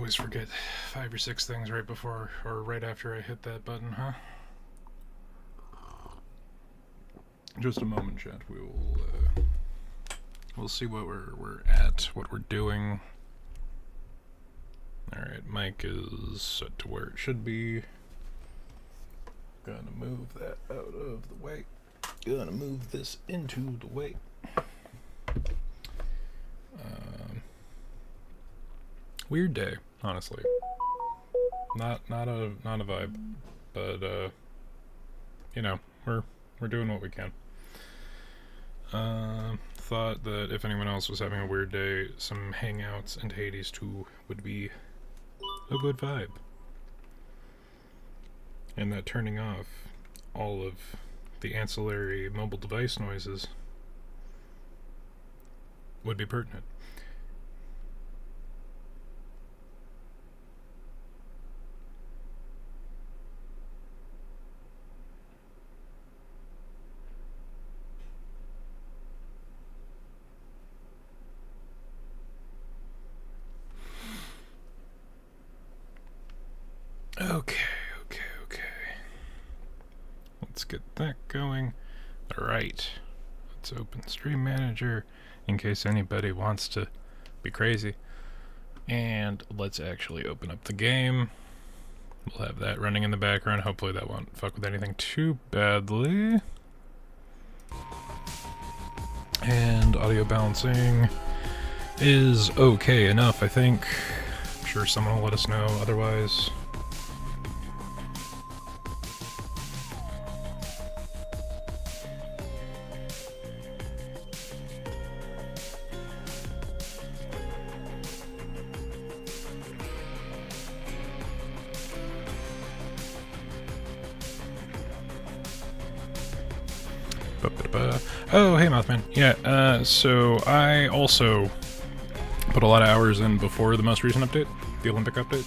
always forget 5 or 6 things right before or right after I hit that button, huh? Just a moment, chat. We'll see what we're at, what we're doing. All right, mic is set to where it should be. Gonna move that out of the way. Gonna move this into the way. Weird day, honestly. Not a vibe, but you know, we're doing what we can. Thought that if anyone else was having a weird day, some Hangouts and Hades 2 would be a good vibe. And that turning off all of the ancillary mobile device noises would be pertinent. Okay. Let's get that going. Alright. Let's open Stream Manager in case anybody wants to be crazy. And let's actually open up the game. We'll have that running in the background. Hopefully that won't fuck with anything too badly. And audio balancing is okay enough, I think. I'm sure someone will let us know otherwise. Oh, hey Mothman. Yeah, so I also put a lot of hours in before the most recent update, the Olympic update.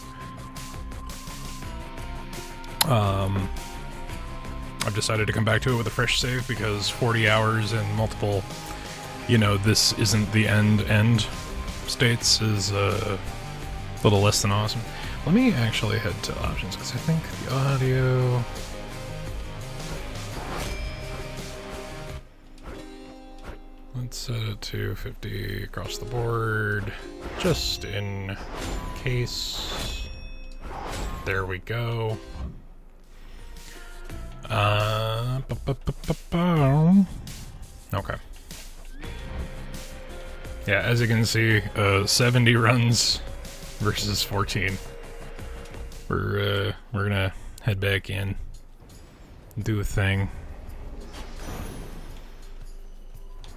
I've decided to come back to it with a fresh save because 40 hours and multiple, you know, this isn't the end states is a little less than awesome. Let me actually head to options because I think the audio... Let's set it to 50 across the board, just in case. There we go. Okay. Yeah, as you can see, 70 runs versus 14. We're gonna head back in, do a thing.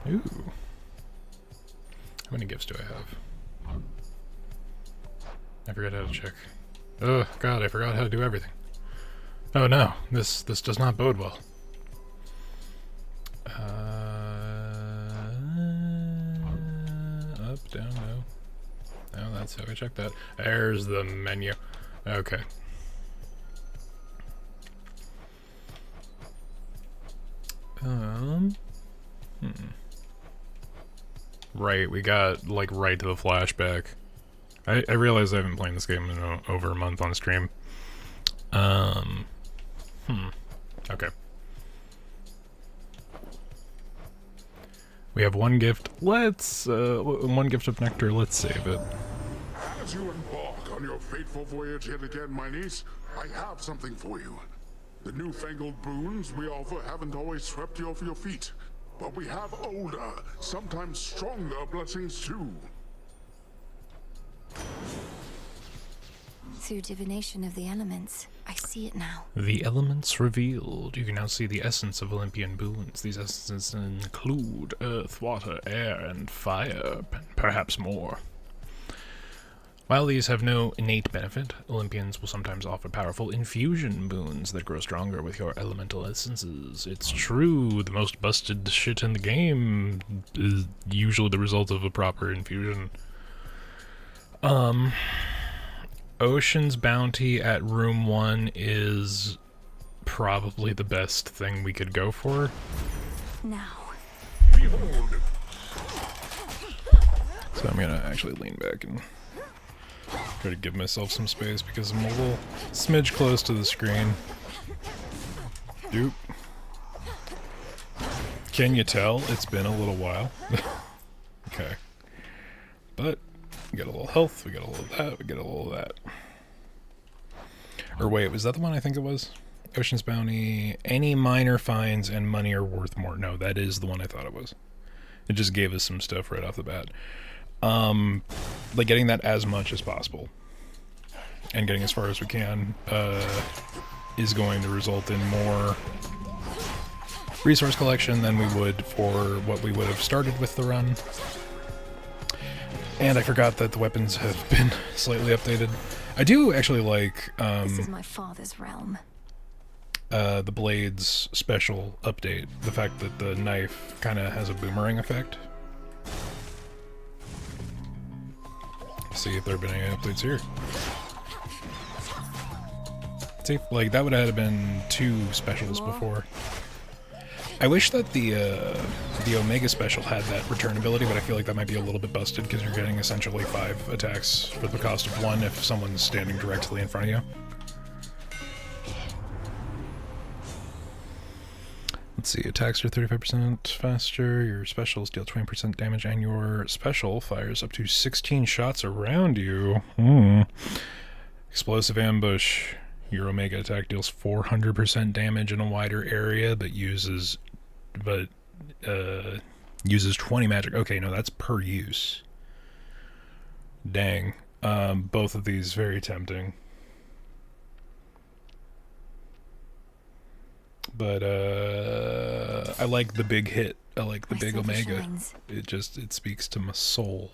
Ooh. How many gifts do I have? I forgot how to check. Oh god, I forgot how to do everything. Oh no, this does not bode well. Up, down, no. No, that's how I check that. There's the menu. Okay. Right, we got, like, right to the flashback. I realize I haven't played this game in over a month on stream. Okay. We have one gift. Let's, one gift of nectar, let's save it. As you embark on your fateful voyage yet again, my niece, I have something for you. The newfangled boons we offer haven't always swept you off your feet. But we have older, sometimes stronger blessings too. Through divination of the elements, I see it now. The elements revealed. You can now see the essence of Olympian boons. These essences include earth, water, air, and fire, perhaps more. While these have no innate benefit, Olympians will sometimes offer powerful infusion boons that grow stronger with your elemental essences. It's true, the most busted shit in the game is usually the result of a proper infusion. Ocean's Bounty at room 1 is probably the best thing we could go for. Now. Behold. So I'm gonna actually lean back and Try to give myself some space because I'm a little smidge close to the screen. Doop. Can you tell it's been a little while? Okay. But we got a little health, we got a little of that, we got a little of that. Or wait, was that the one I think it was? Ocean's Bounty. Any minor fines and money are worth more. No, that is the one I thought it was. It just gave us some stuff right off the bat. Like getting that as much as possible and getting as far as we can is going to result in more resource collection than we would for what we would have started with the run. And I forgot that the weapons have been slightly updated. I do actually like this is my father's realm. The Blades special update. The fact that the knife kind of has a boomerang effect. See if there have been any updates here. See, like that would have been 2 specials before. I wish that the Omega special had that return ability, but I feel like that might be a little bit busted because you're getting essentially 5 attacks for the cost of 1 if someone's standing directly in front of you. Let's see, attacks are 35% faster, your specials deal 20% damage, and your special fires up to 16 shots around you. Explosive ambush. Your Omega attack deals 400% damage in a wider area, but uses 20 magic. Okay, no, that's per use. Dang. Both of these very tempting. But I like the big hit. I like the big Omega. Shines. It speaks to my soul.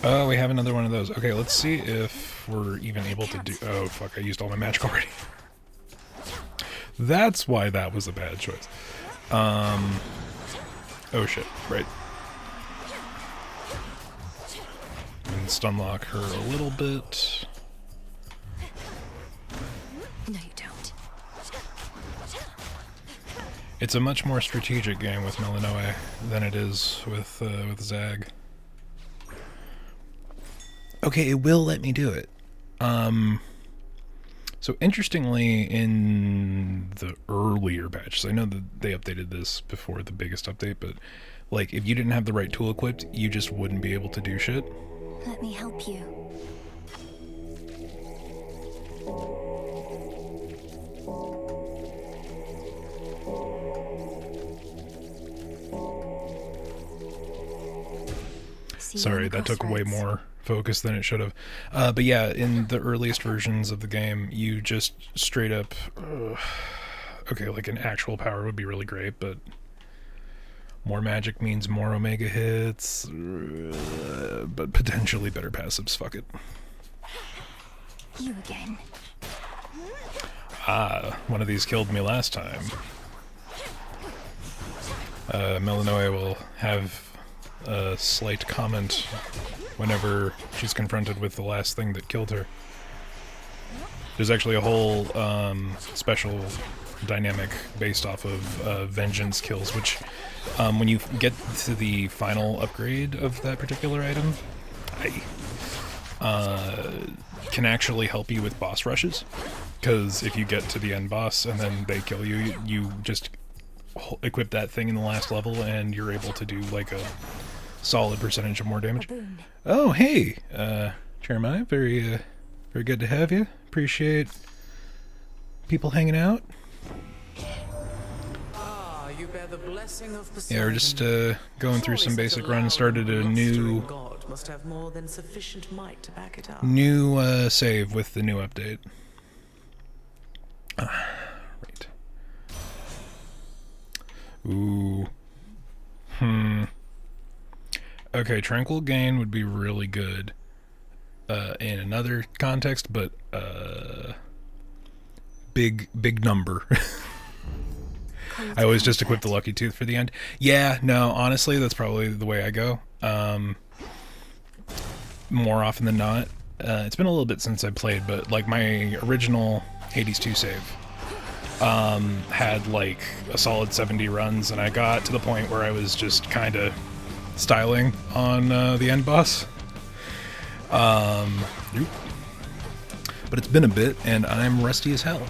Oh, we have another one of those. Okay, let's see if we're even able to do... Oh, fuck, I used all my magic already. That's why that was a bad choice. Oh, shit, right. And stunlock her a little bit. No, you don't. It's a much more strategic game with Melanoe than it is with Zag. Okay, it will let me do it. So interestingly, in the earlier patches, I know that they updated this before the biggest update, but like if you didn't have the right tool equipped, you just wouldn't be able to do shit. Let me help you. Sorry, that took way more focus than it should have. But yeah, in the earliest versions of the game, you just straight up... okay, like an actual power would be really great, but... more magic means more Omega hits, but potentially better passives. Fuck it. You again. Ah, one of these killed me last time. Melanoe will have a slight comment whenever she's confronted with the last thing that killed her. There's actually a whole special dynamic based off of vengeance kills, which when you get to the final upgrade of that particular item, can actually help you with boss rushes, because if you get to the end boss and then they kill you, you just equip that thing in the last level and you're able to do like a solid percentage of more damage. Oh, hey, Jeremiah, very good to have you. Appreciate people hanging out. You bear the blessing of Yeah, we're just going through some basic runs. Started a new must have more than sufficient might to back it up. new save with the new update. Right. Ooh. Okay, Tranquil Gain would be really good in another context, but big number. I always just equip the Lucky Tooth for the end. Yeah, no, honestly, that's probably the way I go. More often than not. It's been a little bit since I played, but like my original Hades 2 save had like a solid 70 runs, and I got to the point where I was just kind of styling on the end boss. But it's been a bit, and I'm rusty as hell.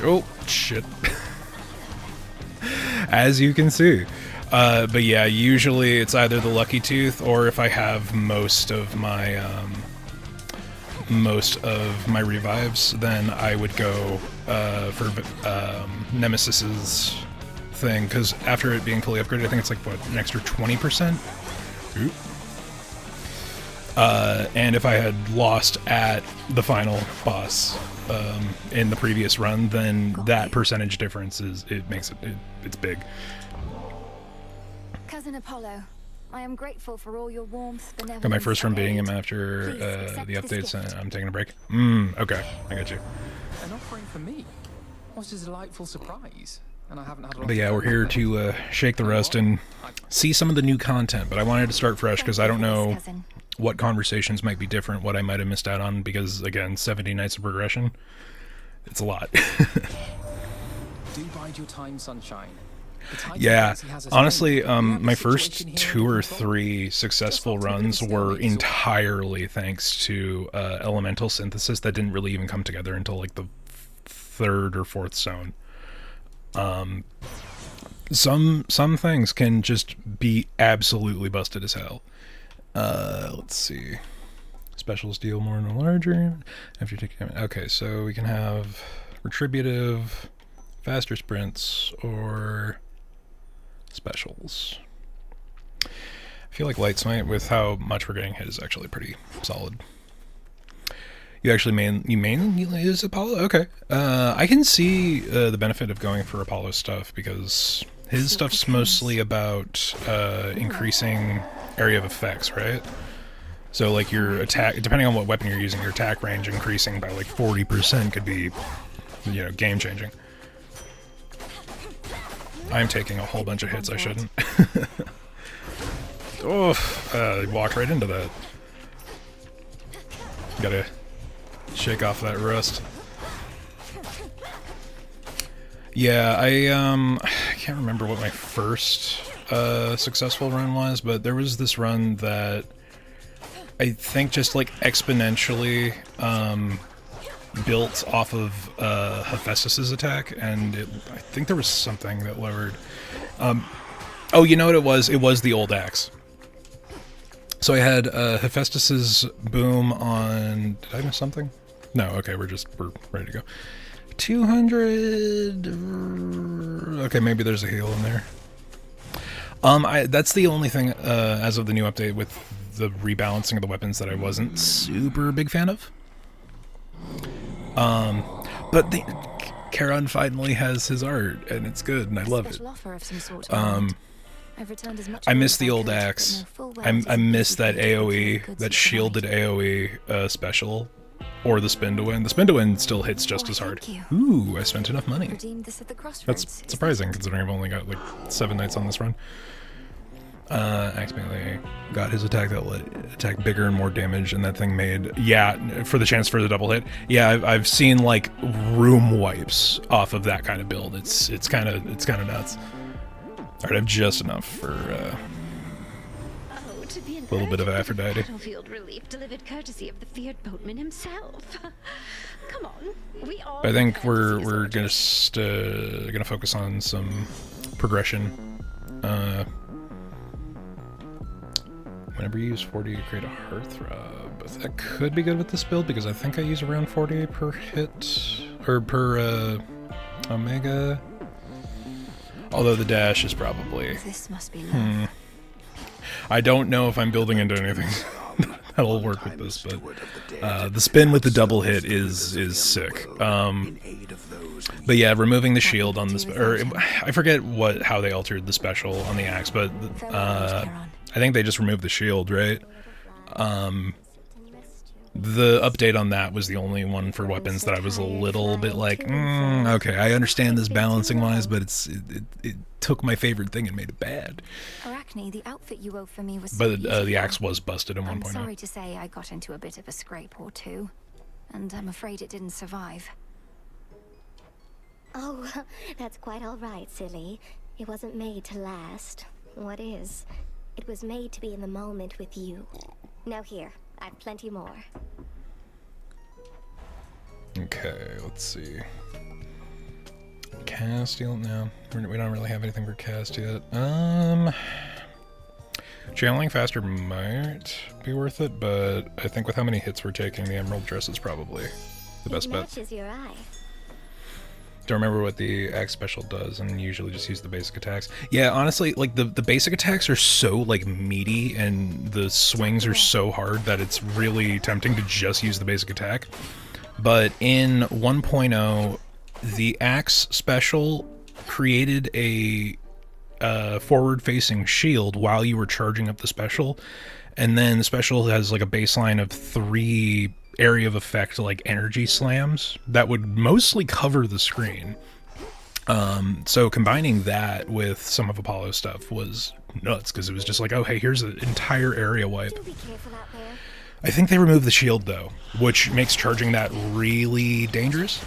Oh, shit. As you can see. But yeah, usually it's either the Lucky Tooth, or if I have most of my revives, then I would go for Nemesis's thing, because after it being fully upgraded, I think it's like, what, an extra 20%? Oop. And if I had lost at the final boss in the previous run, then that percentage difference it's big. Cousin Apollo, I am grateful for all your warmth, benevolence. Got my first run and beating him aid. after Please accept the this updates, gift. and I'm taking a break. Okay, I got you. An offering for me. What a delightful surprise. And I haven't had a lot But yeah, of we're here to shake the rust and see some of the new content. But I wanted to start fresh because I don't know Cousin. what conversations might be different, what I might have missed out on, because again, 70 nights of progression, it's a lot. Do bide your time, sunshine. The Titan Yeah, Galaxy has a honestly, strength. We have my the first situation here 2 under or control. 3 successful Just not to be runs a were stalemate is all. entirely thanks to elemental synthesis that didn't really even come together until like the 3rd or 4th zone. Some things can just be absolutely busted as hell. Let's see. Specials deal more and larger after you take damage. Okay, so we can have retributive, faster sprints, or specials. I feel like Light Smite, with how much we're getting hit, is actually pretty solid. You actually mainly use Apollo? Okay. I can see the benefit of going for Apollo stuff, because his stuff's mostly about increasing area of effects, right? So like your attack, depending on what weapon you're using, your attack range increasing by like 40% could be, you know, game changing. I'm taking a whole bunch of hits I shouldn't. Oh, walked right into that. Gotta shake off that rust. Yeah, I can't remember what my first successful run was, but there was this run that I think just like exponentially built off of Hephaestus's attack, and I think there was something that lowered. Oh, you know what it was? It was the old axe. So I had Hephaestus's boom on. Did I miss something? No. Okay, we're ready to go. 200. Okay, maybe there's a heal in there. That's the only thing as of the new update with the rebalancing of the weapons that I wasn't super big fan of. But Charon finally has his art, and it's good, and I love it. Special offer of some sort around. I've returned as much I gold miss as the old could, but axe. know full well I it miss isn't that easy to get AoE, goods that of shielded the AoE special, or the spin to win. The spin to win still hits just Oh, as hard. thank Ooh, I spent enough money. Redeemed this at the crossroads. That's surprising considering I've only got like 7 nights on this run. Accidentally got his attack that let attack bigger and more damage, and that thing made, yeah, for the chance for the double hit. Yeah, I've seen like room wipes off of that kind of build. It's kind of nuts. All right, I have just enough for Oh, to be an a little bit of urgent Aphrodite. battlefield relief delivered courtesy of the feared boatman himself. Come on, we all. I think prepare to see we're his just gonna focus on some progression. Whenever you use 40, you create a heartthrob. That could be good with this build, because I think I use around 40 per hit, or per Omega. Although the dash is probably... This must be love. I don't know if I'm building into anything that'll work with this, but the spin with the double hit is sick. But yeah, removing the shield on this, or I forget how they altered the special on the axe, but I think they just removed the shield, right? The update on that was the only one for weapons that I was a little bit like, okay, I understand this balancing wise, but it took my favorite thing and made it bad. Arachne, the outfit you wove for me was so But the beautiful. axe was busted in I'm 1.0. sorry to say I got into a bit of a scrape or two, and I'm afraid it didn't survive. Oh, that's quite all right, silly. It wasn't made to last. What is? It was made to be in the moment with you. Now here, I've plenty more. Okay, let's see. Castile? No, we don't really have anything for cast yet. Channeling faster might be worth it, but I think with how many hits we're taking, the Emerald Dress is probably the best bet. Matches your eye. Don't remember what the axe special does, and usually just use the basic attacks. Yeah, honestly, like the basic attacks are so like meaty, and the swings are so hard that it's really tempting to just use the basic attack. But in 1.0, the axe special created a forward-facing shield while you were charging up the special, and then the special has like a baseline of 3 area of effect like energy slams that would mostly cover the screen. So combining that with some of Apollo's stuff was nuts, because it was just like, oh hey, here's an entire area wipe. Do be careful out there. I think they removed the shield though, which makes charging that really dangerous.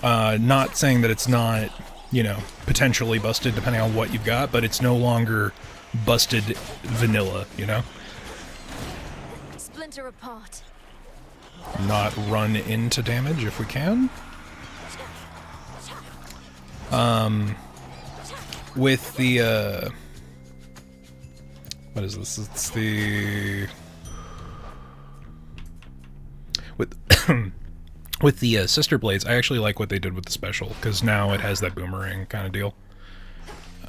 Not saying that it's not, you know, potentially busted depending on what you've got, but it's no longer busted vanilla, you know? Splinter apart. Not run into damage if we can. With the, what is this? It's the... With the Sister Blades, I actually like what they did with the special, because now it has that boomerang kind of deal.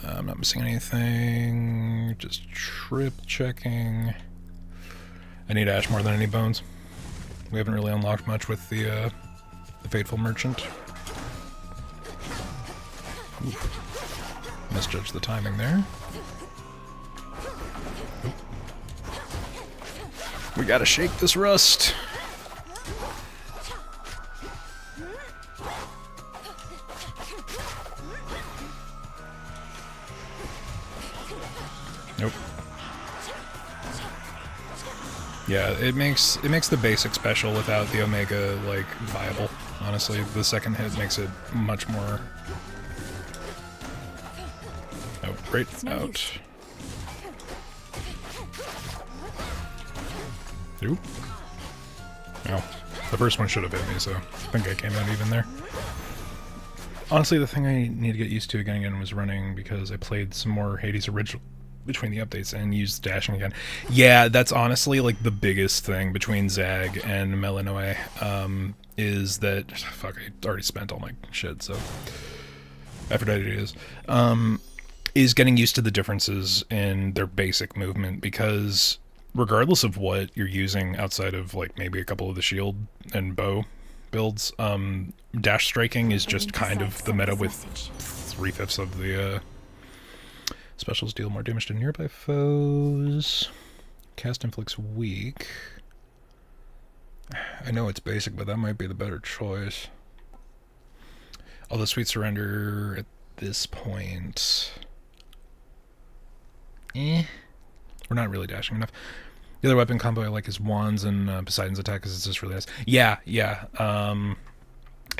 I'm not missing anything. Just trip checking. I need Ash more than any bones. We haven't really unlocked much with the Fateful Merchant. Oof. Misjudged the timing there. Oop. We gotta shake this rust. Nope. Yeah, it makes the basic special without the Omega like viable. Honestly, the second hit makes it much more. Oh, great out. Oop. Oh, the first one should have hit me, so I think I came out even there. Honestly, the thing I need to get used to again was running, because I played some more Hades original between the updates and used dashing again. Yeah, that's honestly like the biggest thing between Zag and Melanoe, is that, fuck, I already spent all my shit, so Aphrodite is getting used to the differences in their basic movement, because regardless of what you're using outside of like maybe a couple of the shield and bow builds, dash striking is just kind of the meta with 3/5 of the specials deal more damage to nearby foes. Cast inflicts weak. I know it's basic, but that might be the better choice. Although Sweet Surrender at this point... We're not really dashing enough. The other weapon combo I like is Wands and Poseidon's attack, because it's just really nice. Yeah.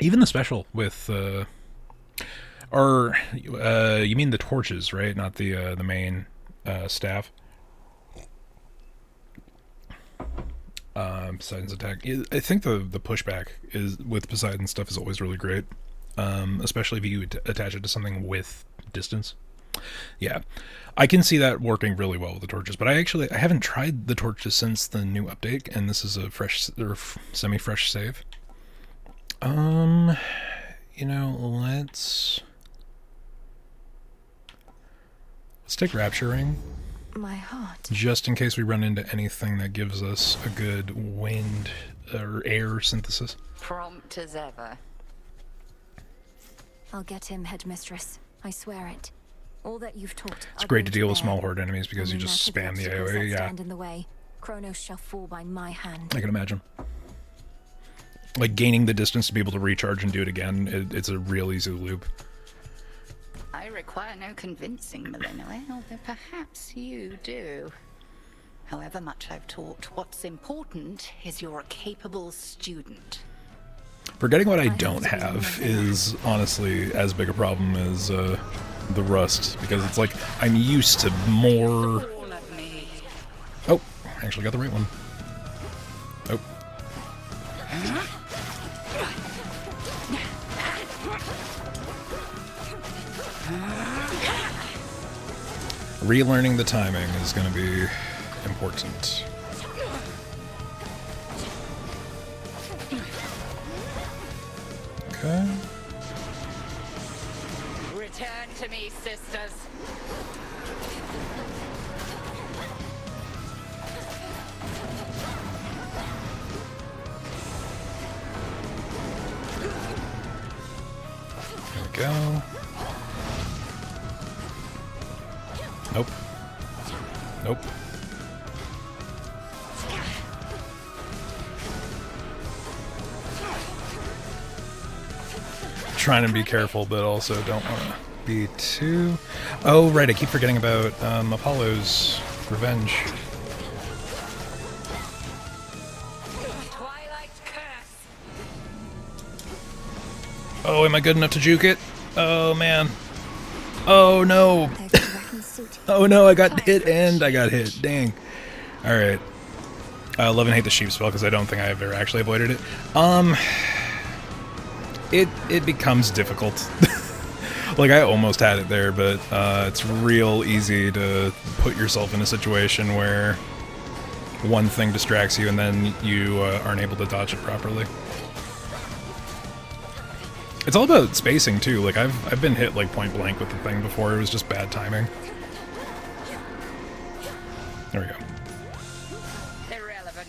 Even the special with... Or, you mean the torches, right? Not the main staff. Poseidon's attack. I think the pushback is with Poseidon stuff is always really great, especially if you attach it to something with distance. Yeah, I can see that working really well with the torches. But I haven't tried the torches since the new update, and this is a fresh or semi-fresh save. You know, let's take Rapturing. My heart. Just in case we run into anything that gives us a good wind or air synthesis. Prompt as ever. I'll get him, Headmistress. I swear it. All that you've taught. It's great to deal with small horde enemies because you just spam the AoE. Yeah. Stand in the way. Kronos shall fall by my hand. I can imagine. Like gaining the distance to be able to recharge and do it again. It's a real easy loop. I require no convincing, Melinoe, although perhaps you do. However much I've taught, what's important is you're a capable student. Forgetting what I don't have is honestly as big a problem as the rust, because it's like I'm used to more. Oh, I actually got the right one. Oh. Relearning the timing is going to be important. Okay. Return to me, sisters. There we go. Nope. Nope. Trying to be careful, but also don't want to be too... Oh, right, I keep forgetting about Apollo's revenge. Oh, am I good enough to juke it? Oh, man. Oh, no. Oh, no, I got hit and I got hit. Dang. Alright. Love and hate the sheep spell, because I don't think I've ever actually avoided it. It becomes difficult. Like, I almost had it there, but it's real easy to put yourself in a situation where one thing distracts you and then you aren't able to dodge it properly. It's all about spacing, too. Like, I've been hit, like, point blank with the thing before. It was just bad timing. There we go. Irrelevant.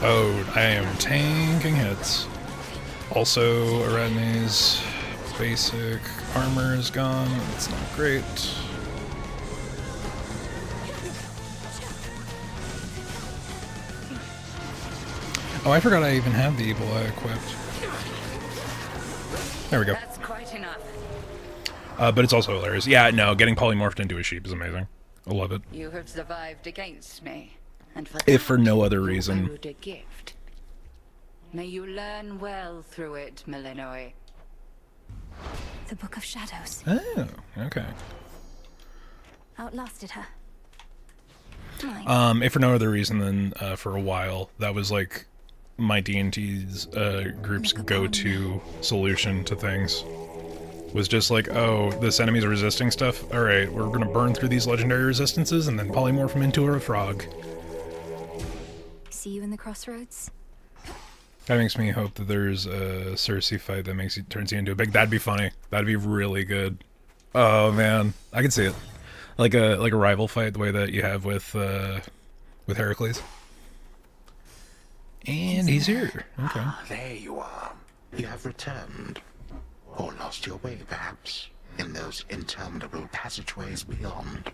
Oh, I am tanking hits. Also, Aradne's basic armor is gone. That's not great. Oh, I forgot I even have the evil eye equipped. There we go. That's quite enough. But it's also hilarious. Yeah, no, getting polymorphed into a sheep is amazing. I love it. You have survived against me, and for If for no other you reason. owed a gift. May you learn well through it, Millenoi. The Book of Shadows. Oh, okay. Outlasted her. If for no other reason than for a while, that was like my D&T's group's go-to solution to things. Was just like, oh, this enemy's resisting stuff? Alright, we're gonna burn through these legendary resistances and then polymorph them into a frog. See you in the crossroads? That makes me hope that there's a Cersei fight that turns you into a big... That'd be funny. That'd be really good. Oh, man. I can see it. Like a rival fight, the way that you have with Heracles. And he's here. Okay. Ah, there you are. You have returned. Or lost your way, perhaps, in those interminable passageways beyond.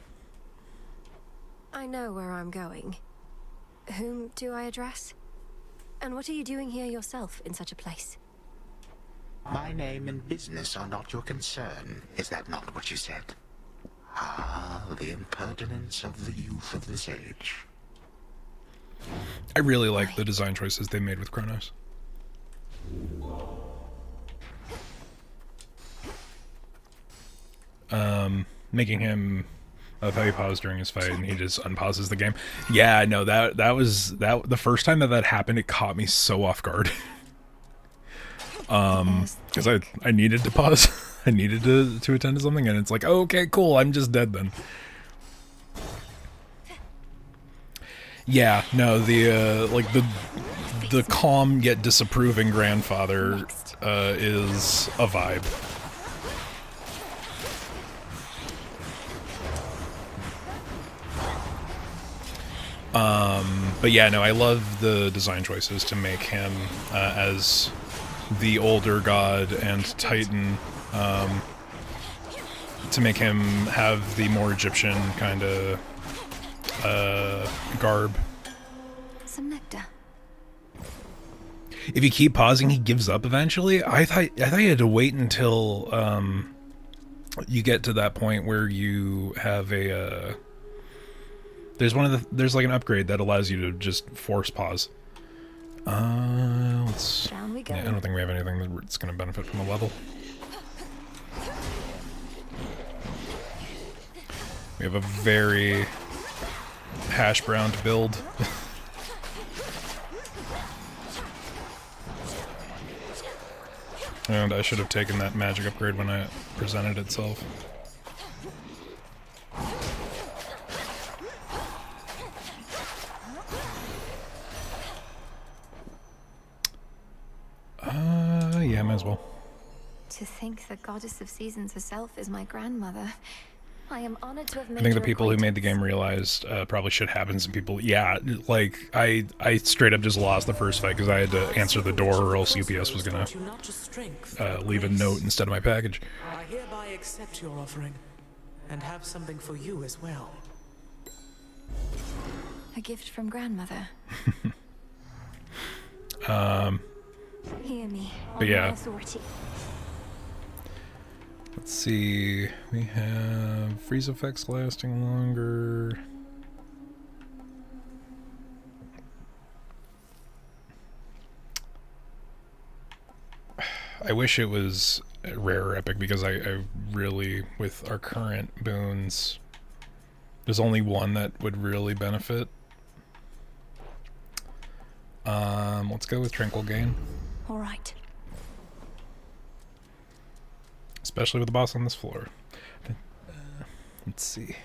I know where I'm going. Whom do I address? And what are you doing here yourself in such a place? My name and business are not your concern. Is that not what you said? Ah, the impertinence of the youth of this age. I really like the design choices they made with Kronos. Making him of how he paused during his fight and he just unpauses the game. Yeah, no, that was the first time that happened, it caught me so off guard. Because I needed to pause. I needed to attend to something, and it's like, oh, okay, cool, I'm just dead then. Yeah, no, the calm yet disapproving grandfather is a vibe. But yeah, no, I love the design choices to make him as the older god and titan, to make him have the more Egyptian kind of garb. Some nectar. If you keep pausing, he gives up eventually. I thought you had to wait until you get to that point where you have a there's like an upgrade that allows you to just force pause. Let's... Down we go. Yeah, I don't think we have anything that's going to benefit from the level. We have a very hash-browned build. And I should have taken that magic upgrade when it presented itself. Yeah, might as well. To think the goddess of seasons herself is my grandmother. I am honored to have made I think the your people who made the acquaintance. game realized probably shit happens and people... Yeah, like, I straight up just lost the first fight because I had to answer the door or else UPS was going to leave a note instead of my package. I hereby accept your offering, and have something for you as well. A gift from grandmother. Hear me. But yeah. Authority. Let's see, we have freeze effects lasting longer. I wish it was rare or epic because I really, with our current boons, there's only one that would really benefit. Let's go with Tranquil Gain. All right. Especially with the boss on this floor. Let's see.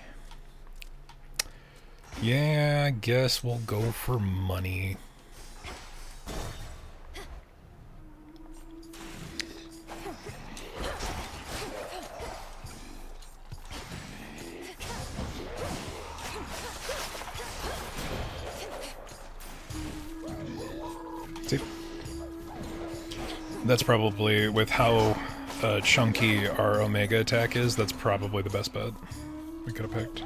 Yeah, I guess we'll go for money. See? That's probably, with how chunky our Omega attack is, that's probably the best bet we could have picked.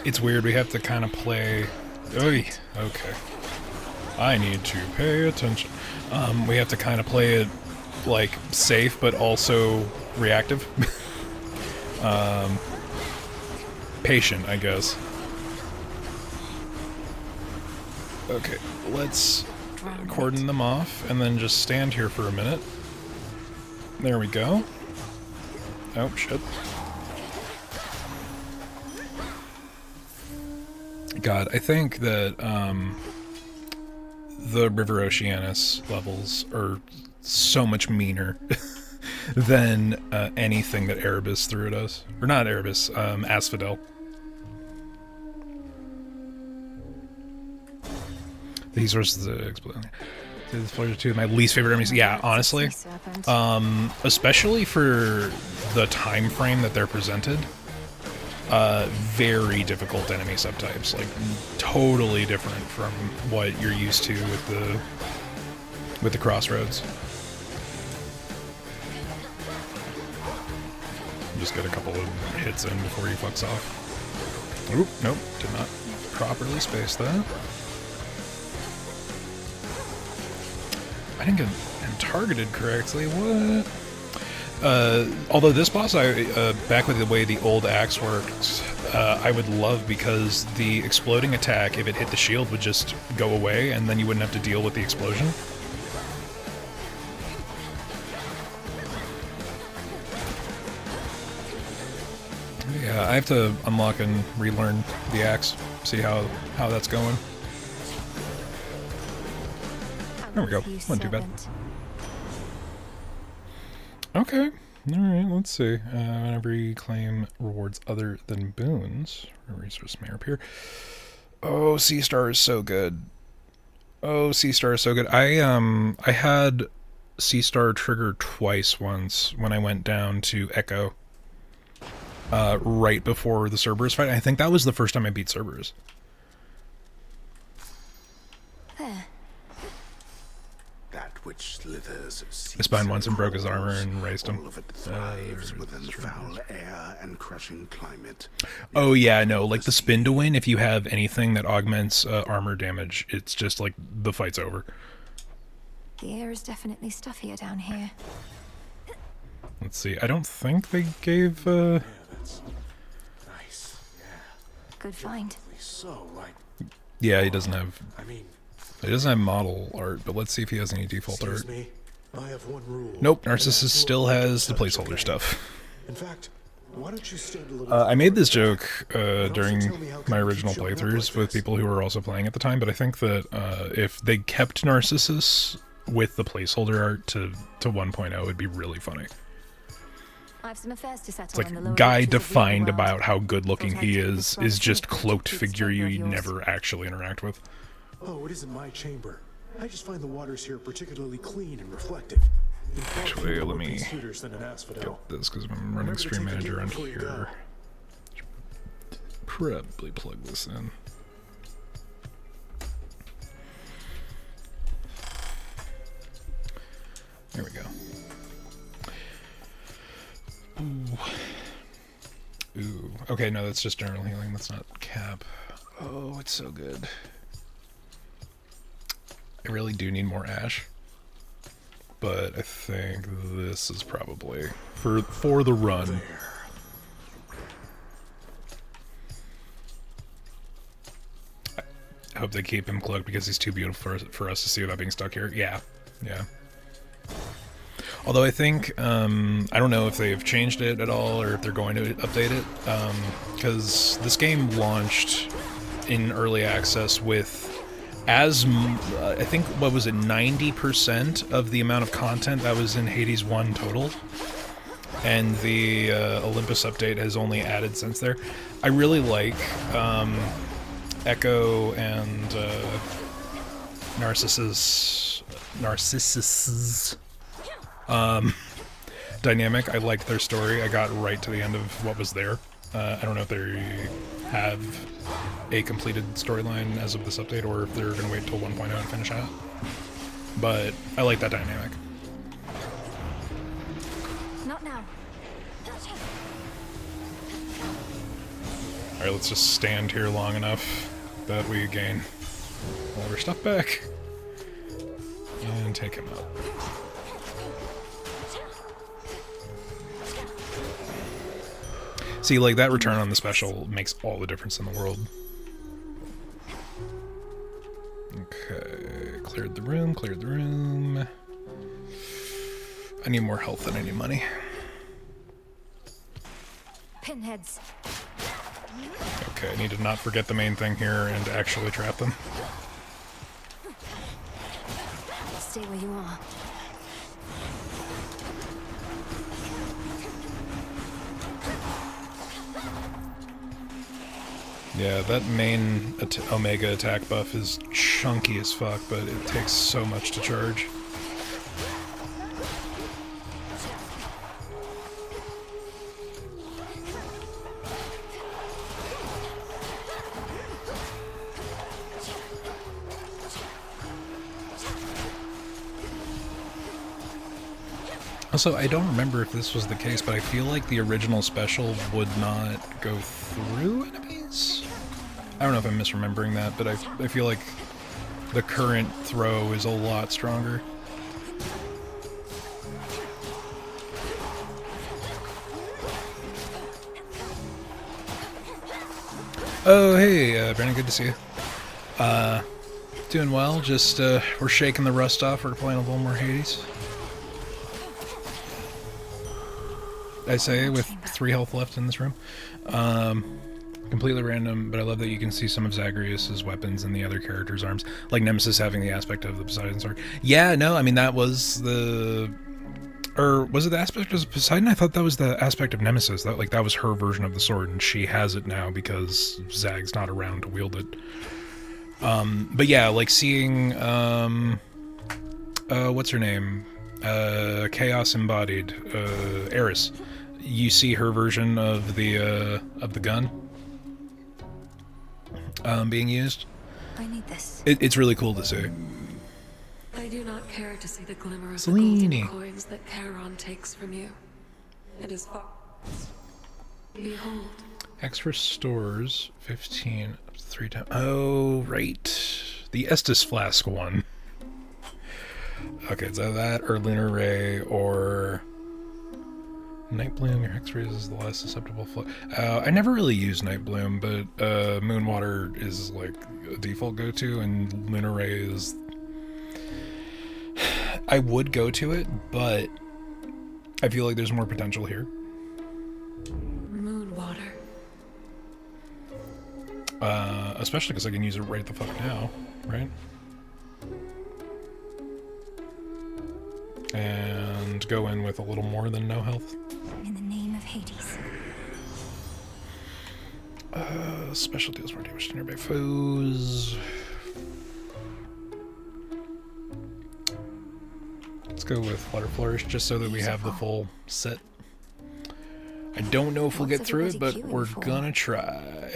It's weird, we have to kind of play... Oy, okay. I need to pay attention. We have to kind of play it, like, safe, but also reactive. Patient, I guess. Okay, let's cordon them off and then just stand here for a minute. There we go. Oh, shit. God, I think that the River Oceanus levels are so much meaner than anything that Erebus threw at us. Or not Erebus, Asphodel. These are the explosion. Two of my least favorite enemies. Yeah, honestly, especially for the time frame that they're presented, very difficult enemy subtypes. Like totally different from what you're used to with the Crossroads. Just get a couple of hits in before he fucks off. Oop, nope, did not properly space that. I didn't get him targeted correctly. What? Although this boss, back with the way the old axe works, I would love because the exploding attack, if it hit the shield, would just go away, and then you wouldn't have to deal with the explosion. Yeah, I have to unlock and relearn the axe, see how that's going. There we go. Wasn't too bad. Okay. Alright, let's see. Whenever you claim rewards other than boons, a resource may appear. Oh, Sea Star is so good. Oh, Sea Star is so good. I had Sea Star trigger twice once when I went down to Echo. Right before the Cerberus fight. I think that was the first time I beat Cerberus. There. That which slithers I spined once and broke his armor and raised him. all of it thrives within the foul air and crushing climate. Oh yeah, no, like the spin to win, if you have anything that augments armor damage, it's just like the fight's over. The air is definitely stuffier down here. Let's see, I don't think they gave That's nice. Yeah. Good find. So, like, Yeah, he doesn't have I mean, model art, but let's see if he has any default art. excuse me. I have one rule. Nope, Narcissus still has the placeholder stuff. In fact, why don't you stand a little I made this joke during my original playthroughs with people who were also playing at the time, but I think that if they kept Narcissus with the placeholder art to 1.0, it'd be really funny. I have some affairs to settle. It's like on the lower guy reaches of the defined world. about how good looking he Protecting is this just secret cloaked keeps figure chamber of you yours. never actually interact with. Oh, it isn't my chamber. I just find the waters here particularly clean and reflective. In far Actually, fewer let me working suitors than in Asphodel. get this because I'm running Remember to Stream take the Manager gate on before you go. here. Probably plug this in. There we go. Ooh. Ooh. Okay, no, that's just general healing. That's not cap. Oh, it's so good. I really do need more ash. But I think this is probably for the run. I hope they keep him cloaked because he's too beautiful for us to see without being stuck here. Yeah. Yeah. Although I think, I don't know if they've changed it at all or if they're going to update it, because this game launched in early access with, I think, what was it, 90% of the amount of content that was in Hades 1 total, and the Olympus update has only added since there. I really like Echo and Narcissus' dynamic. I liked their story. I got right to the end of what was there. I don't know if they have a completed storyline as of this update or if they're going to wait till 1.0 to finish that. But I like that dynamic. Not now. Alright, let's just stand here long enough that we gain all of our stuff back. And take him out. See, like, that return on the special makes all the difference in the world. Okay, cleared the room, cleared the room. I need more health than I need money. Pinheads. Okay, I need to not forget the main thing here and actually trap them. Stay where you are. Yeah, that main Omega attack buff is chunky as fuck, but it takes so much to charge. Also, I don't remember if this was the case, but I feel like the original special would not go through enemies? I don't know if I'm misremembering that, but I feel like the current throw is a lot stronger. Oh, hey, Brandon, good to see you. Doing well, just, we're shaking the rust off, we're playing a little more Hades. I say, with 3 health left in this room. Completely random, but I love that you can see some of Zagreus' weapons and the other characters' arms. Like Nemesis having the aspect of the Poseidon sword. Yeah, no, I mean, that was the... Or was it the aspect of Poseidon? I thought that was the aspect of Nemesis. That, like, that was her version of the sword, and she has it now because Zag's not around to wield it. But yeah, like seeing... what's her name? Chaos Embodied. Eris. You see her version of the gun being used. I need this. It's really cool to see. I do not care to see the glimmer of the Selene. golden coins that Charon takes from you. It is far. Behold. Extra stores 15 up to 3 times. Oh, right. The Estus Flask one. Okay, is that or Lunar Ray or Night Bloom, your hex raises the last susceptible I never really use Night Bloom, but Moonwater is like a default go-to, and Lunar Ray is... I would go to it, but I feel like there's more potential here. Moonwater. Especially because I can use it right the fuck now, right? And go in with a little more than no health. In the name of Hades. Special deals more damage to nearby foes. Let's go with Flutter Flourish just so that we have the full set. I don't know if we'll get through it, but we're gonna try.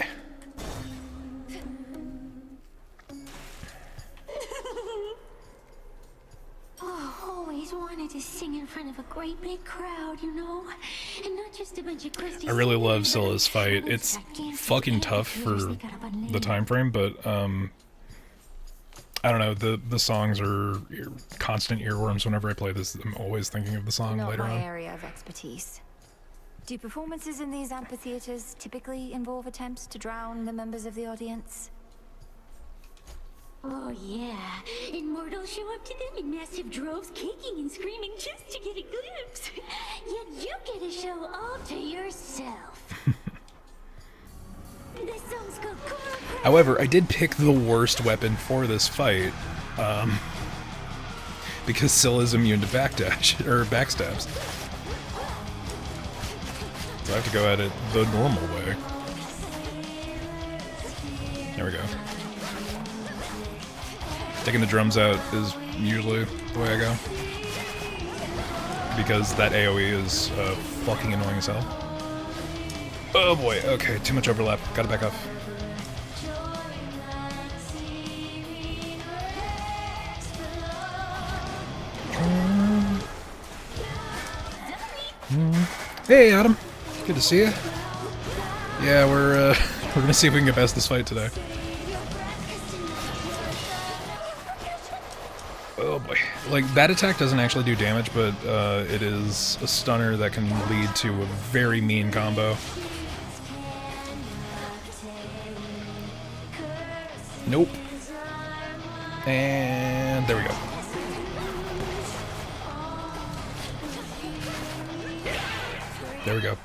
Always wanted to sing in front of a great big crowd, you know? And not just a bunch of crusty... I really love Scylla's fight. It's fucking tough for the time frame, but I don't know, the songs are constant earworms whenever I play this. I'm always thinking of the song later on. Not my area of expertise. Do performances in these amphitheaters typically involve attempts to drown the members of the audience? Oh yeah, immortals show up to them in massive droves, kicking and screaming just to get a glimpse. Yet you get a show all to yourself. This song's called Coral. However, I did pick the worst weapon for this fight, because Scylla's immune to backdash or backstabs. So I have to go at it the normal way. There we go. Taking the drums out is usually the way I go, because that AoE is fucking annoying as hell. Oh boy, okay, too much overlap. Gotta back off. Hey, Adam. Good to see you. Yeah, we're gonna see if we can get past this fight today. Oh boy. Like, that attack doesn't actually do damage, but it is a stunner that can lead to a very mean combo. Nope. And there we go. There we go.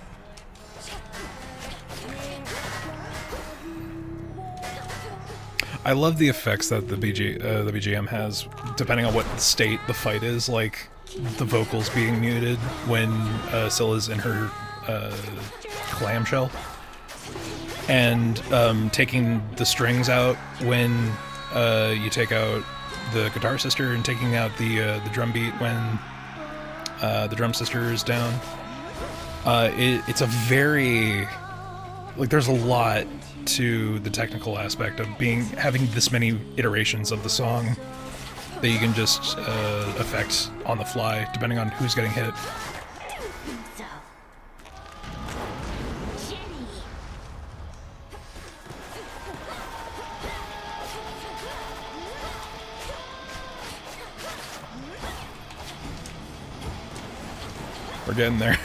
I love the effects that the BGM has, depending on what state the fight is. Like the vocals being muted when Scylla's in her clamshell, and taking the strings out when you take out the guitar sister, and taking out the drum beat when the drum sister is down. It's a very, like, there's a lot to the technical aspect of having this many iterations of the song that you can just affect on the fly depending on who's getting hit. We're getting there.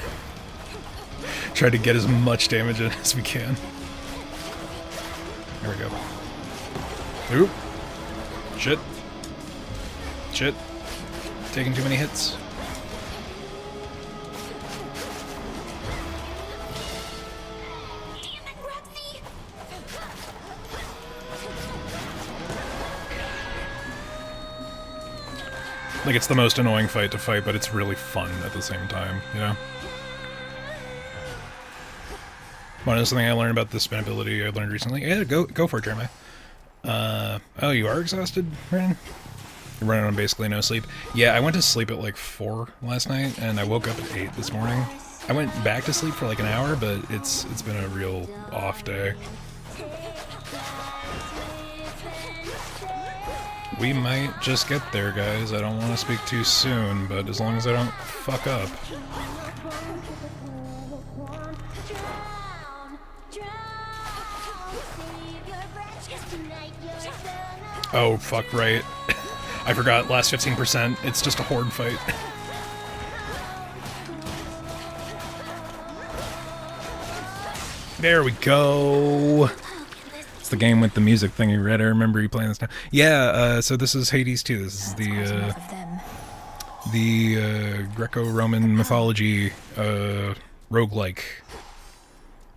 Try to get as much damage in as we can. There we go. Oop. Shit. Shit. Taking too many hits. Like, it's the most annoying fight to fight, but it's really fun at the same time, you know? One of something I learned about the spin ability I learned recently. Yeah, go for it, Jeremiah. Oh, you are exhausted, Brandon? You're running on basically no sleep. Yeah, I went to sleep at like 4 last night, and I woke up at 8 this morning. I went back to sleep for like an hour, but it's been a real off day. We might just get there, guys. I don't want to speak too soon, but as long as I don't fuck up. Oh, fuck, right. I forgot, last 15%, it's just a horde fight. There we go. It's the game with the music thing you read. I remember you playing this now. Yeah, so this is Hades 2. This is the Greco-Roman mythology roguelike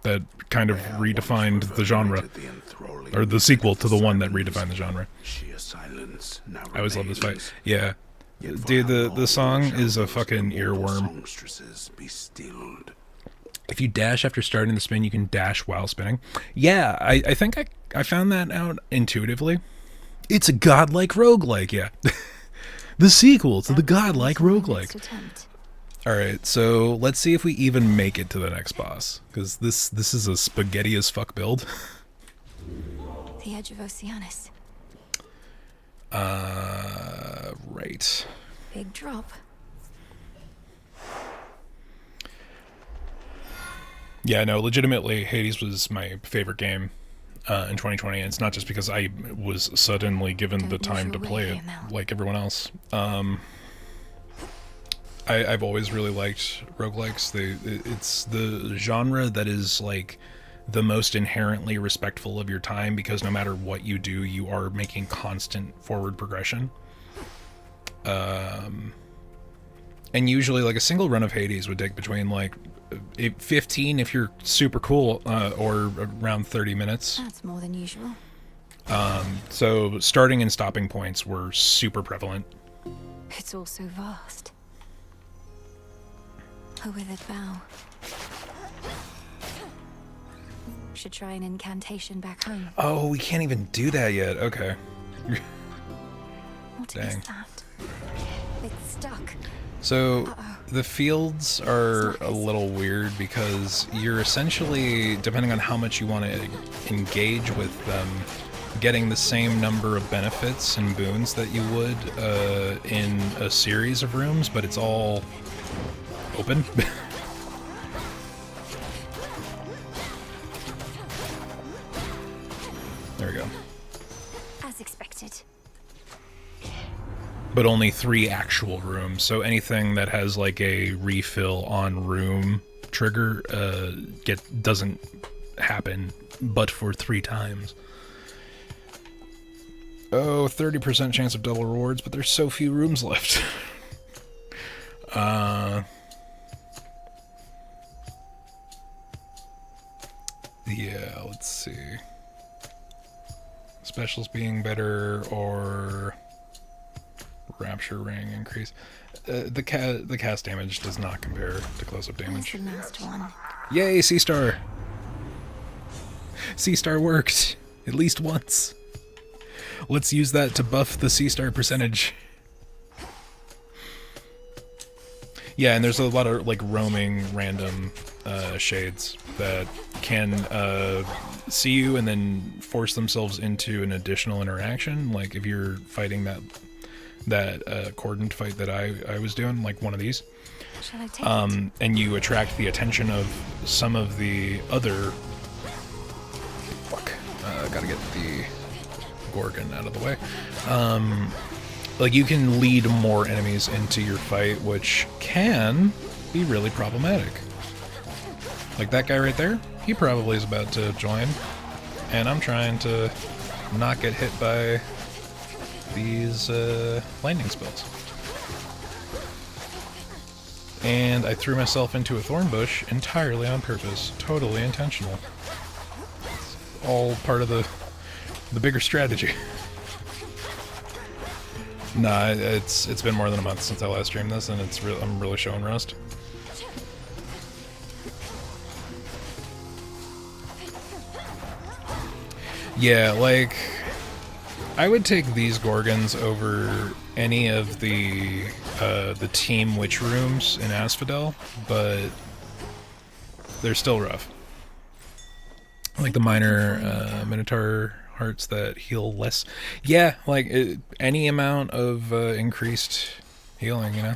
that kind of redefined the genre. Or the sequel to the one that redefined the genre. I always love this fight. Yeah. Dude, the song is a fucking earworm. If you dash after starting the spin, you can dash while spinning. Yeah, I think I found that out intuitively. It's a godlike roguelike, yeah. The sequel to the godlike roguelike. Alright, so let's see if we even make it to the next boss. Because this is a spaghetti as fuck build. The edge of Oceanus. Right. Big drop. Yeah, no, legitimately, Hades was my favorite game in 2020, and it's not just because I was suddenly given the time to play it like everyone else. I've always really liked roguelikes. It's the genre that is like the most inherently respectful of your time, because no matter what you do, you are making constant forward progression. And usually like a single run of Hades would take between like 15 if you're super cool, or around 30 minutes. That's more than usual. So starting and stopping points were super prevalent. It's all so vast. A withered bough. Should try an incantation back home. Oh, we can't even do that yet. Okay. What is that? It's stuck. So the fields are a little weird because you're essentially, depending on how much you want to engage with them, getting the same number of benefits and boons that you would in a series of rooms, but it's all open. There we go. As expected. But only 3 actual rooms, so anything that has like a refill on room trigger doesn't happen but for 3 times. Oh, 30% chance of double rewards, but there's so few rooms left. Yeah, let's see. Specials being better, or Rapture Ring increase. The cast damage does not compare to close-up damage. The last one. Yay, C-Star! C-Star worked! At least once. Let's use that to buff the C-Star percentage. Yeah, and there's a lot of like roaming random shades that can see you and then force themselves into an additional interaction. Like if you're fighting that cordoned fight that I was doing, like one of these, shall I take it? and you attract the attention of some of the other. Fuck, gotta get the Gorgon out of the way. Like you can lead more enemies into your fight, which can be really problematic. Like that guy right there, he probably is about to join, and I'm trying to not get hit by these lightning spells. And I threw myself into a thorn bush entirely on purpose, totally intentional. It's all part of the bigger strategy. Nah, it's been more than a month since I last streamed this, and I'm really showing rust. Yeah, like I would take these Gorgons over any of the Team Witch rooms in Asphodel, but they're still rough. Like the minor Minotaur hearts that heal less. Yeah, like any amount of increased healing, you know?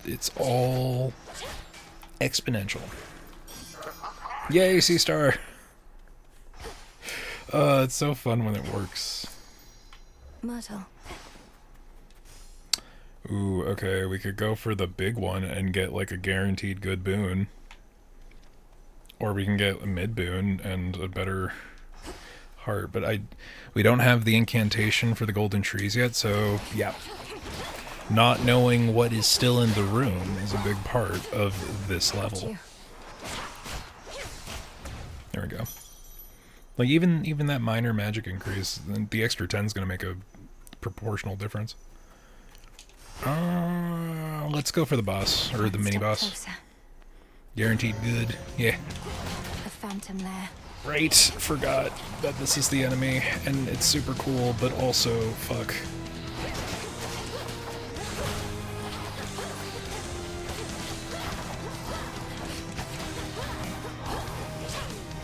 It's all exponential. Yay, C-Star! It's so fun when it works. Myrtle. Ooh, okay, we could go for the big one and get like a guaranteed good boon. or we can get a mid boon and a better heart. But we don't have the incantation for the golden trees yet, so yeah. Not knowing what is still in the room is a big part of this level. There we go. Like even that minor magic increase, the extra 10 is going to make a proportional difference. Let's go for the boss, or the mini boss. Guaranteed good. Yeah. The phantom lair. Right, forgot that this is the enemy, and it's super cool, but also, fuck.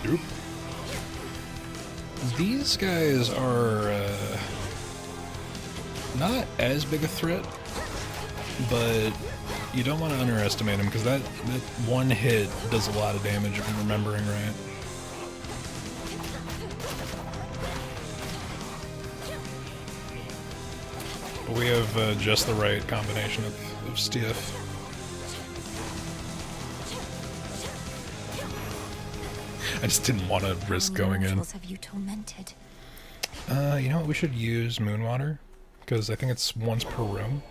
Oop. These guys are not as big a threat, but you don't want to underestimate them, because that one hit does a lot of damage if I'm remembering right. But we have just the right combination of stiff. I just didn't want to risk going in. Have you tormented? You know what? We should use Moonwater, because I think it's once per room.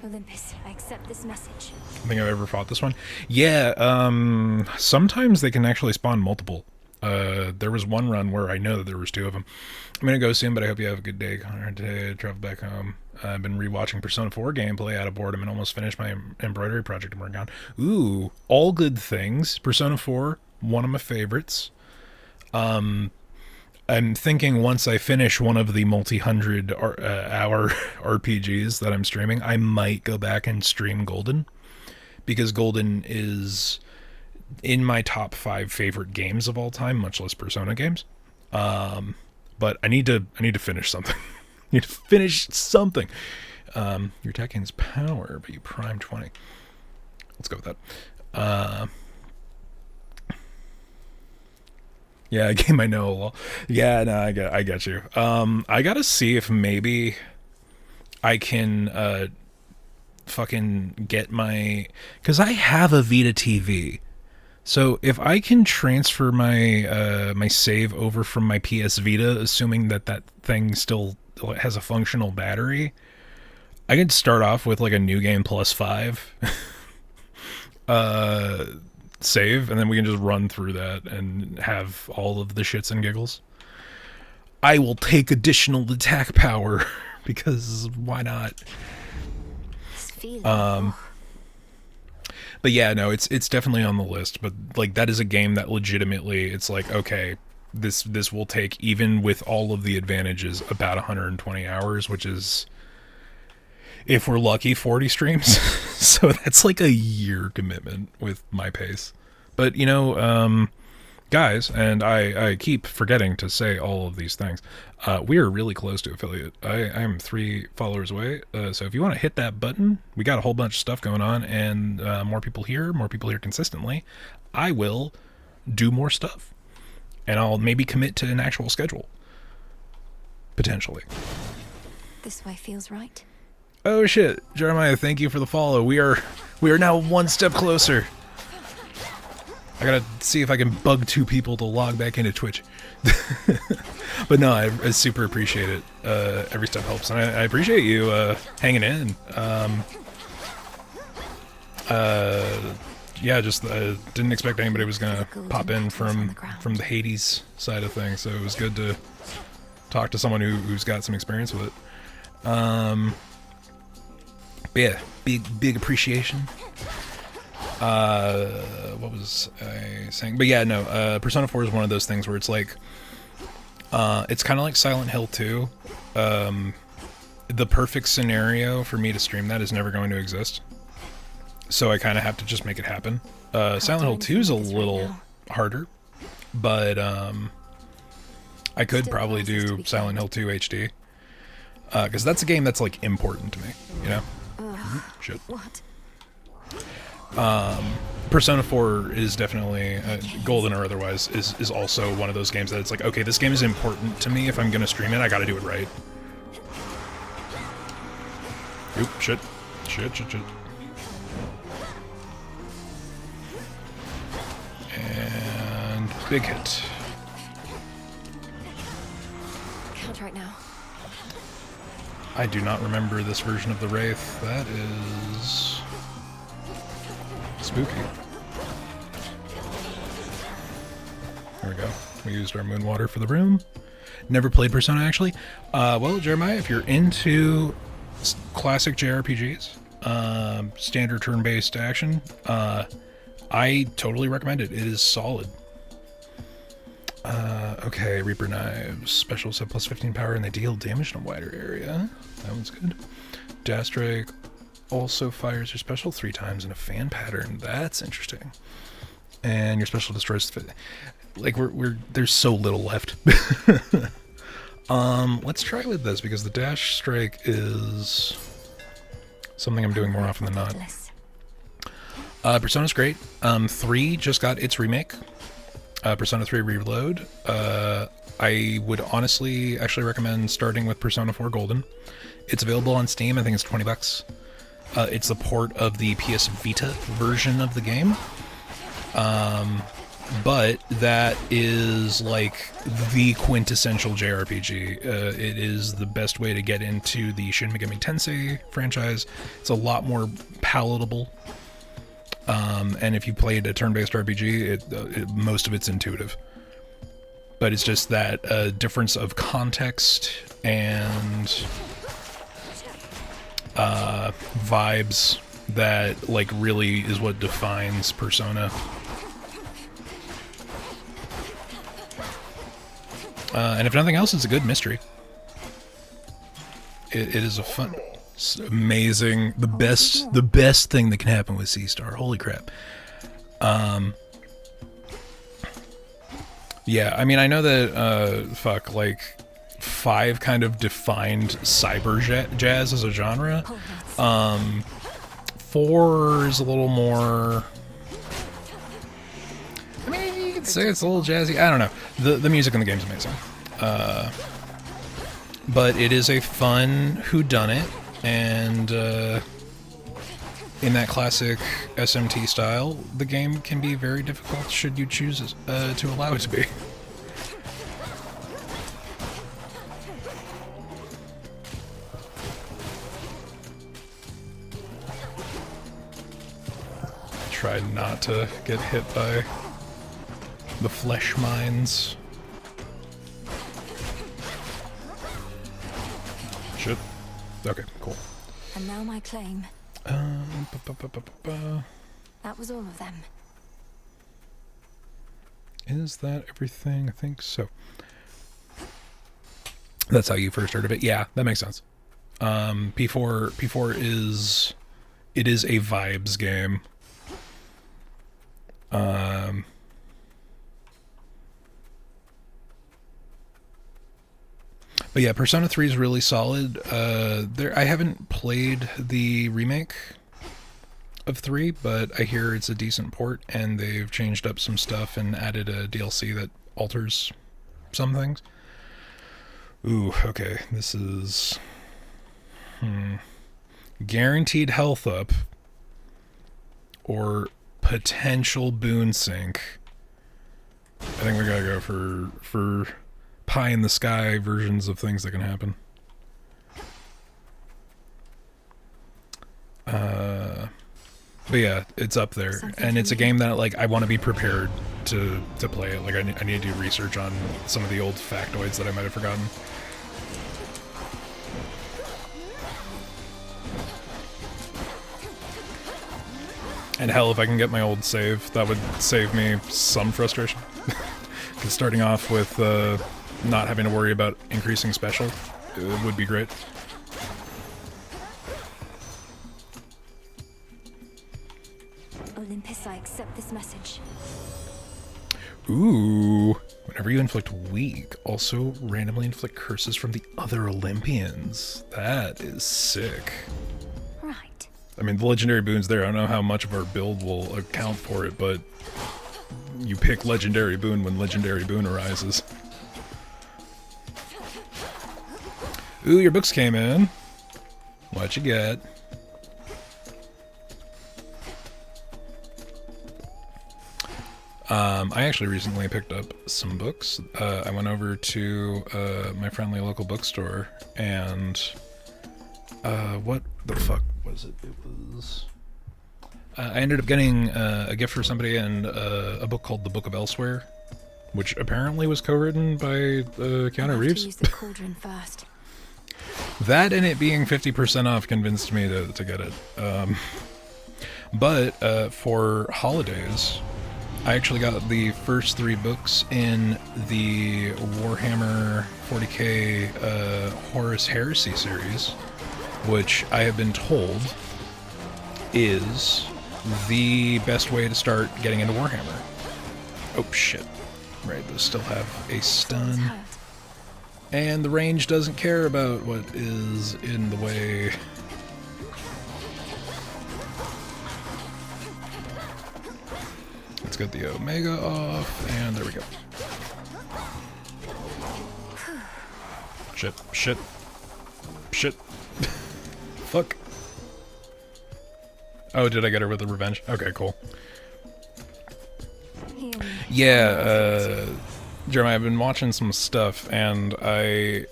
Olympus, I accept this message. I think I've ever fought this one. Yeah, sometimes they can actually spawn multiple. There was one run where I know that there was 2 of them. I'm gonna go soon, but I hope you have a good day, Connor. Today I travel back home. I've been rewatching Persona 4 gameplay out of boredom and almost finished my embroidery project I'm working on. Ooh, all good things. Persona 4, one of my favorites. I'm thinking once I finish one of the multi-hundred hour RPGs that I'm streaming, I might go back and stream Golden, because Golden is in my top 5 favorite games of all time, much less Persona games. But I need to finish something. I need to finish something. Your attack gains power, but you prime 20. Let's go with that. Yeah, a game I know a lot. Yeah, no, I got you. I gotta see if maybe I can fucking get my, because I have a Vita TV. So if I can transfer my my save over from my PS Vita, assuming that that thing still has a functional battery, I could start off with like a new game +5 save, and then we can just run through that and have all of the shits and giggles. I will take additional attack power because why not? But yeah, no, it's definitely on the list. But like, that is a game that legitimately, it's like, okay, this will take, even with all of the advantages, about 120 hours, which is, if we're lucky, 40 streams. So that's like a year commitment with my pace. But you know, guys, and I keep forgetting to say all of these things, we are really close to affiliate. I'm 3 followers away, so if you want to hit that button, we got a whole bunch of stuff going on, and more people here consistently, I will do more stuff, and I'll maybe commit to an actual schedule, potentially. This way feels right. Oh shit, Jeremiah, thank you for the follow. We are now one step closer. I gotta see if I can bug 2 people to log back into Twitch. But no, I super appreciate it. Every step helps, and I appreciate you hanging in. Yeah, just didn't expect anybody was gonna pop in from the Hades side of things, so it was good to talk to someone who's got some experience with it. But yeah, big appreciation. What was I saying? But yeah, no, Persona 4 is one of those things where it's like, it's kind of like Silent Hill 2. The perfect scenario for me to stream that is never going to exist. So I kind of have to just make it happen. Silent Hill 2 is a little harder, but I could probably do Silent Hill 2 HD. Because that's a game that's like important to me, you know? Shit. What? Persona 4 is definitely, Golden or otherwise, is also one of those games that it's like, okay, this game is important to me. If I'm gonna stream it, I gotta do it right. Oop, shit. Shit. And big hit. Can't right now. I do not remember this version of the Wraith. That is spooky. There we go. We used our moon water for the room. Never played Persona, actually. Well, Jeremiah, if you're into classic JRPGs, standard turn-based action, I totally recommend it. It is solid. Okay, Reaper Knives. Specials have plus 15 power and they deal damage in a wider area. That one's good. Dash Strike also fires your special 3 times in a fan pattern. That's interesting. And your special destroys... Like, there's so little left. Let's try with this, because the Dash Strike is something I'm doing more often than not. Persona's great. 3 just got its remake. Persona 3 Reload. I would honestly actually recommend starting with Persona 4 Golden. It's available on Steam. I think it's $20. It's the port of the PS Vita version of the game. But that is like the quintessential JRPG. It is the best way to get into the Shin Megami Tensei franchise. It's a lot more palatable. And if you played a turn-based RPG, most of it's intuitive. But it's just that difference of context and vibes that like really is what defines Persona. And if nothing else, it's a good mystery. It is a fun, amazing, the best thing that can happen with C-Star. Holy crap. Yeah, I mean, I know that, like, 5 kind of defined cyber jazz as a genre. 4 is a little more... I mean, you could say it's a little jazzy. I don't know. The music in the game is amazing. But it is a fun whodunit, and in that classic SMT style, the game can be very difficult should you choose to allow it to be. Try not to get hit by the flesh mines. Shit. Okay, cool. And now my claim. That was all of them. Is that everything? I think so. That's how you first heard of it. Yeah, that makes sense. P4 is... It is a vibes game. But yeah, Persona 3 is really solid. I haven't played the remake of 3, but I hear it's a decent port, and they've changed up some stuff and added a DLC that alters some things. Ooh, okay, this is... Guaranteed health up, or potential boon sink. I think we gotta go for pie in the sky versions of things that can happen. But yeah, it's up there, and it's a game that like I want to be prepared to play it. Like I need to do research on some of the old factoids that I might have forgotten. And hell, if I can get my old save, that would save me some frustration. Because starting off with not having to worry about increasing special, it would be great. Olympus, I accept this message. Ooh. Whenever you inflict weak, also randomly inflict curses from the other Olympians. That is sick. Right. I mean, the legendary boon's there. I don't know how much of our build will account for it, but you pick legendary boon when legendary boon arises. Ooh, your books came in. What you get? I actually recently picked up some books. I went over to my friendly local bookstore, and what the fuck was it? It was... I ended up getting a gift for somebody, and a book called The Book of Elsewhere, which apparently was co-written by Keanu Reeves. Use the cauldron first. That and it being 50% off convinced me to get it. But for holidays, I actually got the first 3 books in the Warhammer 40k Horus Heresy series, which I have been told is the best way to start getting into Warhammer. Oh shit. Right, those still have a stun. And the range doesn't care about what is in the way. Let's get the Omega off, and there we go. Shit, shit, shit. Fuck. Oh, did I get her with the revenge? Okay, cool. Yeah, Jeremy, I've been watching some stuff, and oh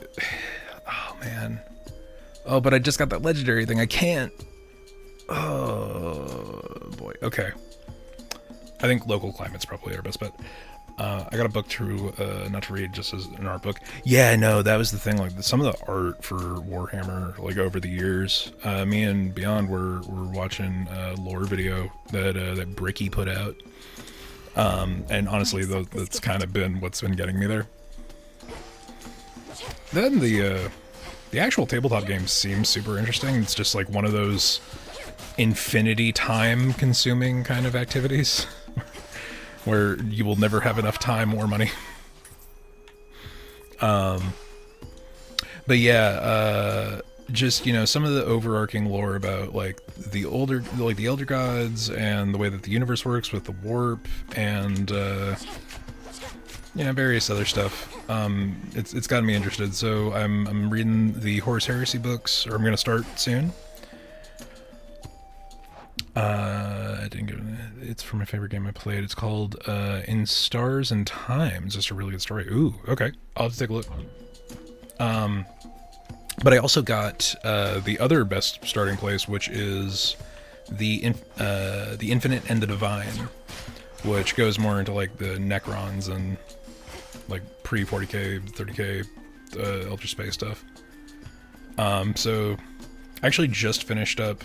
man. Oh, but I just got that legendary thing. I can't. Oh boy. Okay. I think local climate's probably our best bet. I got a book through, not to read, just as an art book. Yeah, no, that was the thing. Like some of the art for Warhammer, like over the years, me and Beyond were watching a lore video that Bricky put out. And honestly, that's kind of been what's been getting me there. Then the actual tabletop game seems super interesting. It's just like one of those infinity time consuming kind of activities where you will never have enough time or money. But yeah, just, you know, some of the overarching lore about like the elder gods and the way that the universe works with the warp and you know, various other stuff. It's gotten me interested. So I'm reading the Horus Heresy books, or I'm gonna start soon. I didn't get it. It's from my favorite game I played. It's called In Stars and Times. Just a really good story. Ooh, okay. I'll have to take a look. But I also got the other best starting place, which is the Infinite and the Divine, which goes more into like the Necrons and like pre-40k, 30k Ultra Space stuff. So I actually just finished up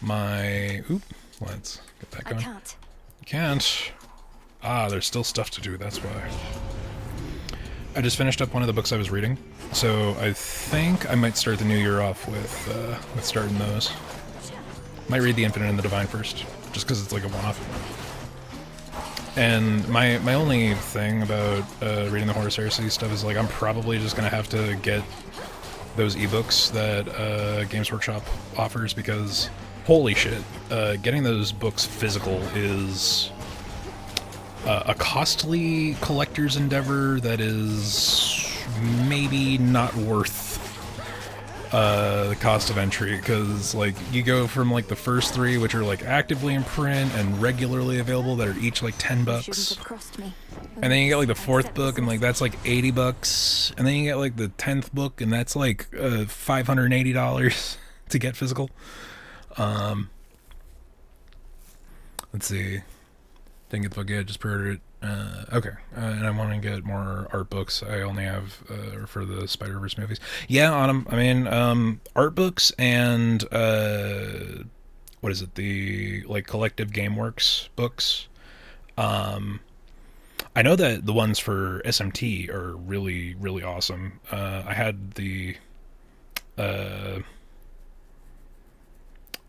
my... Oop, let's get that going. I Can't. Ah, there's still stuff to do, that's why. I just finished up one of the books I was reading, so I think I might start the new year off with starting those. Might read the Infinite and the Divine first, just because it's like a one-off. And my only thing about reading the Horus Heresy stuff is like I'm probably just gonna have to get those ebooks that Games Workshop offers, because holy shit, getting those books physical is a costly collector's endeavor that is maybe not worth the cost of entry, because like you go from like the first 3, which are like actively in print and regularly available, that are each like $10, and then you get like the 4th book and like that's like $80, and then you get like the 10th book and that's like $580 to get physical. Let's see. Didn't get the book yet, just pre-ordered it. Okay, and I want to get more art books. I only have for the Spider-Verse movies. Yeah, Autumn. I mean, art books and what is it? The like Collective Gameworks books. I know that the ones for SMT are really, really awesome. I had the I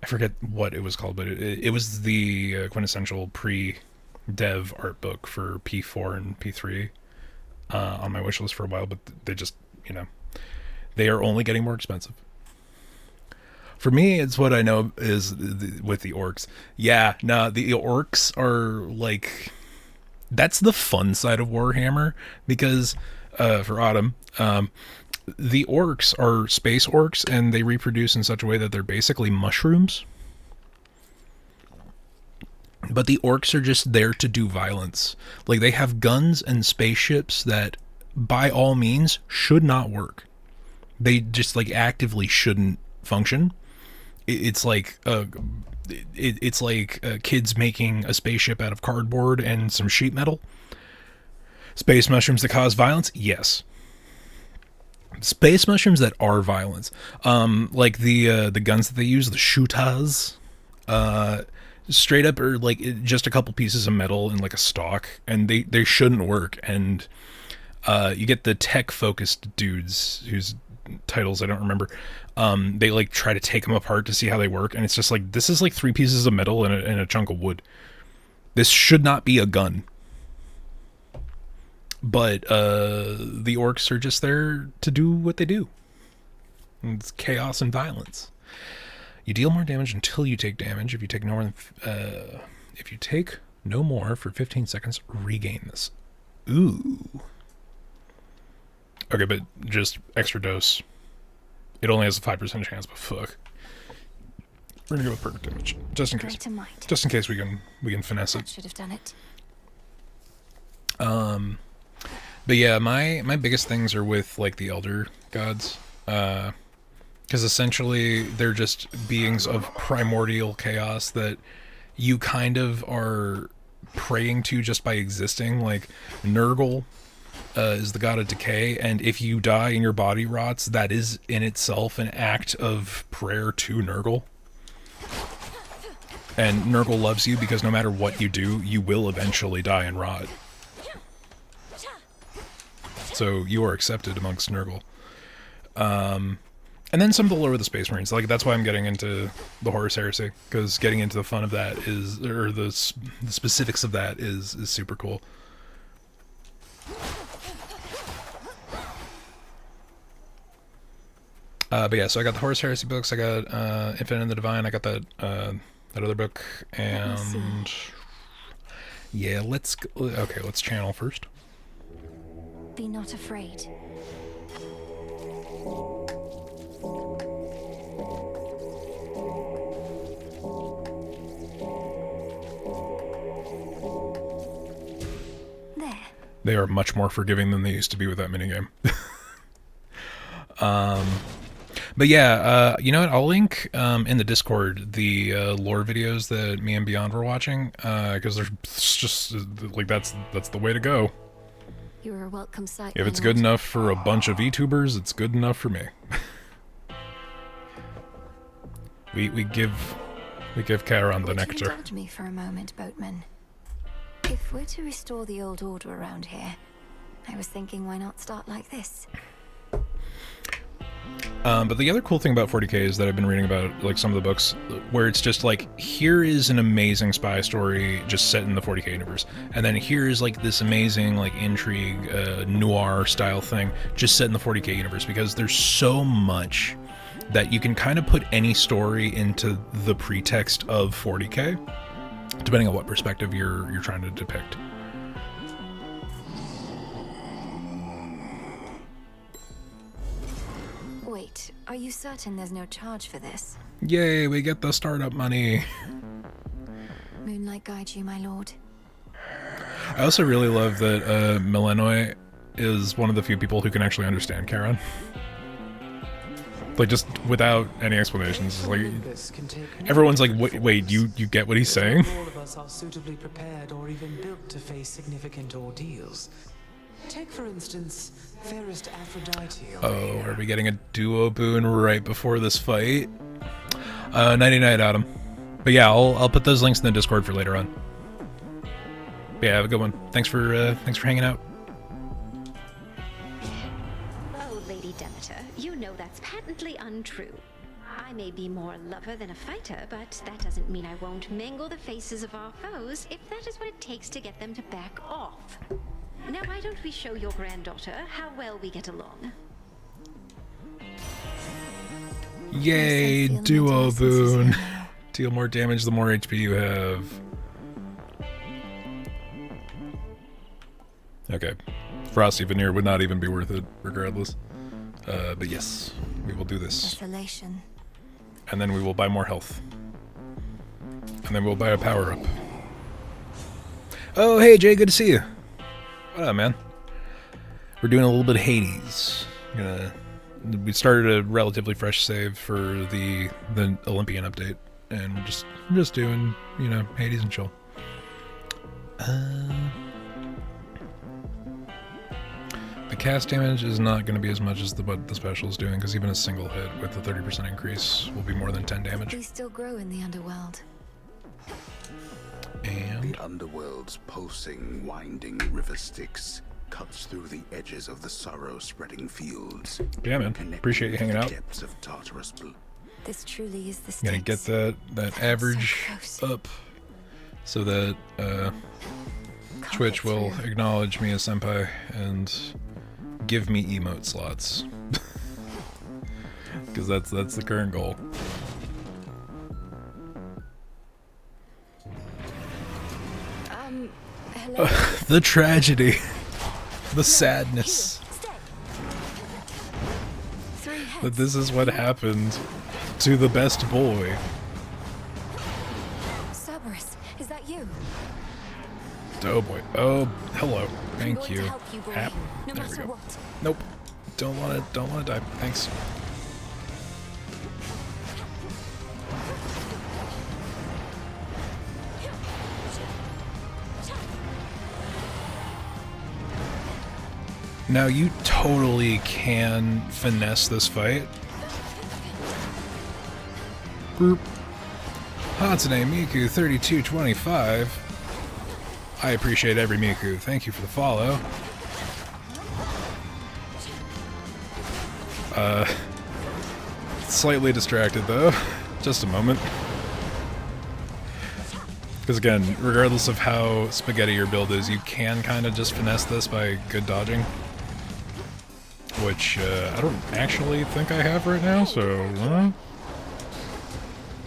forget what it was called, but it was the quintessential pre-dev art book for P4 and P3 on my wish list for a while, but they just, you know, they are only getting more expensive. For me, it's what I know is with the orcs. Yeah, no, the orcs are like, that's the fun side of Warhammer, because for Autumn, the orcs are space orcs, and they reproduce in such a way that they're basically mushrooms. But the orcs are just there to do violence. Like, they have guns and spaceships that, by all means, should not work. They just, like, actively shouldn't function. It's like kids making a spaceship out of cardboard and some sheet metal. Space mushrooms that cause violence? Yes. Space mushrooms that are violence. Like the guns that they use, the shooters, straight up are like just a couple pieces of metal and like a stock, and they shouldn't work. And you get the tech focused dudes whose titles I don't remember. They like try to take them apart to see how they work, and it's just like, this is like 3 pieces of metal and a chunk of wood. This should not be a gun. But the orcs are just there to do what they do. It's chaos and violence. You deal more damage until you take damage. If you take no more for 15 seconds, regain this. Ooh. Okay, but just extra dose. It only has a 5% chance, but fuck. We're gonna go with perfect damage, just in case. Just in case we can finesse it. Should have done it. But yeah, my biggest things are with like the elder gods, because essentially they're just beings of primordial chaos that you kind of are praying to just by existing. Like Nurgle is the god of decay, and if you die and your body rots, that is in itself an act of prayer to Nurgle. And Nurgle loves you because no matter what you do, you will eventually die and rot. So you are accepted amongst Nurgle. And then some of the lore of the Space Marines. Like, that's why I'm getting into the Horus Heresy, because getting into the fun of that is, or the specifics of that is super cool. But yeah, so I got the Horus Heresy books, I got Infinite and the Divine, I got that other book, and yeah, let's channel first. Be not afraid. There. They are much more forgiving than they used to be with that minigame. But yeah, you know what? I'll link in the Discord the lore videos that me and Beyond were watching, because they're just like that's the way to go. You're a welcome sight. If it's good enough for a bunch of VTubers, it's good enough for me. we give Charon the nectar. Indulge me for a moment, boatman. If we're to restore the old order around here, I was thinking, why not start like this? But the other cool thing about 40K is that I've been reading about, like, some of the books where it's just like, here is an amazing spy story just set in the 40K universe, and then here's like this amazing like intrigue noir style thing just set in the 40K universe, because there's so much that you can kind of put any story into the pretext of 40K, depending on what perspective you're trying to depict. Wait, are you certain there's no charge for this? Yay, we get the startup money. Moonlight guide you, my lord. I also really love that Milenoi is one of the few people who can actually understand Charon. Like, just without any explanations. Like, everyone's like, wait, you get what he's saying? All of us are suitably prepared or even built to face significant ordeals. Take, for instance, fairest Aphrodite. Oh, are we getting a duo boon right before this fight? Nighty night, Adam. But yeah, I'll put those links in the Discord for later on. But yeah, have a good one. Thanks for hanging out. Oh, Lady Demeter, you know that's patently untrue. I may be more a lover than a fighter, but that doesn't mean I won't mangle the faces of our foes if that is what it takes to get them to back off. Now, why don't we show your granddaughter how well we get along? Yay, duo boon. Deal more damage the more HP you have. Okay. Frosty Veneer would not even be worth it, regardless. But yes, we will do this. Desolation. And then we will buy more health. And then we'll buy a power-up. Oh, hey, Jay, good to see you. What up, man? We're doing a little bit of Hades. We started a relatively fresh save for the Olympian update, and we're just doing, you know, Hades and chill. The cast damage is not going to be as much as what the special is doing, because even a single hit with a 30% increase will be more than 10 damage. They still grow in the underworld. And the underworld's pulsing, winding river Styx cuts through the edges of the sorrow-spreading fields. Yeah, man. Appreciate you hanging out. Depths of Tartarus blue. This truly is the Styx. Gonna get that average up so that Twitch will acknowledge me as senpai and give me emote slots. Because that's the current goal. Hello? The tragedy. The sadness. That this is what happened to the best boy. Cerberus, is that you? Oh boy. Oh, hello. Thank you. App. No There we matter go. what. Nope. Don't wanna die. Thanks. Now you totally can finesse this fight. Boop. Hatsune Miku 3225. I appreciate every Miku. Thank you for the follow. Slightly distracted though. Just a moment. Because again, regardless of how spaghetti your build is, you can kind of just finesse this by good dodging. Which, I don't actually think I have right now, so...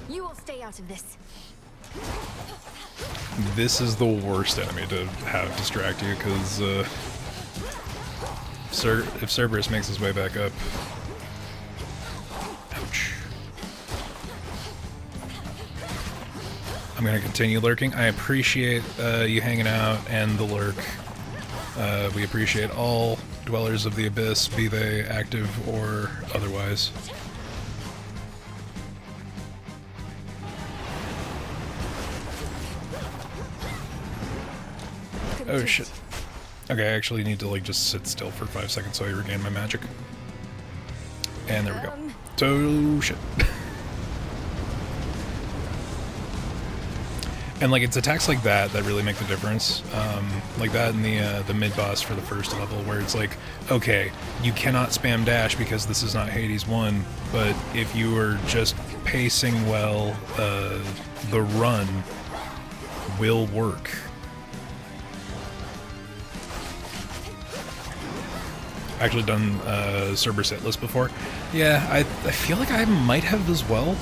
You will stay out of this. This is the worst enemy to have distract you, because, if Cerberus makes his way back up... Ouch. I'm gonna continue lurking. I appreciate you hanging out and the lurk. We appreciate all dwellers of the Abyss, be they active or otherwise. Oh shit. Okay, I actually need to like just sit still for 5 seconds so I regain my magic. And there we go. So shit. And like it's attacks like that that really make the difference, like that in the mid boss for the first level, where it's like, okay, you cannot spam dash because this is not Hades 1, but if you are just pacing well, the run will work. Actually done Cerberus hit list before. Yeah, I feel like I might have as well.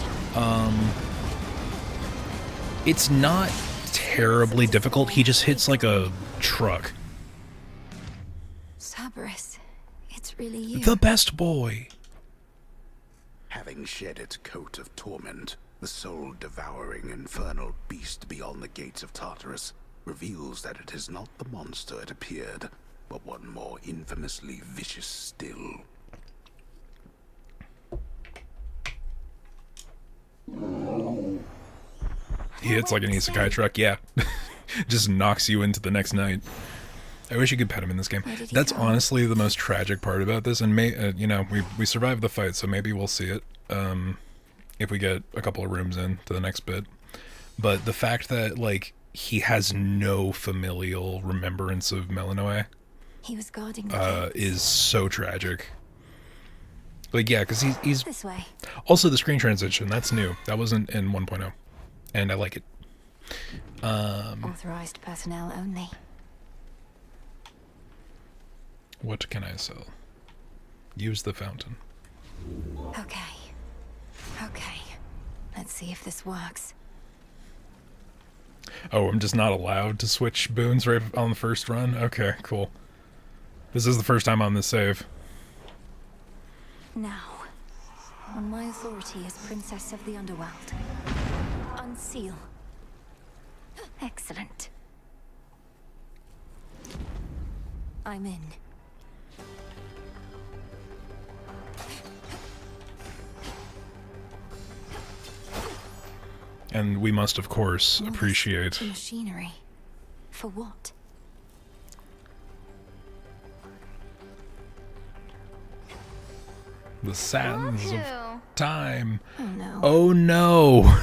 It's not terribly difficult. He just hits like a truck. Cerberus, it's really you. The best boy. Having shed its coat of torment, the soul-devouring infernal beast beyond the gates of Tartarus reveals that it is not the monster it appeared, but one more infamously vicious still. He hits like an isekai truck, yeah. Just knocks you into the next night. I wish you could pet him in this game. That's honestly the most tragic part about this, and you know, we survived the fight, so maybe we'll see it if we get a couple of rooms in to the next bit. But the fact that like he has no familial remembrance of Melanoe, he was guarding is so tragic. Like yeah, because he's this way. Also the screen transition, that's new. That wasn't in 1.0. And I like it. Authorized personnel only. What can I sell? Use the fountain. Okay. Okay. Let's see if this works. Oh, I'm just not allowed to switch boons right on the first run? Okay, cool. This is the first time on this save. Now, on my authority as Princess of the Underworld, unseal. Excellent. I'm in. And we must, of course, All appreciate this machinery. For what? the sands of time. Oh no. Oh no!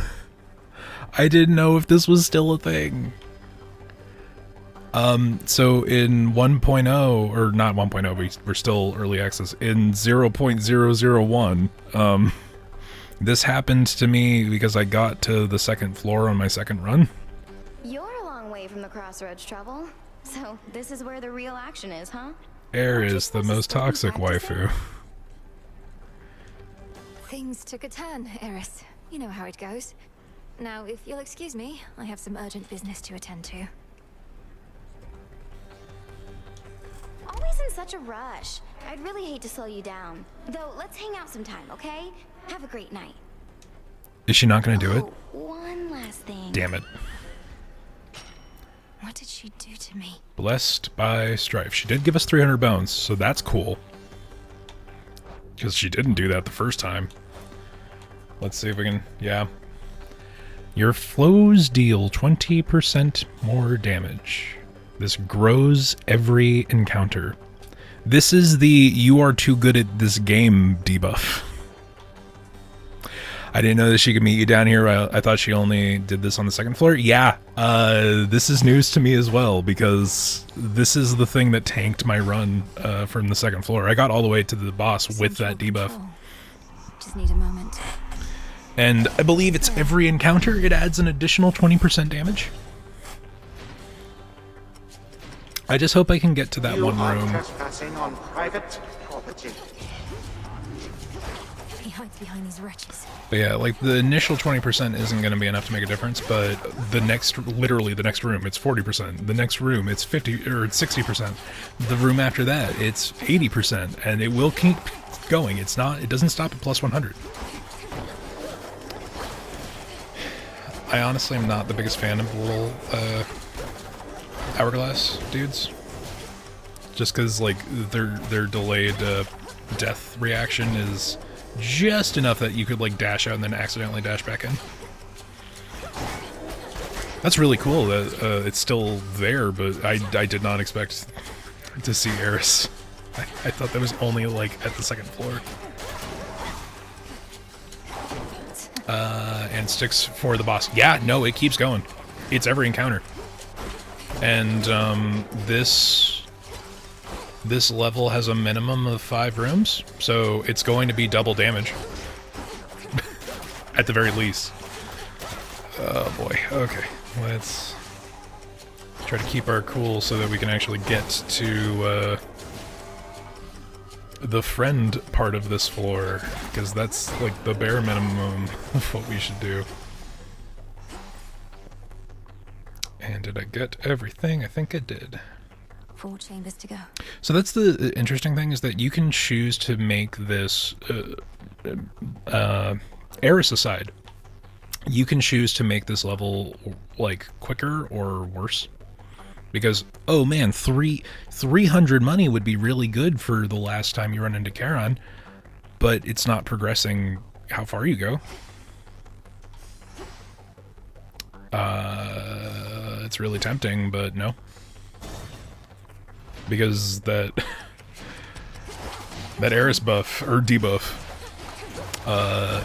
I didn't know if this was still a thing. So in 1.0, or not 1.0, we're still early access, in 0.001, this happened to me because I got to the second floor on my second run. You're a long way from the crossroads, Trouble. So this is where the real action is, huh? Air is the most toxic waifu. Things took a turn, Eris. You know how it goes. Now, if you'll excuse me, I have some urgent business to attend to. Always in such a rush. I'd really hate to slow you down. Though, let's hang out sometime, okay? Have a great night. Is she not gonna do it? One last thing. Damn it. What did she do to me? Blessed by strife. She did give us 300 bones, so that's cool. Because she didn't do that the first time. Let's see if we can... Yeah. Your flows deal 20% more damage. This grows every encounter. This is the you are too good at this game debuff. I didn't know that she could meet you down here. I thought she only did this on the second floor. Yeah, this is news to me as well, because this is the thing that tanked my run from the second floor. I got all the way to the boss with that debuff. Just need a moment. And I believe it's every encounter. It adds an additional 20% damage. I just hope I can get to that one room. Trespassing on private property. He hides behind these wretches. But yeah, like the initial 20% isn't going to be enough to make a difference, but the next, literally the next room, it's 40%. The next room, it's 50 or it's 60%. The room after that, it's 80%, and it will keep going. It's not, it doesn't stop at plus 100. I honestly am not the biggest fan of the little hourglass dudes, just because like their delayed death reaction is just enough that you could like dash out and then accidentally dash back in. That's really cool that it's still there, but I did not expect to see Eris. I thought that was only like at the second floor. And sticks for the boss. Yeah, no, it keeps going. It's every encounter. And this level has a minimum of 5 rooms, so it's going to be double damage. At the very least. Oh boy, okay. Let's try to keep our cool so that we can actually get to the friend part of this floor, because that's like the bare minimum of what we should do. And did I get everything? I think I did. 4 chambers to go. So that's the interesting thing, is that you can choose to make this Eris aside. You can choose to make this level like quicker or worse. Because, oh man, 300 money would be really good for the last time you run into Charon, but it's not progressing how far you go. It's really tempting, but no. Because that Eris buff, or debuff,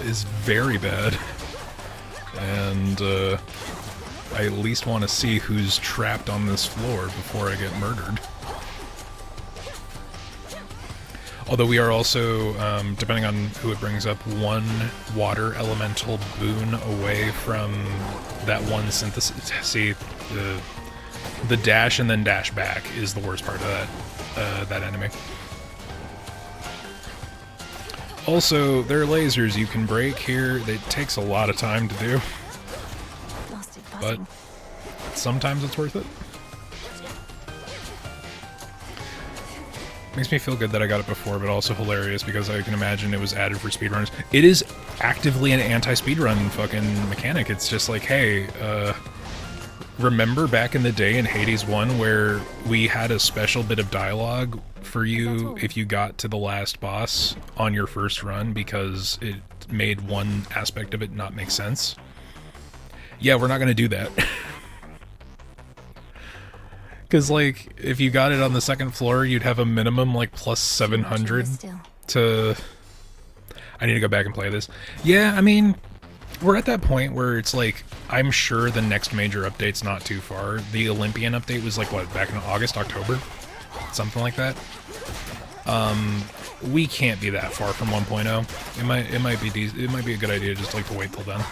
is very bad. And, I at least want to see who's trapped on this floor before I get murdered. Although we are also, depending on who it brings up, 1 water elemental boon away from that one synthesis. See, the dash and then dash back is the worst part of that enemy. Also, there are lasers you can break here. It takes a lot of time to do. But sometimes it's worth it. Makes me feel good that I got it before, but also hilarious because I can imagine it was added for speedrunners. It is actively an anti-speedrun fucking mechanic. It's just like, hey, remember back in the day in Hades 1 where we had a special bit of dialogue for you if you got to the last boss on your first run because it made one aspect of it not make sense? Yeah, we're not going to do that. Because, like, if you got it on the second floor, you'd have a minimum, like, plus 700 to... I need to go back and play this. Yeah, I mean, we're at that point where it's like, I'm sure the next major update's not too far. The Olympian update was, like, what, back in August, October? Something like that. We can't be that far from 1.0. It might be a good idea just, like, to wait till then.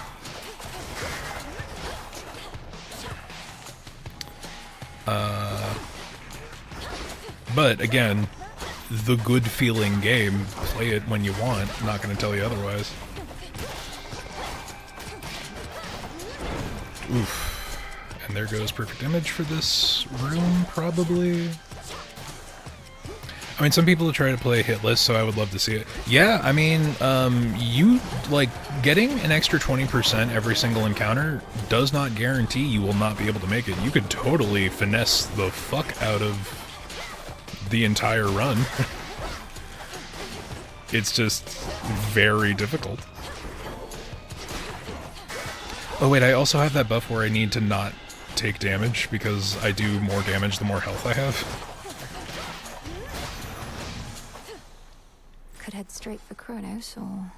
But again, the good feeling game, play it when you want, I'm not going to tell you otherwise. Oof. And there goes perfect image for this room, probably. I mean, some people try to play hitless, so I would love to see it. Yeah, I mean, you, like, getting an extra 20% every single encounter does not guarantee you will not be able to make it. You could totally finesse the fuck out of the entire run. It's just very difficult. Oh wait, I also have that buff where I need to not take damage because I do more damage the more health I have. Could head straight for Kronos, or...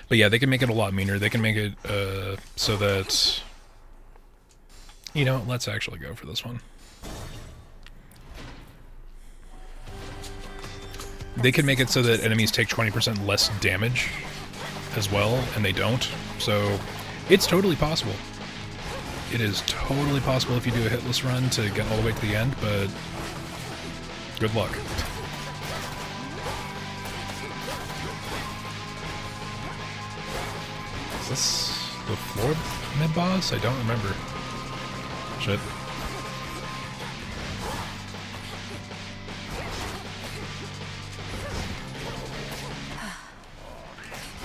But yeah, they can make it a lot meaner. They can make it so that... You know, let's actually go for this one. They can make it so that enemies take 20% less damage as well, and they don't. So, it's totally possible. It is totally possible if you do a hitless run to get all the way to the end, but good luck. Is this the floor mid-boss? I don't remember. Shit.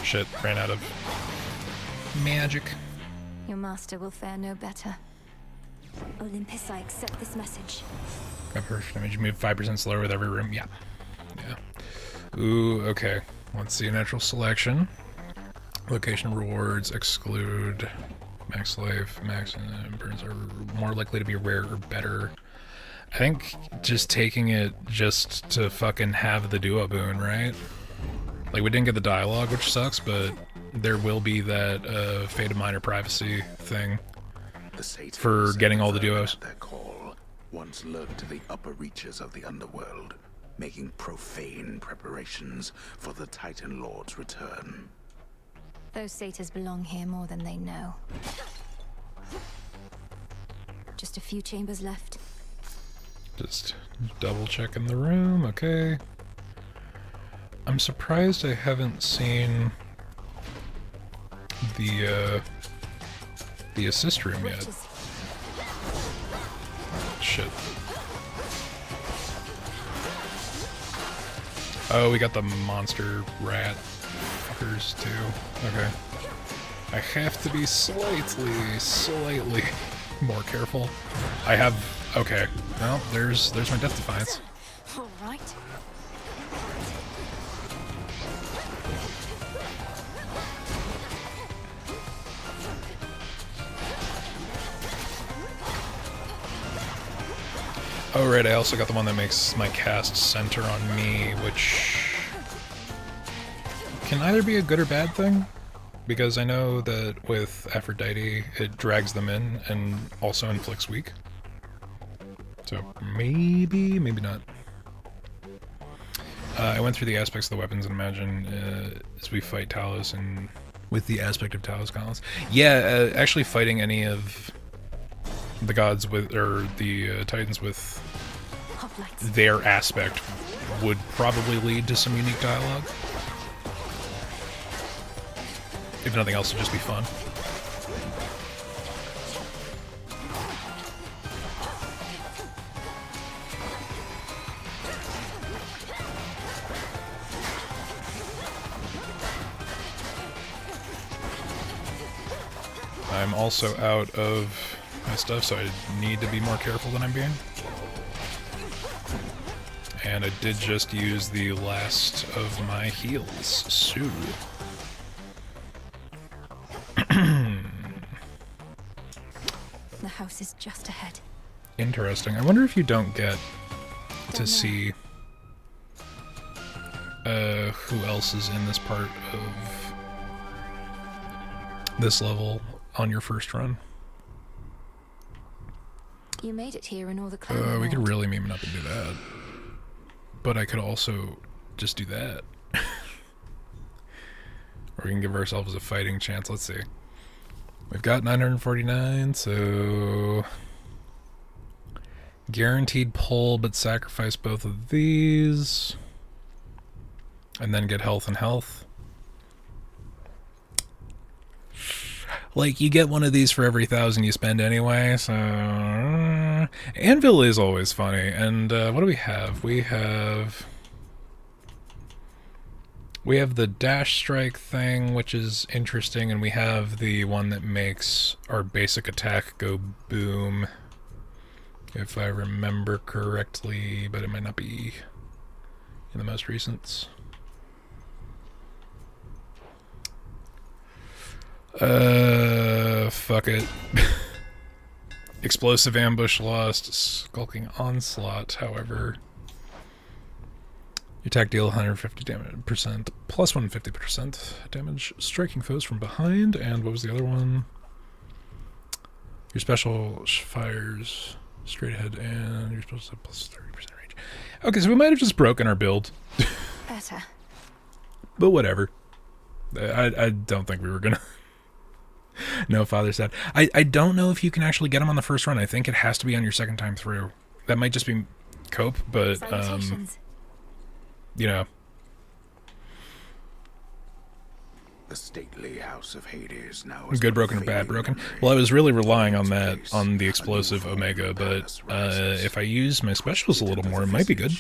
Shit, ran out of magic. Your master will fare no better. Olympus, I accept this message. Got perfect damage. You move 5% slower with every room. Yeah. Yeah. Ooh, okay. Let's see. Natural selection. Location rewards exclude max life, max burns are more likely to be rare or better. I think just taking it just to fucking have the duo boon, right? Like, we didn't get the dialogue, which sucks, but there will be that Fate of Minor Privacy thing for getting all the duos. Their call once lurked to the upper reaches of the underworld, making profane preparations for the Titan Lord's return. Those satyrs belong here more than they know. Just a few chambers left. Just double checking the room, okay. I'm surprised I haven't seen the assist room yet. Shit. Oh, we got the monster rat fuckers too. Okay. I have to be slightly more careful. I have... Okay. Well, there's my Death Defiance. All right. Oh right, I also got the one that makes my cast center on me, which can either be a good or bad thing, because I know that with Aphrodite it drags them in and also inflicts weak. So maybe, maybe not. I went through the aspects of the weapons and imagine as we fight Talos and with the aspect of Talos Gauntlets. Yeah, actually fighting any of the gods with, or the Titans with their aspect would probably lead to some unique dialogue. If nothing else, it'd just be fun. I'm also out of my stuff, so I need to be more careful than I'm being. And I did just use the last of my heals, so... The house is just ahead. Interesting. I wonder if you don't get to see who else is in this part of this level on your first run. You made it here in all the clothing. We could really meme it up and do that. But I could also just do that. Or we can give ourselves a fighting chance. Let's see. We've got 949, so... Guaranteed pull, but sacrifice both of these. And then get health and health. Like, you get one of these for every 1,000 you spend anyway, so... Anvil is always funny, and what do we have? We have the dash strike thing, which is interesting, and we have the one that makes our basic attack go boom, if I remember correctly, but it might not be in the most recents. Fuck it. Explosive ambush lost, skulking onslaught, however. Your attack deal 150% plus 150% damage, striking foes from behind, and what was the other one? Your special fires straight ahead, and you're supposed to have plus 30% range. Okay, so we might have just broken our build. Better. But whatever. I don't think we were gonna... No, Father said. I don't know if you can actually get them on the first run. I think it has to be on your second time through. That might just be cope, but, you know. The stately house of Hades now Good broken or bad broken? Well, I was really relying on that, on the explosive Omega, but if I use my specials a little more, it might be good.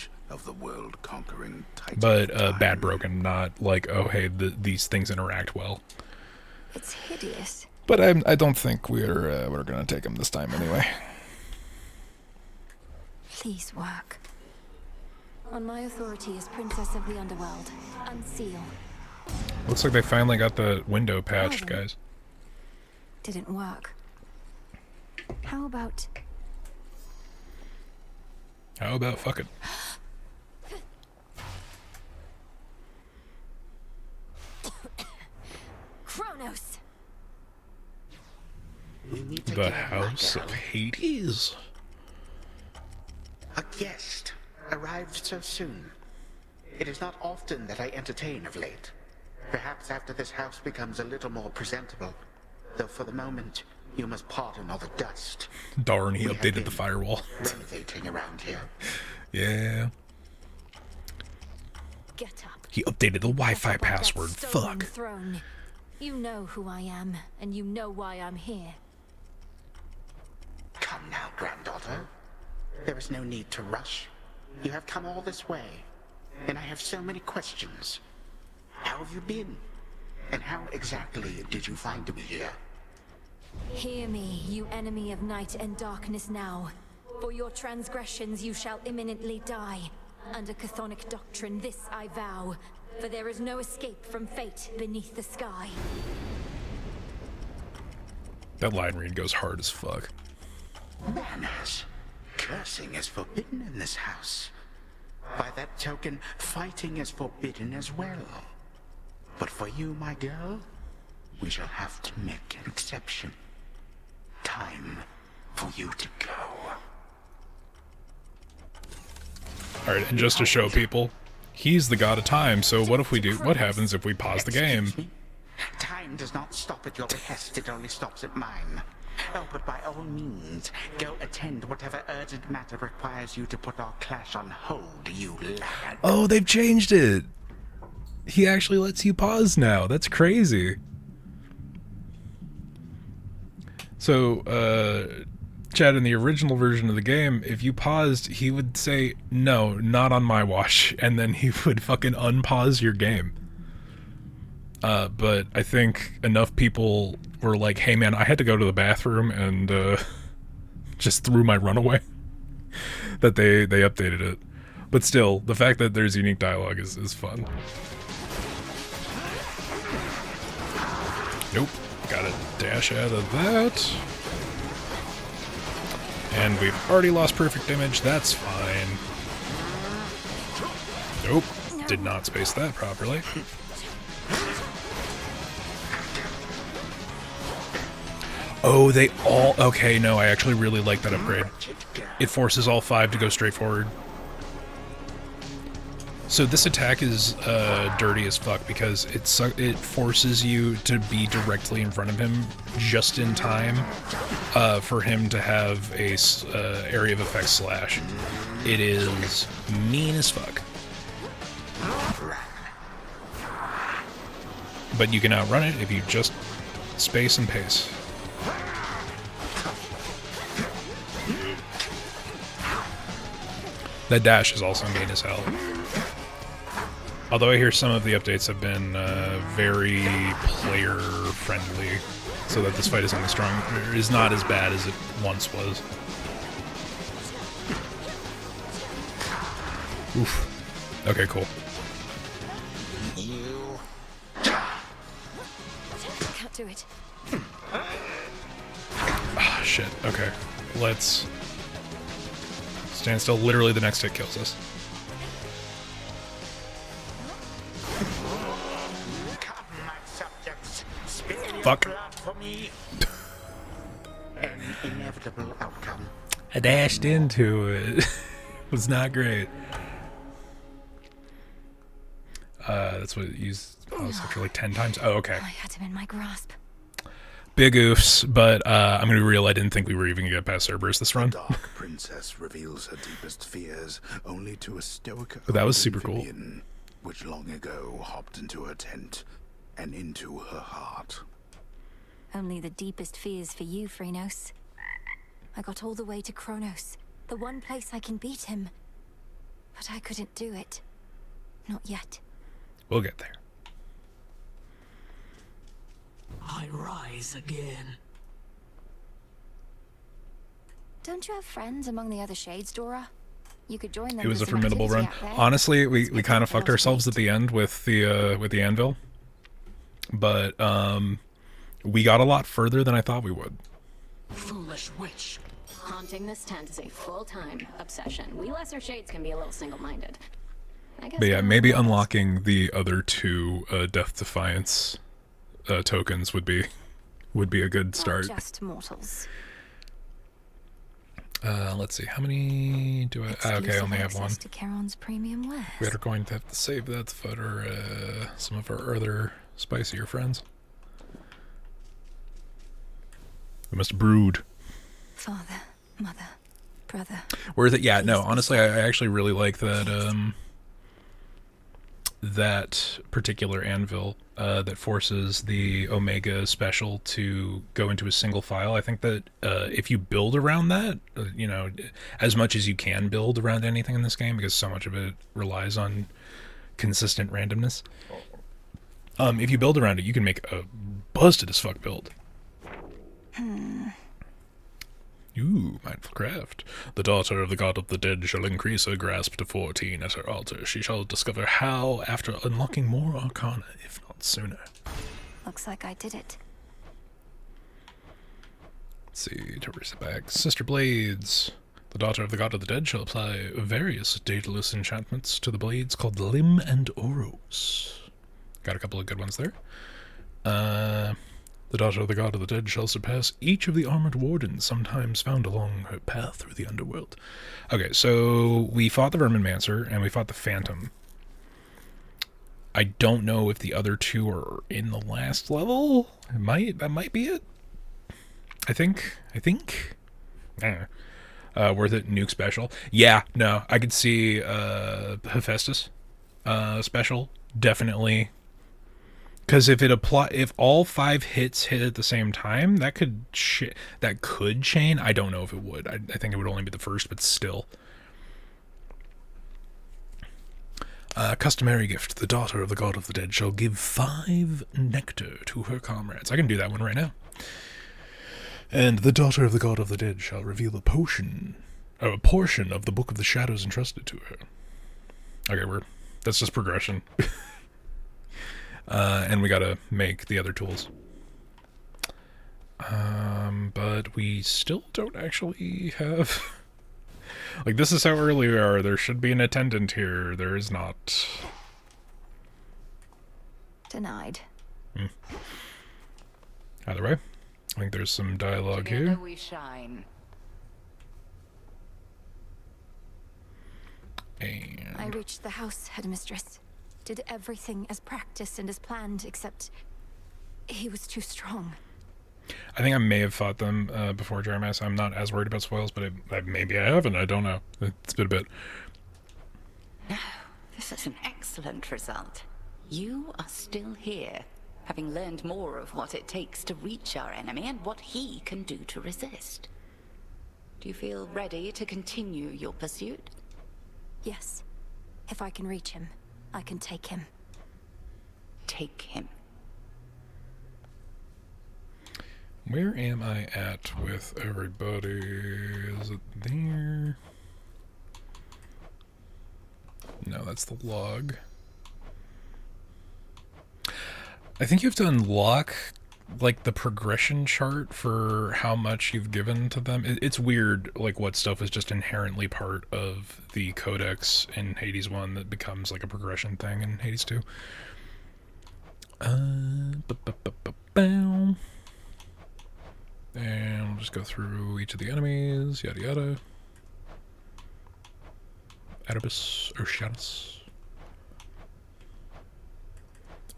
But bad broken, not like, oh hey, these things interact well. It's hideous. But I don't think we're gonna take him this time anyway. Please work. On my authority as Princess of the Underworld, unseal. Looks like they finally got the window patched, guys. Didn't work. How about fuck it? Kronos? The House of Hades? A guest arrived so soon. It is not often that I entertain of late. Perhaps after this house becomes a little more presentable. Though for the moment, you must pardon all the dust. Darn, he updated the firewall. Renovating around here. Yeah. Get up. He updated the Wi-Fi password. Fuck. Throne. You know who I am, and you know why I'm here. Come now, granddaughter. There is no need to rush. You have come all this way, and I have so many questions. How have you been? And how exactly did you find me here? Hear me, you enemy of night and darkness now. For your transgressions you shall imminently die. Under chthonic doctrine this I vow. For there is no escape from fate beneath the sky. That line read goes hard as fuck. Manners. Cursing is forbidden in this house. By that token, fighting is forbidden as well. But for you, my girl, we shall have to make an exception. Time for you to go. Alright, and just to show people, he's the god of time, so what happens if we pause the game? Time does not stop at your behest, it only stops at mine. Oh, but by all means, go attend whatever urgent matter requires you to put our clash on hold, you lad. Oh, they've changed it! He actually lets you pause now. That's crazy. So, Chad, in the original version of the game, if you paused, he would say, no, not on my watch, and then he would fucking unpause your game. But I think enough people were like, hey man, I had to go to the bathroom, and just through my runaway that they updated it. But still, the fact that there's unique dialogue is fun. Nope. Gotta dash out of that. And we've already lost perfect image. That's fine. Nope. Did not space that properly. Oh, they all... Okay, no, I actually really like that upgrade. It forces all 5 to go straight forward. So this attack is dirty as fuck because it forces you to be directly in front of him just in time for him to have a area of effect slash. It is mean as fuck. But you can outrun it if you just space and pace. That dash is also mean as hell. Although I hear some of the updates have been very player-friendly, so that this fight is not as bad as it once was. Oof. Okay, cool. Can't do it. Ah, shit. Okay. Let's stand still. Literally, the next hit kills us. Fuck. An inevitable outcome. I dashed into it. It was not great. That's what it used after like 10 times. Oh, okay. I had him in my grasp. Big oofs, but I'm gonna be real. I didn't think we were even gonna get past Cerberus this run. The Dark Princess reveals her deepest fears only to a stoic. But that was super cool. Which long ago hopped into her tent and into her heart. Only the deepest fears for you, Phrynos. I got all the way to Kronos, the one place I can beat him. But I couldn't do it. Not yet. We'll get there. I rise again. Don't you have friends among the other shades, Dora? You could join them. It was a formidable run. Honestly, we kind of fucked ourselves at the end with the anvil. But we got a lot further than I thought we would. Foolish witch. Haunting this tent is a full-time obsession. We lesser shades can be a little single-minded. But yeah, maybe unlocking the other 2 Death Defiance tokens would be a good start. Just mortals. Let's see, how many do I? Okay, I only have one. To Charon's premium wares. We are going to have to save that for some of our other spicier friends. We must brood. Father, mother, brother. Worth it? Yeah, no, honestly, I actually really like that that particular anvil that forces the Omega special to go into a single file. I think that if you build around that, you know, as much as you can build around anything in this game, because so much of it relies on consistent randomness. If you build around it, you can make a busted as fuck build. Ooh, mindful craft. The daughter of the god of the dead shall increase her grasp to 14 at her altar. She shall discover how after unlocking more arcana, if not sooner. Looks like I did it. Let's see, Teresa back. Sister Blades. The daughter of the god of the dead shall apply various daedalus enchantments to the blades called Limb and Oros. Got a couple of good ones there. The daughter of the god of the dead shall surpass each of the armored wardens sometimes found along her path through the underworld. Okay, so we fought the Verminmancer and we fought the Phantom. I don't know if the other 2 are in the last level. That might be it. I think. Worth it. Nuke special. Yeah, no, I could see Hephaestus special definitely. Because if all 5 hits hit at the same time, that could chain. I don't know if it would. I think it would only be the first, but still. Customary gift. The daughter of the god of the dead shall give 5 nectar to her comrades. I can do that one right now. And the daughter of the god of the dead shall reveal a portion of the book of the shadows entrusted to her. Okay, that's just progression. And we gotta make the other tools. But we still don't actually have... Like, this is how early we are. There should be an attendant here. There is not. Denied. Either way, I think there's some dialogue Together here. we shine. And I reached the house, headmistress. Did everything as practiced and as planned, except he was too strong. I think I may have fought them before Jeremiah, so I'm not as worried about spoils, but maybe I haven't. I don't know. It's been a bit. No, this is an excellent result. You are still here, having learned more of what it takes to reach our enemy and what he can do to resist. Do you feel ready to continue your pursuit? Yes. If I can reach him, I can take him. Take him. Where am I at with everybody? Is it there? No, that's the log. I think you have to unlock, like, the progression chart for how much you've given to them. It's weird, like, what stuff is just inherently part of the codex in Hades 1 that becomes, like, a progression thing in Hades 2. And we'll just go through each of the enemies, yada yada. Oedipus, Oceanus.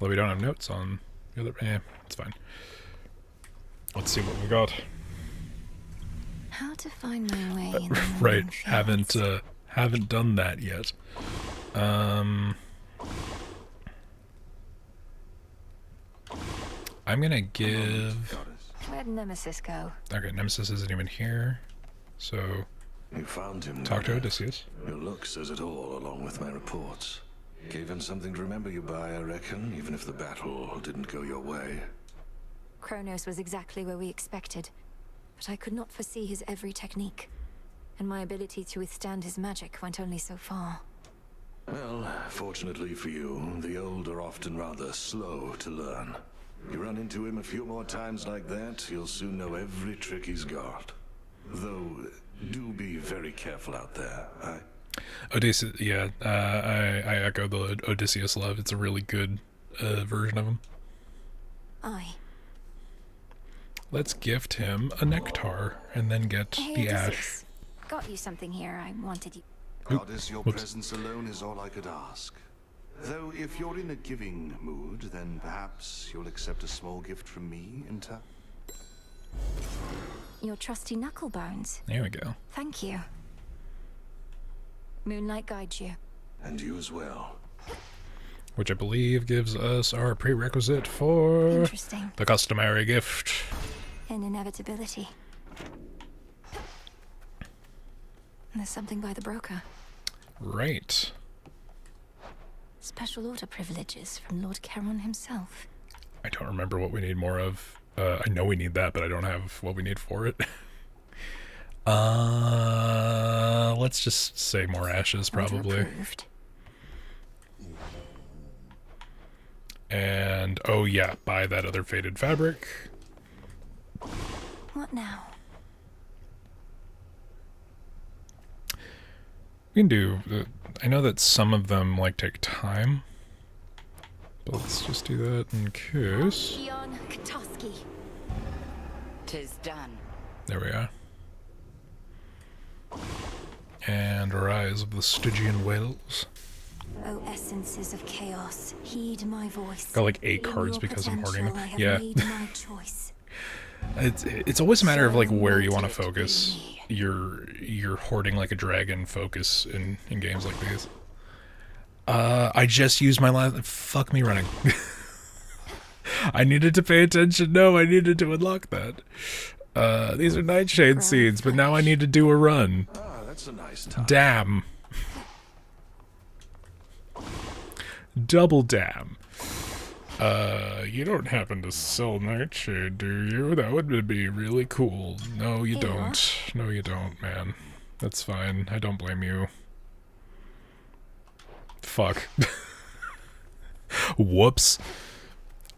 Although we don't have notes on the other, it's fine. Let's see what we got. How to find my way in the Right, morning fields. haven't done that yet. I'm gonna give... Where'd Nemesis go? Okay, Nemesis isn't even here, so... You found him. Talk to Odysseus. Your look says it all, along with my reports. Gave him something to remember you by, I reckon, even if the battle didn't go your way. Kronos was exactly where we expected, but I could not foresee his every technique, and my ability to withstand his magic went only so far. Well, fortunately for you, the old are often rather slow to learn. You run into him a few more times like that, you'll soon know every trick he's got. Though, do be very careful out there. Odysseus, yeah, I echo the Odysseus love. It's a really good version of him. Aye. Let's gift him a nectar and then get Hey, the Odysseus. ash. Got you something here. I wanted you. Goddess, your Whoops. presence alone is all I could ask. Though if you're in a giving mood, then perhaps you'll accept a small gift from me in turn. Your trusty knuckle bones. There we go. Thank you. Moonlight guides you. And you as well. Which I believe gives us our prerequisite for Interesting. the customary gift. An inevitability. There's something by the broker. Right. Special order privileges from Lord Charon himself. I don't remember what we need more of. I know we need that, but I don't have what we need for it. Let's just say more ashes, probably. And, oh yeah, buy that other faded fabric. What now? We can do... I know that some of them, like, take time. But let's just do that in case. Ion Katoski. 'Tis done. There we are. And Rise of the Stygian Whales. O essences of chaos, heed my voice. Got like 8 In cards your because I'm hoarding them. potential, I Yeah. have made my choice. It's always a matter of like where you want to focus. You're hoarding like a dragon focus in games like these. I just used my last. Fuck me running. I needed to pay attention. No, I needed to unlock that. These are Nightshade seeds, but now I need to do a run. Ah, that's a nice time. Damn. Double damn. You don't happen to sell Nightshade, do you? That would be really cool. No, you don't. No, you don't, man. That's fine. I don't blame you. Fuck. Whoops.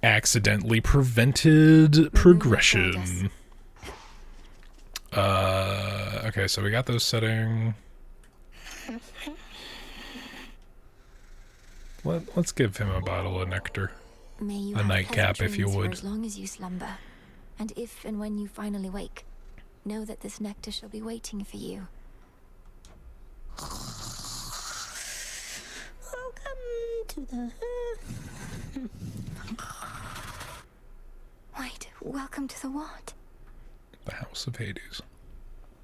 Accidentally prevented progression. Okay, so we got those setting. Let's give him a bottle of nectar. May you A have nightcap, pleasant if you dreams for would. as long as you slumber. And if and when you finally wake, know that this nectar shall be waiting for you. Welcome to the... Wait, welcome to the what? The House of Hades.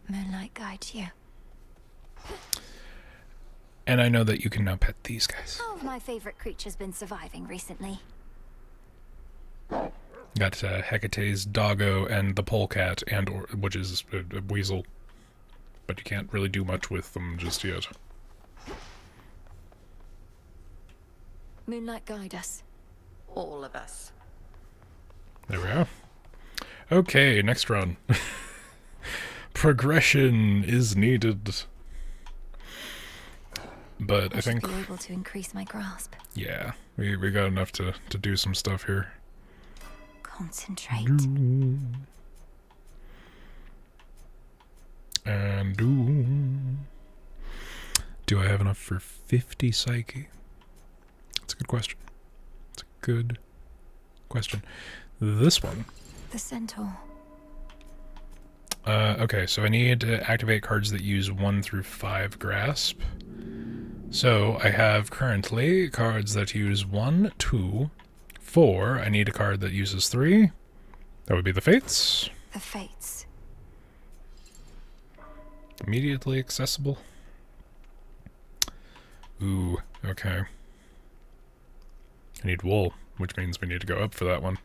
Moonlight guides you. And I know that you can now pet these guys. How have my favorite creatures been surviving recently? Got Hecate's doggo and the polecat, which is a weasel. But you can't really do much with them just yet. Moonlight guide us. All of us. There we are. Okay, next run. Progression is needed. But I think be able to increase my grasp. yeah, we got enough to do some stuff here. Concentrate. And do I have enough for 50 psyche? That's a good question. It's a good question. This one. The centaur. Okay, so I need to activate cards that use 1 through 5 grasp. So I have currently cards that use 1, 2, 4. I need a card that uses 3. That would be the Fates. The Fates. Immediately accessible. Ooh, okay. I need wool, which means we need to go up for that one.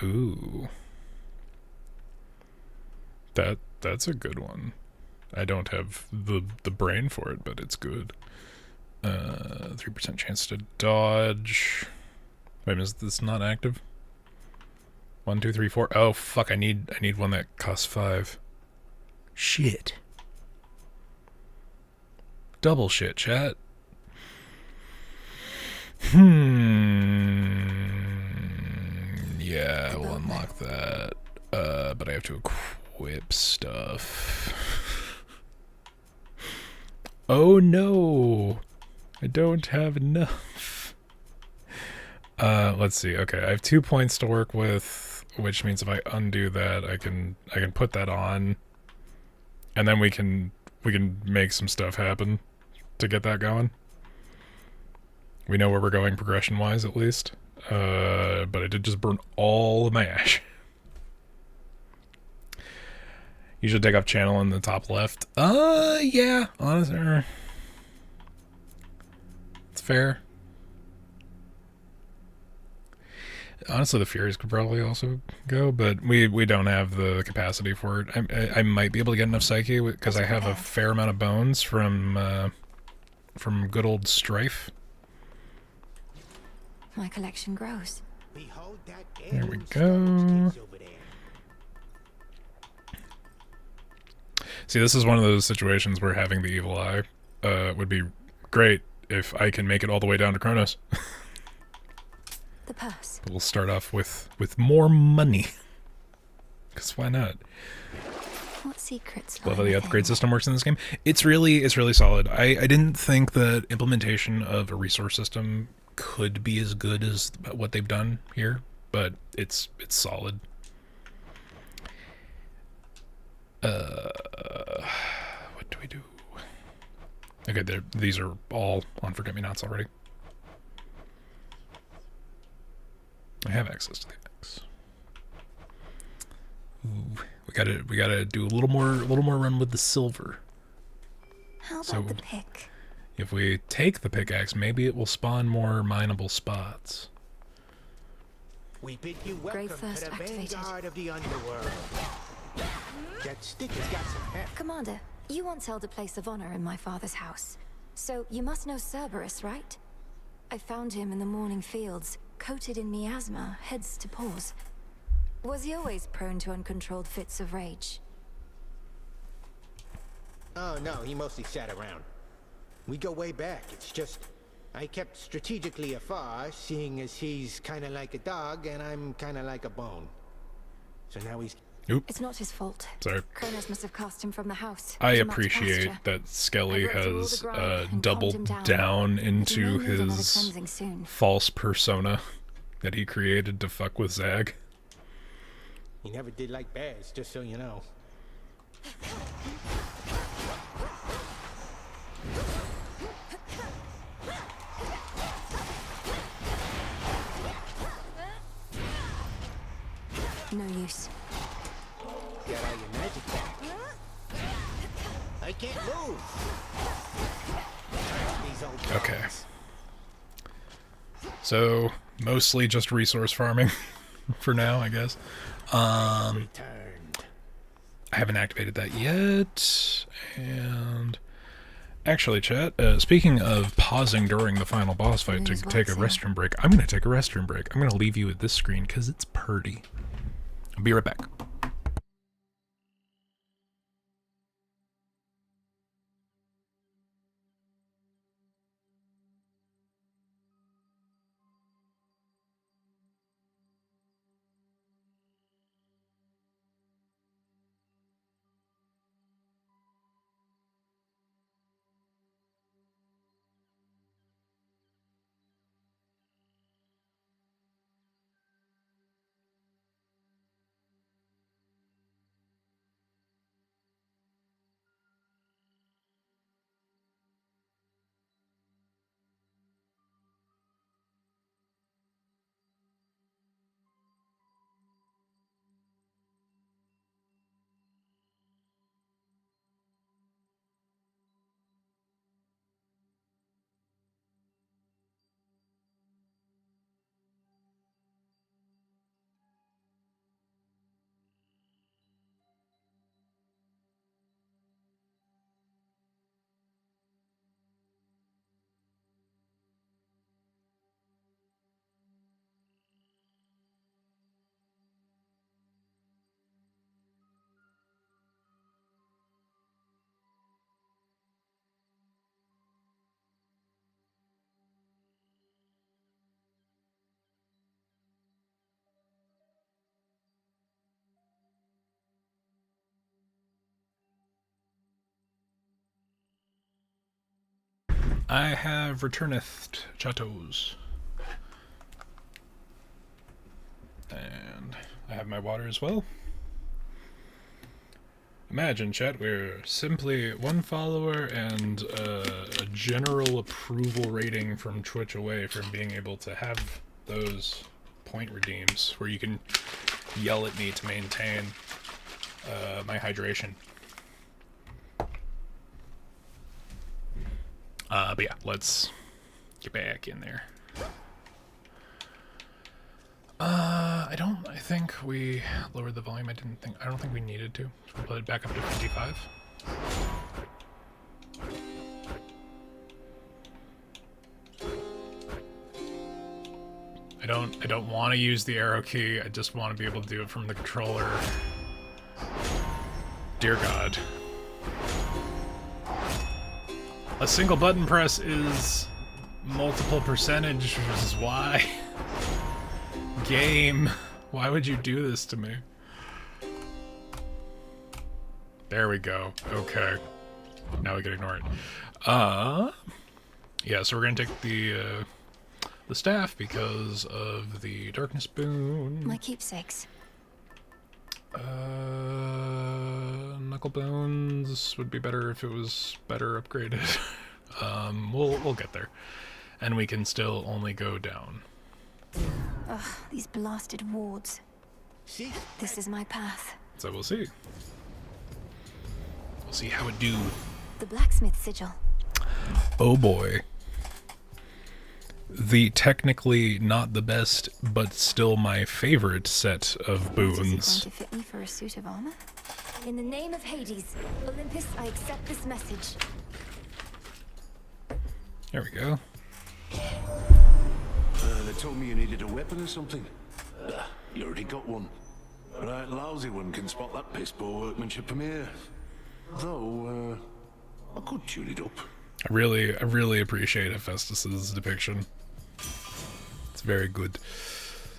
Ooh. That's a good one. I don't have the brain for it, but it's good. 3% chance to dodge. Wait, is this not active? 1, 2, 3, 4. Oh fuck! I need one that costs 5. Shit. Double shit, chat. Yeah, we'll unlock that. But I have to equip stuff. Oh no! I don't have enough. Let's see. Okay, I have 2 points to work with, which means if I undo that, I can put that on, and then we can make some stuff happen to get that going. We know where we're going progression-wise, at least. But I did just burn all of my ash. You should take off channel in the top left. Yeah, honestly. It's fair. Honestly, the Furies could probably also go, but we don't have the capacity for it. I might be able to get enough Psyche, because I have a fair amount of bones from good old Strife. My collection grows. There we go. See, this is one of those situations where having the evil eye would be great if I can make it all the way down to Kronos. The purse. But we'll start off with more money. Because why not? What secrets? Love how the upgrade system works in this game. It's really solid. I didn't think that implementation of a resource system could be as good as what they've done here, but it's solid. What do we do? Okay, these are all on Forget-Me-Nots already. I have access to the X. Ooh, we gotta do a little more run with the silver. How about the pick? If we take the pickaxe, maybe it will spawn more mineable spots. We bid you welcome to the vanguard of the underworld. That stick has got some heft. Commander, you once held a place of honor in my father's house. So you must know Cerberus, right? I found him in the morning fields, coated in miasma, heads to paws. Was he always prone to uncontrolled fits of rage? Oh, no, he mostly sat around. We go way back. It's just I kept strategically afar, seeing as he's kind of like a dog and I'm kind of like a bone. So now he's... Oop. It's not his fault. Sorry. Kronos must have cast him from the house. I to Matt's appreciate pasture. that Skelly I broke through all has the grime and doubled calmed him down but he into may need another his cleansing soon. false persona that he created to fuck with Zag. He never did like bears, just so you know. No use. Got all your magic back. I can't move. These old Okay. So, mostly just resource farming for now, I guess. I haven't activated that yet. And actually, chat, speaking of pausing during the final boss fight to take a restroom break, I'm going to take a restroom break. I'm going to leave you at this screen because it's purty. I'll be right back. I have returneth chateaus. And I have my water as well. Imagine, chat, we're simply one follower and a general approval rating from Twitch away from being able to have those point redeems where you can yell at me to maintain my hydration. But yeah, let's get back in there. I think we lowered the volume. I don't think we needed to. So we'll put it back up to 55. I don't want to use the arrow key. I just want to be able to do it from the controller. Dear God. A single button press is multiple percentage, which is why. Game, why would you do this to me? There we go. Okay. Now we can ignore it. Yeah, so we're gonna take the staff because of the darkness boon. My keepsakes. Knuckle bones would be better if it was better upgraded. We'll get there. And we can still only go down. Ugh, these blasted wards. This is my path. So we'll see. We'll see how it do. The blacksmith sigil. Oh boy. The technically not the best, but still my favorite set of boons. Is it going to fit me for a suit of armor? In the name of Hades, Olympus, I accept this message. There we go. they told me you needed a weapon or something. You already got one. Right, lousy one can spot that piss poor workmanship from here. Though, I could tune it up. I really appreciate Hephaestus's depiction. It's very good.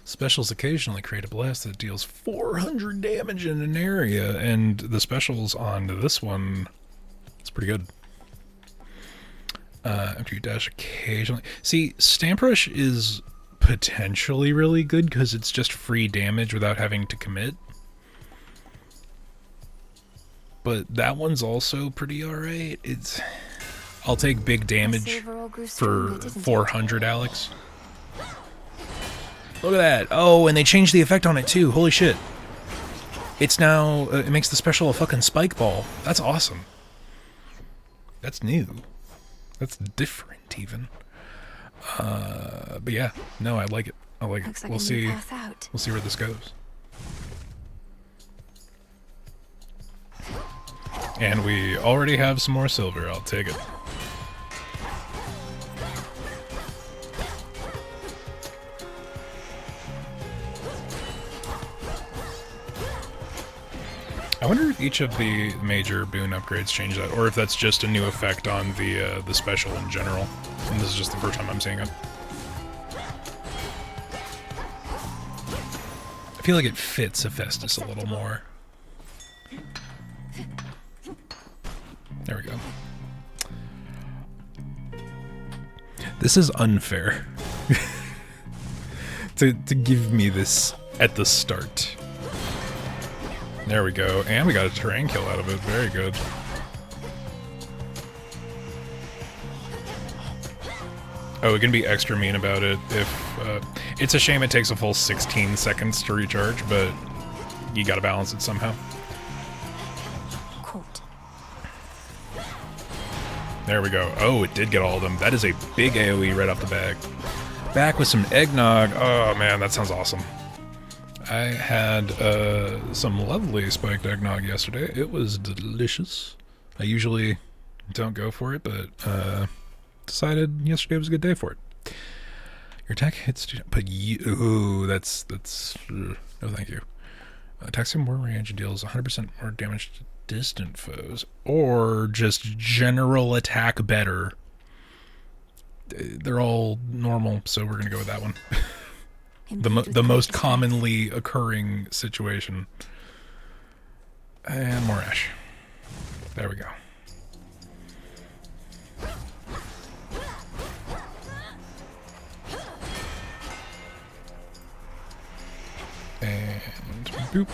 Specials occasionally create a blast that deals 400 damage in an area, and the specials on this one, it's pretty good. After you dash occasionally. See, Stamp Rush is potentially really good because it's just free damage without having to commit. But that one's also pretty alright. I'll take big damage for 400, Alex. Look at that. Oh, and they changed the effect on it too. Holy shit. It's now, it makes the special a fucking spike ball. That's awesome. That's new. That's different even. But yeah, no, I like it. I like it. We'll see. We'll see where this goes. And we already have some more silver. I'll take it. I wonder if each of the major boon upgrades change that, or if that's just a new effect on the special in general. And this is just the first time I'm seeing it. I feel like it fits Hephaestus a little more. There we go. This is unfair. to give me this at the start. There we go, and we got a terrain kill out of it. Very good. Oh, we can be extra mean about it if... it's a shame it takes a full 16 seconds to recharge, but you gotta balance it somehow. There we go. Oh, it did get all of them. That is a big AoE right off the bat. Back with some eggnog. Oh man, that sounds awesome. I had some lovely spiked eggnog yesterday. It was delicious. I usually don't go for it, but decided yesterday was a good day for it. Your attack hits, but you, ooh, that's no thank you. Attacks in more range and deals 100% more damage to distant foes, or just general attack better. They're all normal, so we're gonna go with that one. The most commonly occurring situation. And more ash. There we go. And boop.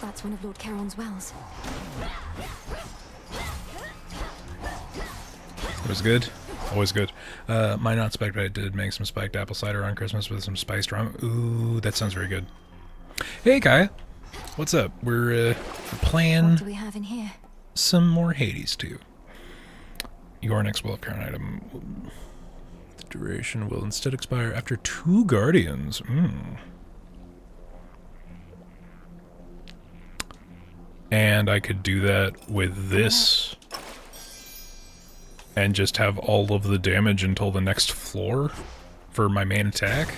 That's one of Lord Charon's wells. It was good. Always good. My not spiked, but I did make some spiked apple cider on Christmas with some spiced rum. Ooh, that sounds very good. Hey, Kaya. What's up? We're playing What do we have in here? some more Hades too. Your next will of current item. The duration will instead expire after 2 guardians. And I could do that with this. And just have all of the damage until the next floor for my main attack.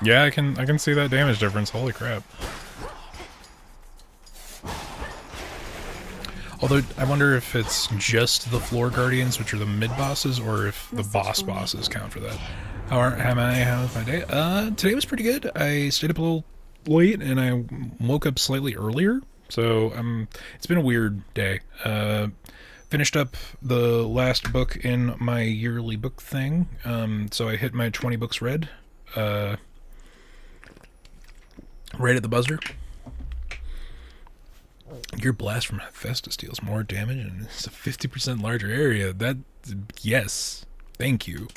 Yeah, I can see that damage difference. Holy crap. Although, I wonder if it's just the floor guardians, which are the mid-bosses, or if the boss bosses count for that. How was my day? Today was pretty good. I stayed up a little late, and I woke up slightly earlier, so it's been a weird day. Finished up the last book in my yearly book thing, so I hit my 20 books read, right at the buzzer. Your blast from Hephaestus deals more damage, and it's a 50% larger area. That, yes, thank you.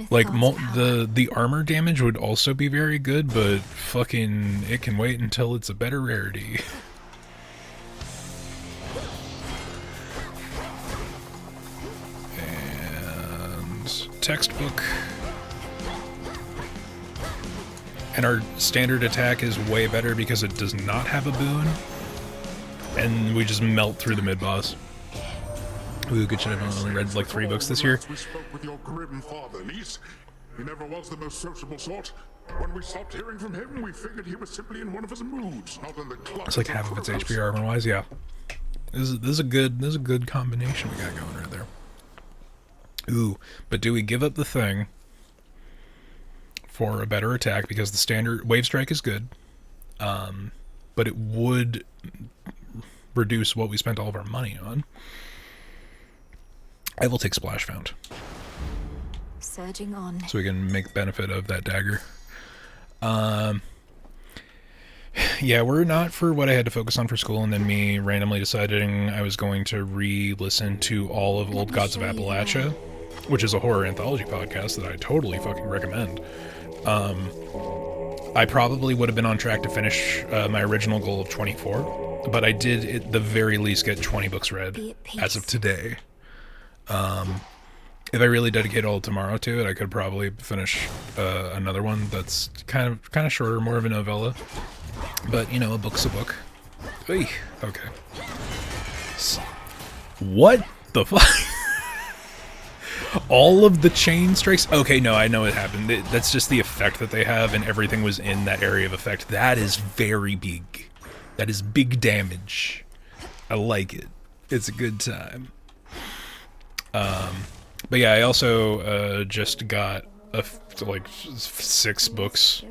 Like, the armor damage would also be very good, but fucking, it can wait until it's a better rarity. textbook. And our standard attack is way better because it does not have a boon. And we just melt through the mid-boss. Ooh, good shit, I've only read like 3 books this year. We spoke with your grim father, niece. He never was the most sociable sort. When we stopped hearing from him, we figured he was simply in one of his moods, not in the clutch. It's like half of its HP armor-wise, yeah. This is a good combination we got going right there. Ooh, but do we give up the thing for a better attack because the standard wave strike is good, but it would reduce what we spent all of our money on? I will take Splash Fount. Surging on. So we can make benefit of that dagger. Yeah, we're not for what I had to focus on for school, and then me randomly deciding I was going to re-listen to all of Old Gods of Appalachia, which is a horror anthology podcast that I totally fucking recommend. I probably would have been on track to finish my original goal of 24, but I did at the very least get 20 books read as of today. If I really dedicate all tomorrow to it, I could probably finish another one that's kind of shorter, more of a novella. But you know, a book's a book. Oy, okay. What the fuck? All of the chain strikes? Okay, no, I know it happened. That's just the effect that they have, and everything was in that area of effect. That is very big. That is big damage. I like it. It's a good time. But yeah, I also just got like 6 books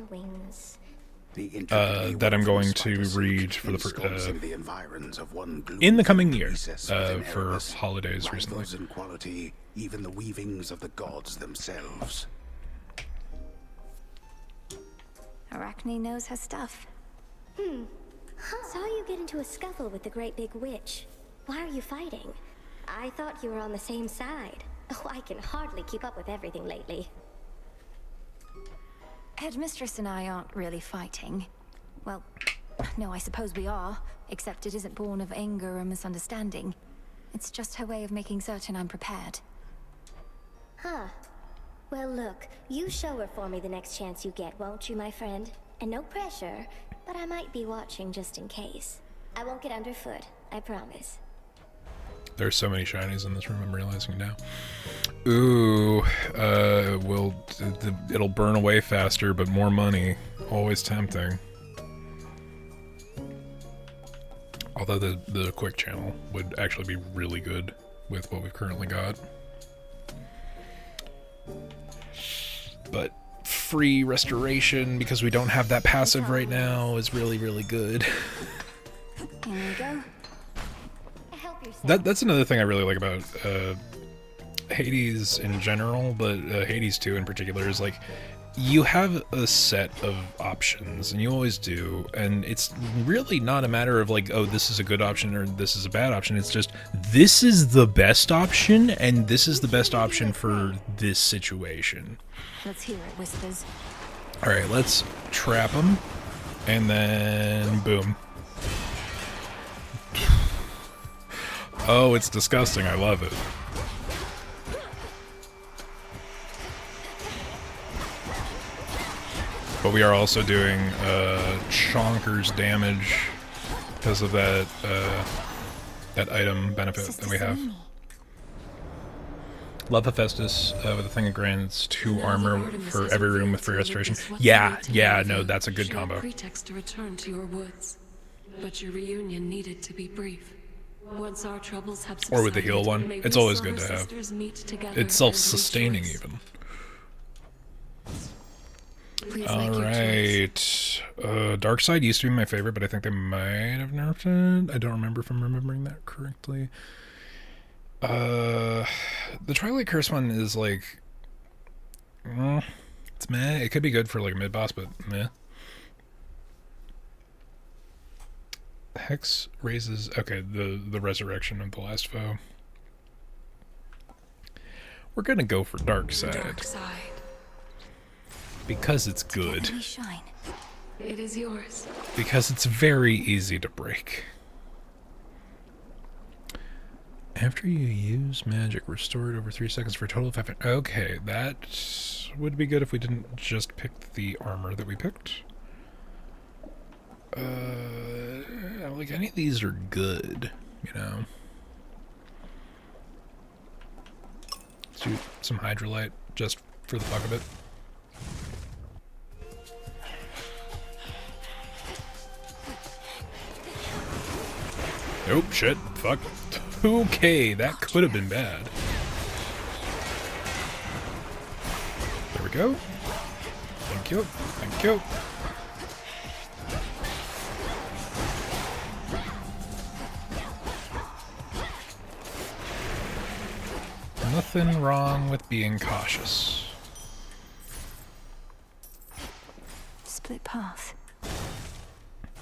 that I'm going to read for in the coming year for holidays recently. In quality, even the weavings of the gods themselves. Arachne knows her stuff. Saw you get into a scuffle with the great big witch. Why are you fighting? I thought you were on the same side. Oh, I can hardly keep up with everything lately. Headmistress and I aren't really fighting. Well, no, I suppose we are, except it isn't born of anger or misunderstanding. It's just her way of making certain I'm prepared. Huh. Well, look, you show her for me the next chance you get, won't you, my friend? And no pressure, but I might be watching just in case. I won't get underfoot, I promise. There's so many shinies in this room, I'm realizing now. Ooh, it'll burn away faster, but more money. Always tempting. Although the quick channel would actually be really good with what we've currently got. But free restoration, because we don't have that passive right now, is really, really good. Here we go. That's another thing I really like about Hades in general, but Hades 2 in particular, is like you have a set of options, and you always do, and it's really not a matter of like, oh, this is a good option or this is a bad option. It's just, this is the best option, and this is the best option for this situation. Let's hear it, Whispers. Alright, let's trap them, and then boom. Oh, it's disgusting. I love it. But we are also doing chonkers damage because of that that item benefit that we have. Love Hephaestus with a thing that grants 2 armor for every room with free restoration. Yeah, no, that's a good combo. Pretext to return to your woods, but your reunion needed to be brief. Once our troubles have subsided, or with the heal one. It's always good to have. It's self-sustaining even. Alright. Darkside used to be my favorite, but I think they might have nerfed it. I don't remember if I'm remembering that correctly. The Twilight Curse one is like... it's meh. It could be good for like a mid-boss, but meh. Hex raises... Okay, the resurrection of the last foe. We're gonna go for Darkside. Because it's good. It is yours. Because it's very easy to break. After you use magic, restore it over 3 seconds for a total of 5. Okay, that would be good if we didn't just pick the armor that we picked. Like, any of these are good, you know. Let's do some hydrolite just for the fuck of it. Nope, shit, fuck. Okay, that could have been bad. There we go. Thank you, thank you. Nothing wrong with being cautious. Split path.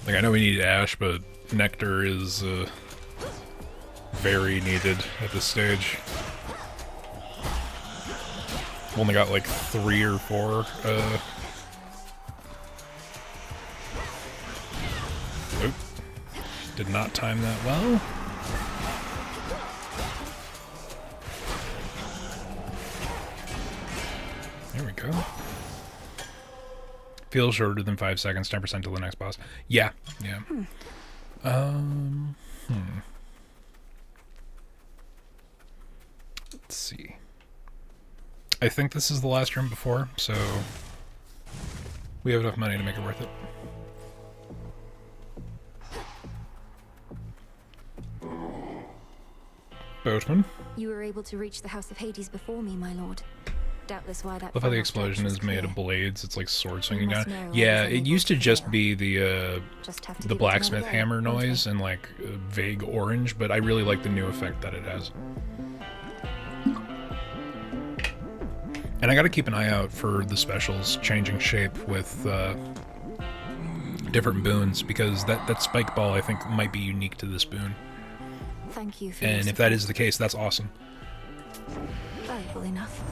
Like, I know we need ash, but nectar is very needed at this stage. We've only got like 3 or 4. Oop. Did not time that well. There we go. Feels shorter than 5 seconds, 10% till the next boss. Yeah, yeah. Let's see. I think this is the last room before, so we have enough money to make it worth it. Boatman. You were able to reach the House of Hades before me, my lord. Doubtless why that. Love how the explosion is made of blades. It's like sword swinging down. Yeah, it used to just be the blacksmith hammer noise and like vague orange, but I really like the new effect that it has. And I gotta keep an eye out for the specials changing shape with different boons, because that spike ball I think might be unique to this boon. Thank you for and if that is the case, that's awesome. Valuable enough.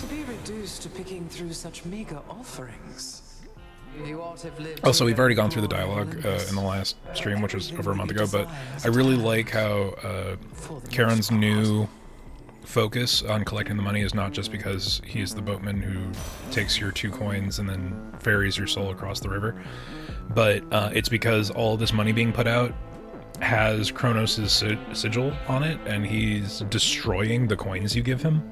To be reduced to picking through such meager offerings. You ought to have lived. Also, we've already gone through the dialogue in the last stream, which was over a month ago, but I really like how Charon's new focus on collecting the money is not just because he's the boatman who takes your 2 coins and then ferries your soul across the river, but it's because all this money being put out has Kronos' sigil on it, and he's destroying the coins you give him.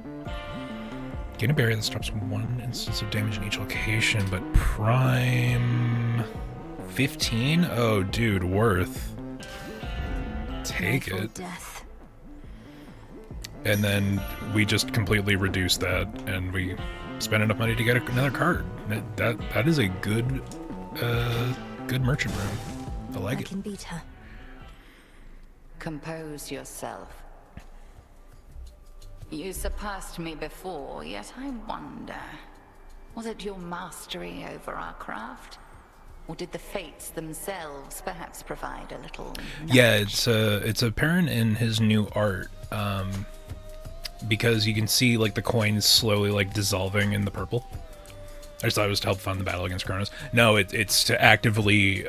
Gain a barrier that stops 1 instance of damage in each location, but prime 15? Oh, dude, worth. Take it. Death. And then we just completely reduce that, and we spend enough money to get another card. That is a good, good merchant room. I like it. I can beat her. Compose yourself. You surpassed me before, yet I wonder, was it your mastery over our craft? Or did the fates themselves perhaps provide a little nudge? Yeah, it's apparent in his new art, because you can see like the coins slowly like dissolving in the purple. I just thought it was to help fund the battle against Kronos. No, it's to actively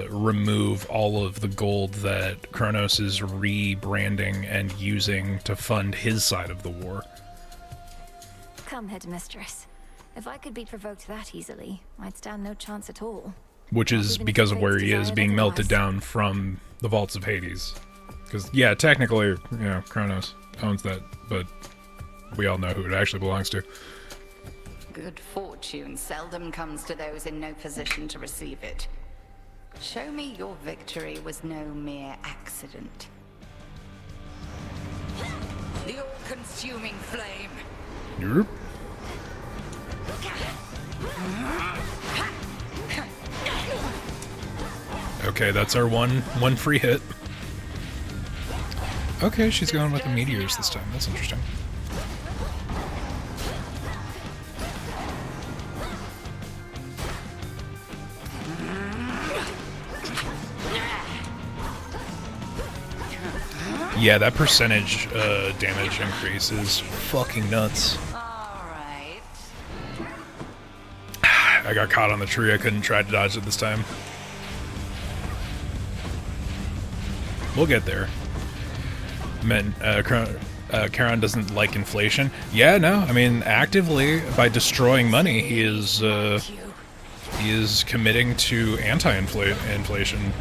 remove all of the gold that Kronos is rebranding and using to fund his side of the war. Come, headmistress. If I could be provoked that easily, I'd stand no chance at all. Which is because of where he is, being melted down from the vaults of Hades. Because, yeah, technically, you know, Kronos owns that, but we all know who it actually belongs to. Good fortune seldom comes to those in no position to receive it. Show me your victory was no mere accident. The all-consuming flame. Yep. Okay, that's our one free hit. Okay, she's going with the meteors this time. That's interesting. Yeah, that percentage damage increase is fucking nuts. Alright. I got caught on the tree. I couldn't try to dodge it this time. We'll get there. Charon doesn't like inflation. Yeah, no, I mean, actively, by destroying money, he is committing to anti-inflation.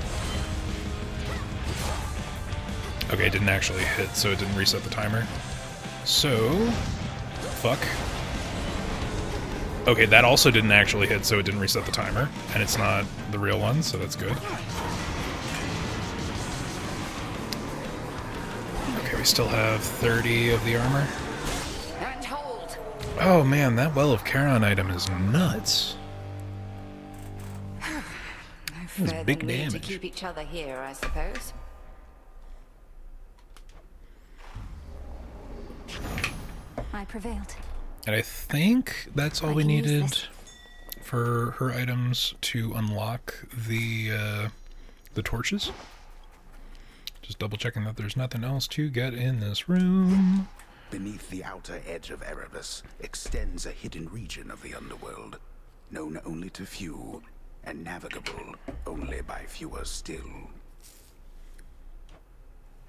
Okay, it didn't actually hit, so it didn't reset the timer. So, fuck. Okay, that also didn't actually hit, so it didn't reset the timer, and it's not the real one, so that's good. Okay, we still have 30 of the armor. Oh man, that Well of Charon item is nuts. That's big damage. To keep each other here, I suppose. I prevailed. And I think that's all we needed for her items to unlock the torches. Just double checking that there's nothing else to get in this room. Beneath the outer edge of Erebus extends a hidden region of the underworld, known only to few, and navigable only by fewer still.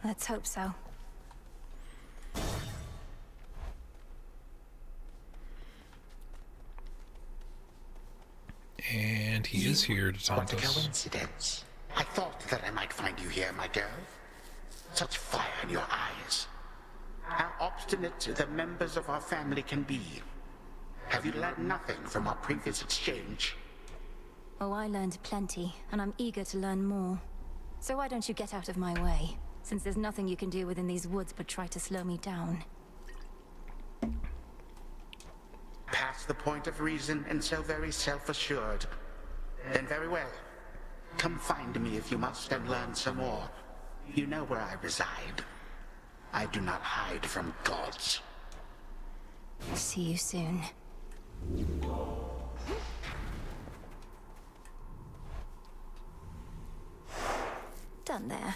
Let's hope so. And he is here to taunt us. What a coincidence. I thought that I might find you here, my girl. Such fire in your eyes. How obstinate the members of our family can be. Have you learned nothing from our previous exchange? Oh, I learned plenty, and I'm eager to learn more. So why don't you get out of my way, since there's nothing you can do within these woods but try to slow me down. Past the point of reason and so very self-assured. Then very well. Come find me if you must and learn some more. You know where I reside. I do not hide from gods. See you soon. Done there.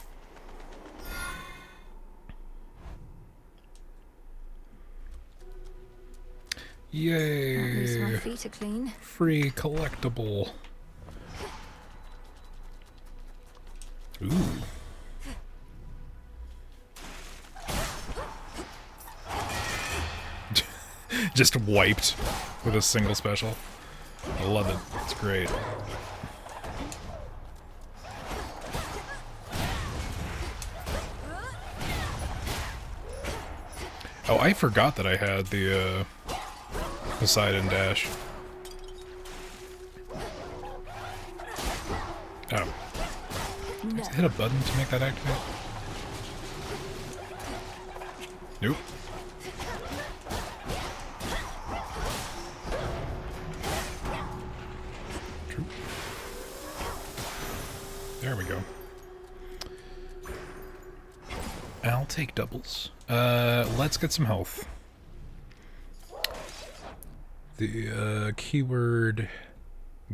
Yay! At least my feet are clean. Free collectible. Ooh. Just wiped with a single special. I love it. It's great. Oh, I forgot that I had the Poseidon dash. Oh. No. Hit a button to make that activate? Nope. True. There we go. I'll take doubles. Let's get some health. The keyword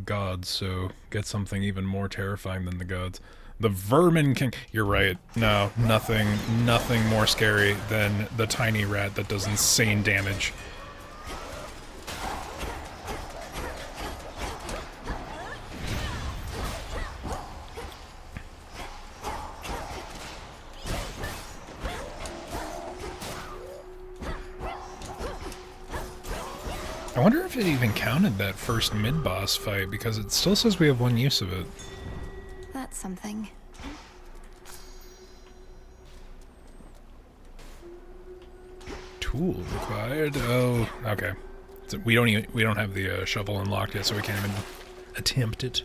gods, so get something even more terrifying than the gods. The Vermin King. You're right. No, nothing more scary than the tiny rat that does insane damage. I wonder if it even counted that first mid-boss fight, because it still says we have one use of it. That's something. Tool required. Oh, okay. So we don't have the shovel unlocked yet, so we can't even attempt it.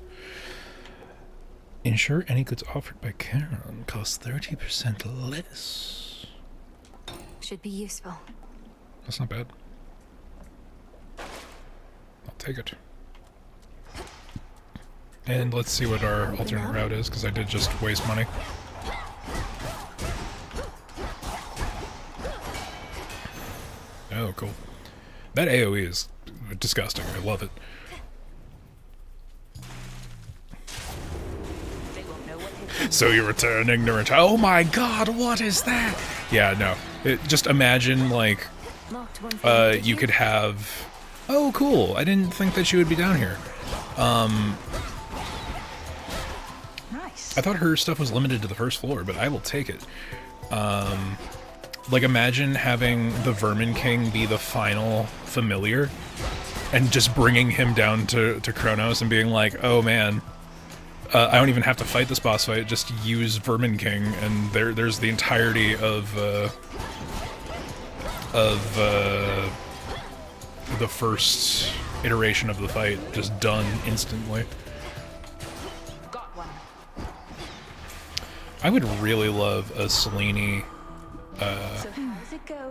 Ensure any goods offered by Charon cost 30% less. Should be useful. That's not bad. I'll take it. And let's see what our alternate route is, because I did just waste money. Oh, cool. That AoE is disgusting. I love it. So you return ignorant. Oh my god, what is that? Yeah, no. Just imagine, like, you could have... Oh, cool. I didn't think that she would be down here. Nice. I thought her stuff was limited to the first floor, but I will take it. Like, imagine having the Vermin King be the final familiar and just bringing him down to Kronos and being like, oh man, I don't even have to fight this boss fight, just use Vermin King, and there's the entirety of the first iteration of the fight just done instantly. I would really love a Selene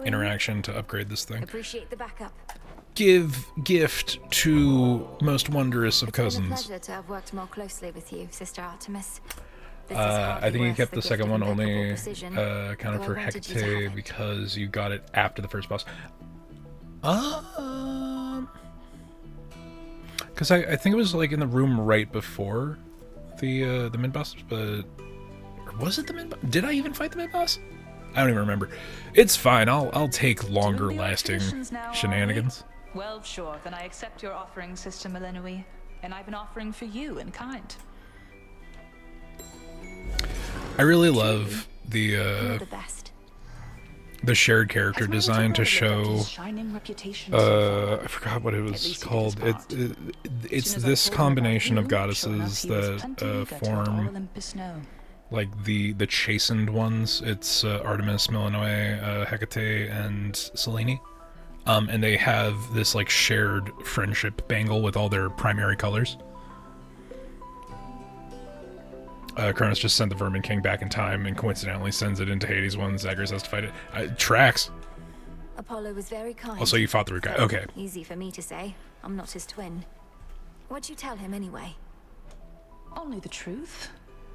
interaction to upgrade this thing. Appreciate the backup. Gift to most wondrous of cousins. It's been a pleasure to have worked more closely with you, Sister Artemis. I think you kept the second one only counted for Hecate because you got it after the first boss. Because I think it was like in the room right before the mid boss, but or was it the mid boss? Did I even fight the mid boss? I don't even remember. It's fine. I'll take longer lasting shenanigans. Well, sure. Then I accept your offering, Sister Melenoi, and I've an offering for you in kind. I really love the shared character design to show. I forgot what it was called. It's this combination of goddesses that form like the chastened ones. It's Artemis, Melenoi, Hecate, and Selene. And they have this like shared friendship bangle with all their primary colors. Kronos just sent the Vermin King back in time and coincidentally sends it into Hades when Zagreus has to fight it. Tracks. Apollo was very kind. Also, you fought the root guy. Okay. Easy for me to say. I'm not his twin. What'd you tell him anyway? Only the truth.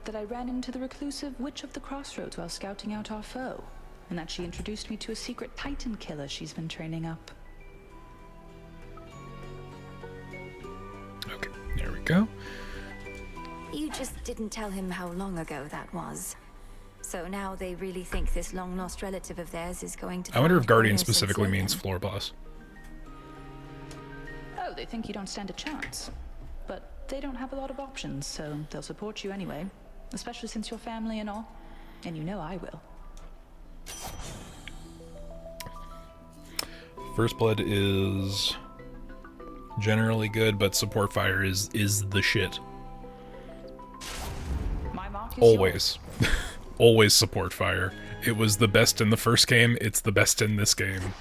That I ran into the reclusive Witch of the Crossroads while scouting out our foe. And that she introduced me to a secret Titan killer she's been training up. Okay, there we go. You just didn't tell him how long ago that was. So now they really think this long-lost relative of theirs is going to... I wonder if Guardian specifically means floor boss. Oh, they think you don't stand a chance. But they don't have a lot of options, so they'll support you anyway. Especially since you're family and all. And you know I will. First Blood is generally good, but support fire is the shit. Always. Always support fire. It was the best in the first game, it's the best in this game.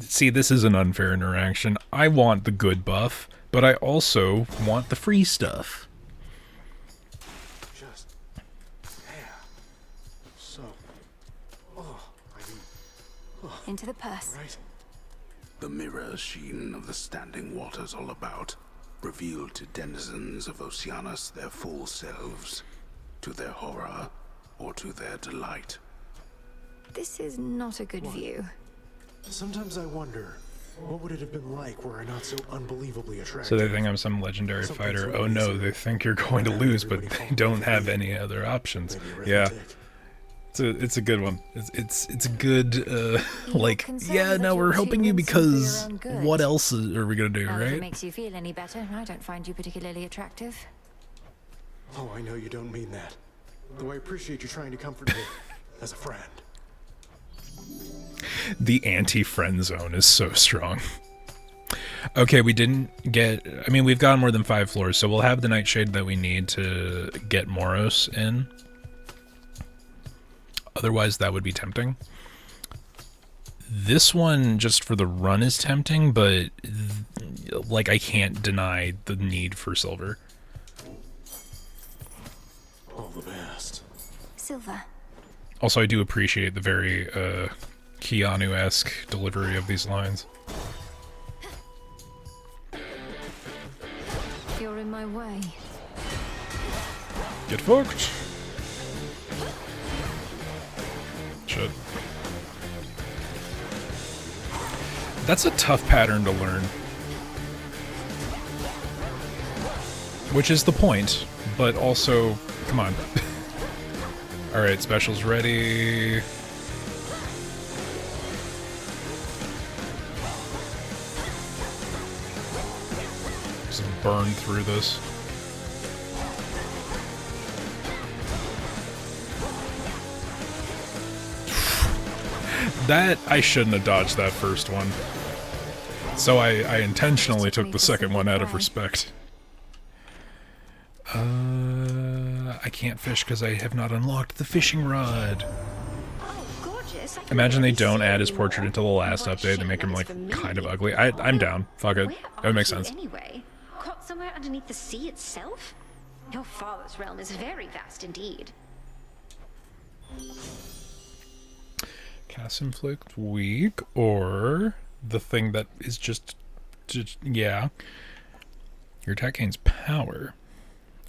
See, this is an unfair interaction. I want the good buff, but I also want the free stuff. Just... yeah. So... Into the purse. Right. The mirror sheen of the standing waters all about revealed to denizens of Oceanus their full selves, to their horror or to their delight. This is not a good view. Sometimes I wonder, what would it have been like were I not so unbelievably attractive? So they think I'm some legendary fighter. Oh no, they think you're going to lose, but they don't have any other options. Yeah. It's a good one. It's a good like, yeah, no, we're helping you because what else are we gonna do, right? If it makes you feel any better, I don't find you particularly attractive. Oh, I know you don't mean that. Though I appreciate you trying to comfort me as a friend. The anti-friend zone is so strong. Okay, we didn't get... I mean, we've got more than 5 floors, so we'll have the Nightshade that we need to get Moros in. Otherwise, that would be tempting. This one, just for the run, is tempting, but like, I can't deny the need for silver. All the best. Silver. Also, I do appreciate the very Keanu-esque delivery of these lines. You're in my way. Get fucked. Shit. That's a tough pattern to learn. Which is the point, but also, come on. Alright, special's ready. Just burn through this. That I shouldn't have dodged that first one. So I intentionally took the second one out of respect. I can't fish because I have not unlocked the fishing rod. Imagine they don't add his portrait until the last update. They make him like kind of ugly. I'm down. Fuck it. That would make sense. Anyway, caught somewhere underneath the sea itself? Your father's realm is very vast indeed. Cast inflict weak, or the thing that is just yeah. Your attack gains power.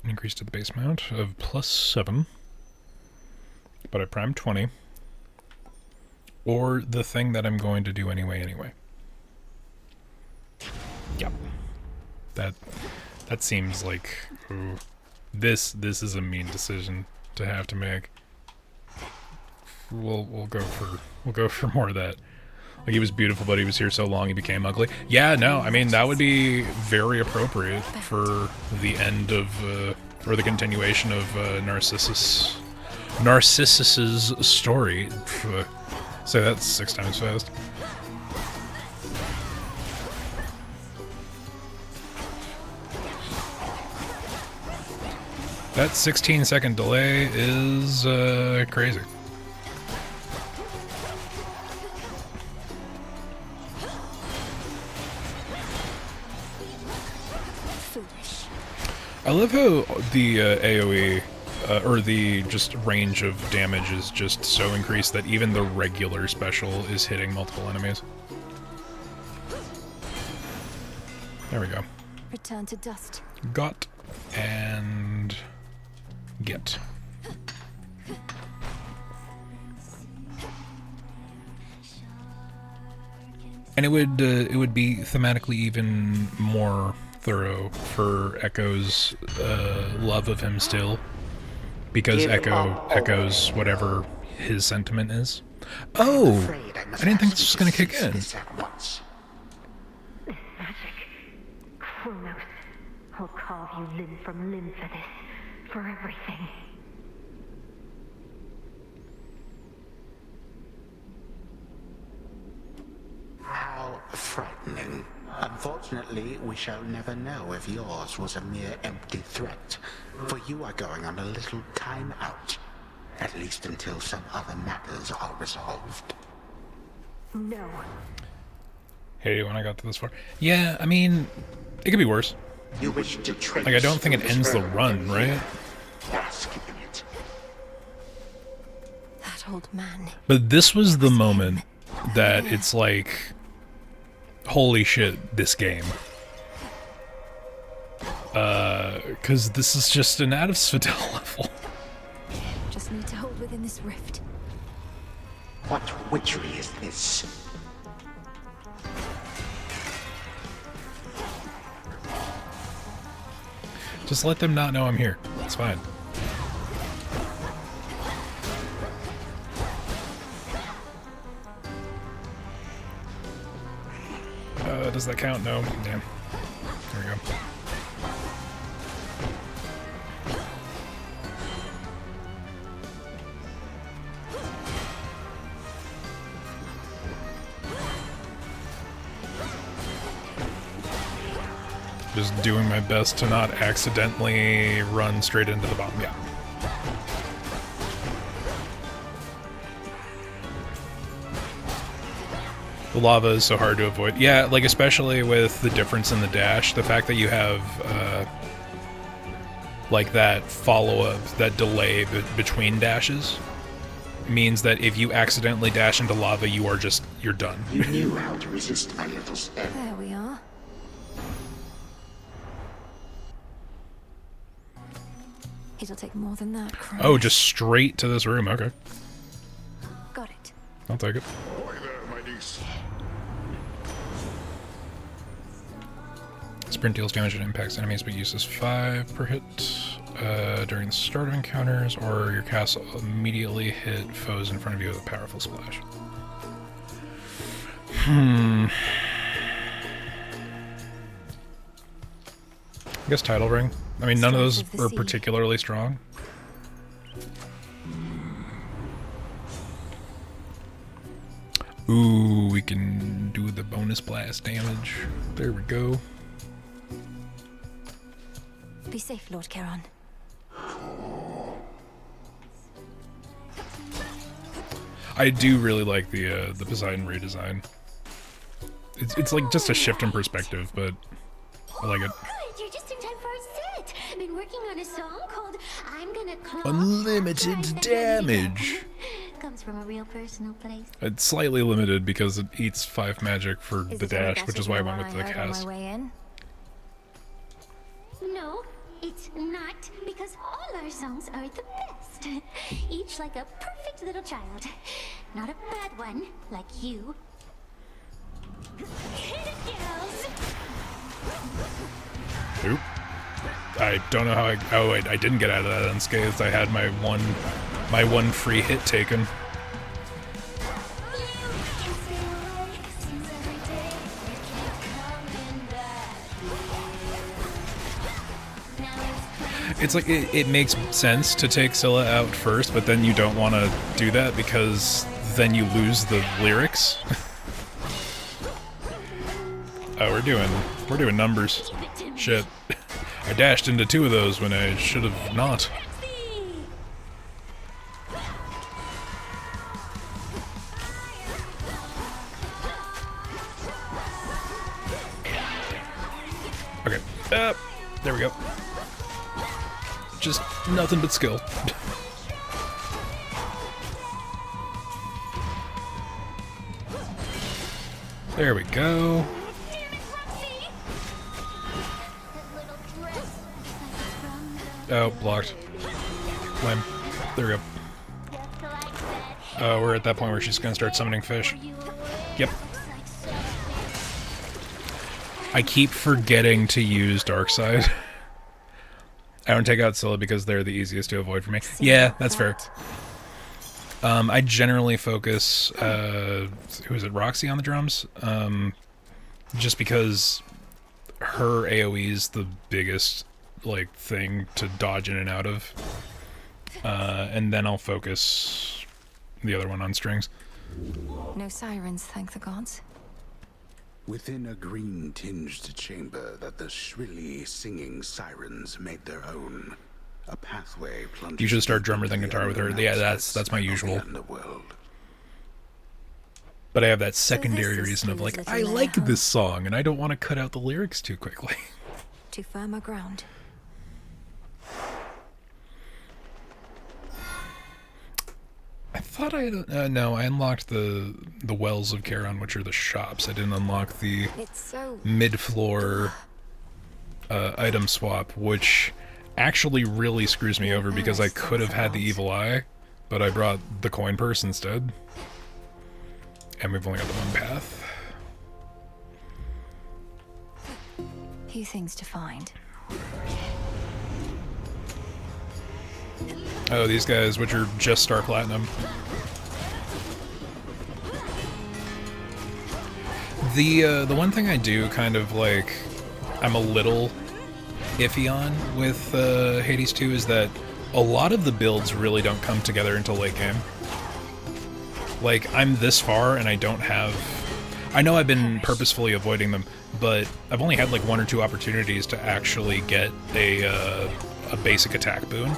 An increase to the base amount of +7. But I primed 20. Or the thing that I'm going to do anyway. Yep. That seems like ooh, this is a mean decision to have to make. We'll go for more of that. Like, he was beautiful, but he was here so long he became ugly. Yeah, no, I mean, that would be very appropriate for the end of, or the continuation of Narcissus's story. So that's 6 times fast. That 16-second delay is crazy. I love how the AoE, or the just range of damage is just so increased that even the regular special is hitting multiple enemies. There we go. Return to dust. Got and get. And it would be thematically even more thorough for Echo's love of him still, because Echo echoes whatever his sentiment is. Oh, I didn't think this was going to kick in. Kronos, I'll carve you limb from limb for this, for everything. How frightening. Unfortunately, we shall never know if yours was a mere empty threat, for you are going on a little time out, at least until some other matters are resolved. No. Hey, when I got to this far. Yeah, I mean, it could be worse. You wish to trace like, I don't think it ends the run, right? That old man. But this was the moment that it's like, holy shit, this game. Because this is just an out of Svedal level. Just need to hold within this rift. What witchery is this? Just let them not know I'm here. It's fine. Does that count? No. Yeah. There we go. Just doing my best to not accidentally run straight into the bottom. Yeah. The lava is so hard to avoid. Yeah, like, especially with the difference in the dash, the fact that you have, like, that follow-up, that delay between dashes, means that if you accidentally dash into lava, you're done. You knew how to resist my little step. There we are. It'll take more than that, Kronos. Oh, just straight to this room. Okay. Got it. I'll take it. Boy there, my niece. Sprint deals damage and impacts enemies, but uses 5 per hit during the start of encounters, or your cast will immediately hit foes in front of you with a powerful splash. I guess Tidal Ring. I mean, none of those are particularly strong. Ooh, we can do the bonus blast damage. There we go. Be safe, Lord Charon. I do really like the Poseidon redesign. It's like just a shift in perspective, but I like it. Good, you're just in time for our set. Been working on a song called I'm Gonna Claw. Unlimited damage. Comes from a real personal place. It's slightly limited because it eats 5 magic for the dash, which is why I went with the cast. No, it's not, because all our songs are the best. Each like a perfect little child. Not a bad one, like you. Hit it, gals! Oop. I don't know how I... Oh, wait, I didn't get out of that unscathed. I had my one free hit taken. It's like, it makes sense to take Scylla out first, but then you don't want to do that because then you lose the lyrics. Oh, we're doing numbers. Shit. I dashed into 2 of those when I should have not. Okay. There we go. Just nothing but skill. There we go. Oh, blocked. Lame. There we go. We're at that point where she's gonna start summoning fish. Yep. I keep forgetting to use Darkside. I don't take out Scylla because they're the easiest to avoid for me. Yeah, that's fair. I generally focus, who is it, Roxy on the drums? Just because her AoE is the biggest, like, thing to dodge in and out of. And then I'll focus the other one on strings. No sirens, thank the gods. Within a green-tinged chamber that the shrilly singing sirens made their own, a pathway plunged. You should start drummer then guitar with her. Yeah, that's my usual. But I have that secondary reason of like, I like this song and I don't want to cut out the lyrics too quickly. To firmer ground. I thought I had, no, I unlocked the Wells of Charon, which are the shops. I didn't unlock the mid-floor item swap, which actually really screws me over because I could have had the evil eye, but I brought the coin purse instead. And we've only got the one path. Few things to find. Oh, these guys, which are just Star Platinum. The one thing I do kind of like, I'm a little iffy on with Hades 2 is that a lot of the builds really don't come together until late game. Like, I'm this far and I don't have... I know I've been purposefully avoiding them, but I've only had like 1 or 2 opportunities to actually get a basic attack boon.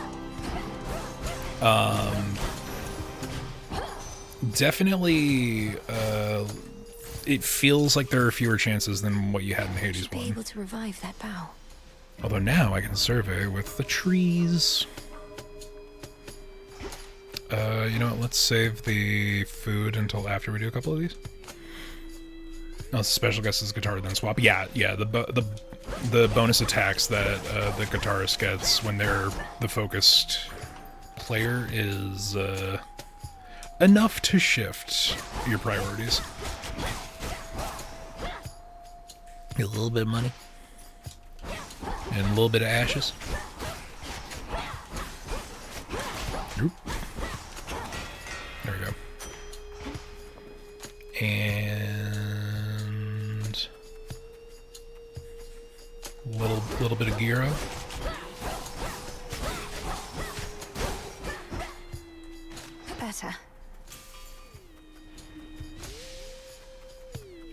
Definitely, it feels like there are fewer chances than what you had in Hades 1. Be able to revive that bow. Although now I can survey with the trees. You know what, let's save the food until after we do a couple of these. No, special guest is guitar, then swap. Yeah, the bonus attacks that the guitarist gets when they're the focused player is enough to shift your priorities. Get a little bit of money and a little bit of ashes. Oop. There we go. And little bit of gyro. Better.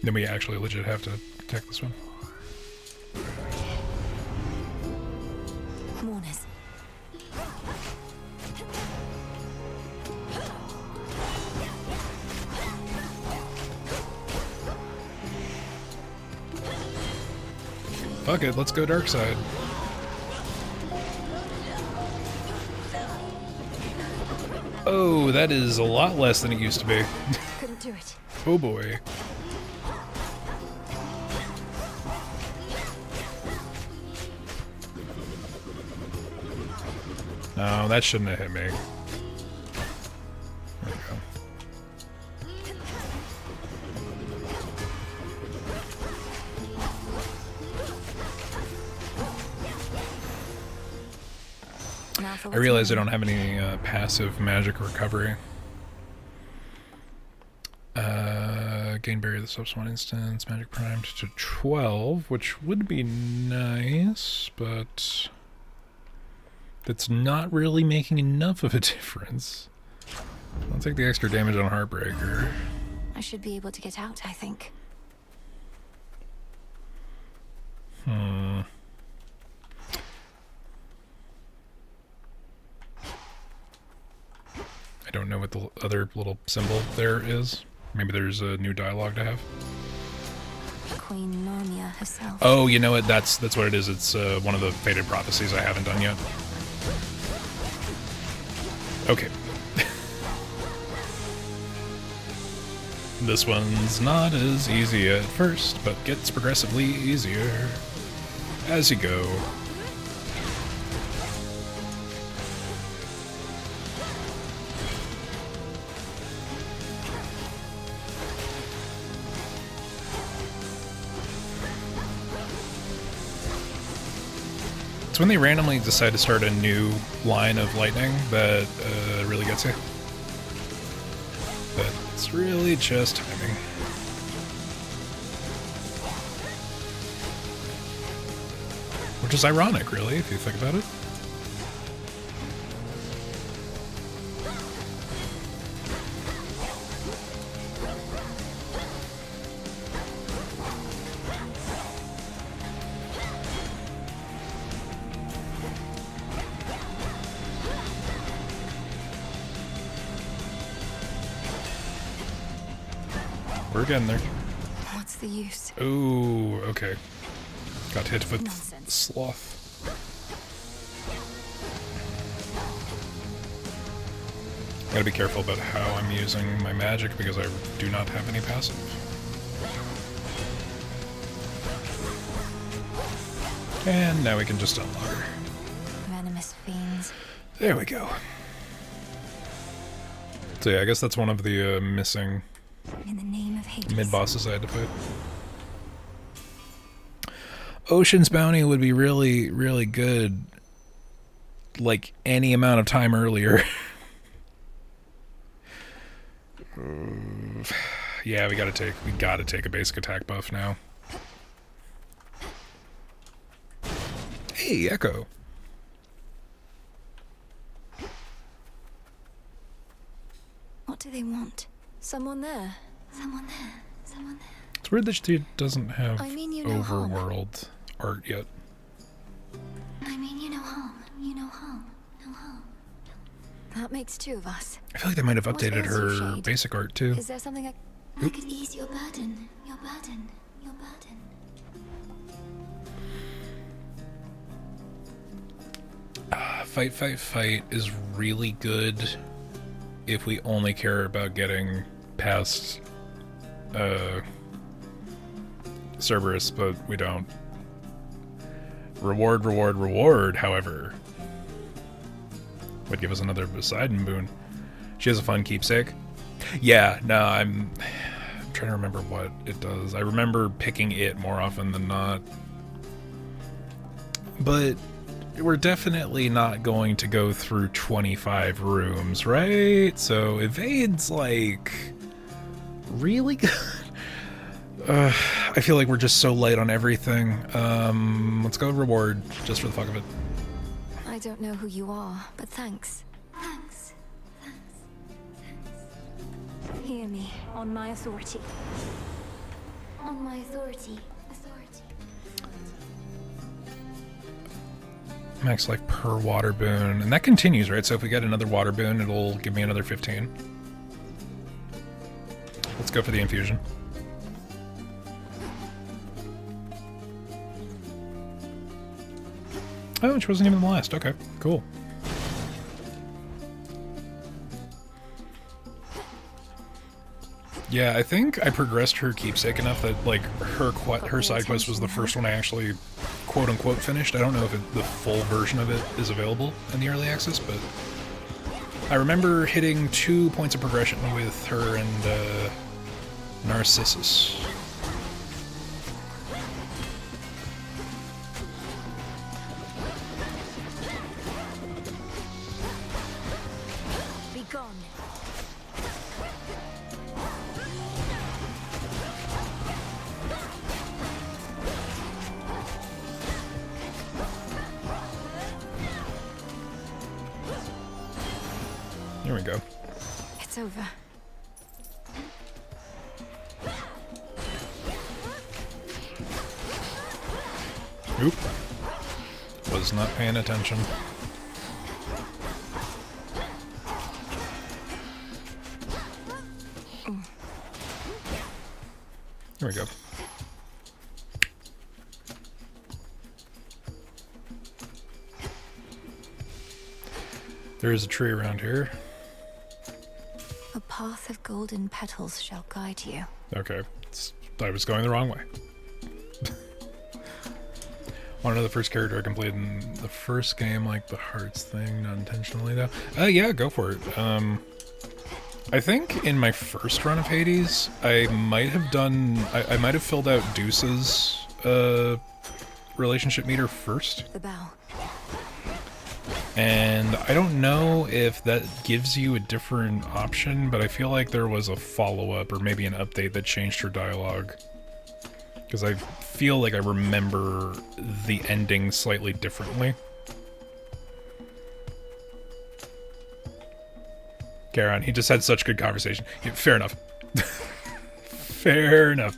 Then we actually legit have to attack this one. Mourners. Fuck it, let's go dark side. Oh, that is a lot less than it used to be. Couldn't do it. Oh boy. No, that shouldn't have hit me. There we go. I realize I don't have any passive magic recovery. Gain barrier the subs 1 instance, magic primed to 12, which would be nice, but that's not really making enough of a difference. I'll take the extra damage on Heartbreaker. I should be able to get out, I think. I don't know what the other little symbol there is. Maybe there's a new dialogue to have. Queen Narnia herself. Oh, you know what? That's what it is. It's one of the Fated Prophecies I haven't done yet. Okay. This one's not as easy at first, but gets progressively easier as you go. It's when they randomly decide to start a new line of lightning that really gets you. But it's really just timing. Which is ironic, really, if you think about it. We're getting there. What's the use? Ooh, okay. Got hit with Nonsense. sloth. Gotta be careful about how I'm using my magic because I do not have any passive. And now we can just unlock her. Venomous fiends. There we go. So yeah, I guess that's one of the missing In the name of Hades. mid-bosses I had to fight. Ocean's Bounty would be really, really good, like, any amount of time earlier. Yeah, we gotta take a basic attack buff now. Hey, Echo. What do they want? Someone there. Someone there. Someone there. It's weird that she doesn't have I mean, you know home. overworld art yet. I mean, you know home. You know home. No home. That makes two of us. I feel like they might have What updated ails you, her Shade? basic art too. Is there something I could ease your burden? Your burden. Your burden. Fight, fight, fight is really good if we only care about getting past Cerberus, but we don't. Reward, reward, reward, however, would give us another Poseidon boon. She has a fun keepsake. Yeah, no, I'm trying to remember what it does. I remember picking it more often than not. But we're definitely not going to go through 25 rooms, right? So evade's like really good. I feel like we're just so light on everything. Let's go reward just for the fuck of it. I don't know who you are, but thanks. Thanks. Thanks. Hear me on my authority. On my authority. Max life per water boon. And that continues, right? So if we get another water boon, it'll give me another 15. Let's go for the infusion. Oh, which wasn't even the last. Okay, cool. Yeah, I think I progressed her keepsake enough that, like, her side quest was the first one I actually quote-unquote finished. I don't know if the full version of it is available in the early access, but I remember hitting 2 points of progression with her and Narcissus. Be gone. There we go. It's over. Oop. Was not paying attention. Here we go. There is a tree around here. A path of golden petals shall guide you. Okay. I was going the wrong way. Want to know the first character I can play in the first game, like the hearts thing, not intentionally though? Yeah, go for it. I think in my first run of Hades, I might have done... I might have filled out Deuce's relationship meter first. The bow. And I don't know if that gives you a different option, but I feel like there was a follow-up or maybe an update that changed her dialogue. Because I feel like I remember the ending slightly differently. Charon, he just had such good conversation. Yeah, fair enough. Fair enough.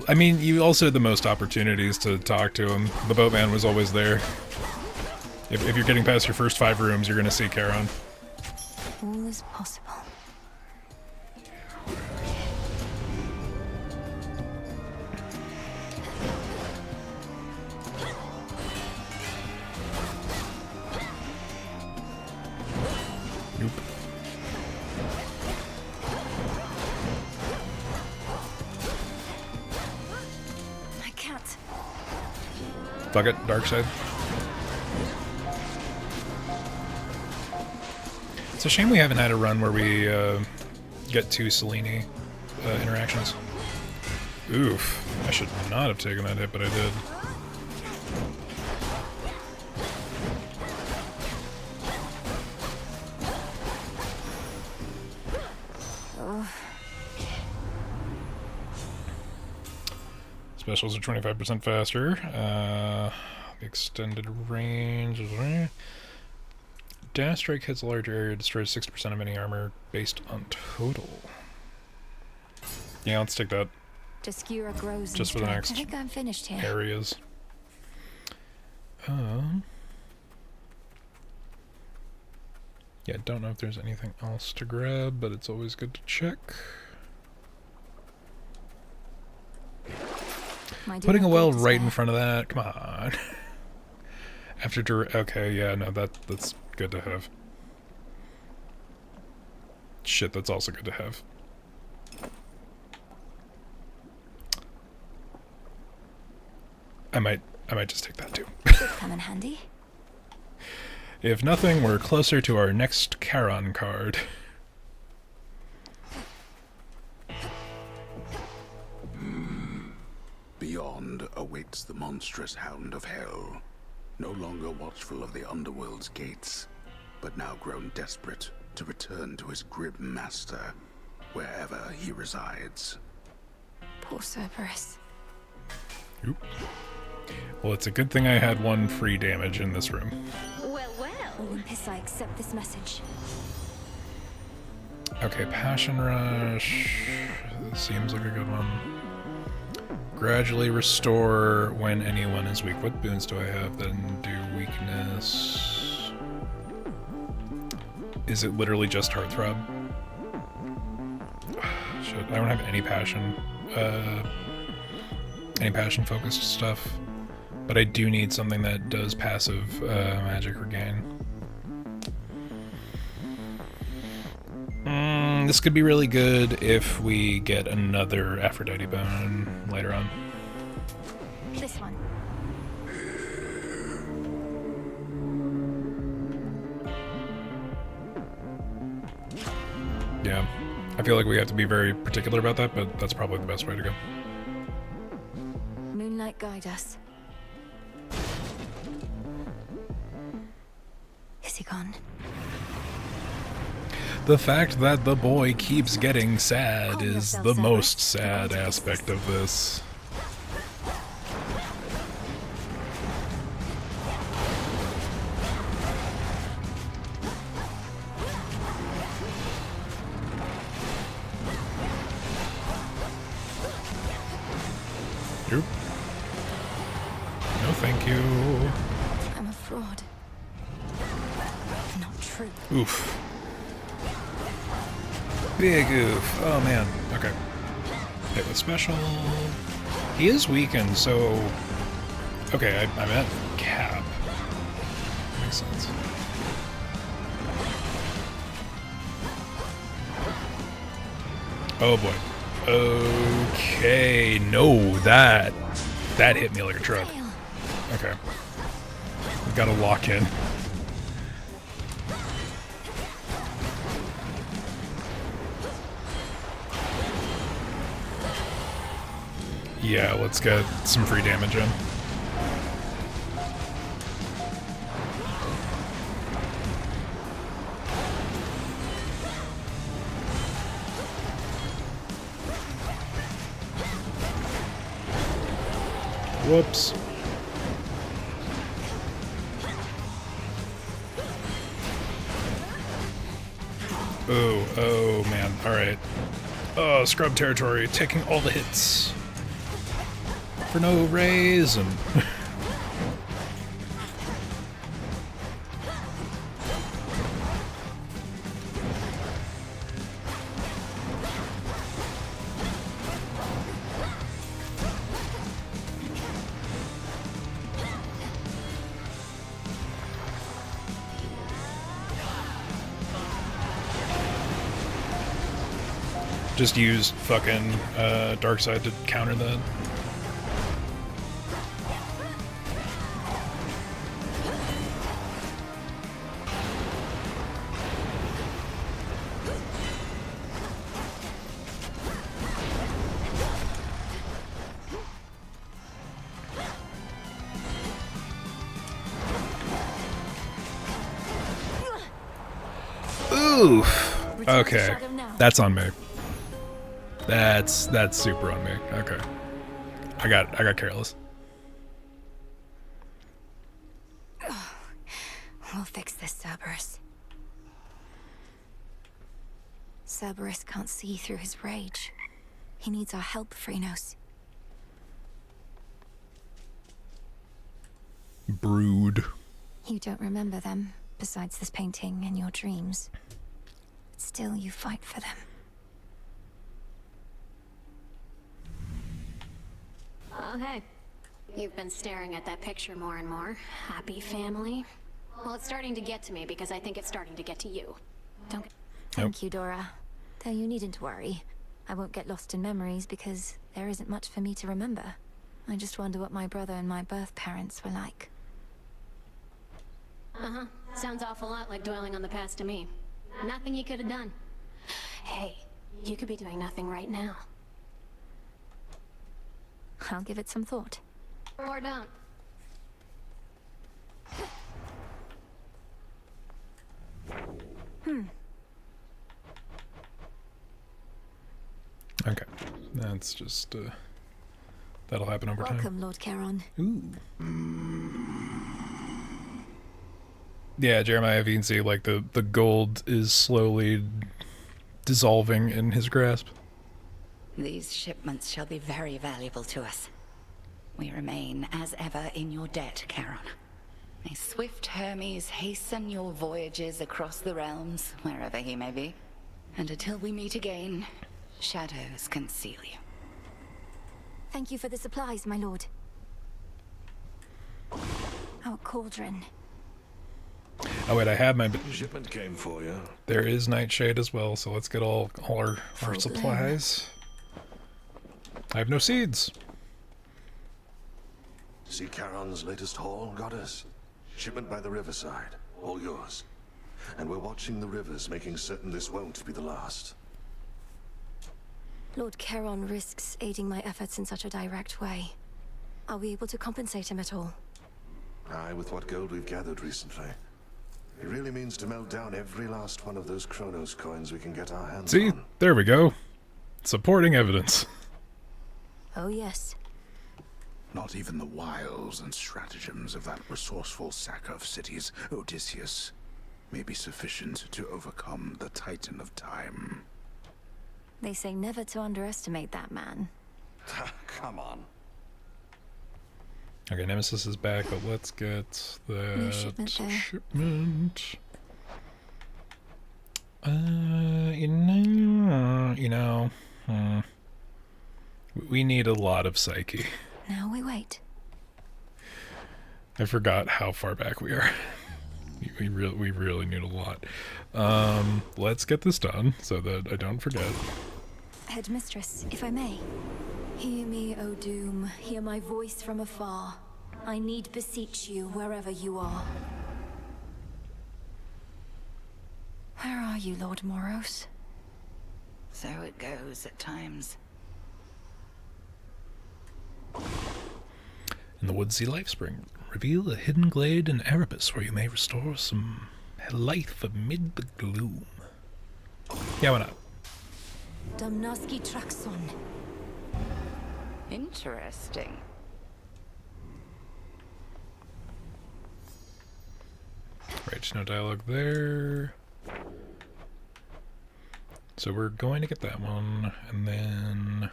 I mean, you also had the most opportunities to talk to him. The boatman was always there. If you're getting past your first 5 rooms, you're going to see Charon. All is possible. Nope. I can't. Fuck it, dark side. It's a shame we haven't had a run where we get 2 Selene interactions. Oof. I should not have taken that hit, but I did. Specials are 25% faster. Extended range. Dash strike hits a larger area, destroys 60% of any armor based on total. Yeah, let's take that. Jaskira grows just for the next I think I'm finished here. areas. Yeah, don't know if there's anything else to grab, but it's always good to check. Putting a well right in front of that. Come on. Okay, yeah, no, that's good to have. Shit, that's also good to have. I might just take that too. Come in handy. If nothing, we're closer to our next Charon card. Beyond awaits the monstrous Hound of Hell, no longer watchful of the Underworld's gates, but now grown desperate to return to his grim master, wherever he resides. Poor Cerberus. Oop. Well, it's a good thing I had 1 free damage in this room. Well, well. Olympus, I accept this message. Okay, Passion Rush. Seems like a good one. Gradually restore when anyone is weak. What boons do I have that do weakness? Is it literally just Heartthrob? Shit, I don't have any passion. Any passion-focused stuff. But I do need something that does passive magic regain. This could be really good if we get another Aphrodite bone later on. This one. Yeah. I feel like we have to be very particular about that, but that's probably the best way to go. Moonlight guide us. Is he gone? The fact that the boy keeps getting sad is the most sad aspect of this. Nope. No, thank you. I'm a fraud. Not true. Oof. Big oof. Oh man. Okay. Hit with special. He is weakened, so... Okay, I meant cap. Makes sense. Oh boy. Okay. No, that hit me like a truck. Okay. We gotta lock in. Yeah, let's get some free damage in. Whoops. Oh man, alright. Oh, scrub territory, taking all the hits. For no reason. Just use fucking Darkseid to counter that. Oof. Okay. That's on me. That's super on me. Okay. I got careless. We'll fix this, Cerberus. Cerberus can't see through his rage. He needs our help, Phrynos. Brood. You don't remember them, besides this painting and your dreams. But still, you fight for them. Oh, hey. You've been staring at that picture more and more. Happy family? Well, it's starting to get to me because I think it's starting to get to you. Don't get... Thank you, Dora. Though you needn't worry. I won't get lost in memories because there isn't much for me to remember. I just wonder what my brother and my birth parents were like. Uh-huh. Sounds awful lot like dwelling on the past to me. Nothing you could have done. Hey, you could be doing nothing right now. I'll give it some thought. Or don't. Okay. That's just, that'll happen over time. Welcome, Lord Charon. Ooh. Yeah, Jeremiah, if you can see, like, the gold is slowly dissolving in his grasp. These shipments shall be very valuable to us. We remain, as ever, in your debt, Charon. May swift Hermes hasten your voyages across the realms, wherever he may be. And until we meet again, shadows conceal you. Thank you for the supplies, my lord. Our cauldron. Oh wait, I have my... Shipment came for you. There is Nightshade as well, so let's get all our supplies. I have no seeds. See Charon's latest haul, goddess? Shipment by the riverside. All yours. And we're watching the rivers, making certain this won't be the last. Lord Charon risks aiding my efforts in such a direct way. Are we able to compensate him at all? Aye, with what gold we've gathered recently. It really means to melt down every last one of those Kronos coins we can get our hands on. See? There we go. Supporting evidence. Oh yes. Not even the wiles and stratagems of that resourceful sacker of cities, Odysseus, may be sufficient to overcome the Titan of Time. They say never to underestimate that man. Come on. Okay, Nemesis is back, but let's get that shipment. We need a lot of psyche. Now we wait. I forgot how far back we are. We really need a lot. Let's get this done so that I don't forget. Headmistress, if I may. Hear me, O Doom. Hear my voice from afar. I need beseech you wherever you are. Where are you, Lord Moros? So it goes at times. In the woodsy lifespring, reveal a hidden glade in Erebus where you may restore some life amid the gloom. Yeah, why not? Damnaski Traxon. Interesting. Right, no dialogue there. So we're going to get that one, and then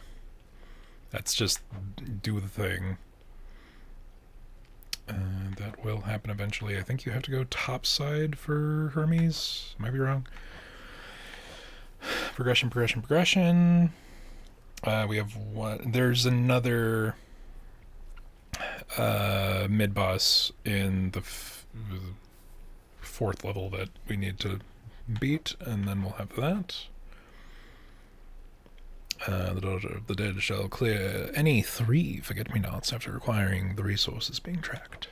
that's just do the thing. That will happen eventually. I think you have to go topside for Hermes. Might be wrong. Progression. We have one. There's another mid-boss in the fourth level that we need to beat, and then we'll have that. The Daughter of the Dead shall clear any 3 forget-me-nots after acquiring the resources being tracked.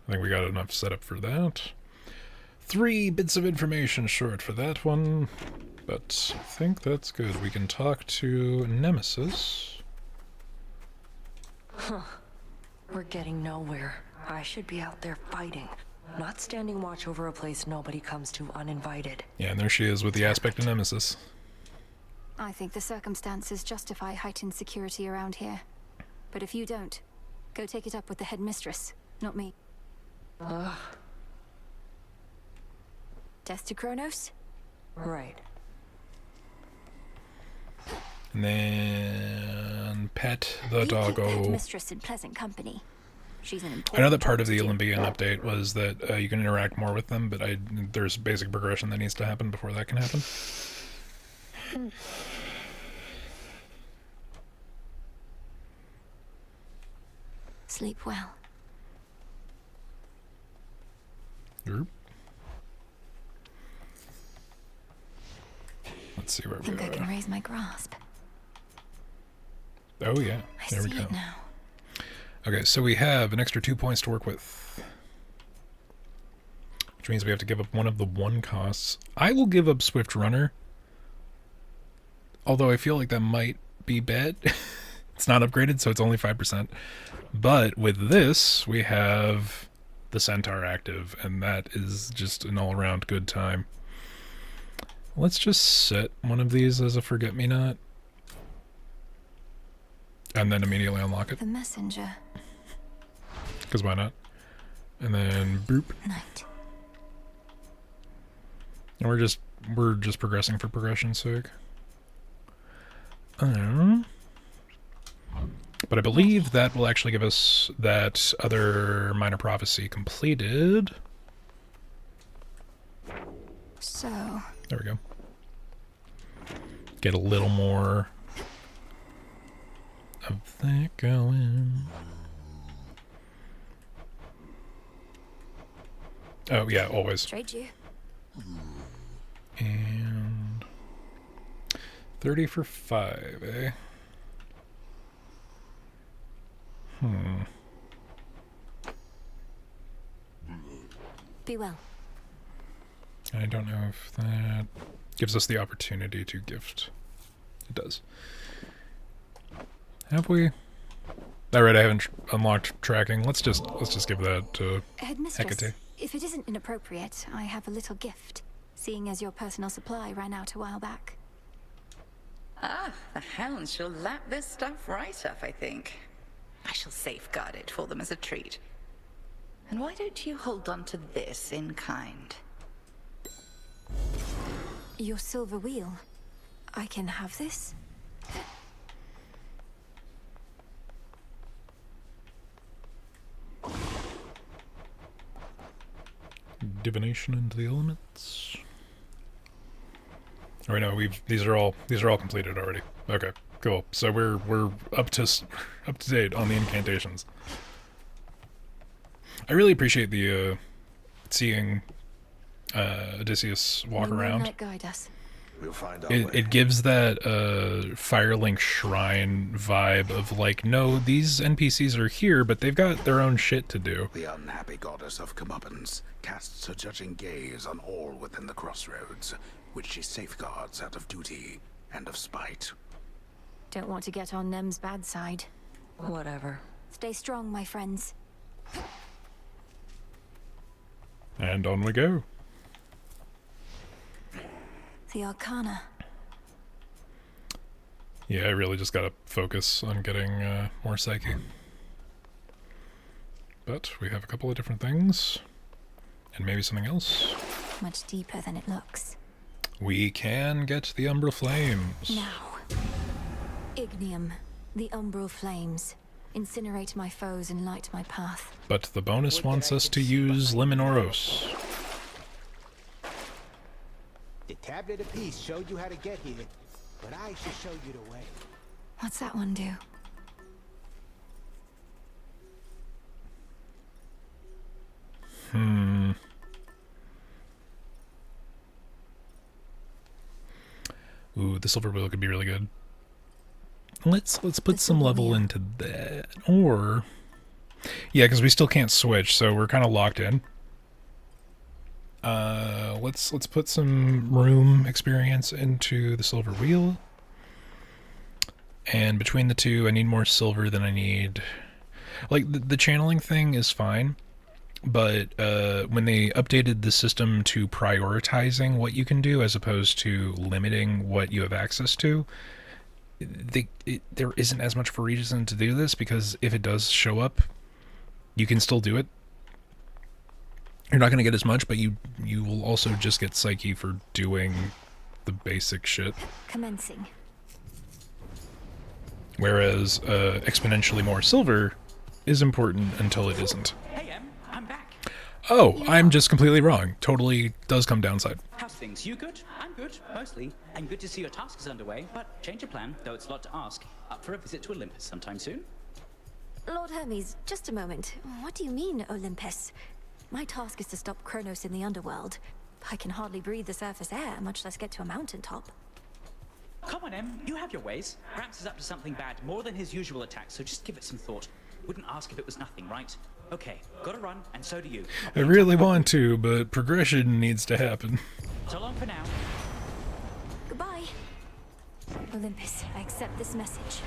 I think we got enough set up for that. 3 bits of information short for that one, but I think that's good. We can talk to Nemesis. Huh. We're getting nowhere. I should be out there fighting, not standing watch over a place nobody comes to uninvited. Yeah, and there she is with the aspect of Nemesis. I think the circumstances justify heightened security around here. But if you don't, go take it up with the headmistress, not me. Ugh. Death to Kronos? Right. And then pet the You keep doggo. headmistress in pleasant company. She's an important I know that part of the job to Olympian update was that you can interact more with them, but there's basic progression that needs to happen before that can happen. Sleep well. Yep. Let's see where we Think I can are. raise my grasp. Oh yeah, there we see go. it now. Okay, so we have an extra 2 points to work with, which means we have to give up one of the 1 costs. I will give up Swift Runner, although I feel like that might be bad. It's not upgraded, so it's only 5%. But with this, we have the Centaur active, and that is just an all-around good time. Let's just set one of these as a forget-me-not, and then immediately unlock it. The messenger. Because why not? And then boop. Night. And we're just progressing for progression's sake. But I believe that will actually give us that other minor prophecy completed. So... There we go. Get a little more of that going. Oh, yeah, always. Trade you. And 30 for 5, eh? Be well. I don't know if that gives us the opportunity to gift. It does. Have we? Alright, I haven't unlocked tracking. Let's just give that to Headmistress, Hecate. if it isn't inappropriate, I have a little gift, seeing as your personal supply ran out a while back. Ah, the hounds shall lap this stuff right up, I think. I shall safeguard it for them as a treat. And why don't you hold on to this in kind? Your silver wheel. I can have this? Divination into the elements. Oh, wait, no, these are all completed already. Okay, cool. So we're up to date on the incantations. I really appreciate the seeing Odysseus walk around. Moonlight guide us. We'll find our way. It gives that Firelink Shrine vibe of like, no, these NPCs are here, but they've got their own shit to do. The unhappy goddess of comeuppance casts her judging gaze on all within the crossroads, which she safeguards out of duty and of spite. Don't want to get on Nem's bad side. Whatever. Stay strong, my friends. And on we go. The Arcana. Yeah, I really just gotta focus on getting more Psyche. But we have a couple of different things. And maybe something else. Much deeper than it looks. We can get the Umbral Flames. Now. Ignium. The Umbral Flames. Incinerate my foes and light my path. But the bonus wants us to use Liminoros. The tablet of peace showed you how to get here, but I should show you the way. What's that one do? Ooh, the silver wheel could be really good. Let's put some level into that. Or yeah, because we still can't switch, so we're kind of locked in. Let's put some room experience into the silver wheel. And between the two, I need more silver than I need. Like, the channeling thing is fine, but when they updated the system to prioritizing what you can do as opposed to limiting what you have access to, there isn't as much of a reason to do this, because if it does show up, you can still do it. You're not going to get as much, but you will also just get Psyche for doing the basic shit. Commencing. Whereas exponentially more silver is important until it isn't. Hey, I'm back. Oh, I'm just completely wrong. Totally does come downside. How's things? You good? I'm good, mostly. And good to see your task is underway, but change of plan, though it's a lot to ask. Up for a visit to Olympus sometime soon? Lord Hermes, just a moment. What do you mean, Olympus? My task is to stop Kronos in the underworld. I can hardly breathe the surface air, much less get to a mountaintop. Come on, Em. You have your ways. Gramps is up to something bad, more than his usual attacks, so just give it some thought. Wouldn't ask if it was nothing, right? Okay, gotta run, and so do you. I really want to, but progression needs to happen. So long for now. Goodbye. Olympus, I accept this message.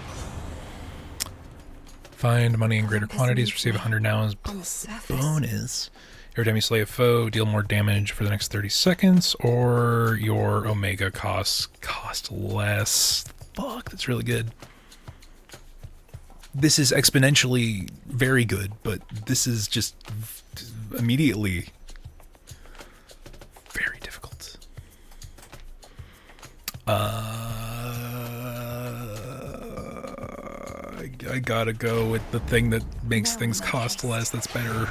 Find money in greater quantities, receive 100 now as bonus. Every time you slay a foe, deal more damage for the next 30 seconds, or your Omega costs cost less. Fuck, that's really good. This is exponentially very good, but this is just immediately very difficult. I gotta go with the thing that makes things cost less. That's better.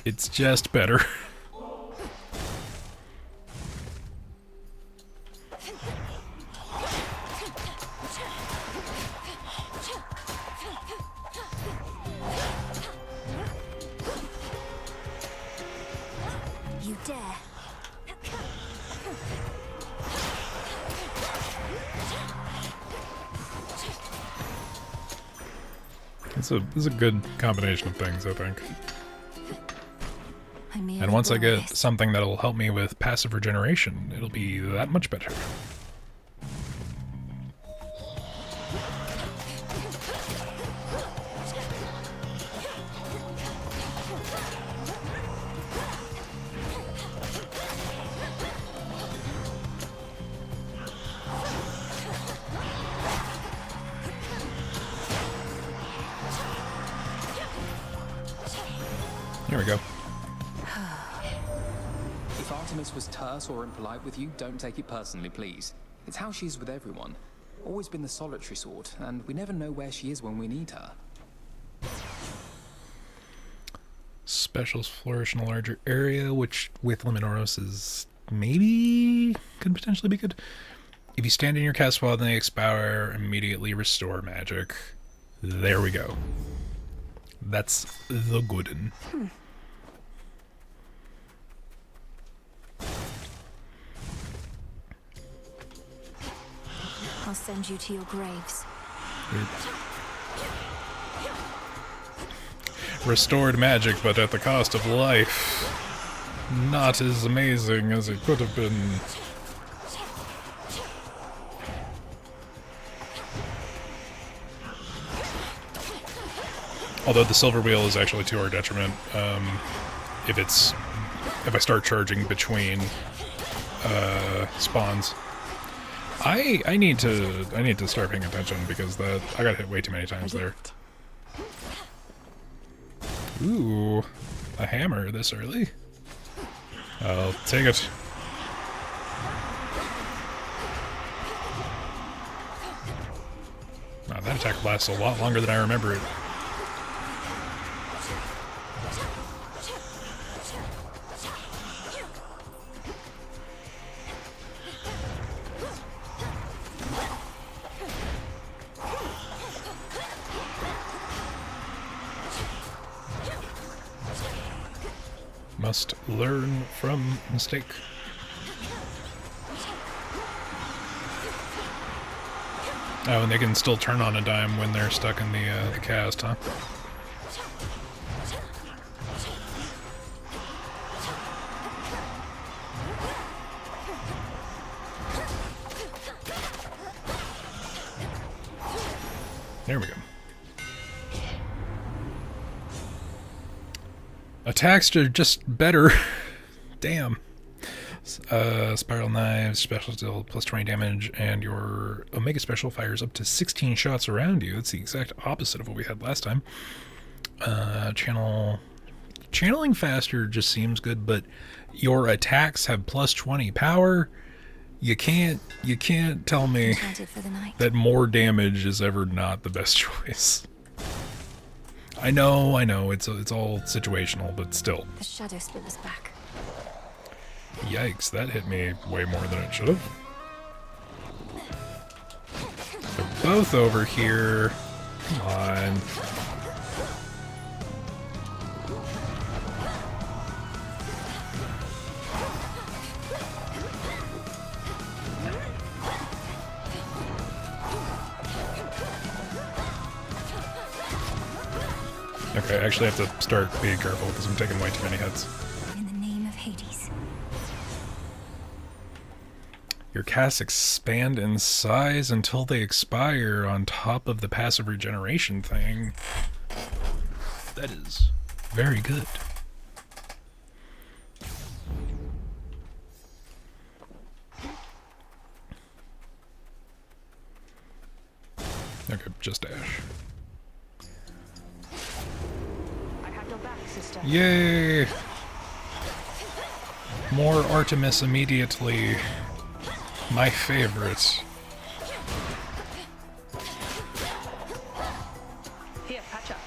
It's just better. You dare. It's a good combination of things, I think. And once I get something that'll help me with passive regeneration, it'll be that much better. Here we go. If Artemis was terse or impolite with you, don't take it personally, please. It's how she is with everyone. Always been the solitary sort, and we never know where she is when we need her. Specials flourish in a larger area, which with Luminoros is maybe could potentially be good. If you stand in your cast while they expire, immediately restore magic. There we go. That's the good one. I'll send you to your graves. Restored magic, but at the cost of life. Not as amazing as it could have been. Although the silver wheel is actually to our detriment, if I start charging between spawns. I need to start paying attention because I got hit way too many times there. Ooh, a hammer this early. I'll take it. Wow, that attack lasts a lot longer than I remember it. Must learn from mistake. Oh, and they can still turn on a dime when they're stuck in the cast, huh? There we go. Attacks are just better. Damn. Spiral knives, special deal plus 20 damage, and your Omega special fires up to 16 shots around you. That's the exact opposite of what we had last time. Channeling faster just seems good, but your attacks have plus 20 power. You can't tell me that more damage is ever not the best choice. I know, it's all situational, but still. The shadow split us back. Yikes, that hit me way more than it should have. They're both over here. Come on. Okay, I actually have to start being careful because I'm taking way too many hits. In the name of Hades. Your casts expand in size until they expire on top of the passive regeneration thing. That is very good. Okay, just dash. I had your back, sister. Yay! More Artemis immediately. My favorite. Here, patch up.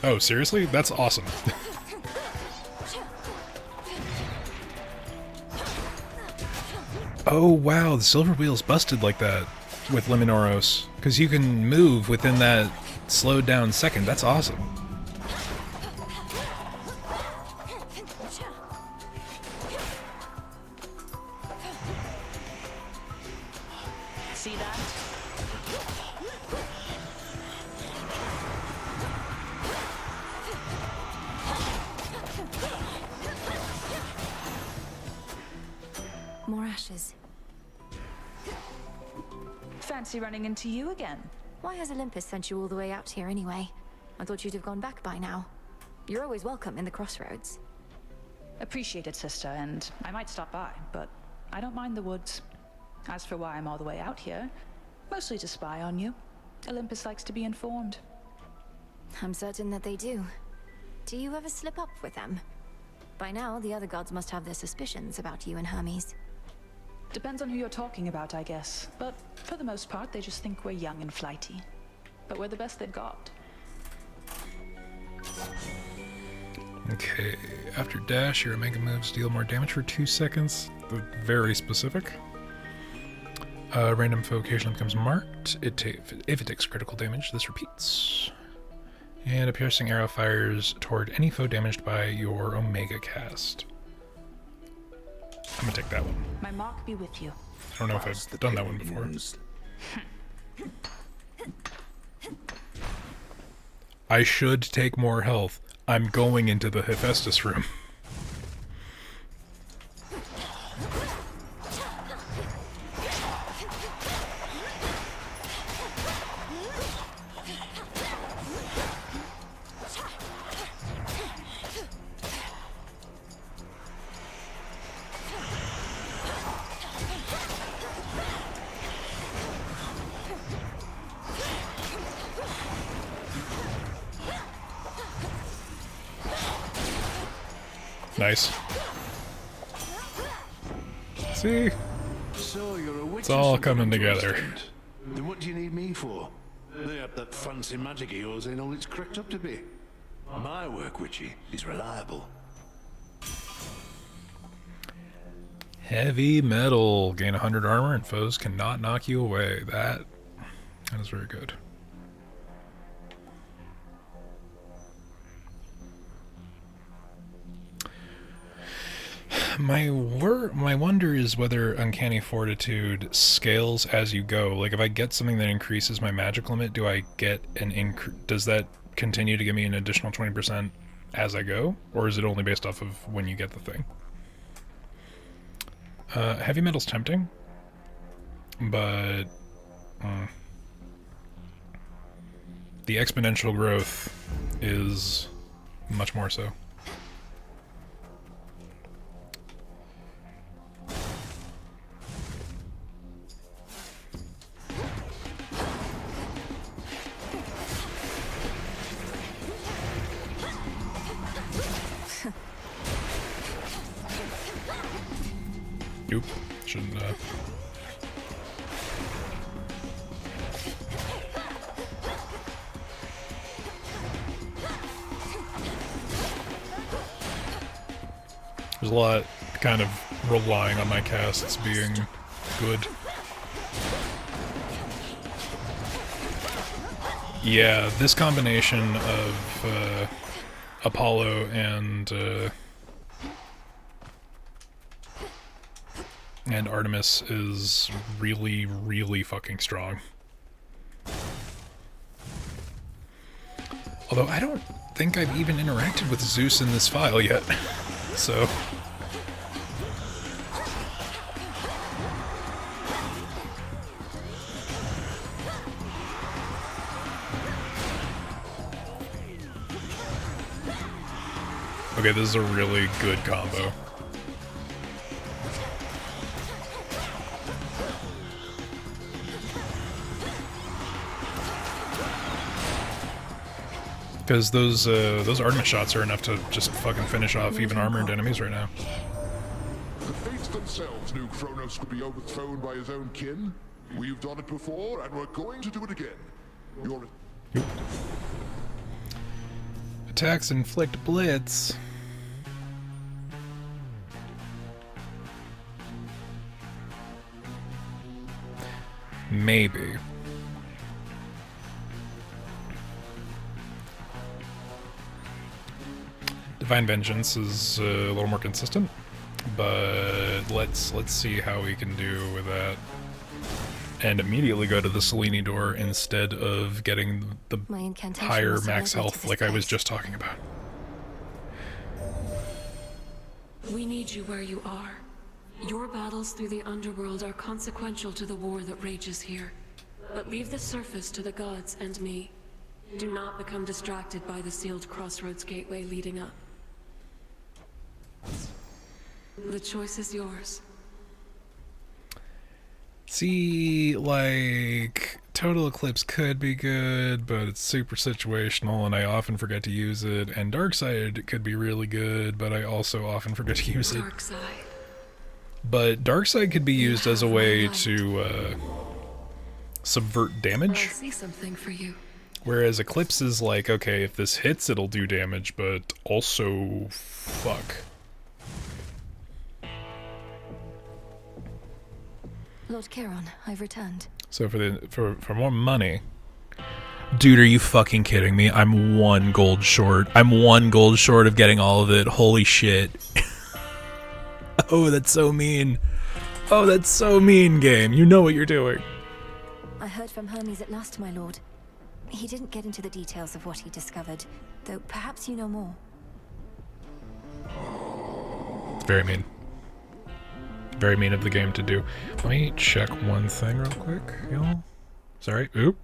Oh, seriously? That's awesome. Oh, wow, the silver wheel's busted like that with Liminoros. Because you can move within that slowed down second. That's awesome. See that? More ashes. Fancy running into you again. Why has Olympus sent you all the way out here anyway? I thought you'd have gone back by now. You're always welcome in the crossroads. Appreciate it, sister, and I might stop by, but I don't mind the woods. As for why I'm all the way out here, mostly to spy on you. Olympus likes to be informed. I'm certain that they do. Do you ever slip up with them? By now, the other gods must have their suspicions about you and Hermes. Depends on who you're talking about, I guess. But for the most part, they just think we're young and flighty. But we're the best they've got. Okay, after dash, your Omega moves deal more damage for 2 seconds. Very specific. Random foe occasionally becomes marked. If it takes critical damage, this repeats. And a piercing arrow fires toward any foe damaged by your Omega cast. I'm gonna take that one. My mark be with you. I don't know if I've done that one before. I should take more health. I'm going into the Hephaestus room. Nice. See? So you're a witch. It's all coming together. Then what do you need me for? Lay up that fancy magic of yours ain't all it's cracked up to be. My work, witchy, is reliable. Heavy metal. Gain 100 armor and foes cannot knock you away. That is very good. My wonder is whether Uncanny Fortitude scales as you go. Like, if I get something that increases my magic limit, do I get an does that continue to give me an additional 20% as I go? Or is it only based off of when you get the thing? Heavy metal's tempting, but the exponential growth is much more so. Oop, shouldn't There's a lot kind of relying on my casts being good. Yeah, this combination of Apollo and Artemis is really, really fucking strong. Although I don't think I've even interacted with Zeus in this file yet, so... Okay, this is a really good combo. Because those Artemis shots are enough to just fucking finish off even armored enemies right now. The fates themselves knew Kronos could be overthrown by his own kin. We've done it before, and we're going to do it again. You're... Attacks inflict blitz. Maybe. Divine Vengeance is a little more consistent, but let's see how we can do with that. And immediately go to the Selene door instead of getting the higher max health like I was just talking about. We need you where you are. Your battles through the underworld are consequential to the war that rages here. But leave the surface to the gods and me. Do not become distracted by the sealed crossroads gateway leading up. The choice is yours. See, like, Total Eclipse could be good, but it's super situational and I often forget to use it. And Darkseid could be really good, but I also often forget to use it. Darkseid. But Darkseid could be used as a way to subvert damage. I see something for you. Whereas Eclipse is like, okay, if this hits, it'll do damage, but also, fuck. Lord Charon, I've returned. So for more money... Dude, are you fucking kidding me? I'm 1 gold short. I'm 1 gold short of getting all of it. Holy shit. Oh, that's so mean. Oh, that's so mean, game. You know what you're doing. I heard from Hermes at last, my lord. He didn't get into the details of what he discovered, though perhaps you know more. It's very mean. Very mean of the game to do. Let me check one thing real quick, y'all. Sorry. Oop.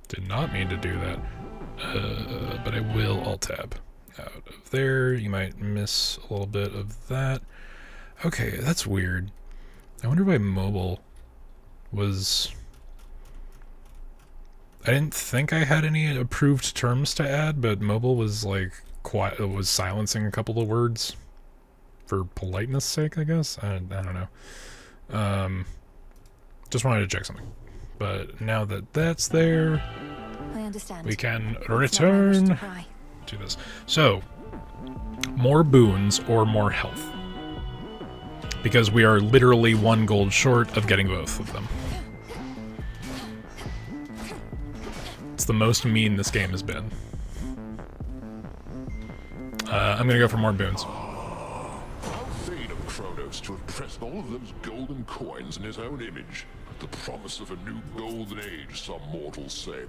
Did not mean to do that. But I will alt-tab out of there. You might miss a little bit of that. Okay, that's weird. I wonder why mobile was... I didn't think I had any approved terms to add, but mobile was like quiet. It was silencing a couple of words for politeness sake, I guess. I don't know. Just wanted to check something. But now that that's there, I understand. we can return to this. So, more boons or more health. Because we are literally 1 gold short of getting both of them. It's the most mean this game has been. I'm gonna go for more boons. How vain of Kronos to have pressed all of those golden coins in his own image. The promise of a new golden age, some mortals say.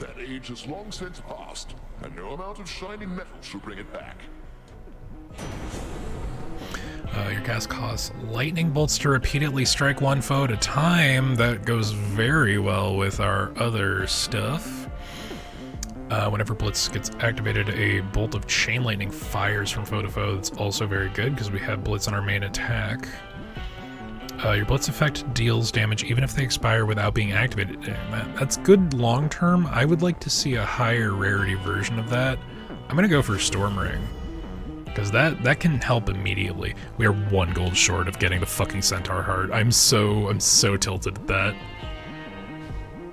That age has long since passed, and no amount of shining metal shall bring it back. Your cast costs lightning bolts to repeatedly strike 1 foe at a time. That goes very well with our other stuff. Whenever Blitz gets activated, a bolt of chain lightning fires from foe to foe. That's also very good because we have Blitz on our main attack. Your Blitz effect deals damage even if they expire without being activated. That's good long term. I would like to see a higher rarity version of that. I'm gonna go for Storm Ring. Because that can help immediately. We are 1 gold short of getting the fucking Centaur Heart. I'm so tilted at that.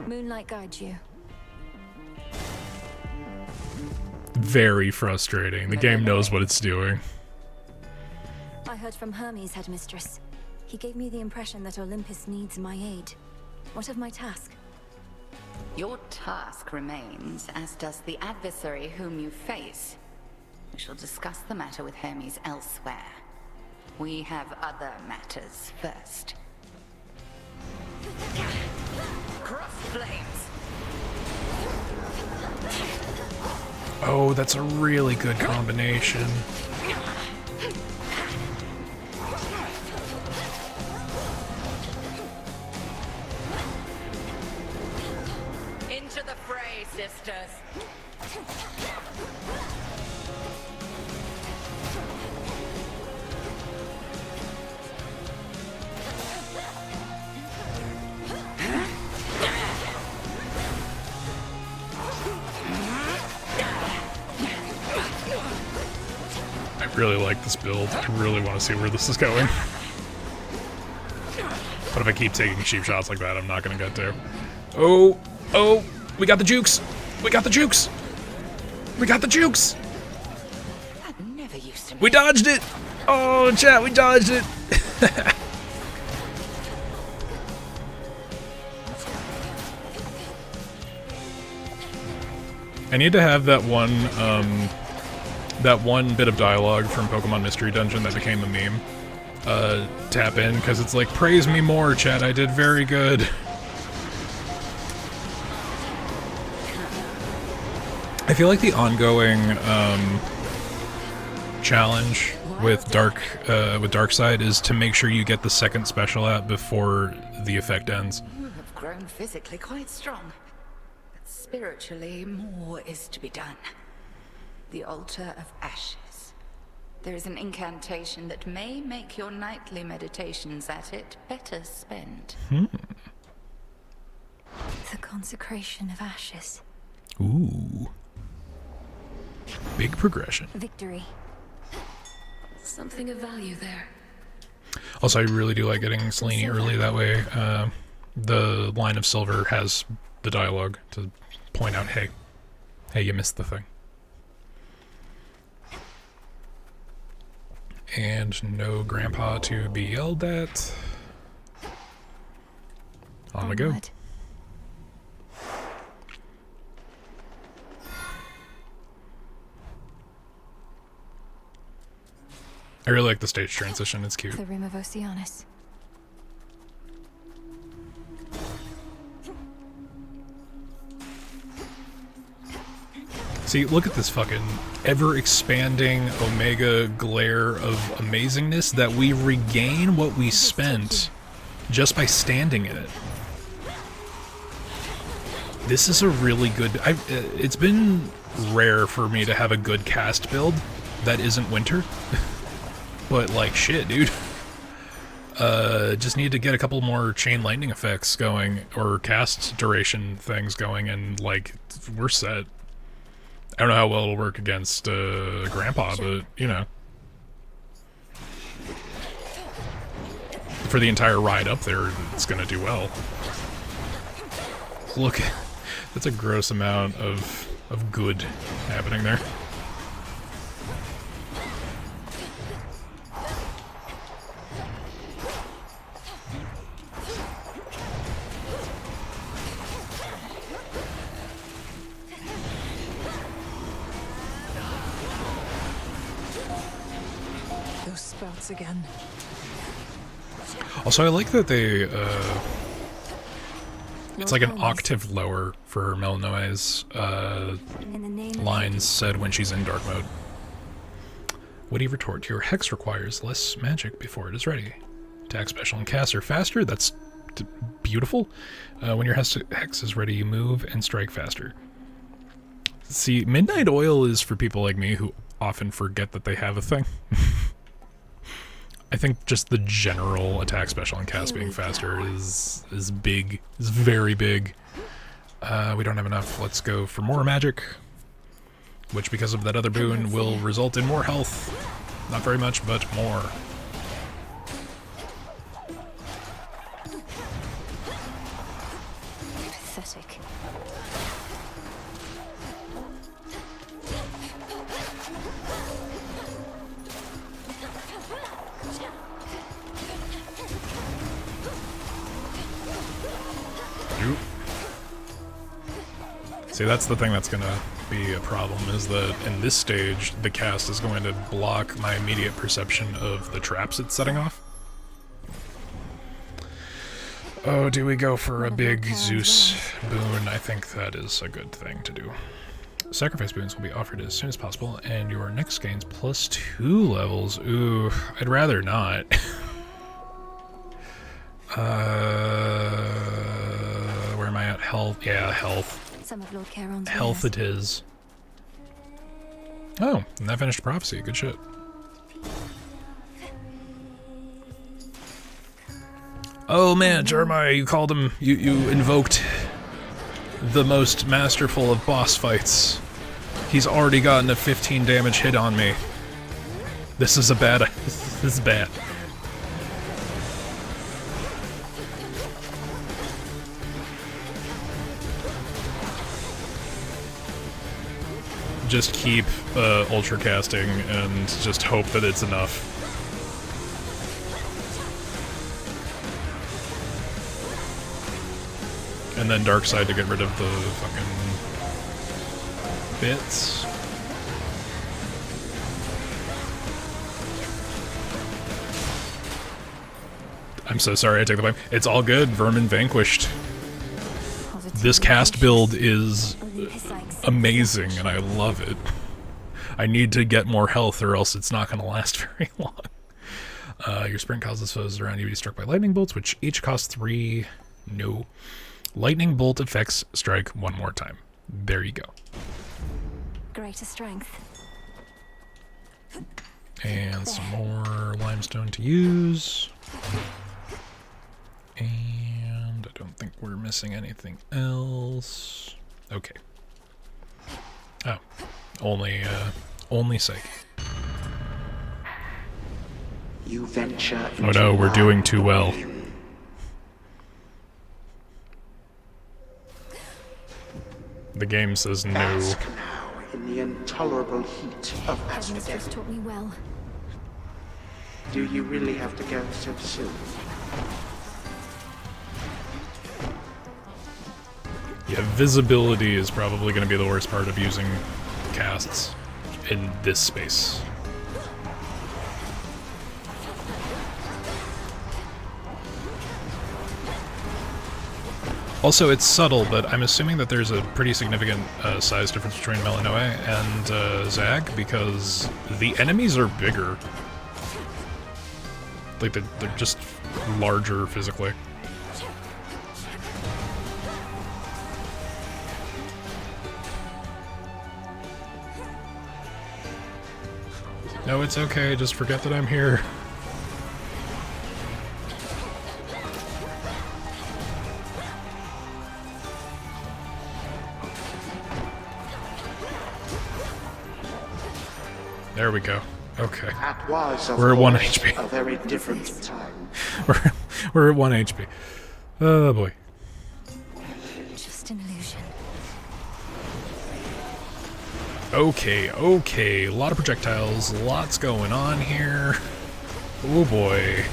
Moonlight guides you. Very frustrating. The game knows what it's doing. I heard from Hermes, headmistress. He gave me the impression that Olympus needs my aid. What of my task? Your task remains, as does the adversary whom you face. We shall discuss the matter with Hermes elsewhere. We have other matters first. Cross flames! Oh, that's a really good combination. Into the fray, sisters! Really like this build. I really want to see where this is going. But if I keep taking cheap shots like that, I'm not going to get there. Oh, oh, we got the jukes. We got the jukes. We got the jukes. We dodged it. Oh, chat, we dodged it. I need to have that one bit of dialogue from Pokemon Mystery Dungeon that became a meme tap in, because it's like, praise me more, chat, I did very good. I feel like the ongoing challenge with Darkseid is to make sure you get the second special out before the effect ends. You have grown physically quite strong. But spiritually, more is to be done. The Altar of Ashes. There is an incantation that may make your nightly meditations at it better spent. The consecration of ashes. Ooh. Big progression. Victory. Something of value there. Also, I really do like getting Selene early, that way the line of silver has the dialogue to point out, hey, you missed the thing. And no grandpa to be yelled at. On we go. I really like the stage transition, it's cute. The Rim of Oceanus. See, look at this fucking ever-expanding Omega glare of amazingness that we regain what we spent just by standing in it. This is a really good... it's been rare for me to have a good cast build that isn't winter. But, like, shit, dude. Just need to get a couple more chain lightning effects going, or cast duration things going, and, like, we're set. I don't know how well it'll work against Grandpa, but, you know. For the entire ride up there, it's gonna do well. Look, that's a gross amount of good happening there. Again. Also, I like that they, it's like an octave lower for Melnoe's, lines said when she's in dark mode. Witty retort, your hex requires less magic before it is ready. Attack special and cast are faster, that's beautiful. When your hex is ready, you move and strike faster. See, Midnight Oil is for people like me who often forget that they have a thing. I think just the general attack special and cast being faster is big, is very big. We don't have enough. Let's go for more magic, which because of that other boon will result in more health. Not very much, but more. Pathetic. See, that's the thing that's gonna be a problem, is that in this stage, the cast is going to block my immediate perception of the traps it's setting off. Oh, do we go for a big Zeus boon? I think that is a good thing to do. Sacrifice boons will be offered as soon as possible, and your next gains +2 levels. Ooh, I'd rather not. Where am I at? Health? Yeah, health. Some of Lord Charon's Health it is. Oh, and that finished prophecy. Good shit. Oh man, Jeremiah, you called him. You invoked the most masterful of boss fights. He's already gotten a 15 damage hit on me. This is a bad... This is bad. Just keep ultra casting and just hope that it's enough. And then dark side to get rid of the fucking bits. I'm so sorry, I take the blame. It's all good, Vermin vanquished. This cast build is amazing, and I love it. I need to get more health, or else it's not going to last very long. Your sprint causes foes around you to be struck by lightning bolts, which each cost 3. No. Lightning bolt effects strike one more time. There you go. Greater strength. And some more limestone to use. And I don't think we're missing anything else. Okay. Oh. Only Psyche. You venture Oh no, we're doing too well. The game says no. Bask now in the intolerable heat of Heaven's just taught me well. Do you really have to go so soon? Yeah, visibility is probably going to be the worst part of using casts in this space. Also, it's subtle, but I'm assuming that there's a pretty significant size difference between Melanoe and Zag, because the enemies are bigger. Like, they're just larger physically. No, it's okay, just forget that I'm here. There we go. Okay. That was, of we're at 1 course, HP. a very different time. we're at 1 HP. Oh boy. Just an illusion. Okay, okay. A lot of projectiles, lots going on here. Oh boy.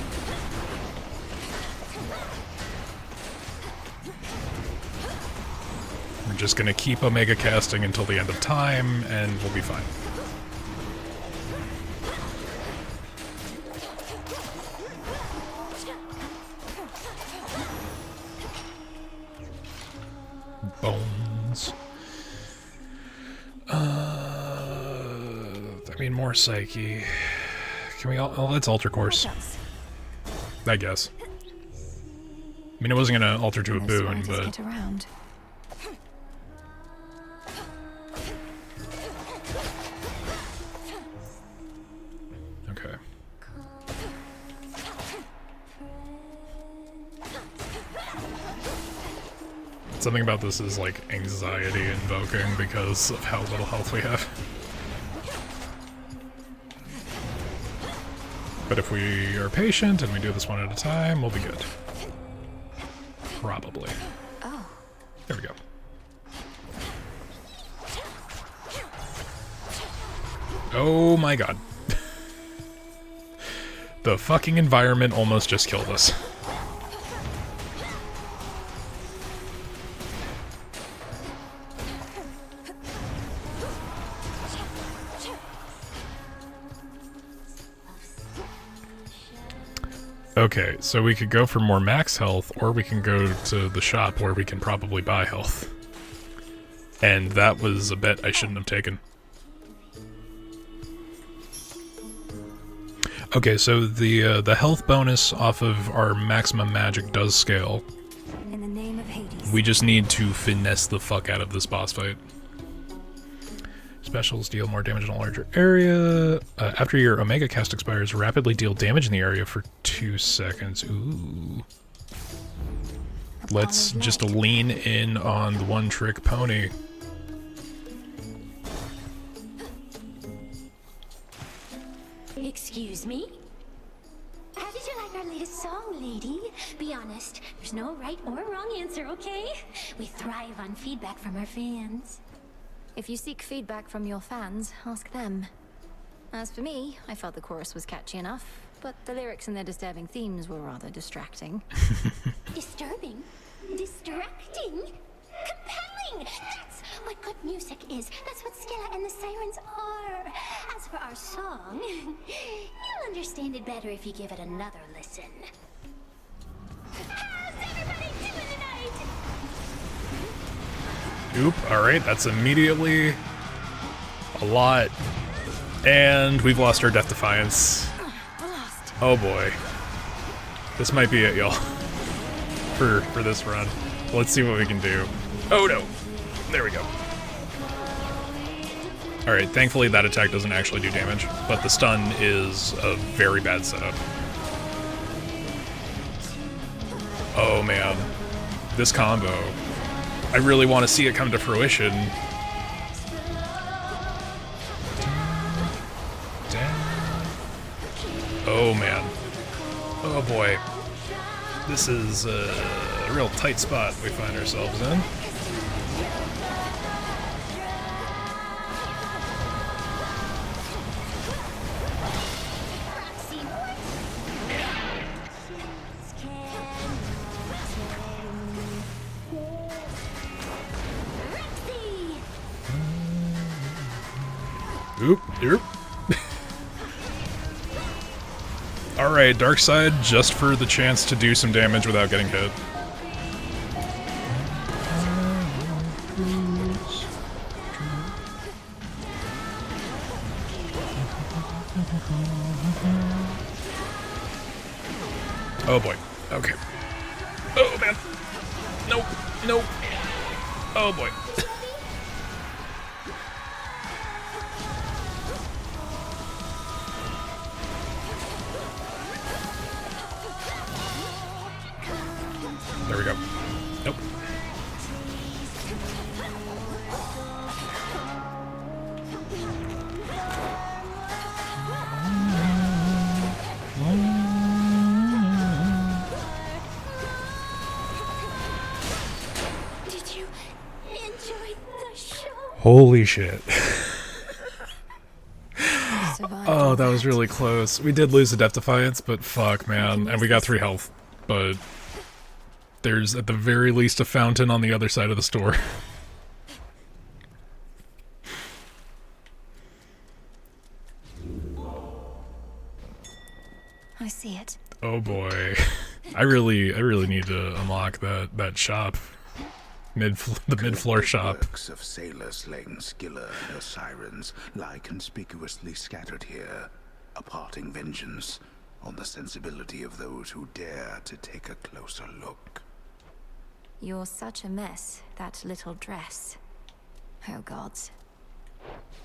We're just gonna keep Omega casting until the end of time, and we'll be fine. Bones. I mean, more Psyche. Can we all... Oh, let's alter course. I guess. I mean, it wasn't gonna alter to a boon, but... Get around. Okay. Something about this is like anxiety invoking because of how little health we have. But if we are patient and we do this one at a time, we'll be good. Probably. Oh. There we go. Oh my god. The fucking environment almost just killed us. Okay, so we could go for more max health, or we can go to the shop where we can probably buy health. And that was a bet I shouldn't have taken. Okay, so the health bonus off of our maximum magic does scale. In the name of Hades. We just need to finesse the fuck out of this boss fight. Specials deal more damage in a larger area. After your Omega cast expires, rapidly deal damage in the area for 2 seconds. Ooh. Let's just lean in on the one-trick pony. Excuse me? How did you like our latest song, lady? Be honest, there's no right or wrong answer, okay? We thrive on feedback from our fans. If you seek feedback from your fans, ask them. As for me, I felt the chorus was catchy enough, but the lyrics and their disturbing themes were rather distracting. Disturbing? Distracting? Compelling! That's what good music is. That's what Skilla and the Sirens are. As for our song, you'll understand it better if you give it another listen. How's everybody doing tonight? Oop, alright, that's immediately a lot. And we've lost our Death Defiance. Oh boy. This might be it, y'all. For this run. Let's see what we can do. Oh no! There we go. Alright, thankfully that attack doesn't actually do damage, but the stun is a very bad setup. Oh man. This combo. I really want to see it come to fruition. Oh man. Oh boy. This is a real tight spot we find ourselves in. Oop, oop. Alright, Dark Side, just for the chance to do some damage without getting hit. Oh boy. Okay. Oh man. Nope. Nope. Oh boy. There we go. Nope. Did you enjoy the show? Holy shit. Oh, that was really close. We did lose the Death Defiance, but fuck, man. And we got 3 health. But there's, at the very least, a fountain on the other side of the store. I see it. Oh boy. I really need to unlock that shop. The mid-floor shop. Works of sailor slaying Skilla and her sirens lie conspicuously scattered here, imparting vengeance on the sensibility of those who dare to take a closer look. You're such a mess, that little dress. Oh gods.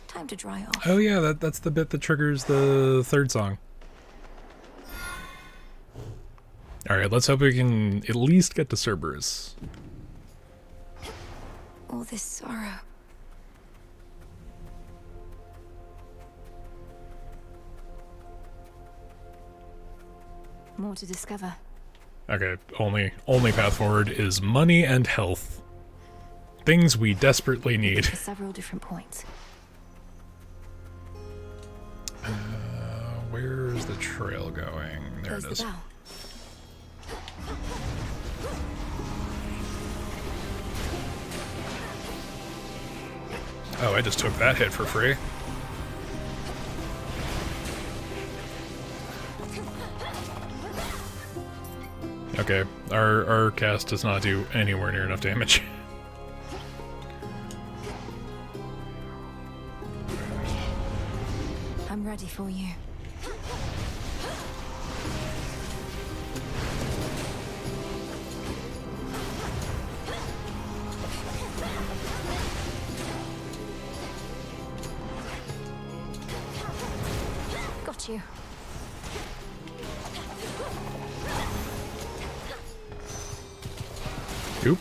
Time to dry off. Oh yeah, that's the bit that triggers the 3rd song. Alright, let's hope we can at least get to Cerberus. All this sorrow. More to discover. Okay, only path forward is money and health. Things we desperately need. For several different points. Where's the trail going? There it is. Oh, I just took that hit for free. Okay, our cast does not do anywhere near enough damage. I'm ready for you. Got you. Oop.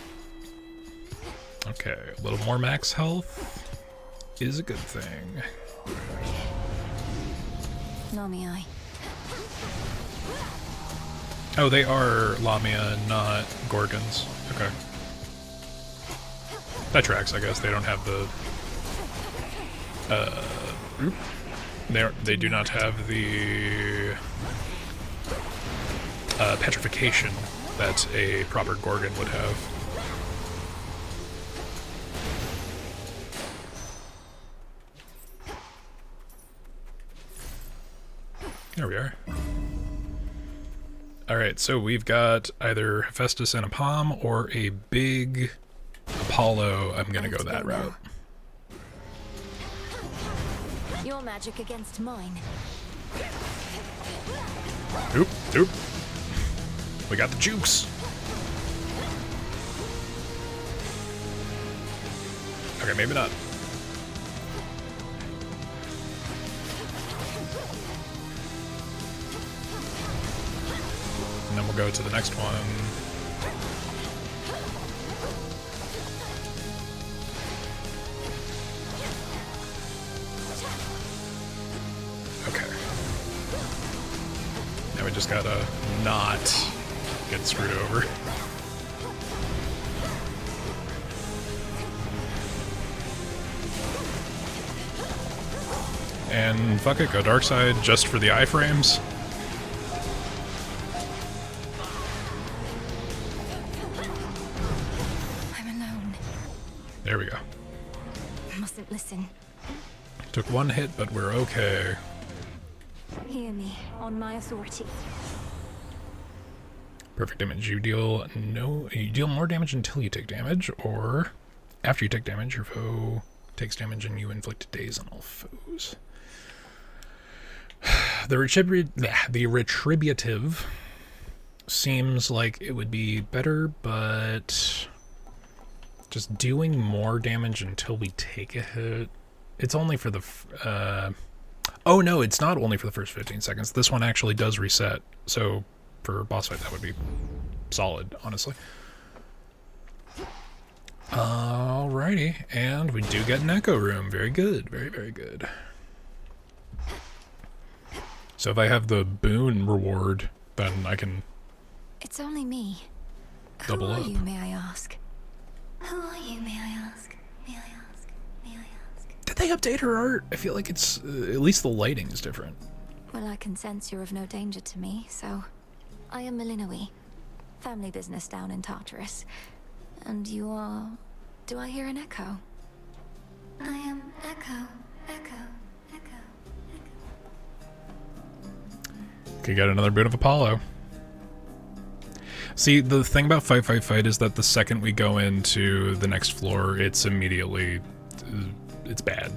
Okay, a little more max health is a good thing. Nami, Oh, they are Lamia, not Gorgons. Okay. That tracks, I guess. They don't have the... They do not have the... petrification that a proper Gorgon would have. There we are. Alright, so we've got either Hephaestus and a palm or a big Apollo. I'm gonna go that route. Your magic against mine. Oop, oop. We got the jukes. Okay, maybe not. And then we'll go to the next one. Okay. Now we just gotta not get screwed over. And fuck it, go dark side just for the iframes. There we go. Mustn't listen. Took one hit, but we're okay. Hear me, on my authority. Perfect damage. You deal more damage until you take damage, or after you take damage, your foe takes damage and you inflict daze on all foes. The retributive seems like it would be better, but just doing more damage until we take a hit. It's only for the... oh no, it's not only for the first 15 seconds. This one actually does reset. So for a boss fight, that would be solid, honestly. Alrighty, and we do get an echo room. Very good, very, very good. So if I have the boon reward, then I can... It's only me. Double Who up. are you, may I ask? Who are you, may I ask? May I ask? May I ask? Did they update her art? I feel like it's... at least the lighting is different. Well, I can sense you're of no danger to me, so... I am Melinoe. Family business down in Tartarus. And you are... Do I hear an echo? I am Echo. Could get another boon of Apollo. See, the thing about fight is that the second we go into the next floor, it's immediately... it's bad.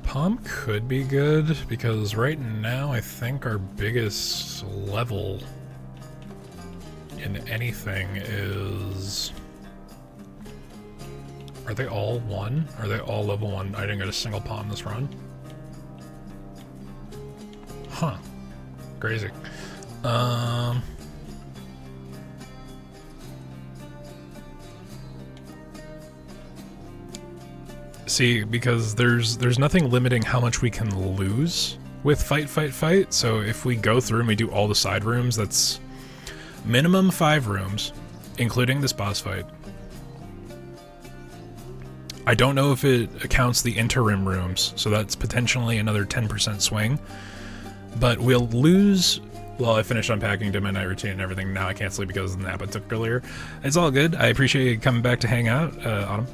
Palm could be good, because right now I think our biggest level in anything is... Are they all 1? Are they all level 1? I didn't get a single palm this run. Huh. Crazy. See, because there's nothing limiting how much we can lose with fight. So if we go through and we do all the side rooms, that's minimum 5 rooms, including this boss fight. I don't know if it accounts the interim rooms, so that's potentially another 10% swing. But we'll lose... Well, I finished unpacking, did my night routine and everything. Now I can't sleep because of the nap I took earlier. It's all good. I appreciate you coming back to hang out, Autumn.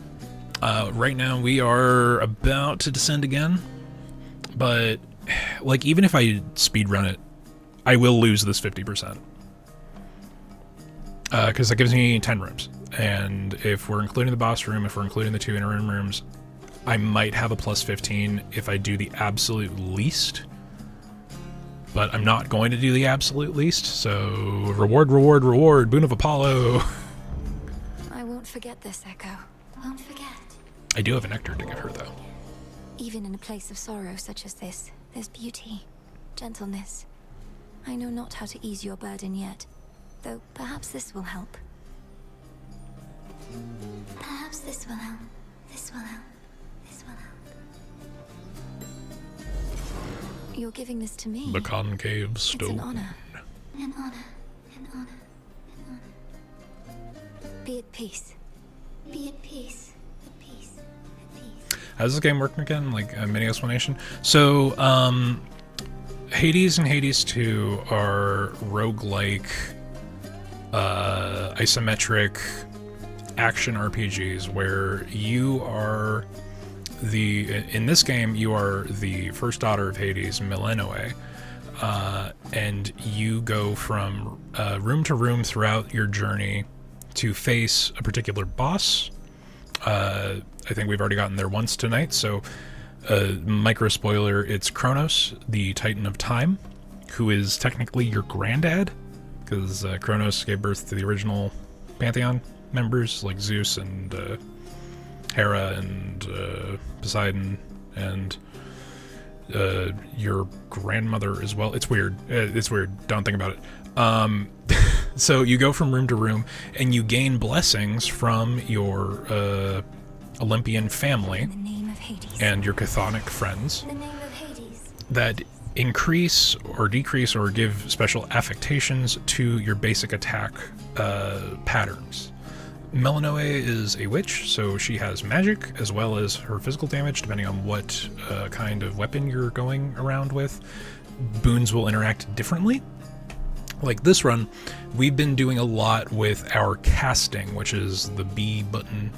Right now we are about to descend again. But, like, even if I speedrun it, I will lose this 50%. Because that gives me 10 rooms. And if we're including the boss room, if we're including the 2 interim rooms, I might have a plus 15 if I do the absolute least. But I'm not going to do the absolute least, so reward, Boon of Apollo. I won't forget this, Echo. Won't forget. I do have a nectar to give her, though. Even in a place of sorrow such as this, there's beauty, gentleness. I know not how to ease your burden yet, though perhaps this will help. Perhaps this This will help. This will help. This will help. You're giving this to me. The concave stone. It's an honor. An honor. An honor. An honor. Be at peace. Be at peace. At peace. At peace. How does this game work again? Like a mini explanation. So, Hades and Hades 2 are roguelike, isometric action RPGs where you are in this game, you are the first daughter of Hades, Milenoe, and you go from room to room throughout your journey to face a particular boss. I think we've already gotten there once tonight, so micro spoiler, it's Kronos, the Titan of Time, who is technically your granddad, because Kronos gave birth to the original Pantheon members, like Zeus and Hera and Poseidon, and your grandmother as well. It's weird. It's weird. Don't think about it. So you go from room to room, and you gain blessings from your Olympian family and your chthonic friends that increase or decrease or give special affectations to your basic attack patterns. Milenoe is a witch, so she has magic as well as her physical damage, depending on what kind of weapon you're going around with. Boons will interact differently. Like this run, we've been doing a lot with our casting, which is the B button.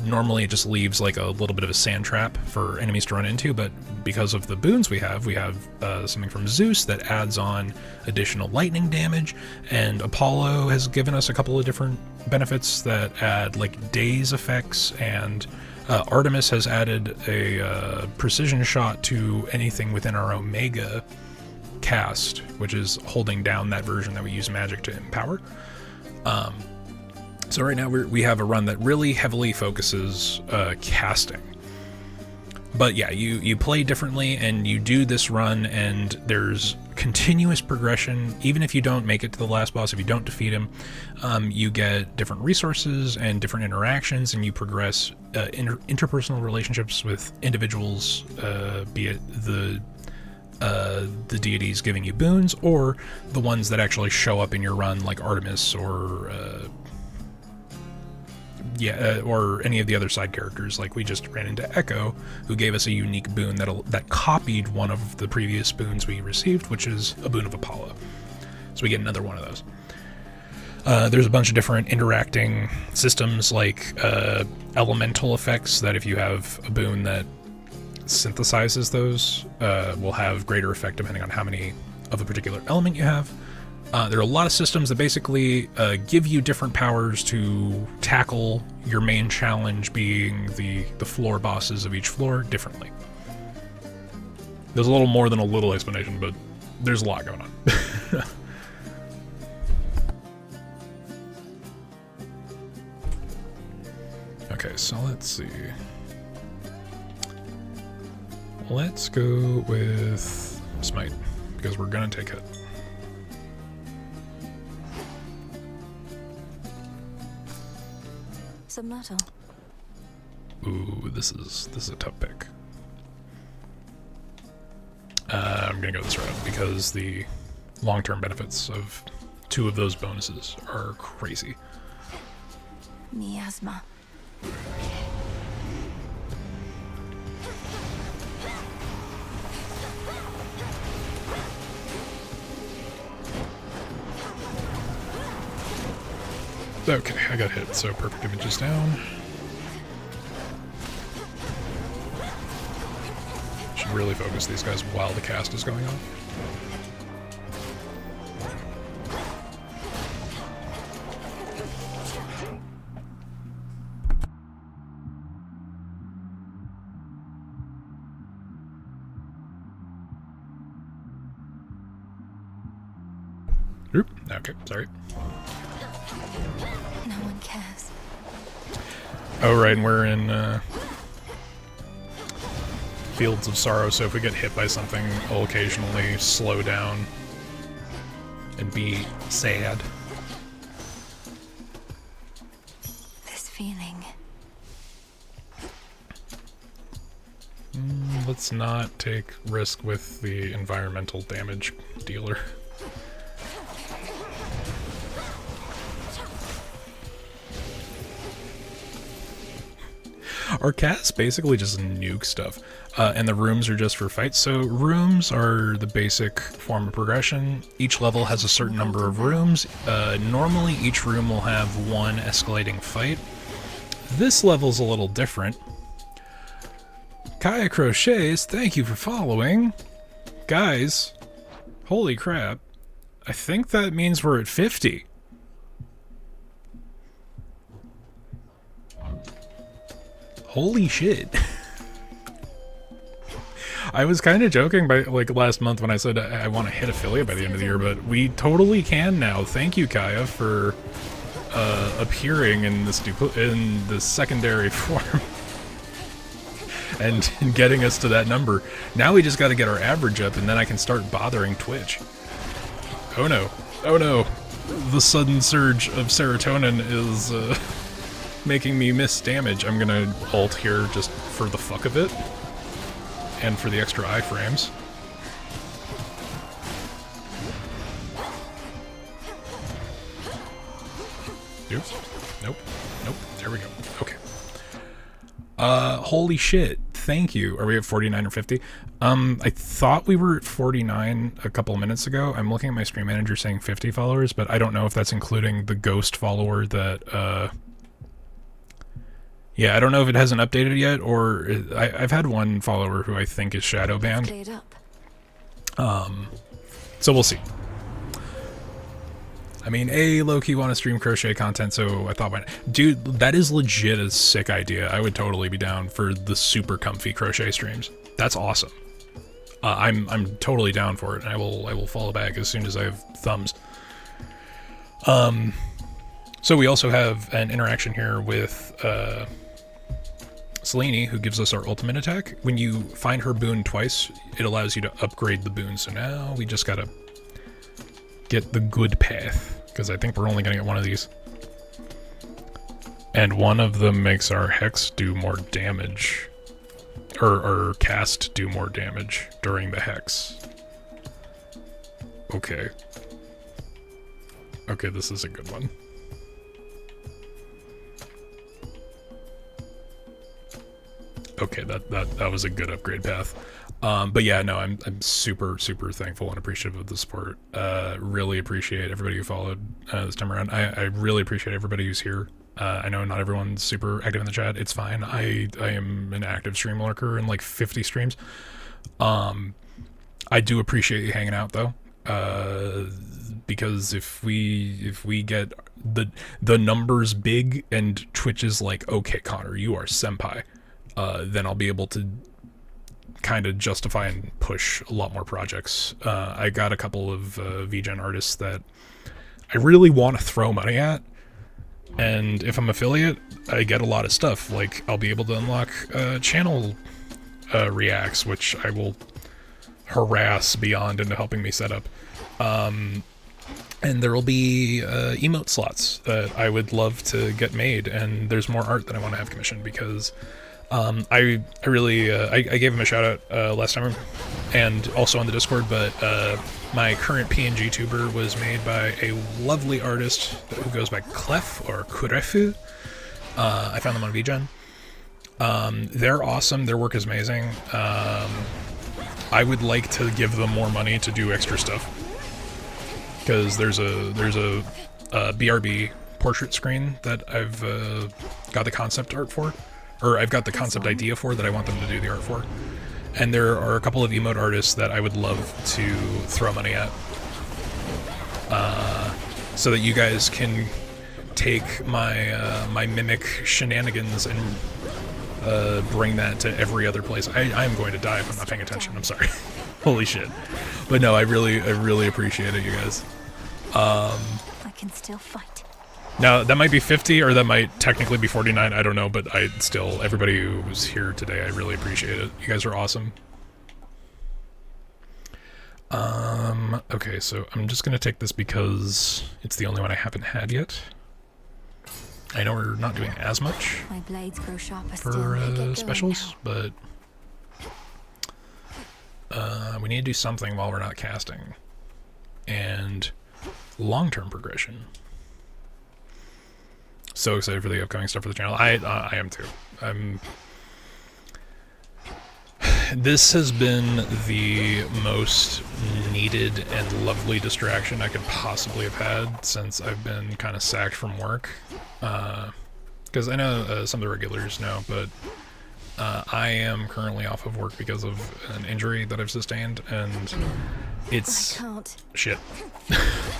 Normally it just leaves like a little bit of a sand trap for enemies to run into, but because of the boons we have something from Zeus that adds on additional lightning damage, and Apollo has given us a couple of different benefits that add like daze effects, and Artemis has added a precision shot to anything within our Omega cast, which is holding down that version that we use magic to empower. So right now we have a run that really heavily focuses casting. But yeah, you play differently, and you do this run, and there's continuous progression. Even if you don't make it to the last boss, if you don't defeat him, you get different resources and different interactions, and you progress interpersonal relationships with individuals, be it the deities giving you boons, or the ones that actually show up in your run, like Artemis or or any of the other side characters. Like we just ran into Echo, who gave us a unique boon that copied one of the previous boons we received, which is a boon of Apollo. So we get another one of those. There's a bunch of different interacting systems, like elemental effects, that if you have a boon that synthesizes those, will have greater effect depending on how many of a particular element you have. There are a lot of systems that basically give you different powers to tackle your main challenge, being the floor bosses of each floor, differently. There's a little more than a little explanation, but there's a lot going on. Okay, so let's see. Let's go with Smite, because we're gonna take hit. Submetal. Ooh, this is a tough pick. I'm gonna go this route because the long-term benefits of 2 of those bonuses are crazy. Miasma. Okay, I got hit, so perfect image is down. Should really focus these guys while the cast is going on. Oop, okay, sorry. No one cares. Oh, right, and we're in Fields of Sorrow, so if we get hit by something, I'll occasionally slow down and be sad. This feeling. let's not take risk with the environmental damage dealer. Our casts basically just nuke stuff, and the rooms are just for fights. So rooms are the basic form of progression. Each level has a certain number of rooms. Normally each room will have one escalating fight. This level's a little different. Kaya Crochets, thank you for following. Guys, holy crap. I think that means we're at 50. Holy shit. I was kind of joking by like last month when I said I want to hit affiliate by the end of the year, but we totally can now. Thank you, Kaya, for appearing in this secondary form and getting us to that number. Now we just got to get our average up, and then I can start bothering Twitch. Oh no. Oh no. The sudden surge of serotonin is making me miss damage. I'm gonna ult here just for the fuck of it. And for the extra iframes. Nope. Nope. Nope. There we go. Okay. Holy shit. Thank you. Are we at 49 or 50? I thought we were at 49 a couple of minutes ago. I'm looking at my stream manager saying 50 followers, but I don't know if that's including the ghost follower that, yeah, I don't know if it hasn't updated yet, or I've had one follower who I think is shadow banned. So we'll see. I mean, low-key want to stream crochet content, so I thought, dude, that is legit a sick idea. I would totally be down for the super comfy crochet streams. That's awesome. I'm totally down for it, and I will follow back as soon as I have thumbs. So we also have an interaction here with Selene, who gives us our ultimate attack. When you find her boon twice, it allows you to upgrade the boon. So now we just gotta get the good path, because I think we're only gonna get one of these. And one of them makes our hex do more damage, or cast do more damage during the hex. Okay. Okay, this is a good one. Okay, that was a good upgrade path. But yeah, no, I'm super thankful and appreciative of the support. Really appreciate everybody who followed this time around. I really appreciate everybody who's here. I know not everyone's super active in the chat. It's fine. I am an active stream lurker in like 50 streams. I do appreciate you hanging out though, because if we get the numbers big and Twitch is like, okay, Connor, you are senpai. Then I'll be able to kind of justify and push a lot more projects. I got a couple of VGen artists that I really want to throw money at, and if I'm affiliate, I get a lot of stuff. Like, I'll be able to unlock channel reacts, which I will harass Beyond into helping me set up. And there will be emote slots that I would love to get made, and there's more art that I want to have commissioned, because I really gave him a shout out last time and also on the Discord, but my current PNG tuber was made by a lovely artist who goes by Clef or Kurefu. I found them on VGen. They're awesome. Their work is amazing. I would like to give them more money to do extra stuff, because there's a BRB portrait screen that I've got the concept art for. Or I've got the concept idea for that I want them to do the art for. And there are a couple of emote artists that I would love to throw money at. So that you guys can take my my mimic shenanigans and bring that to every other place. I'm going to die if I'm not paying attention, I'm sorry. Holy shit. But no, I really appreciate it, you guys. I can still fight. Now, that might be 50, or that might technically be 49, I don't know, but everybody who's here today, I really appreciate it. You guys are awesome. Okay, so I'm just gonna take this because it's the only one I haven't had yet. I know we're not doing as much My blades grow sharper for still. specials, but we need to do something while we're not casting. And long-term progression. So excited for the upcoming stuff for the channel. I am too. This has been the most needed and lovely distraction I could possibly have had since I've been kind of sacked from work. Because I know some of the regulars know, but I am currently off of work because of an injury that I've sustained, and it's shit.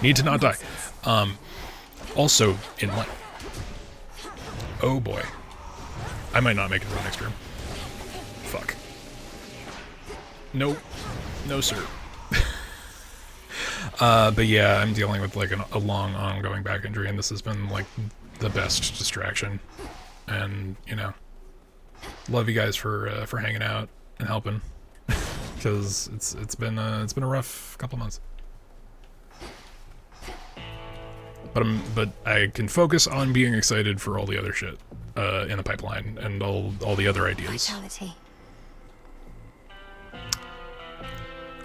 Need to not die. Also, in life. Oh boy. I might not make it to the next room. Fuck. Nope. No, sir. But yeah, I'm dealing with like a long ongoing back injury, and this has been like the best distraction. And, you know, love you guys for hanging out and helping, because it's been a rough couple months. But I can focus on being excited for all the other shit in the pipeline and all the other ideas. Vitality.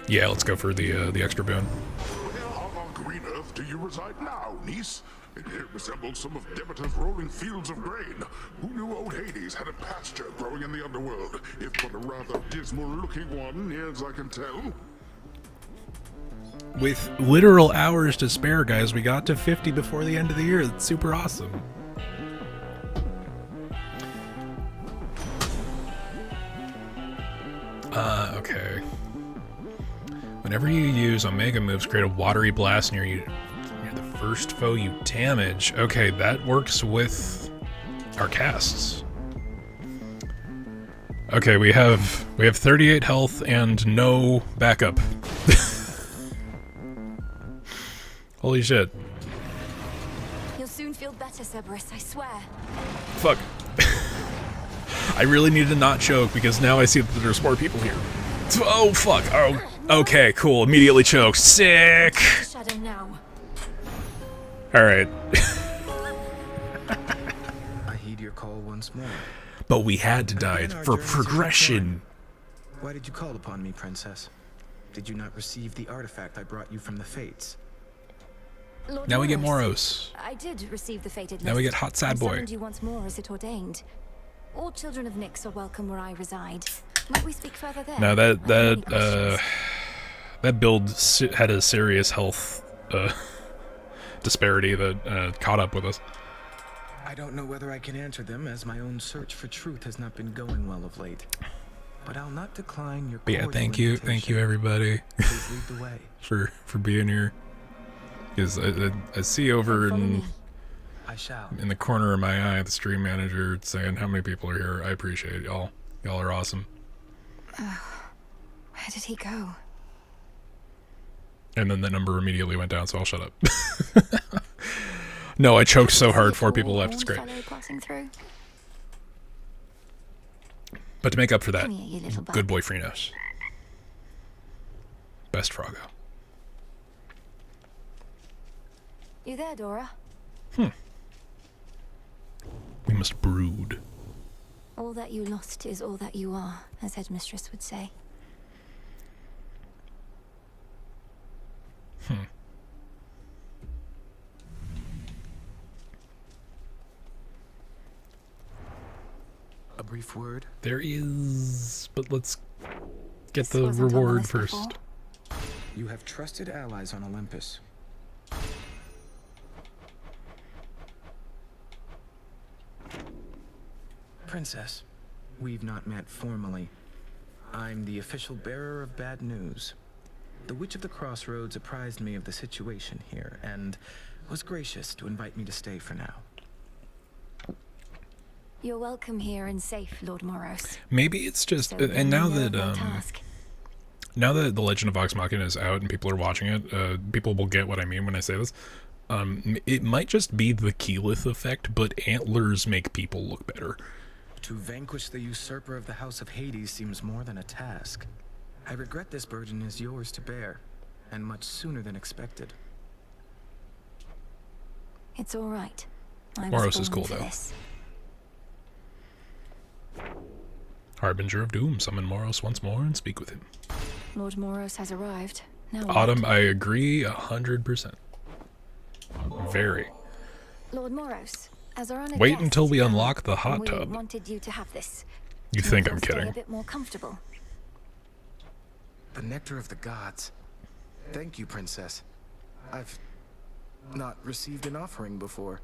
Yeah, let's go for the extra boon. Where on green earth do you reside now, niece? It resembles some of Demeter's rolling fields of grain. Who knew old Hades had a pasture growing in the underworld, if but a rather dismal-looking one, as I can tell? With literal hours to spare, guys, we got to 50 before the end of the year. That's super awesome. Okay. Whenever you use Omega moves, create a watery blast near you. Near the first foe you damage. Okay, that works with our casts. Okay, we have 38 health and no backup. Holy shit. You'll soon feel better, Cerberus, I swear. Fuck. I really need to not choke because now I see that there's more people here. Oh, fuck. Oh, okay, cool. Immediately choke. Sick. Shadow now. Alright. I heed your call once more. But we had to die for progression. Why did you call upon me, Princess? Did you not receive the artifact I brought you from the Fates? Lord Now we get Moros. Moros. I did receive the fated list. Now we get Hot Sad Boy. I summoned you once more as it ordained. All children of Nyx are welcome where I reside. Might we speak further there? Now that build had a serious health disparity that caught up with us. I don't know whether I can answer them, as my own search for truth has not been going well of late. But I'll not decline your But yeah, thank you everybody for being here. Because I see over in the corner of my eye the stream manager saying how many people are here. I appreciate y'all. Y'all are awesome. Where did he go? And then the number immediately went down, so I'll shut up. No, I choked so hard 4 people left. It's great. But to make up for that, good boy Freenos. Best Froggo. You there, Dora? We must brood. All that you lost is all that you are, as Headmistress would say. A brief word? There is, but let's get the reward first. You have trusted allies on Olympus. Princess, we've not met formally. I'm the official bearer of bad news. The Witch of the Crossroads apprised me of the situation here, and was gracious to invite me to stay for now. You're welcome here and safe, Lord Moros. Maybe it's just, and now that the Legend of Vox Machina is out and people are watching it, people will get what I mean when I say this. It might just be the Keyleth effect, but antlers make people look better. To vanquish the usurper of the House of Hades seems more than a task. I regret this burden is yours to bear, and much sooner than expected. It's all right. Moros is cool, though. Harbinger of Doom, summon Moros once more and speak with him. Lord Moros has arrived. Now Autumn, what? I agree 100%. Very. Lord Moros, as our honored Wait guest, until we unlock the hot we tub. wanted you to have this. You to think make I'm your stay kidding. A bit more comfortable. The nectar of the gods. Thank you, Princess. I've not received an offering before,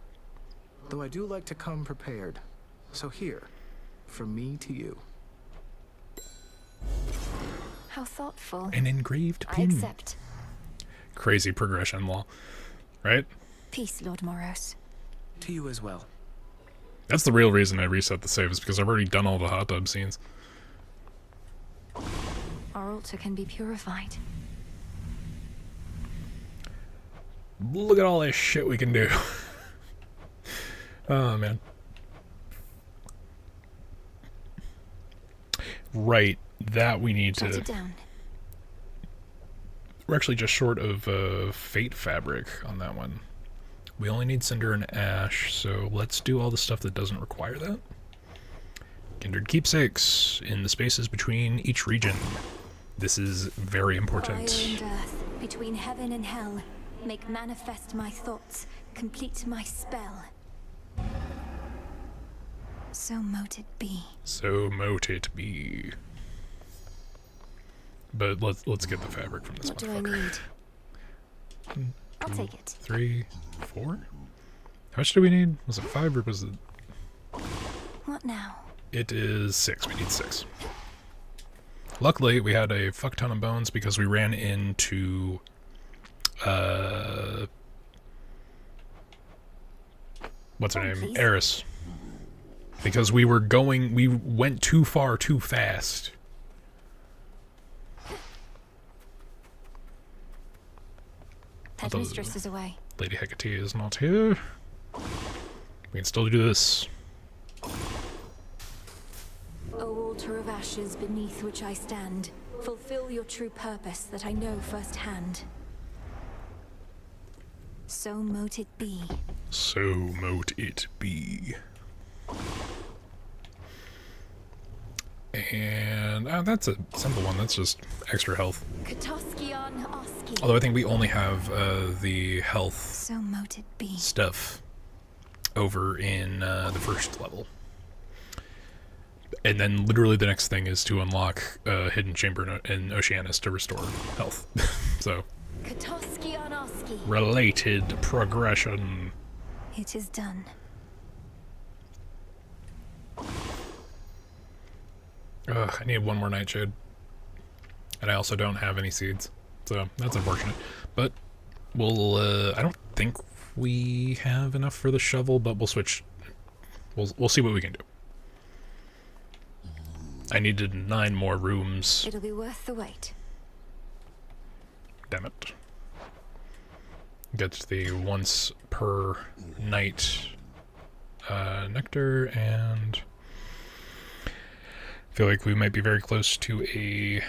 though I do like to come prepared. So here, from me to you. How thoughtful. An engraved I pin. accept. Crazy progression law, right? Peace, Lord Moros. To you as well. That's the real reason I reset the save, is because I've already done all the hot tub scenes. Our altar can be purified. Look at all this shit we can do. Oh, man. Right, that we need Jot to... it down. We're actually just short of fate fabric on that one. We only need cinder and ash, so let's do all the stuff that doesn't require that. Kindred keepsakes in the spaces between each region. This is very important. Fire and earth, between heaven and hell, make manifest my thoughts, complete my spell. So mote it be. So mote it be. But let's get the fabric from this What do I motherfucker. need? I'll take it. 3, 4? How much do we need? Was it 5 or was it... What now? It is 6. We need 6. Luckily, we had a fuck ton of bones because we ran into... what's her name? Eris. Because we went too far too fast. Headmistress is away. Lady Hecate is not here. We can still do this. O altar of ashes beneath which I stand, fulfill your true purpose that I know firsthand. So mote it be. So mote it be. And that's a simple one. That's just extra health. Katoskion Oski. Although I think we only have the health So mote it be. stuff over in the first level. And then literally the next thing is to unlock Hidden Chamber in Oceanus to restore health. So, Katoskion Oski. related progression. It is done. Ugh, I need one more nightshade. And I also don't have any seeds. So, that's unfortunate. But, we'll, I don't think we have enough for the shovel, but we'll switch. We'll see what we can do. I needed 9 more rooms. It'll be worth the wait. Damn it. Get the once per night nectar, and I feel like we might be very close to a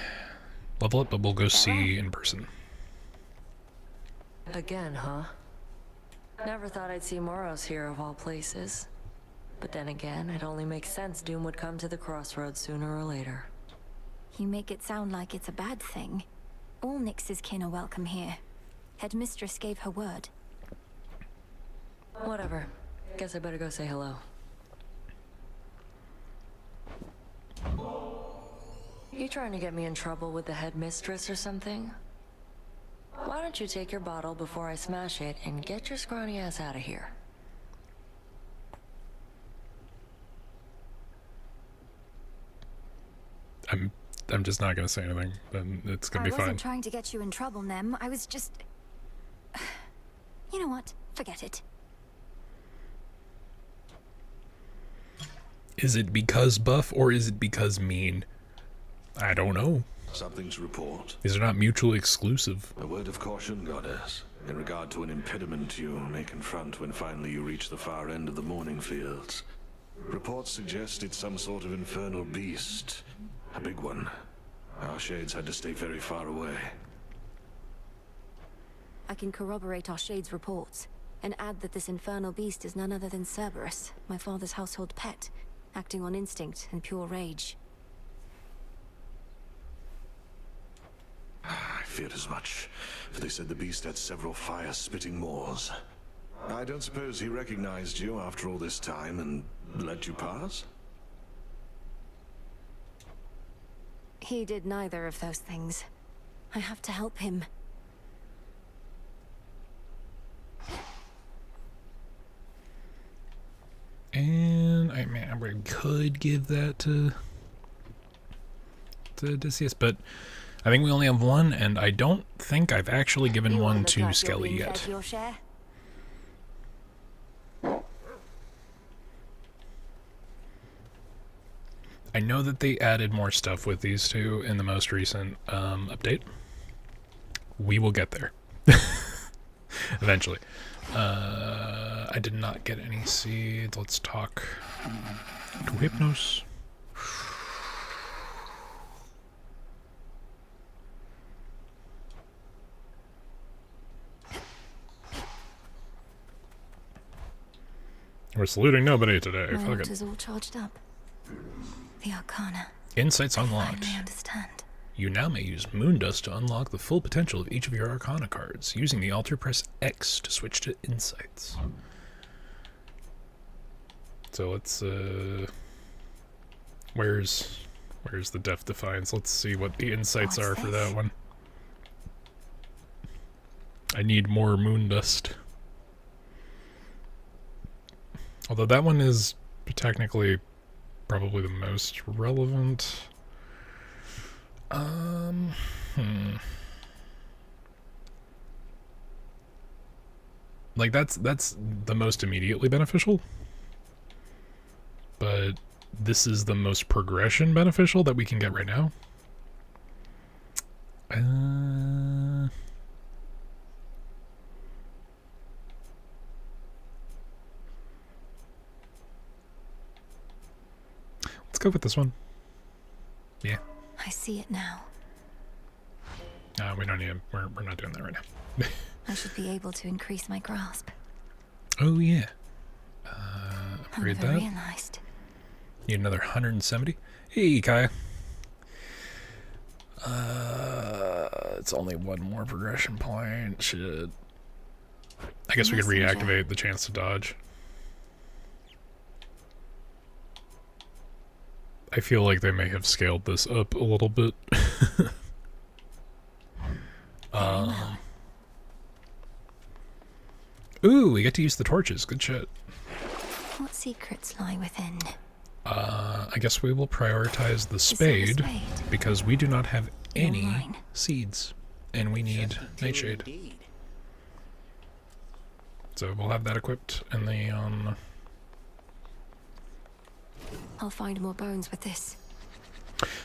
level up, but we'll go see in person. Again, huh? Never thought I'd see Moros here of all places. But then again, it only makes sense Doom would come to the crossroads sooner or later. You make it sound like it's a bad thing. All Nyx's kin are welcome here. Headmistress gave her word. Whatever. Guess I better go say hello. You trying to get me in trouble with the headmistress or something? Why don't you take your bottle before I smash it and get your scrawny ass out of here? I'm just not gonna say anything, but it's gonna be fine. I wasn't trying to get you in trouble, Nem. I was just... You know what? Forget it. Is it because buff or is it because mean? I don't know. Something to report. These are not mutually exclusive. A word of caution, Goddess, in regard to an impediment you may confront when finally you reach the far end of the Morning Fields. Reports suggest it's some sort of infernal beast. A big one. Our shades had to stay very far away. I can corroborate our Shade's reports, and add that this infernal beast is none other than Cerberus, my father's household pet, acting on instinct and pure rage. feared as much, for they said the beast had several fire-spitting maws. I don't suppose he recognized you after all this time and let you pass? He did neither of those things. I have to help him. And I mean, we could give that to Odysseus, but I think we only have one, and I don't think I've actually given one to Skelly yet. I know that they added more stuff with these two in the most recent update. We will get there. Eventually. I did not get any seeds. Let's talk to Hypnos. We're saluting nobody today. My Fuck ult it. is all charged up. The Arcana. Insights unlocked. I understand. You now may use Moondust to unlock the full potential of each of your Arcana cards. Using the Altar, press X to switch to Insights. So let's where's the Death Defiance? Let's see what the insights are for that one. I need more Moondust. Although that one is technically probably the most relevant. Like that's the most immediately beneficial. But this is the most progression beneficial that we can get right now. Let's go with this one. Yeah. I see it now. We don't need. We're not doing that right now. I should be able to increase my grasp. Oh yeah. I Upgrade never that. realized. Need another 170. Hey, Kaya. It's only one more progression point. Shit. I guess we could reactivate the chance to dodge. I feel like they may have scaled this up a little bit. Ooh, we get to use the torches. Good shit. What secrets lie within? I guess we will prioritize the spade because we do not have any seeds, and we need Nightshade. So we'll have that equipped in the I'll find more bones with this.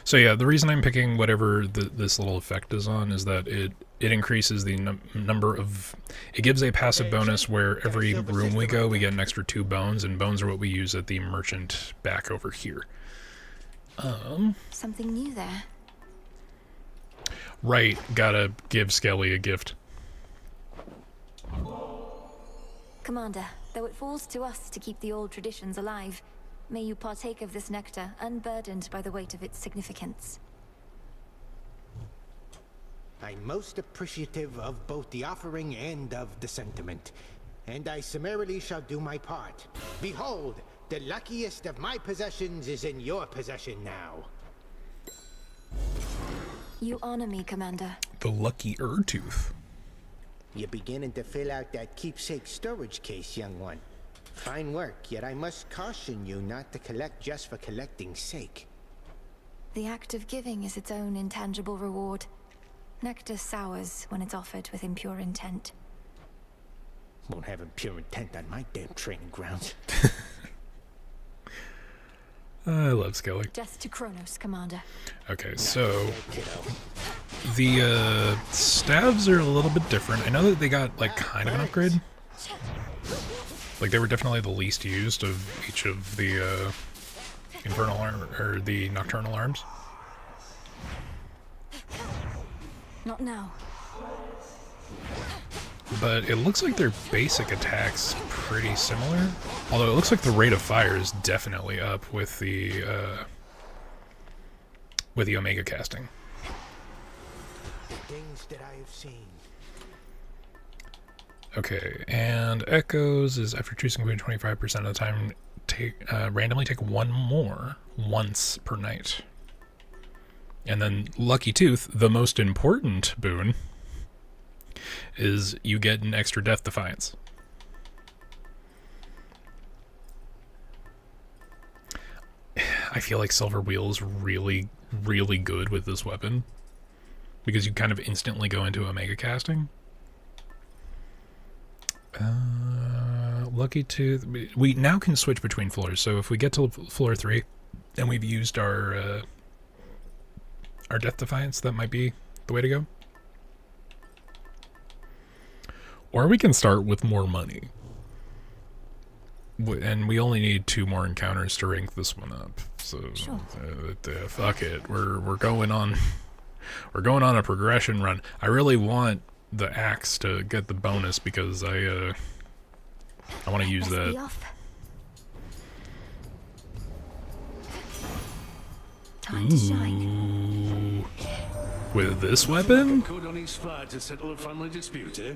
So yeah, the reason I'm picking whatever this little effect is on is that it increases the number of... It gives a passive bonus where every room we go, we get an extra 2 bones, and bones are what we use at the merchant back over here. Something new there. Right, gotta give Skelly a gift. Commander, though it falls to us to keep the old traditions alive, may you partake of this nectar, unburdened by the weight of its significance. I'm most appreciative of both the offering and of the sentiment, and I summarily shall do my part. Behold, the luckiest of my possessions is in your possession now. You honor me, Commander. The lucky Ur-tooth. You're beginning to fill out that keepsake storage case, young one. Fine work, yet I must caution you not to collect just for collecting's sake. The act of giving is its own intangible reward. Nectar sours when it's offered with impure intent. Won't have impure intent on my damn training grounds. I love Skelly. Death to Kronos, Commander. Okay, so the stabs are a little bit different. I know that they got like kind of an upgrade. Like they were definitely the least used of each of the infernal arm or the nocturnal arms. Not now. But it looks like their basic attack's pretty similar. Although it looks like the rate of fire is definitely up with the Omega casting. things that I have seen. Okay, and Echoes is after choosing between 25% of the time, randomly take one more once per night. And then Lucky Tooth, the most important boon, is you get an extra Death Defiance. I feel like Silver Wheel is really, really good with this weapon, because you kind of instantly go into Omega casting. Lucky Tooth. We now can switch between floors. So if we get to floor 3 and we've used our Death Defiance, that might be the way to go. Or we can start with more money. And we only need 2 more encounters to rank this one up. So sure. Fuck it. We're going on a progression run. I really want the axe to get the bonus because I want to use that. Time to shine. With this weapon? Code on his fire to settle a family dispute, eh?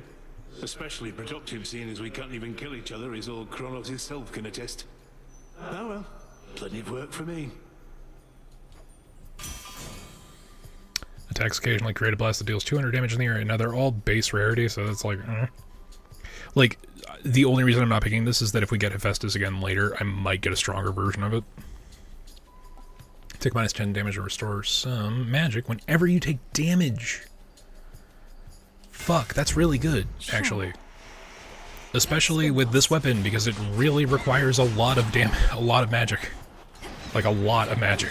Especially productive, seeing as we can't even kill each other, as old Kronos himself can attest. Oh well, plenty of work for me. Attacks occasionally create a blast that deals 200 damage in the area. Now they're all base rarity, so that's like, like, the only reason I'm not picking this is that if we get Hephaestus again later, I might get a stronger version of it. Take minus 10 damage to restore some magic whenever you take damage. Fuck, that's really good, actually. Especially with this weapon, because it really requires a lot of magic. Like a lot of magic.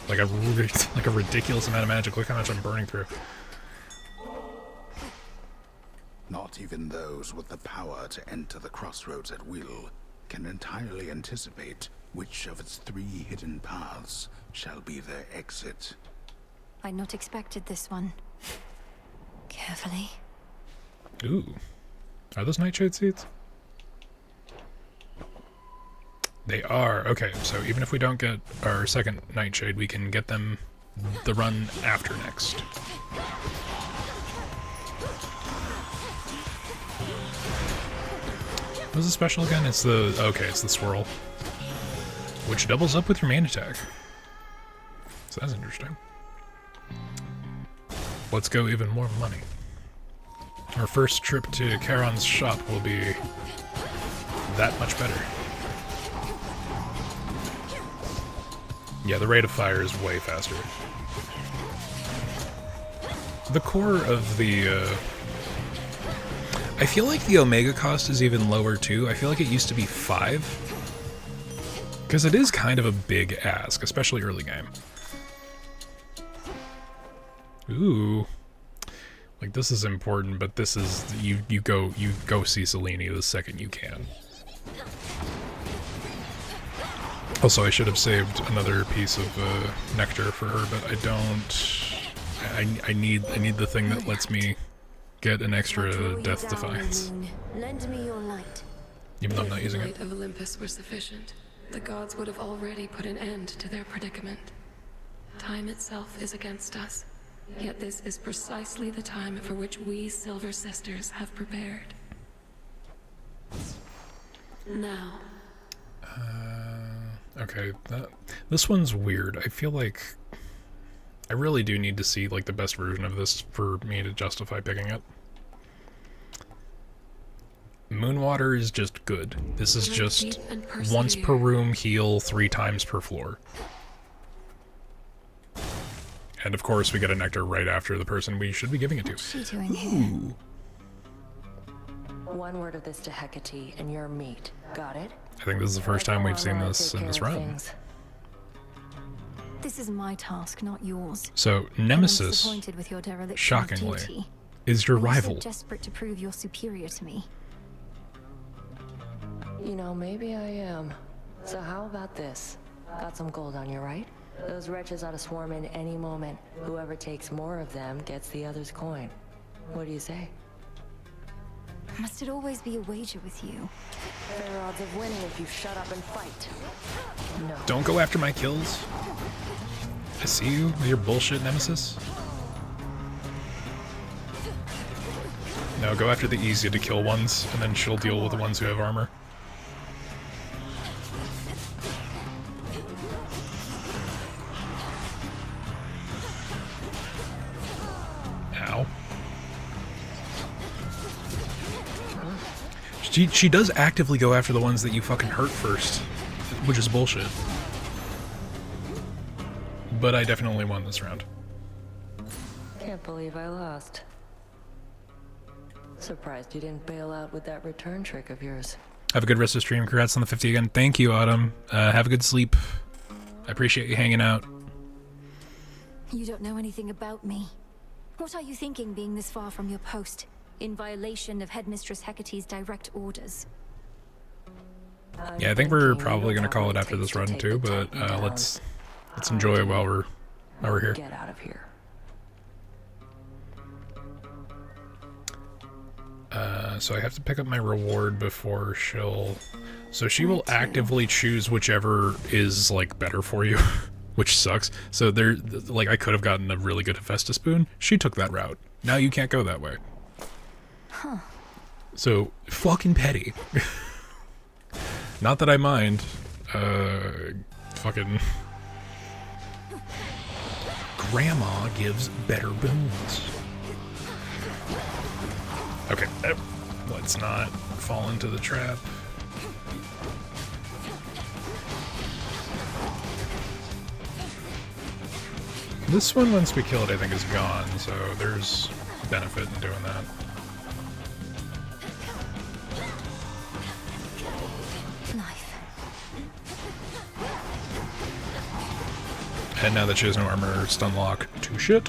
Like a ridiculous amount of magic. Look how much I'm burning through. Not even those with the power to enter the crossroads at will can entirely anticipate which of its 3 hidden paths shall be their exit. I'd not expected this one. Carefully. Ooh. Are those nightshade seeds? They are. Okay, so even if we don't get our second nightshade, we can get them the run after next. What was the special again? It's the... okay, it's the swirl. Which doubles up with your main attack. So that's interesting. Let's go even more money. Our first trip to Charon's shop will be that much better. Yeah, the rate of fire is way faster. The core of the... I feel like the Omega cost is even lower too. I feel like it used to be 5. Because it is kind of a big ask, especially early game. Ooh. Like, this is important, but this is... You go see Selene the second you can. Also, I should have saved another piece of nectar for her, but I don't. I need the thing that lets me get an extra Death Defiance. Lend me your light. Even though I'm not using If it. the light of Olympus were sufficient, the gods would have already put an end to their predicament. Time itself is against us, yet this is precisely the time for which we Silver Sisters have prepared. Now. Okay, this one's weird. I feel like I really do need to see like the best version of this for me to justify picking it. Moonwater is just good. This is just once per room, heal 3 times per floor. And of course we get a nectar right after the person we should be giving it to. What's she doing here? One word of this to Hecate and you're meat. Got it? I think this is the first time we've seen this in this run. This is my task, not yours. So Nemesis, disappointed with your dereliction shockingly, of duty. is your When you're so rival. desperate to prove you're superior to me. You know, maybe I am. So how about this? Got some gold on you, right? Those wretches ought to swarm in any moment. Whoever takes more of them gets the other's coin. What do you say? Must it always be a wager with you? Fair odds of winning if you shut up and fight. No. Don't go after my kills. I see you with your bullshit, Nemesis. No, go after the easy to kill ones, and then she'll deal with the ones who have armor. Ow. She does actively go after the ones that you fucking hurt first, which is bullshit. But I definitely won this round. Can't believe I lost. Surprised you didn't bail out with that return trick of yours. Have a good rest of the stream. Congrats on the 50 again. Thank you, Autumn. Have a good sleep. I appreciate you hanging out. You don't know anything about me. What are you thinking being this far from your post, in violation of Headmistress Hecate's direct orders? Yeah, I think we're probably gonna call it after this run too, but let's enjoy it while we're here. Get out of here. So I have to pick up my reward before she'll... So she will actively choose whichever is, like, better for you, which sucks. So there, like, I could have gotten a really good Hephaestus boon. She took that route. Now you can't go that way. Huh. So, fucking petty. Not that I mind. Fucking... Grandma gives better boons. Okay, let's not fall into the trap. This one, once we kill it, I think is gone, so there's benefit in doing that. And now that she has no armor, stun lock to shit.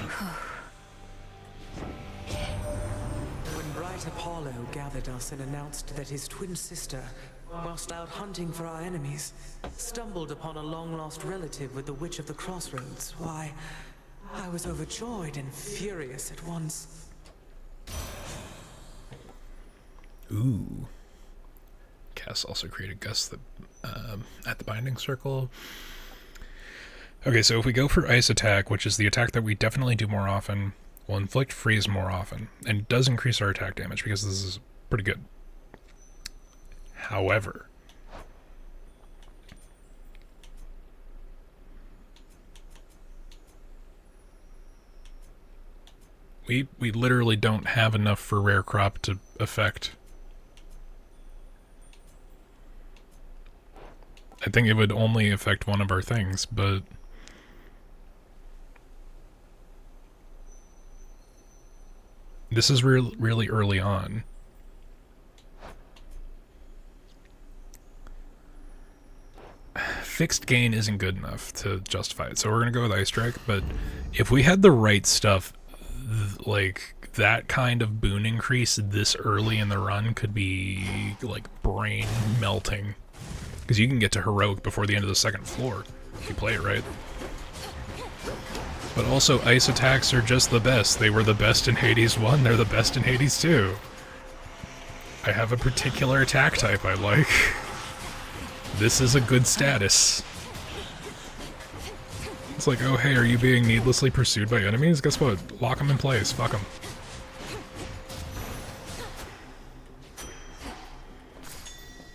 When bright Apollo gathered us and announced that his twin sister, whilst out hunting for our enemies, stumbled upon a long-lost relative with the Witch of the Crossroads, why, I was overjoyed and furious at once. Ooh. Cass also created Gus at the Binding Circle. Okay, so if we go for Ice Attack, which is the attack that we definitely do more often, we'll inflict freeze more often, and it does increase our attack damage because this is pretty good. However, we literally don't have enough for rare crop to affect. I think it would only affect one of our things, but this is really early on. Fixed gain isn't good enough to justify it, so we're gonna go with Ice Strike, but if we had the right stuff, like, that kind of boon increase this early in the run could be, like, brain melting. Because you can get to Heroic before the end of the second floor, if you play it right. But also, ice attacks are just the best. They were the best in Hades 1, they're the best in Hades 2. I have a particular attack type I like. This is a good status. It's like, oh hey, are you being needlessly pursued by enemies? Guess what? Lock them in place, fuck them.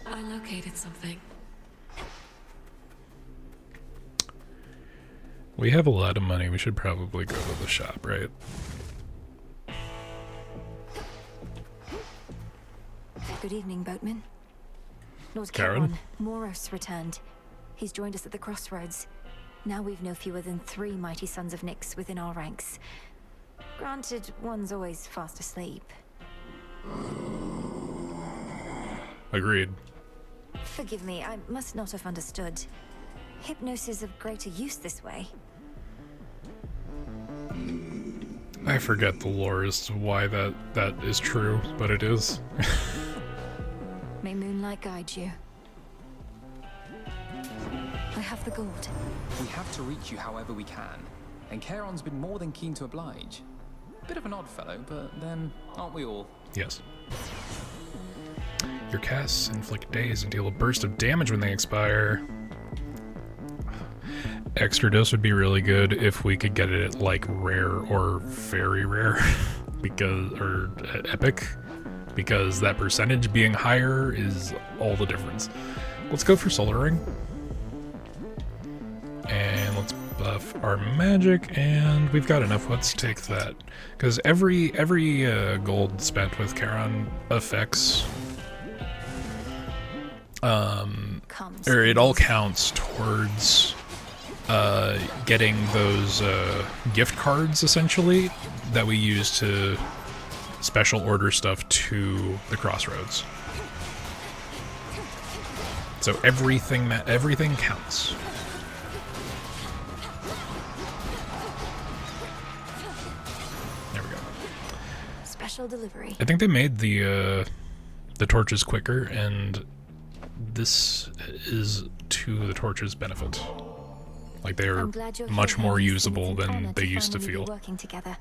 I located something. We have a lot of money, we should probably go to the shop, right? Good evening, boatman. Lord Karen? Charon, Moros returned. He's joined us at the crossroads. Now we've no fewer than 3 mighty sons of Nyx within our ranks. Granted, one's always fast asleep. Agreed. Forgive me, I must not have understood. Hypnos is of greater use this way. I forget the lore as to why that is true, but it is. May moonlight guide you. I have the gold. We have to reach you however we can, and Charon's been more than keen to oblige. Bit of an odd fellow, but then, aren't we all? Yes. Your casts inflict daze and deal a burst of damage when they expire. Extra dose would be really good if we could get it at, like, rare or very rare. or epic, because that percentage being higher is all the difference. Let's go for Solar Ring. And let's buff our magic, and we've got enough. Let's take that. Because every gold spent with Charon affects... or it all counts towards getting those gift cards, essentially, that we use to special order stuff to the Crossroads. So everything counts. There we go. Special delivery. I think they made the torches quicker, and this is to the torches' benefit. Like, they're much more usable than they used to feel. Working together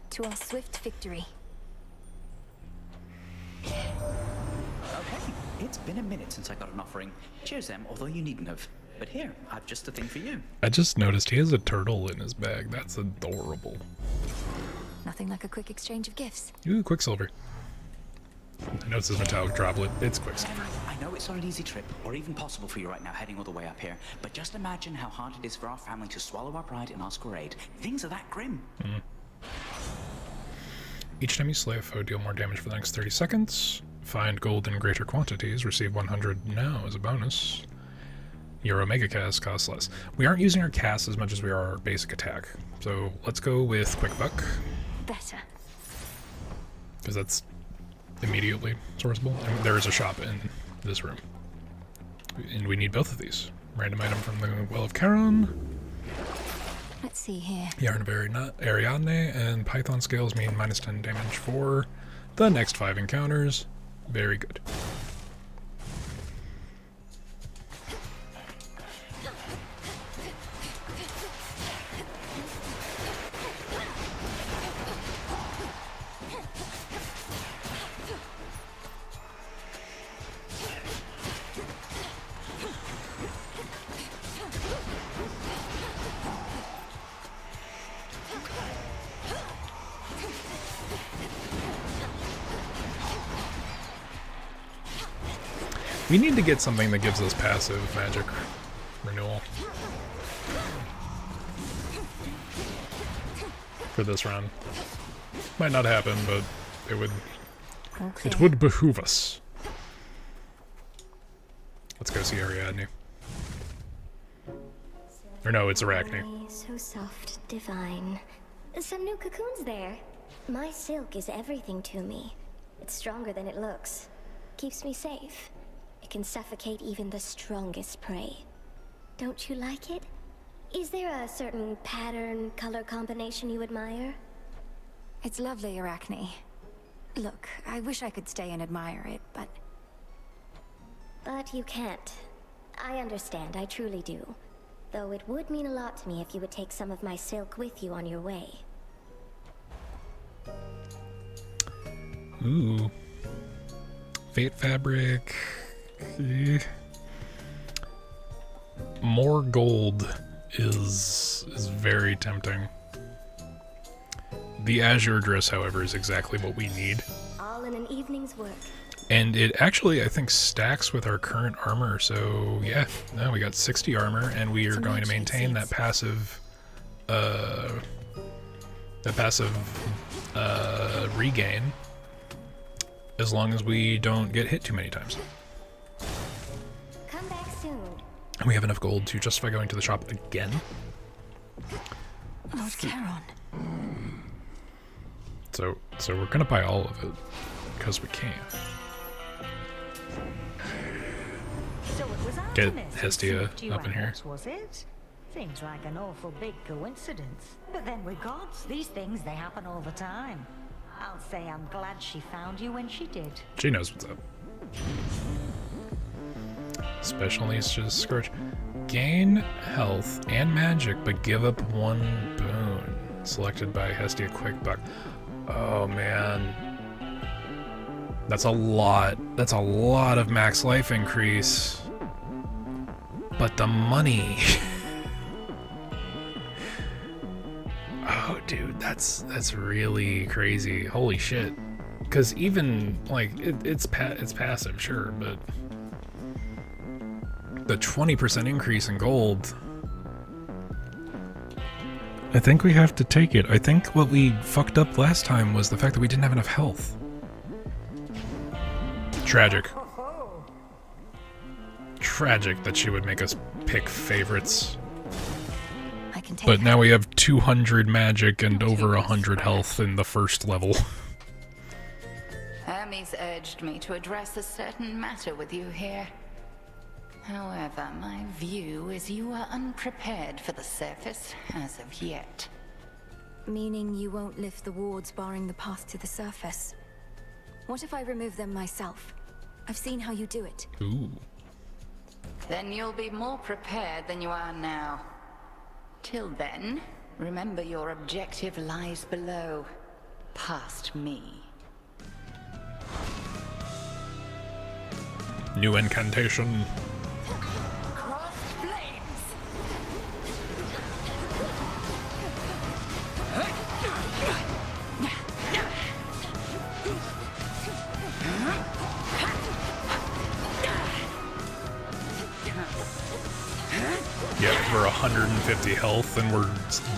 to our swift victory. Okay, it's been a minute since I got an offering. Cheers, Em, although you needn't have. But here, I've just the thing for you. I just noticed he has a turtle in his bag. That's adorable. Nothing like a quick exchange of gifts. Ooh, Quicksilver. I know it says metallic droplet. It's Quicksilver. I know it's not an easy trip, or even possible for you right now heading all the way up here, but just imagine how hard it is for our family to swallow our pride and ask for aid. Things are that grim. Each time you slay a foe, deal more damage for the next 30 seconds. Find gold in greater quantities. Receive 100 now as a bonus. Your Omega cast costs less. We aren't using our cast as much as we are our basic attack. So let's go with Quick Buck. Better. Because that's immediately sourceable. And there is a shop in this room. And we need both of these. Random item from the Well of Charon. Let's see here. Yarn of Ariadne and Python scales mean -10 damage for the next 5 encounters. Very good. We need to get something that gives us passive magic renewal for this round. Might not happen, but it would behoove us. Let's go see Ariadne. Or no, it's Arachne. So soft, divine. Some new cocoons there. My silk is everything to me. It's stronger than it looks. Keeps me safe. It can suffocate even the strongest prey. Don't you like it? Is there a certain pattern, color combination you admire? It's lovely, Arachne. Look, I wish I could stay and admire it, but... But you can't. I understand, I truly do. Though it would mean a lot to me if you would take some of my silk with you on your way. Ooh. Fate fabric. More gold is very tempting. The azure dress, however, is exactly what we need. All in an evening's work. And it actually, I think, stacks with our current armor. So yeah, no, we got 60 armor, and we are going to maintain that passive, regain as long as we don't get hit too many times. Come back soon. And we have enough gold to justify going to the shop again. Lord Charon. So we're gonna buy all of it because we can. So it was Get Artemis who Hestia sniffed you up in here. out, was it? Seems like an awful big coincidence. But then we're gods. These things, they happen all the time. I'll say I'm glad she found you when she did. She knows what's up. Special needs to Scourge. Gain health and magic, but give up 1 boon. Selected by Hestia Quick Buck. Oh man. That's a lot. That's a lot of max life increase. But the money. Oh, dude, that's really crazy. Holy shit. Because even, like, it's passive, sure, but the 20% increase in gold, I think we have to take it. I think what we fucked up last time was the fact that we didn't have enough health. Tragic. Tragic that she would make us pick favorites. But now we have 200 magic and over 100 health in the first level. Hermes urged me to address a certain matter with you here. However, my view is you are unprepared for the surface as of yet. Meaning you won't lift the wards barring the path to the surface? What if I remove them myself? I've seen how you do it. Ooh. Then you'll be more prepared than you are now. Till then, remember your objective lies below, past me. New incantation. Yeah, we're 150 health and we're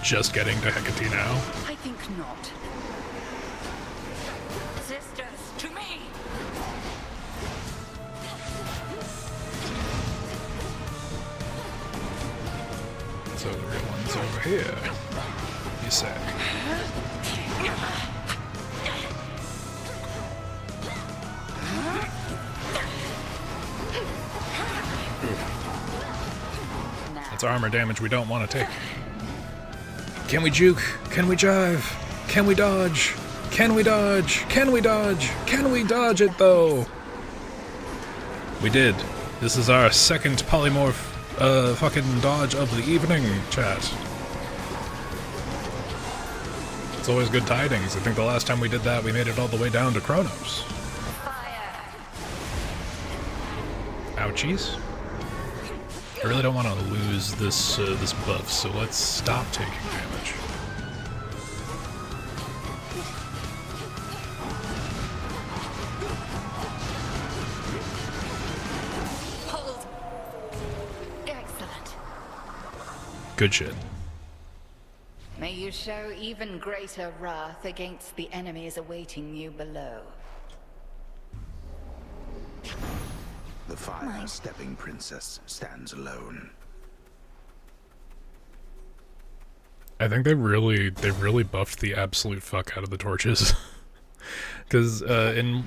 just getting to Hecate now. I think not. Sisters, to me! So the real one's over here, you say. That's armor damage we don't want to take. Can we juke? Can we jive? Can we dodge? Can we dodge? Can we dodge? Can we dodge it though? We did. This is our second polymorph fucking dodge of the evening, chat. It's always good tidings. I think the last time we did that we made it all the way down to Kronos. Ouchies. I really don't want to lose this this buff, so let's stop taking damage. Hold. Excellent. Good shit. May you show even greater wrath against the enemies awaiting you below. The fire-stepping princess stands alone. I think they really buffed the absolute fuck out of the torches. Because in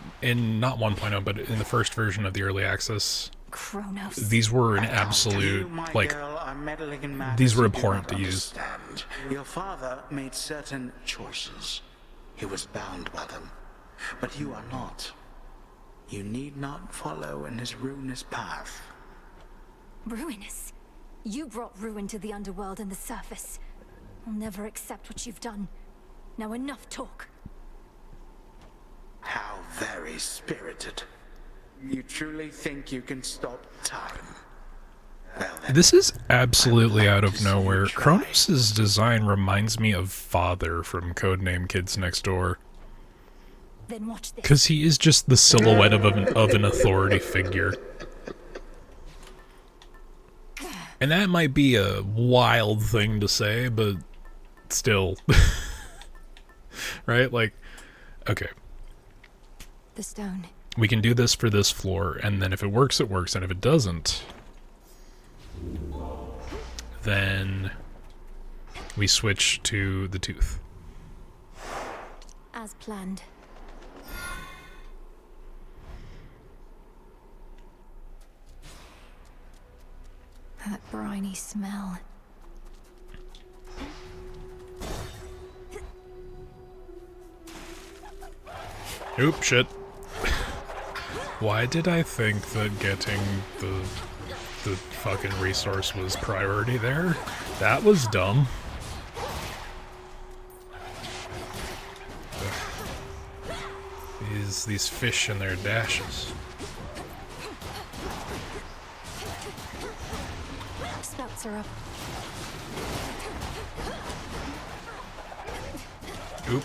not 1.0, but in the first version of the early access, Kronos. These were an absolute, like, these were abhorrent to use. Your father made certain choices. He was bound by them. But you are not. You need not follow in his ruinous path. Ruinous? You brought ruin to the underworld and the surface. I'll never accept what you've done. Now enough talk. How very spirited. You truly think you can stop time? Well, then, This is absolutely out of nowhere. Kronos' design reminds me of Father from Codename Kids Next Door. Then watch this. Because he is just the silhouette of an authority figure. And that might be a wild thing to say, but still. Right? Like, okay. The stone. We can do this for this floor, and then if it works, it works, and if it doesn't, then we switch to the tooth. As planned. That briny smell. Oop, shit. Why did I think that getting the fucking resource was priority there? That was dumb. Ugh. These fish and their dashes. Spouts are up. Oop.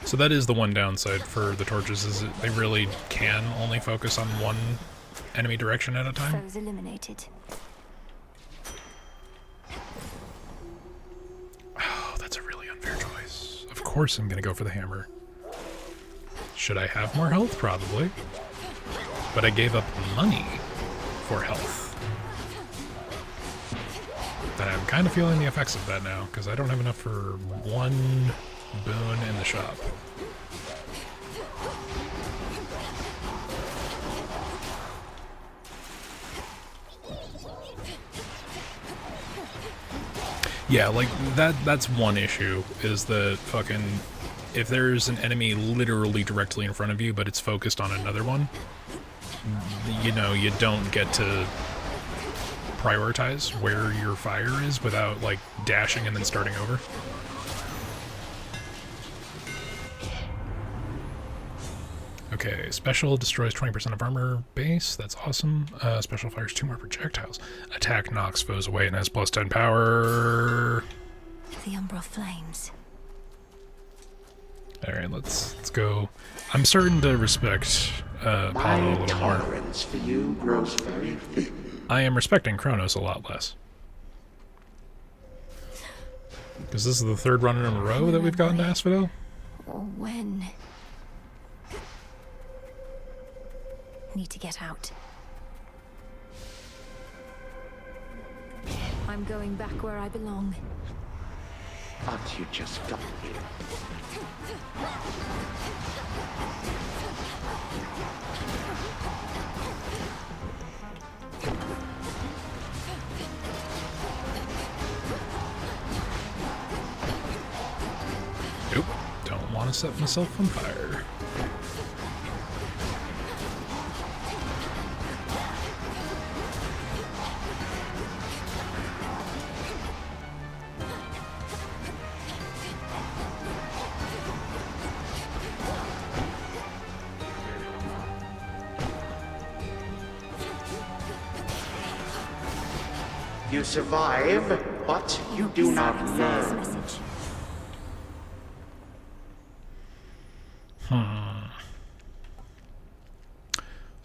So that is the one downside for the torches, is that they really can only focus on one enemy direction at a time. Foes eliminated. Oh, that's a really unfair choice. Of course I'm gonna go for the hammer. Should I have more health? Probably. But I gave up money for health. And I'm kind of feeling the effects of that now, because I don't have enough for one boon in the shop. Yeah, like, that's one issue, is that fucking, if there's an enemy literally directly in front of you, but it's focused on another one, you know, you don't get to prioritize where your fire is without, like, dashing and then starting over. Okay, special destroys 20% of armor base. That's awesome. Special fires 2 more projectiles. Attack knocks foes away and has plus 10 power. The Umbral Flames. Alright, let's go. I'm starting to respect Paulo a little more. Tolerance for you grows very thin. I am respecting Kronos a lot less. Because this is the third run in a row that we've gotten to Asphodel. Or when? Need to get out. I'm going back where I belong. But you just got here. Nope. Don't want to set myself on fire. You survive, but you do not learn.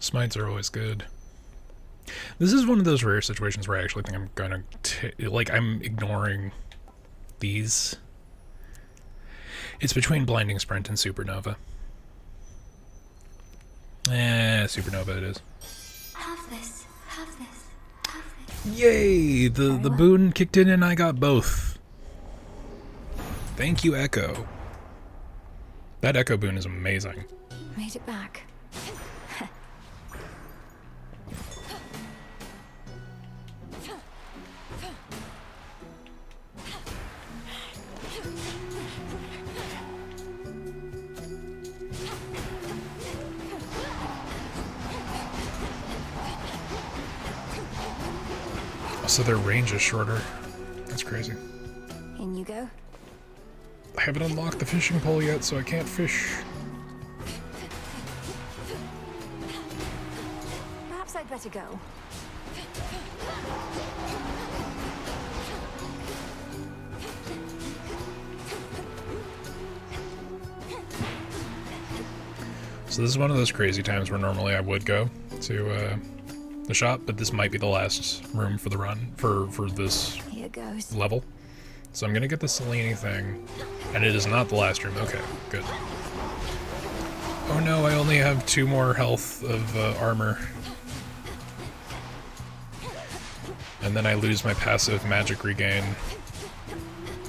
Smites are always good. This is one of those rare situations where I actually think I'm gonna like, I'm ignoring these. It's between Blinding Sprint and Supernova. Supernova it is. Have this. Have this. Yay! The boon kicked in and I got both. Thank you, Echo. That Echo boon is amazing. Made it back. So their range is shorter. That's crazy. In you go. I haven't unlocked the fishing pole yet, so I can't fish. Perhaps I'd better go. So this is one of those crazy times where normally I would go to the shop, but this might be the last room for the run, for this Here goes. level. So I'm gonna get the Selene thing, and it is not the last room. Okay, good. Oh no, I only have 2 more health of armor. And then I lose my passive magic regain,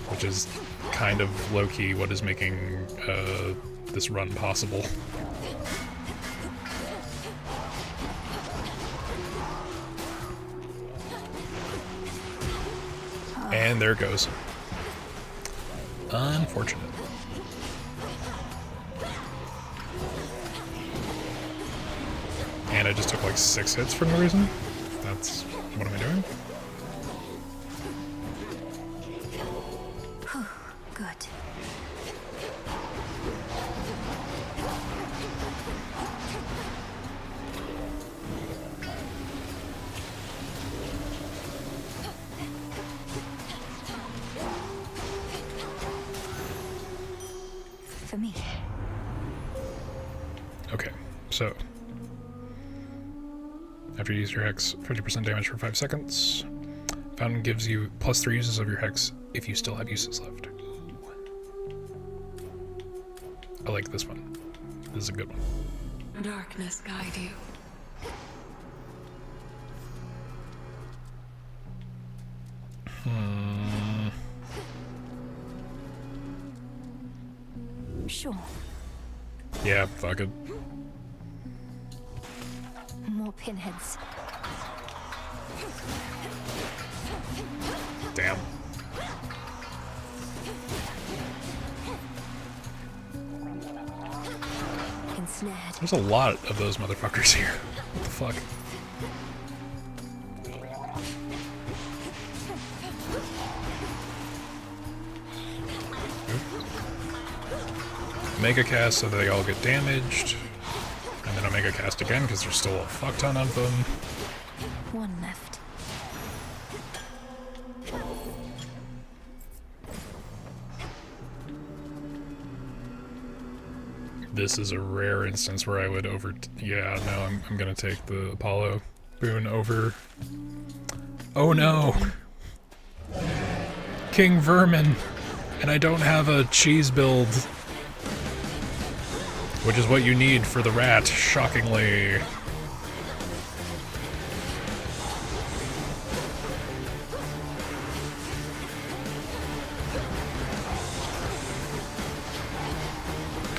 which is kind of low-key what is making this run possible. And there it goes. Unfortunate. And I just took like 6 hits for no reason. That's... what am I doing? Good. So, after you use your hex, 50% damage for 5 seconds. Fountain gives you +3 uses of your hex if you still have uses left. I like this one. This is a good one. Darkness guide you. Sure. Yeah, fuck it. More pinheads. Damn. Ensnared. There's a lot of those motherfuckers here. What the fuck? Mega cast so they all get damaged. And then I'll mega cast again because there's still a fuck ton of them. One left. This is a rare instance where I would yeah, no, I'm gonna take the Apollo boon over. Oh no! King Vermin! And I don't have a cheese build. Which is what you need for the rat, shockingly.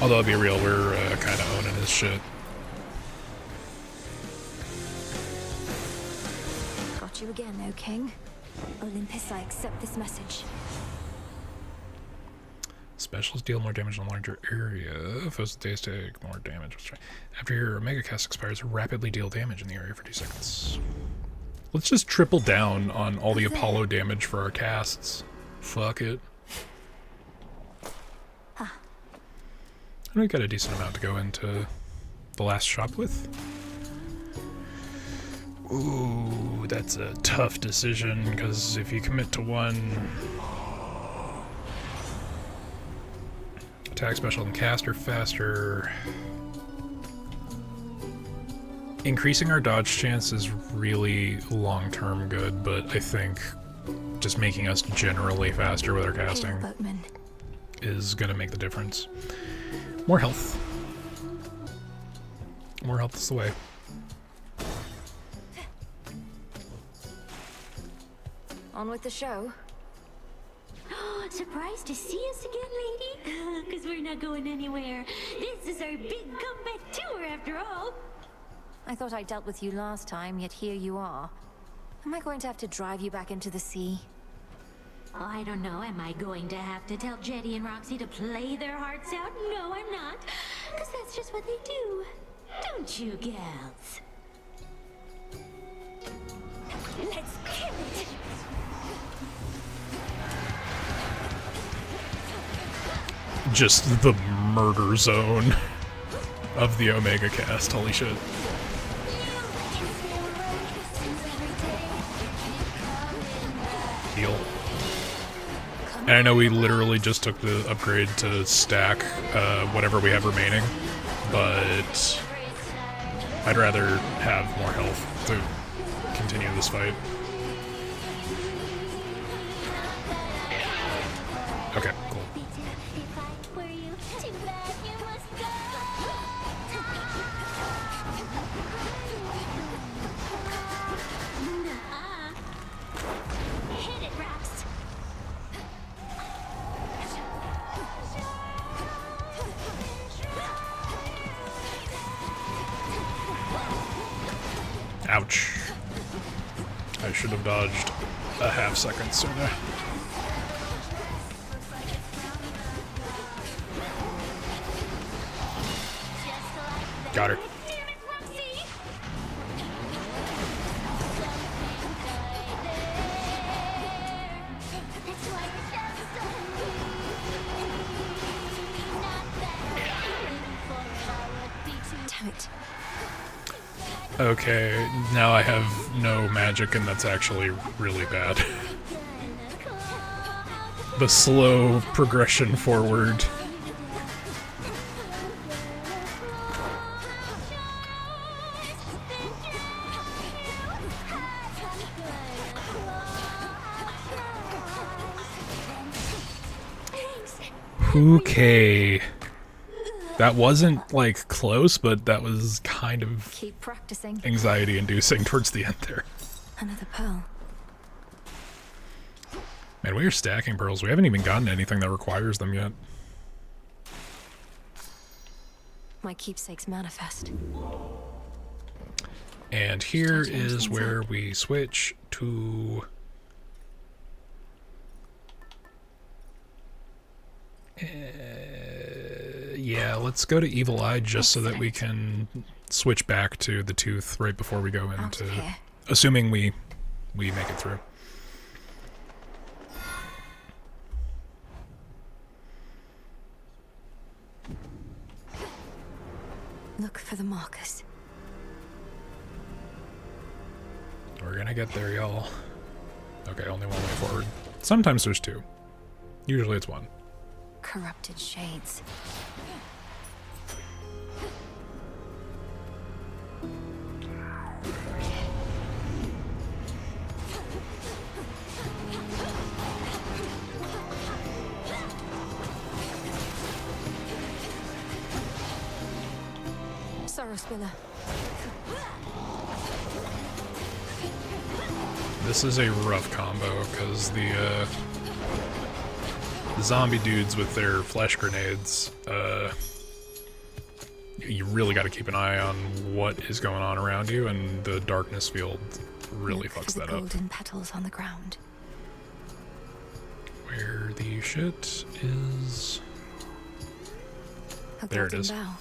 Although, to be real, we're kind of owning his shit. Got you again, O King. Olympus, I accept this message. Specials deal more damage in a larger area. Foes with days take more damage. After your Mega Cast expires, rapidly deal damage in the area for 2 seconds. Let's just triple down on all the Apollo damage for our casts. Fuck it. And we got a decent amount to go into the last shop with. Ooh, that's a tough decision, because if you commit to one... Attack, special, and cast are faster. Increasing our dodge chance is really long-term good, but I think just making us generally faster with our casting is gonna make the difference. More health. More health is the way. On with the show. Surprised to see us again, lady? Because we're not going anywhere. This is our big comeback tour, after all. I thought I dealt with you last time, yet here you are. Am I going to have to drive you back into the sea? Oh, I don't know. Am I going to have to tell Jetty and Roxy to play their hearts out? No, I'm not. Because that's just what they do. Don't you, gals? Let's kill it! Just the murder zone of the Omega cast, holy shit. Heal. And I know we literally just took the upgrade to stack whatever we have remaining, but I'd rather have more health to continue this fight. Okay, cool. Hit it, Rox. Ouch. I should have dodged a half second sooner. Got her. Damn it. Okay, now I have no magic, and that's actually really bad. The slow progression forward. Okay. That wasn't, like, close, but that was kind of Keep practicing. anxiety-inducing towards the end there. Another pearl. Man, we are stacking pearls. We haven't even gotten anything that requires them yet. My keepsake's manifest. And here is where we switch to... yeah, let's go to Evil Eye just so that we can switch back to the tooth right before we go into... assuming we make it through. Look for the markers. We're gonna get there, y'all. Okay, only one way forward. Sometimes there's two. Usually it's one. Corrupted shades. Sorrow Spiller. This is a rough combo because the zombie dudes with their flesh grenades, you really got to keep an eye on what is going on around you, and the darkness field really fucks that up. Golden petals on the ground. Where the shit is... there it is. Bow.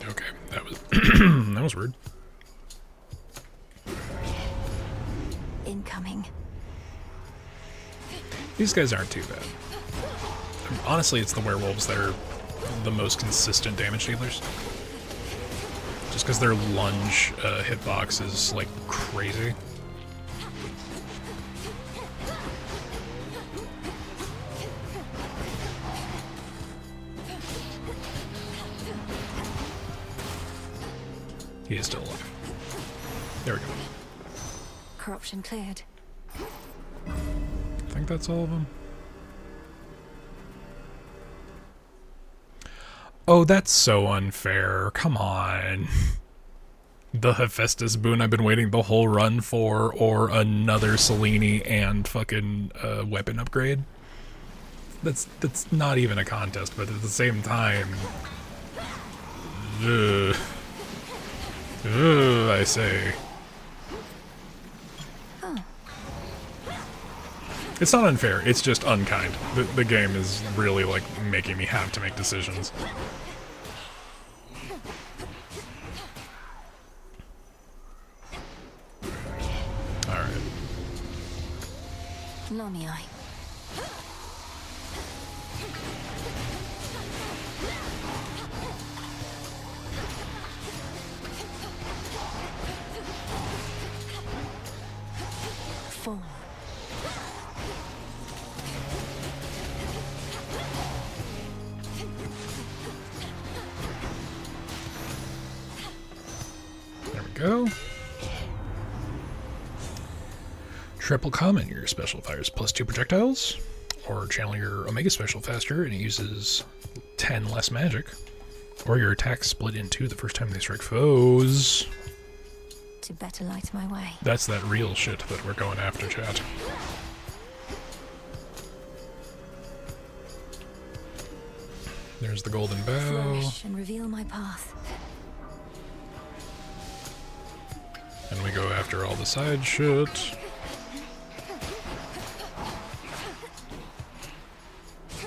Okay, that was that was weird. Incoming. These guys aren't too bad. Honestly, it's the werewolves that are the most consistent damage dealers. Just because their lunge hitbox is like crazy. He is still alive. There we go. Corruption cleared. I think that's all of them. Oh, that's so unfair. Come on. The Hephaestus boon I've been waiting the whole run for, or another Selene and fucking weapon upgrade. That's not even a contest, but at the same time... Ugh. Ugh, I say. It's not unfair, it's just unkind. The game is really, like, making me have to make decisions. Alright. Lamii. Fall. There we go. Triple common, your special fires +2 projectiles, or channel your Omega special faster and it uses 10 less magic, or your attacks split in two the first time they strike foes. To better light my way. That's that real shit that we're going after, chat. There's the golden bow. Flourish and reveal my path. And we go after all the side shit.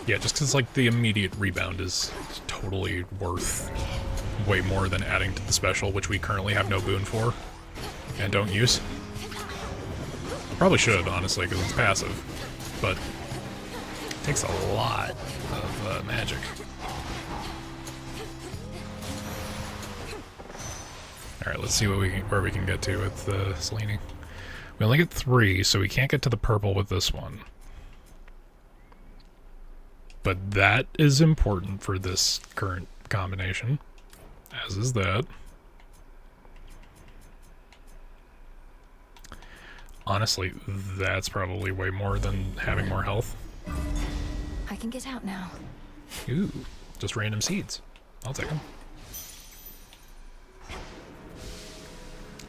Yeah, just because, like, the immediate rebound is totally worth way more than adding to the special, which we currently have no boon for and don't use. Probably should, honestly, because it's passive, but it takes a lot of magic. Alright, let's see where we can get to with Selene. We only get 3, so we can't get to the purple with this one. But that is important for this current combination, as is that. Honestly, that's probably way more than having more health. I can get out now. Ooh, just random seeds. I'll take them.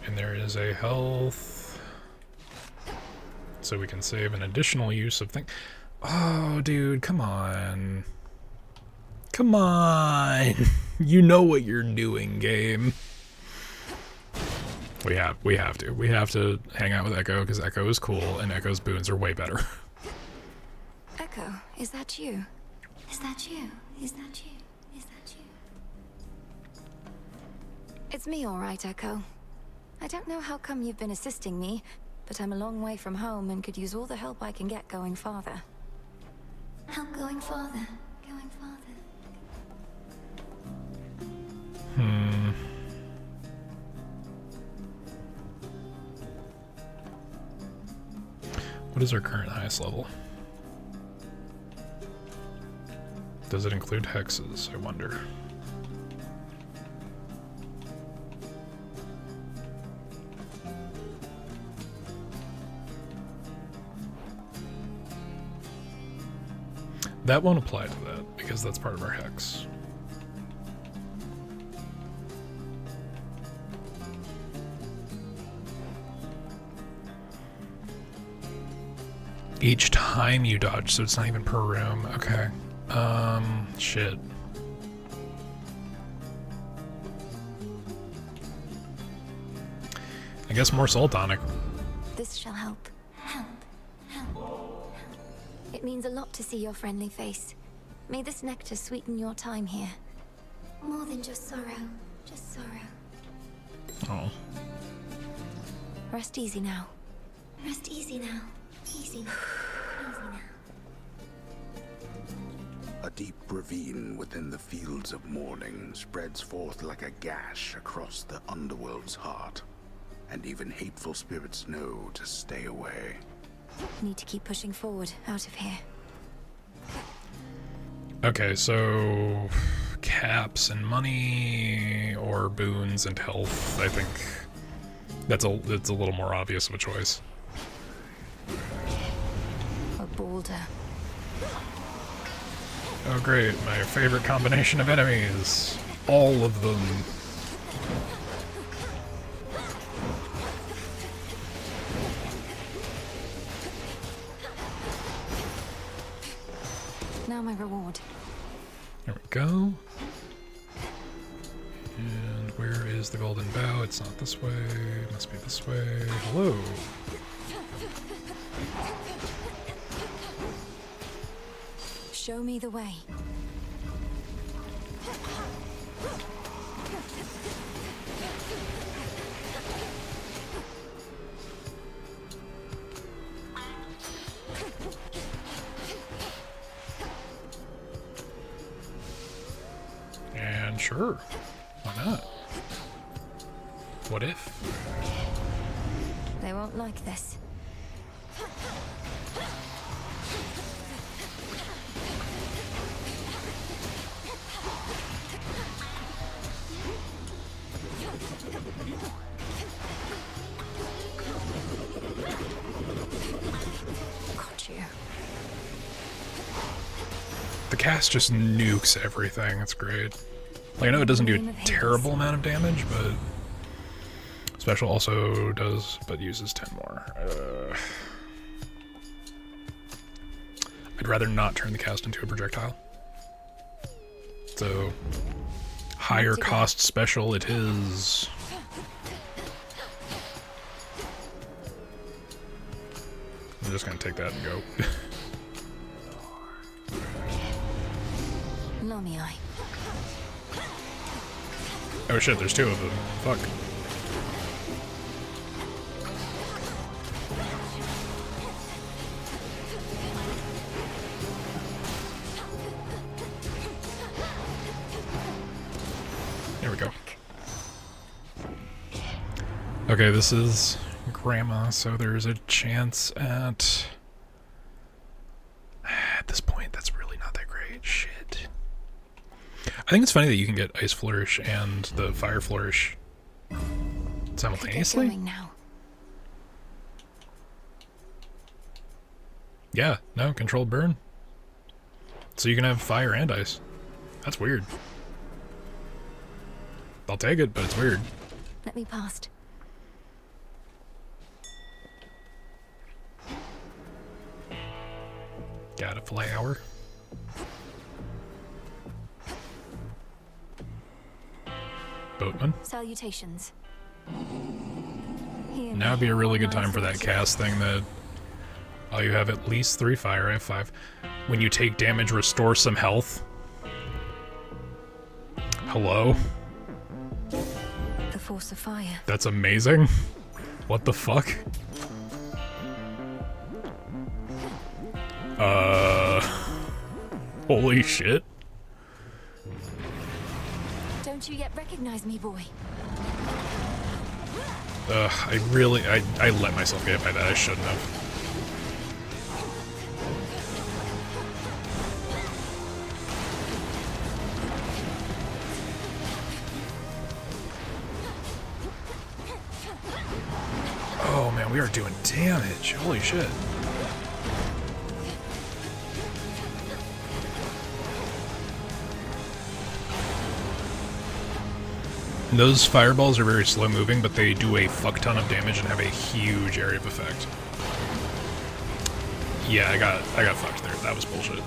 And there is a health, so we can save an additional use of thing. Oh, dude, come on. Come on. You know what you're doing, game. We have to. We have to hang out with Echo, because Echo is cool, and Echo's boons are way better. Echo, is that you? Is that you? Is that you? Is that you? It's me, all right, Echo. I don't know how come you've been assisting me, but I'm a long way from home and could use all the help I can get going farther. Help going farther. Going farther. What is our current highest level? Does it include hexes, I wonder? That won't apply to that, because that's part of our hex. Each time you dodge, so it's not even per room. Okay. Shit. I guess more soul tonic. This shall help. Help. Help. It means a lot to see your friendly face. May this nectar sweeten your time here. More than just sorrow. Just sorrow. Oh. Rest easy now. Rest easy now. Easy now. Easy now. A deep ravine within the fields of mourning spreads forth like a gash across the underworld's heart, and even hateful spirits know to stay away. Need to keep pushing forward, out of here. Okay, so caps and money, or boons and health. I think it's a little more obvious of a choice. A boulder. Oh great, my favorite combination of enemies. All of them. Now my reward. There we go. And where is the golden bow? It's not this way. It must be this way. Hello. Show me the way. And sure. Why not? What if? They won't like this. Got you. The cast just nukes everything. It's great. Like, I know it doesn't do a terrible amount of damage, but special also does, but uses 10 more. I'd rather not turn the cast into a projectile. So, higher cost special it is. I'm just gonna take that and go. Lamii. Oh shit, there's 2 of them. Fuck. There we go. Okay, this is Grandma, so there's a chance at this point, that's really not that great. Shit. I think it's funny that you can get Ice Flourish and the Fire Flourish simultaneously. Now. Yeah, no, controlled burn. So you can have fire and ice. That's weird. I'll take it, but it's weird. Let me past. Got a filet hour. Boatman. Salutations. Now would be a really good time for that cast thing that you have at least 3 fire. I have 5. When you take damage, restore some health. Hello? The force of fire. That's amazing. What the fuck? Holy shit. Don't you yet recognize me, boy? I let myself get hit by that. I shouldn't have. Oh man, we are doing damage. Holy shit. Those fireballs are very slow moving, but they do a fuck ton of damage and have a huge area of effect. Yeah, I got fucked there. That was bullshit.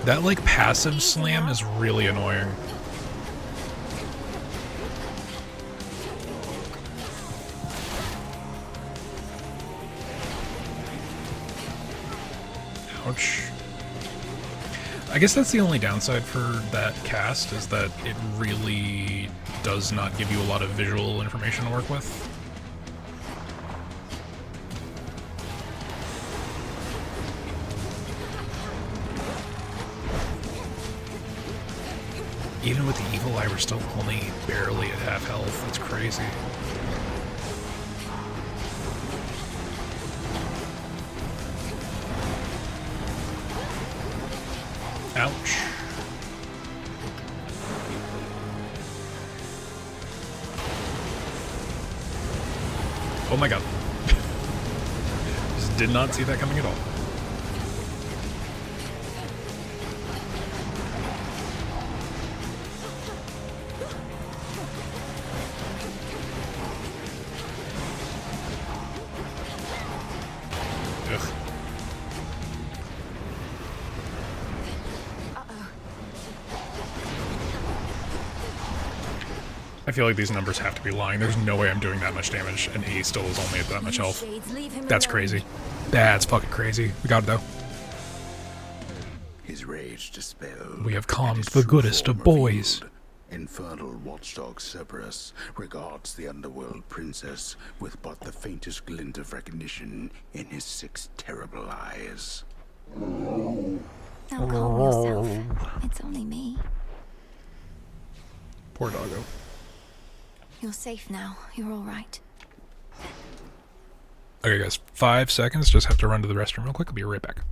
That like passive slam is really annoying. Ouch. I guess that's the only downside for that cast, is that it really does not give you a lot of visual information to work with. Even with the Evil Eye, we're still only barely at half health. That's crazy. Ouch. Oh my god. Just did not see that coming at all. I feel like these numbers have to be lying. There's no way I'm doing that much damage, and he still is only at that much health. That's crazy. That's fucking crazy. We got it, though. His rage dispelled. We have calmed the goodest of boys. Infernal watchdog Cerberus regards the underworld princess with but the faintest glint of recognition in his 6 terrible eyes. Now calm yourself. It's only me. Poor doggo. You're safe now. You're all right. Okay, guys. 5 seconds. Just have to run to the restroom real quick. I'll be right back.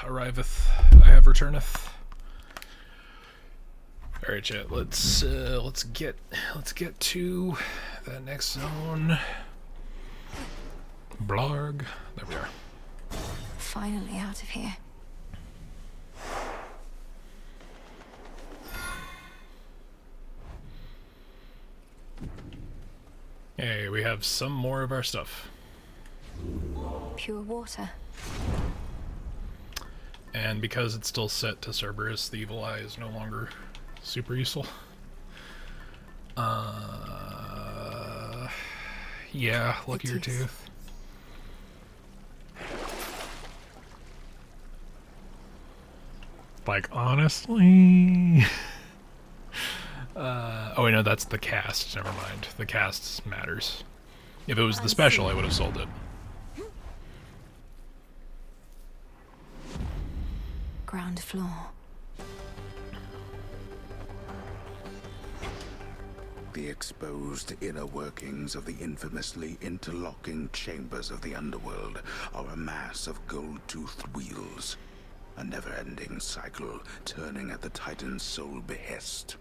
arriveth, I have returneth. All right, chat. Let's get to that next zone. Blarg. There we are. Finally out of here. Hey, we have some more of our stuff. Pure water. And because it's still set to Cerberus, the evil eye is no longer super useful. Yeah, look at your tooth. Like, honestly... oh wait, no, that's the cast. Never mind. The cast matters. If it was the special, I would have sold it. Ground floor. The exposed inner workings of the infamously interlocking chambers of the underworld are a mass of gold-toothed wheels. A never-ending cycle turning at the Titan's sole behest.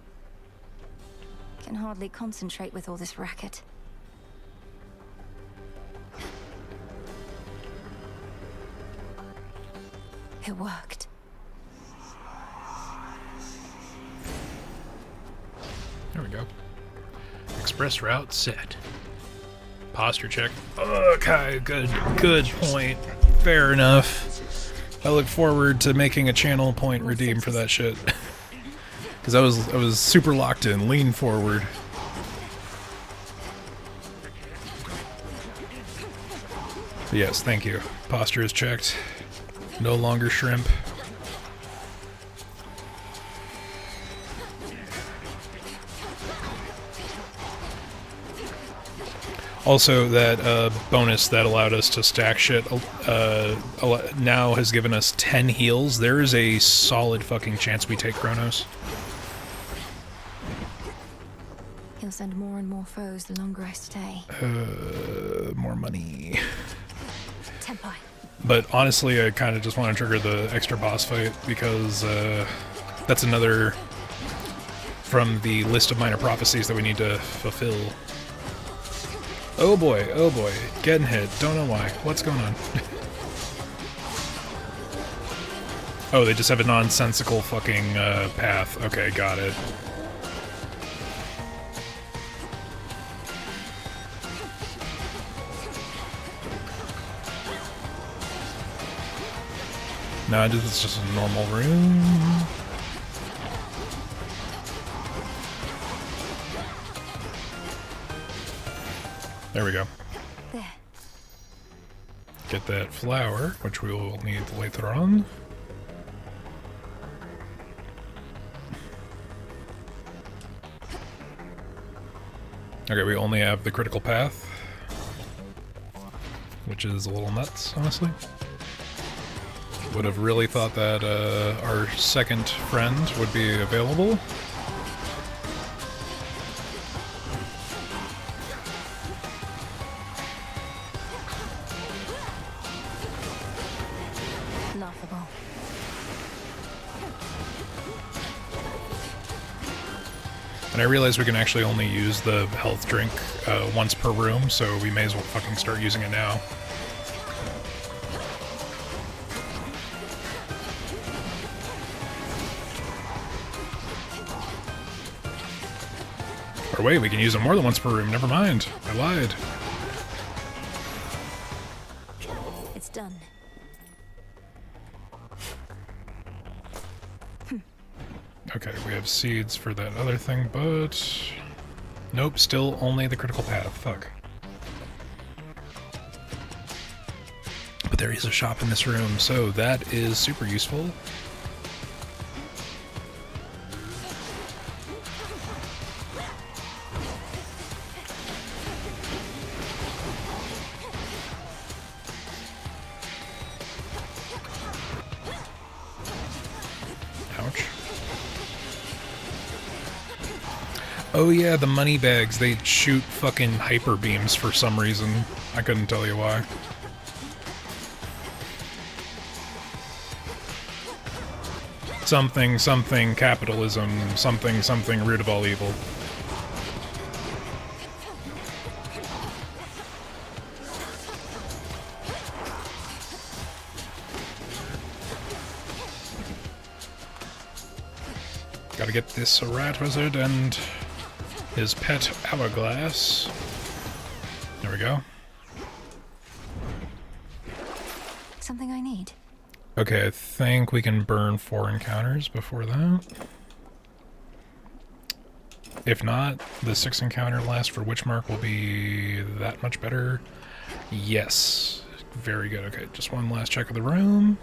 Can hardly concentrate with all this racket. It worked. There we go. Express route set. Posture check. Okay, good point. Fair enough. I look forward to making a channel point redeem for that shit. Because I was super locked in. Lean forward. But yes, thank you. Posture is checked. No longer shrimp. Also, that bonus that allowed us to stack shit now has given us 10 heals. There is a solid fucking chance we take Kronos. He'll send more and more foes the longer I stay. More money. Tempai. But honestly, I kind of just want to trigger the extra boss fight because that's another from the list of minor prophecies that we need to fulfill. Oh boy, getting hit. Don't know why. What's going on? Oh, they just have a nonsensical fucking path. Okay, got it. No, this is just a normal room. There we go. There. Get that flower, which we will need later on. Okay, we only have the critical path, which is a little nuts, honestly. Would have really thought that our second friend would be available. Laughable. And I realize we can actually only use the health drink once per room, so we may as well fucking start using it now. Or wait, we can use it more than once per room. Never mind. I lied. It's done. Okay, we have seeds for that other thing, but... Nope, still only the critical path. Fuck. But there is a shop in this room, so that is super useful. Oh yeah, the money bags, they shoot fucking hyper beams for some reason. I couldn't tell you why. something something capitalism, something something root of all evil. Gotta get this rat wizard and his pet hourglass. There we go. Something I need. Okay, I think we can burn 4 encounters before that. If not, the 6th encounter last for Witchmark will be that much better. Yes. Very good. Okay, just one last check of the room.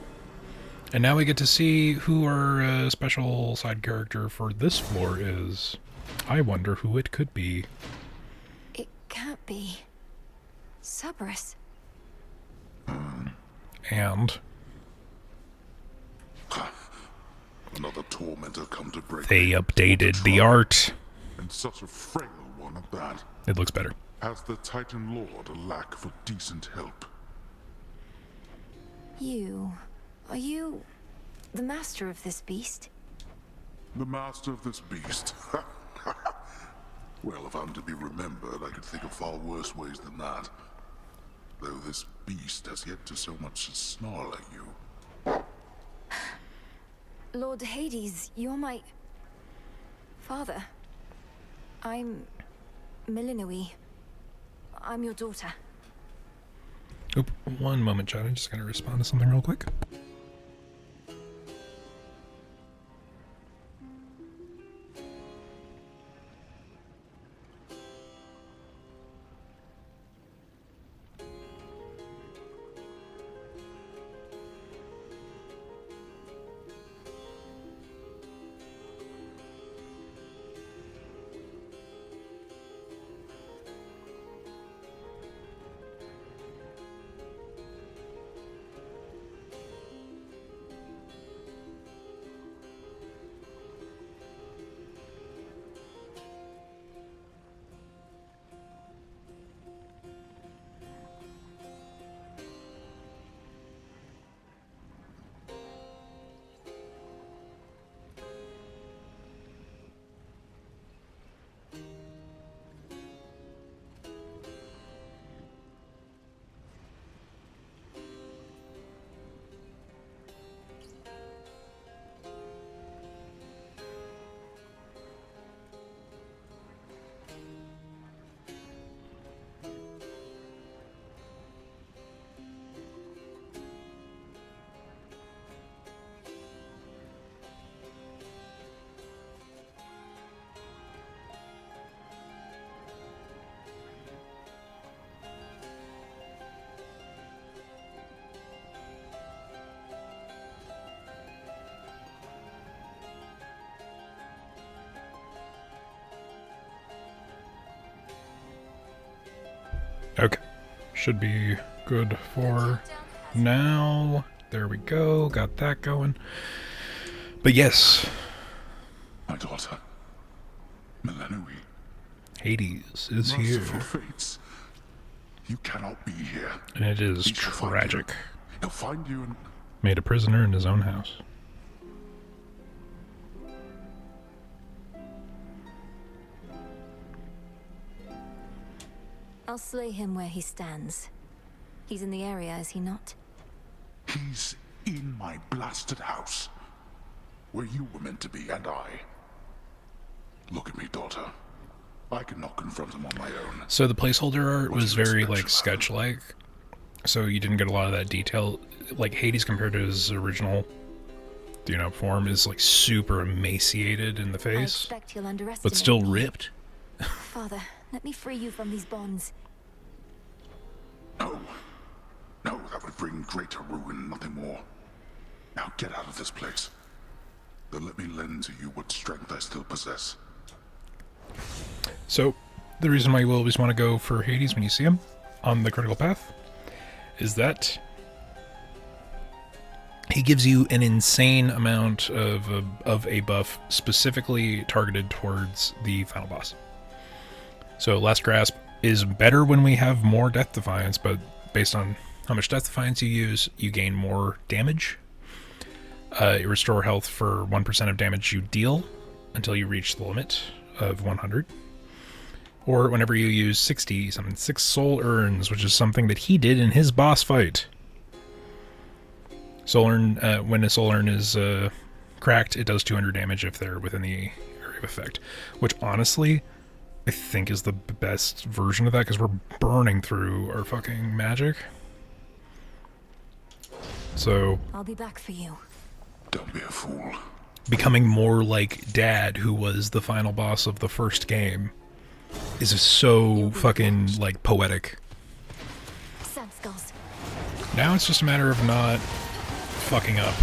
And now we get to see who our special side character for this floor is. I wonder who it could be. It can't be. Cerberus. And another tormentor come to break. They updated the art. And such a frail one at that. It looks better. Has the Titan Lord a lack for decent help? Are you the master of this beast? The master of this beast? Well, if I'm to be remembered, I could think of far worse ways than that. Though this beast has yet to so much as snarl at you. Lord Hades, you're my father. I'm Milinoe. I'm your daughter. Oop, one moment, chat. I'm just gonna respond to something real quick. Okay, should be good for now. There we go, got that going. But yes, my daughter, Milinoe. Hades is here. Fates. You cannot be here. And it is tragic. He'll find you and made a prisoner in his own house. I'll slay him where he stands. He's in the area, is he not? He's in my blasted house. Where you were meant to be, and I. Look at me, daughter. I cannot confront him on my own. So the placeholder art was very, like, sketch-like. So you didn't get a lot of that detail. Like, Hades compared to his original, form is, like, super emaciated in the face. I expect you'll underestimate but still me. ripped. Father, let me free you from these bonds. No. No, that would bring greater ruin, nothing more. Now get out of this place. Then let me lend to you what strength I still possess. So, the reason why you will always want to go for Hades when you see him on the critical path is that he gives you an insane amount of a buff specifically targeted towards the final boss. So Last Grasp is better when we have more Death Defiance, but based on how much Death Defiance you use, you gain more damage. You restore health for 1% of damage you deal until you reach the limit of 100. Or whenever you use 6 soul urns, which is something that he did in his boss fight. Soul urn, when a soul urn is cracked, it does 200 damage if they're within the area of effect. Which, honestly, I think is the best version of that, because we're burning through our fucking magic. So... I'll be back for you. Don't be a fool. Becoming more like Dad, who was the final boss of the first game, is so fucking, like, poetic. Sand skulls. Now it's just a matter of not fucking up.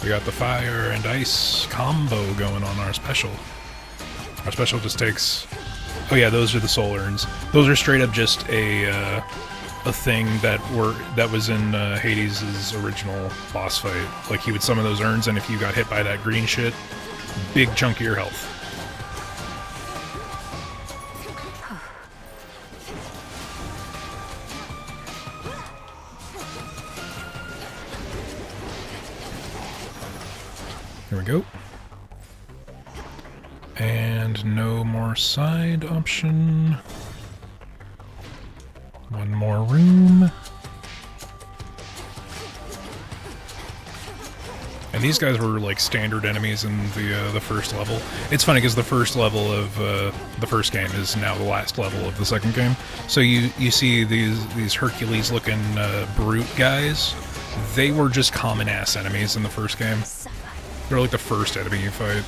We got the fire and ice combo going on our special. Our special just takes... Oh yeah, those are the soul urns. Those are straight up just a thing that was in Hades' original boss fight. Like, he would summon those urns, and if you got hit by that green shit, big chunk of your health. Here we go. And no more side option. One more room. And these guys were like standard enemies in the first level. It's funny because the first level of the first game is now the last level of the second game. So you see these Hercules-looking brute guys. They were just common ass enemies in the first game. They're like the first enemy you fight.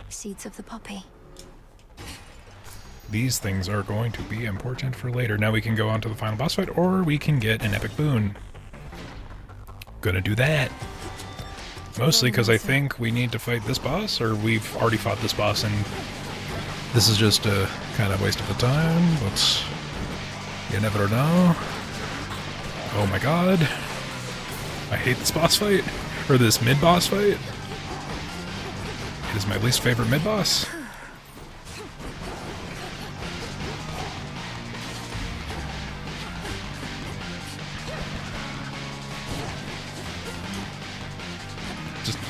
Seeds of the poppy. These things are going to be important for later. Now we can go on to the final boss fight, or we can get an epic boon. Gonna do that. Mostly because I think we need to fight this boss, or we've already fought this boss, and this is just a kind of waste of the time, but you never know. Oh my god. I hate this boss fight, or this mid-boss fight. It is my least favorite mid-boss.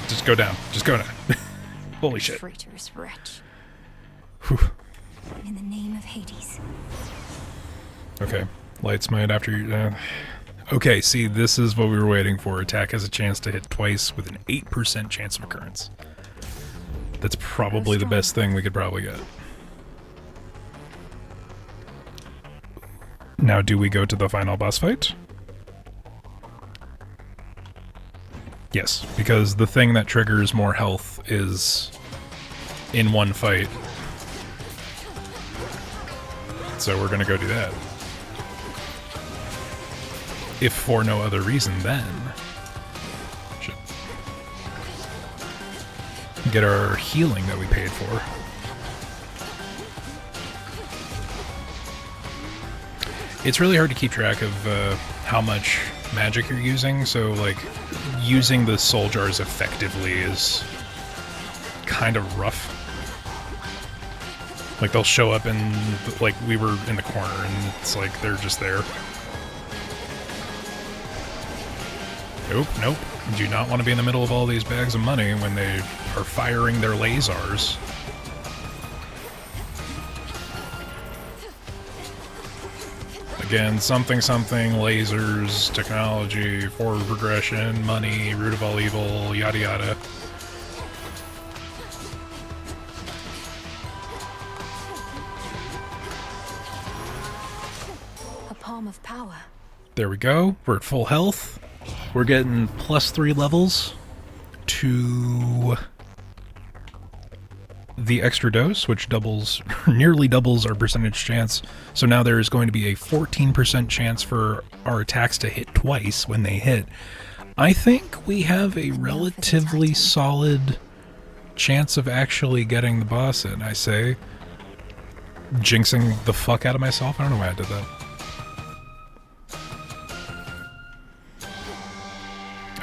Just go down. Just go down. Holy shit. Traitorous wretch. Whew. In the name of Hades. Okay. Light smite after you... Okay, see, this is what we were waiting for. Attack has a chance to hit twice with an 8% chance of occurrence. That's probably the best thing we could probably get. Now, do we go to the final boss fight? Yes, because the thing that triggers more health is in one fight. So we're gonna go do that. If for no other reason, then... Shit. Get our healing that we paid for. It's really hard to keep track of how much magic you're using, so like using the soul jars effectively is kind of rough. Like they'll show up and like we were in the corner and it's like they're just there. Nope, nope. You do not want to be in the middle of all these bags of money when they are firing their lasers. Again, something, lasers, technology, forward progression, money, root of all evil, yada yada. A palm of power. There we go. We're at full health. We're getting +3 levels to the extra dose, which doubles, nearly doubles our percentage chance. So now there is going to be a 14% chance for our attacks to hit twice when they hit. I think we have a relatively solid chance of actually getting the boss in, I say. Jinxing the fuck out of myself. I don't know why I did that.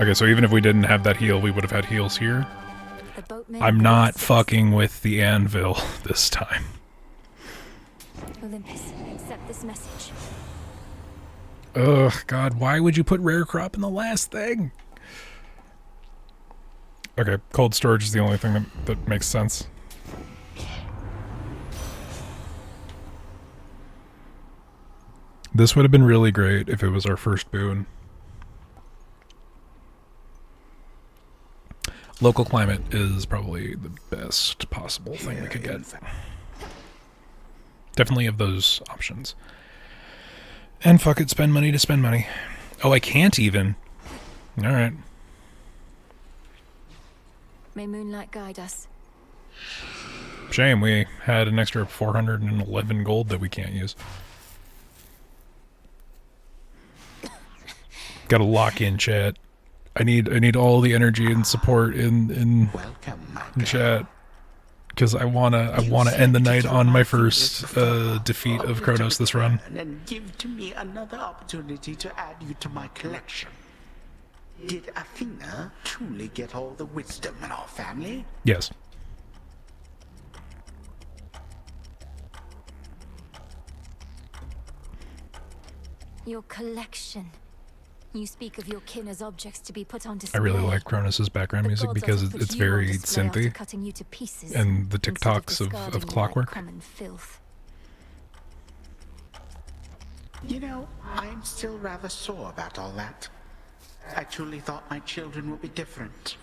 Okay, so even if we didn't have that heal, we would have had heals here. The boatmen I'm and not ballistics. fucking with the anvil this time. Olympus, accept this message. Ugh, God, why would you put rare crop in the last thing? Okay, cold storage is the only thing that makes sense. This would have been really great if it was our first boon. Local climate is probably the best possible thing we could get. Definitely of those options. And fuck it, spend money to spend money. Oh, I can't even. Alright. May moonlight guide us. Shame, we had an extra 411 gold that we can't use. Gotta lock in chat. I need all the energy and support in chat. Because I wanna end the night on my first defeat of Kronos this run. And give to me another opportunity to add you to my collection. Did Athena truly get all the wisdom in our family? Yes. Your collection. You speak of your kin as objects to be put on I display. really like Kronos' background music because it's very synthy. And the TikToks of Clockwork. Common filth. You know, I'm still rather sore about all that. I truly thought my children would be different.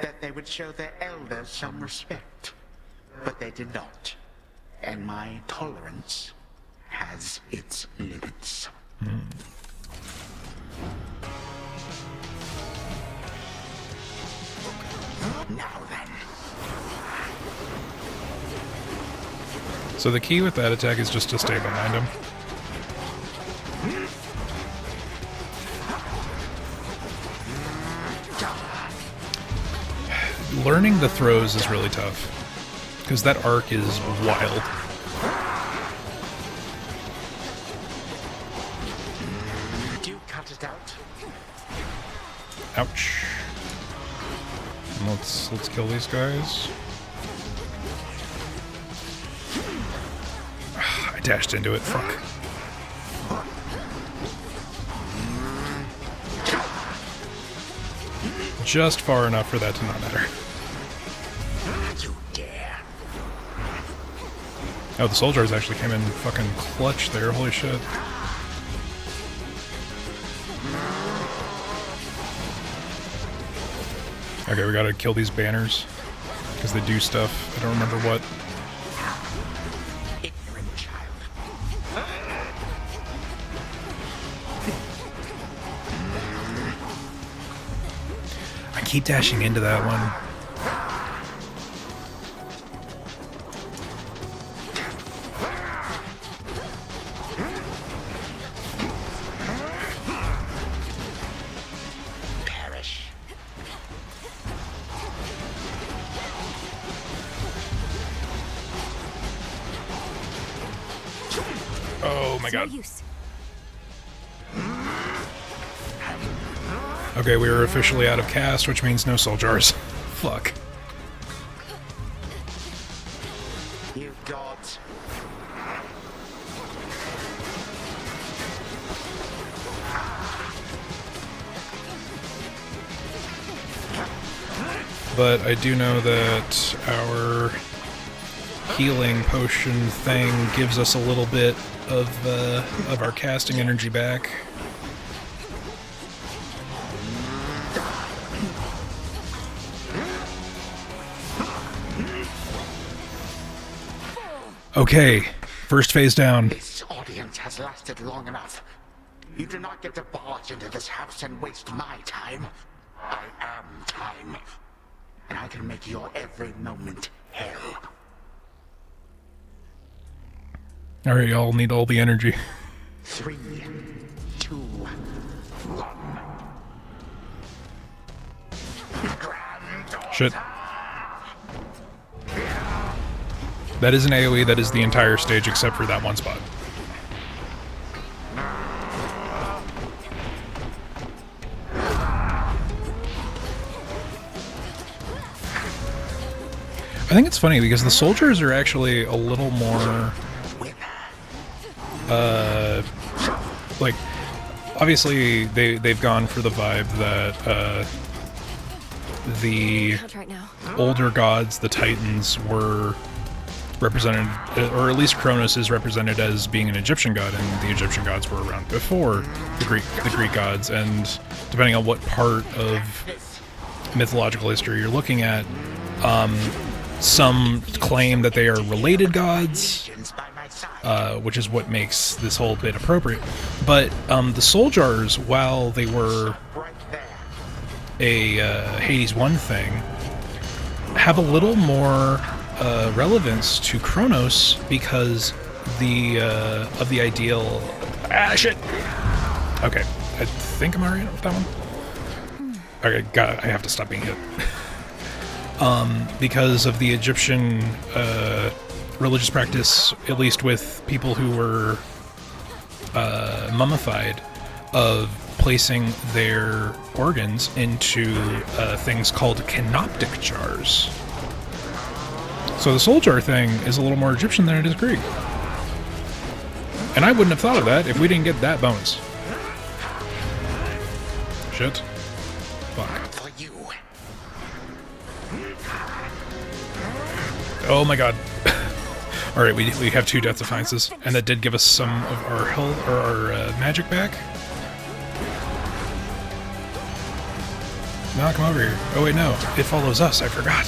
That they would show their elders some respect. But they did not. And my tolerance has its limits. Now then. So the key with that attack is just to stay behind him. Learning the throws is really tough. Because that arc is wild. Do you cut it out? Ouch. Let's kill these guys. I dashed into it, fuck. Just far enough for that to not matter. Oh, the soldiers actually came in fucking clutch there, holy shit. Okay, we gotta kill these banners. Because they do stuff. I don't remember what. Ignorant child. I keep dashing into that one. Perish. Oh my god. No use. Okay, we are officially out of cast, which means no soul jars. Fuck. You gods. But I do know that our healing potion thing gives us a little bit of our casting energy back. Okay, first phase down. This audience has lasted long enough. You do not get to barge into this house and waste my time. I am time. And I can make your every moment hell. Alright, y'all need all the energy. 3, 2, 1. Shit. That is an AoE, that is the entire stage except for that one spot. I think it's funny because the soldiers are actually a little more, like, obviously they've gone for the vibe that the older gods, the Titans, were represented, or at least Kronos is represented as being an Egyptian god, and the Egyptian gods were around before the Greek gods, and depending on what part of mythological history you're looking at, some claim that they are related gods, which is what makes this whole bit appropriate. But the Soljars, while they were a Hades 1 thing, have a little more relevance to Kronos because of the ideal. Ah, shit. Okay, I think I'm alright with that one. Okay, I have to stop being hit. Because of the Egyptian religious practice, at least with people who were mummified, of placing their organs into things called canoptic jars. So the Soljar thing is a little more Egyptian than it is Greek. And I wouldn't have thought of that if we didn't get that bonus. Shit. Fuck. Oh my god. Alright, we have 2 Death Defiances, and that did give us some of our health, or our magic back. Now come over here. Oh wait, no. It follows us, I forgot.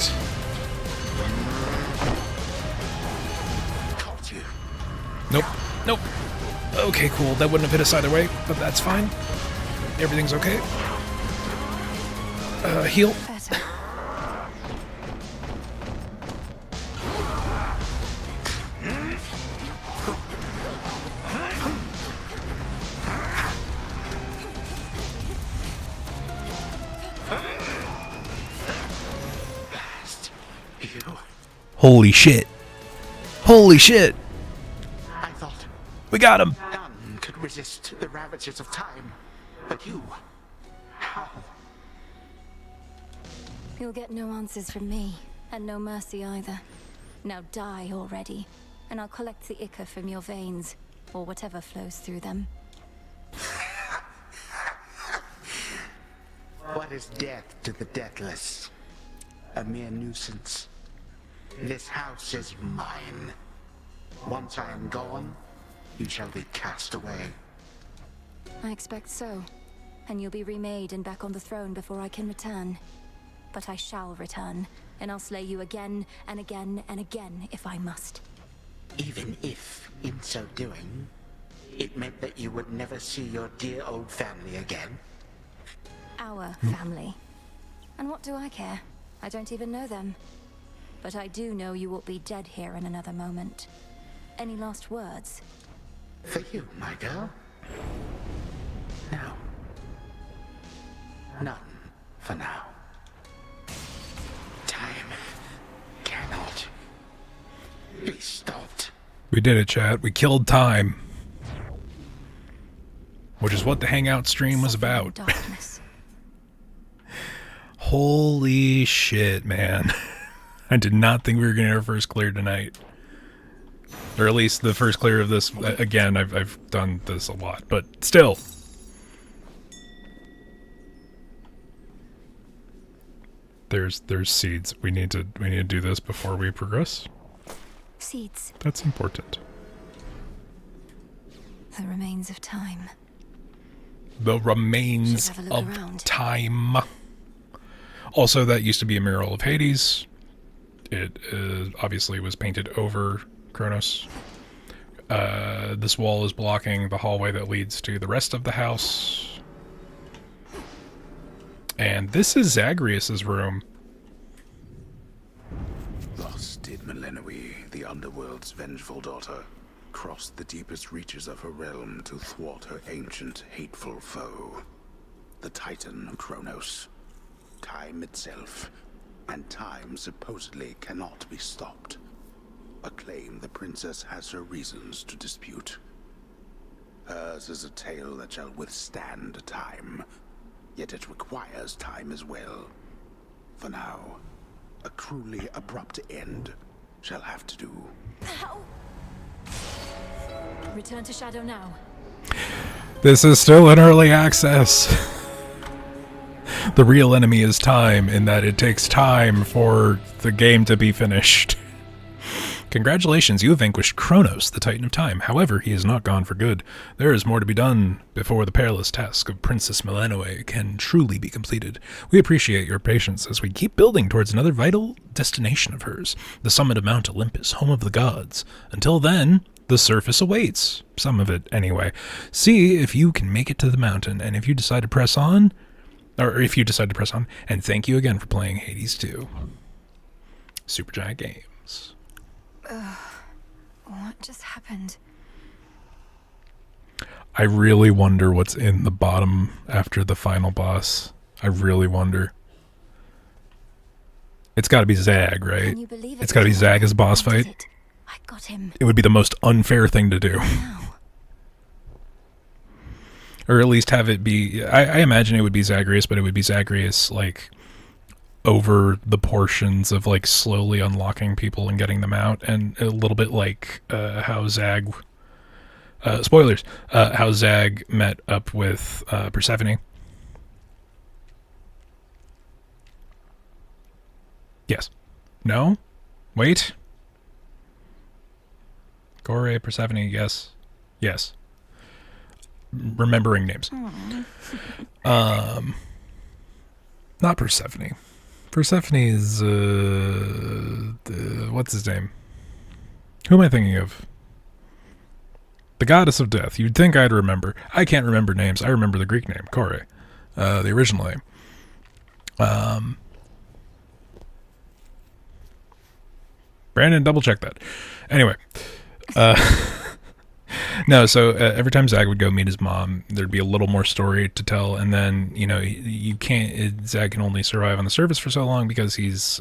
Nope. Nope. Okay, cool. That wouldn't have hit us either way, but that's fine. Everything's okay. Heal. Holy shit. Holy shit. I thought we got him. None could resist the ravages of time. But you, how? You'll get no answers from me, and no mercy either. Now die already, and I'll collect the ichor from your veins, or whatever flows through them. What is death to the deathless? A mere nuisance. This house is mine. Once I am gone, you shall be cast away. I expect so. And you'll be remade and back on the throne before I can return. But I shall return, and I'll slay you again and again and again if I must. Even if, in so doing, it meant that you would never see your dear old family again? Our family. And what do I care? I don't even know them. But I do know you will be dead here in another moment. Any last words? For you, my girl? No. None for now. Time cannot be stopped. We did it, chat. We killed time. Which is what the Hangout stream was about. Holy shit, man. I did not think we were going to get our first clear tonight. Or at least the first clear of this. Again, I've done this a lot, but still. There's seeds. We need to do this before we progress. Seeds. That's important. The remains of time. The remains of time. Also, that used to be a mural of Hades. It obviously was painted over Kronos. This wall is blocking the hallway that leads to the rest of the house. And this is Zagreus's room. Thus did Melinoe, the underworld's vengeful daughter, cross the deepest reaches of her realm to thwart her ancient, hateful foe, the Titan Kronos. Time itself, and time supposedly cannot be stopped. A claim the princess has her reasons to dispute. Hers is a tale that shall withstand time, yet it requires time as well. For now, a truly abrupt end shall have to do. Return to Shadow now. This is still in early access. The real enemy is time, in that it takes time for the game to be finished. Congratulations, you have vanquished Kronos, the Titan of Time. However, he is not gone for good. There is more to be done before the perilous task of Princess Melanoe can truly be completed. We appreciate your patience as we keep building towards another vital destination of hers, the summit of Mount Olympus, home of the gods. Until then, the surface awaits. Some of it, anyway. See if you can make it to the mountain, and if you decide to press on, and thank you again for playing Hades 2. Supergiant Games. What just happened? I really wonder what's in the bottom after the final boss. I really wonder. It's got to be Zag, right? It's got to be Zag as boss fight. I got him. It would be the most unfair thing to do. Or at least have it be... I imagine it would be Zagreus, but it would be Zagreus, like, over the portions of, like, slowly unlocking people and getting them out, and a little bit like how Zag... spoilers! How Zag met up with Persephone. Yes. No? Wait. Kore, Persephone, yes. Yes. Remembering names. Not Persephone. Persephone is, what's his name? Who am I thinking of? The goddess of death. You'd think I'd remember. I can't remember names. I remember the Greek name, Kore. The original name. Brandon, double check that. Anyway. No, so every time Zag would go meet his mom, there'd be a little more story to tell, and then, you know, you can't... Zag can only survive on the surface for so long because he has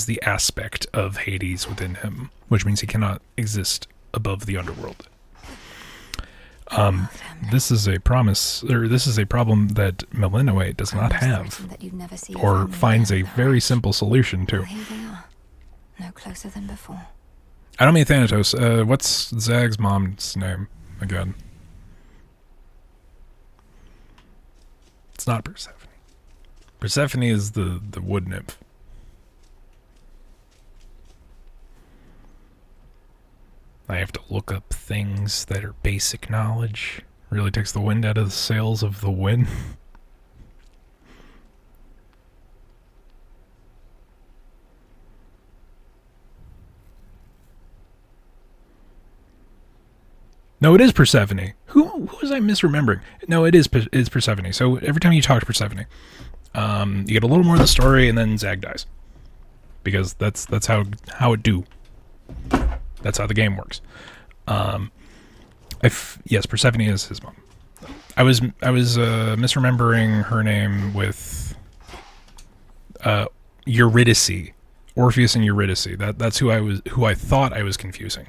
the aspect of Hades within him, which means he cannot exist above the underworld. This is a promise, or this is a problem that Melanoe does not have, or finds a very simple solution to. Here they are. No closer than before. I don't mean Thanatos. What's Zag's mom's name again? It's not Persephone. Persephone is the wood nymph. I have to look up things that are basic knowledge. Really takes the wind out of the sails of the wind. No, it is Persephone. Who was I misremembering? No, it's Persephone. So every time you talk to Persephone, you get a little more of the story, and then Zag dies, because that's how it do. That's how the game works. Yes, Persephone is his mom. I was misremembering her name with Eurydice, Orpheus and Eurydice. That's who I thought I was confusing.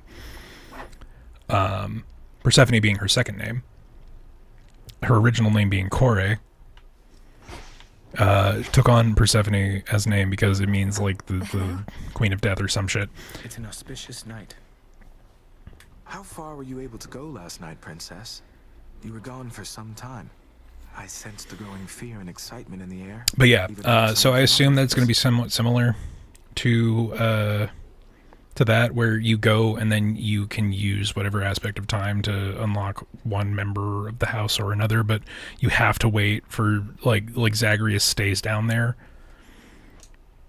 Persephone being her second name, her original name being Kore, took on Persephone as name because it means like the Queen of Death or some shit. It's an auspicious night. How far were you able to go last night, Princess? You were gone for some time. I sensed the growing fear and excitement in the air. But yeah, so I assume that it's going to be somewhat similar to that, where you go and then you can use whatever aspect of time to unlock one member of the house or another, but you have to wait for like Zagreus stays down there.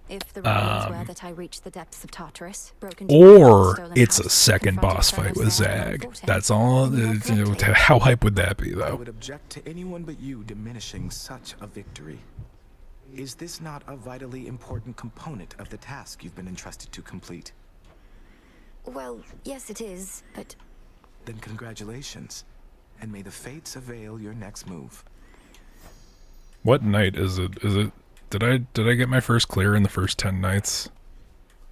If the rumors were that I reached the depths of Tartarus, broken or it's a second boss fight with Zag. That's all. How hype would that be, though? I would object to anyone but you diminishing such a victory. Is this not a vitally important component of the task you've been entrusted to complete? Well, yes it is, but... Then congratulations, and may the fates avail your next move. What night is it? Did I get my first clear in the first 10 nights?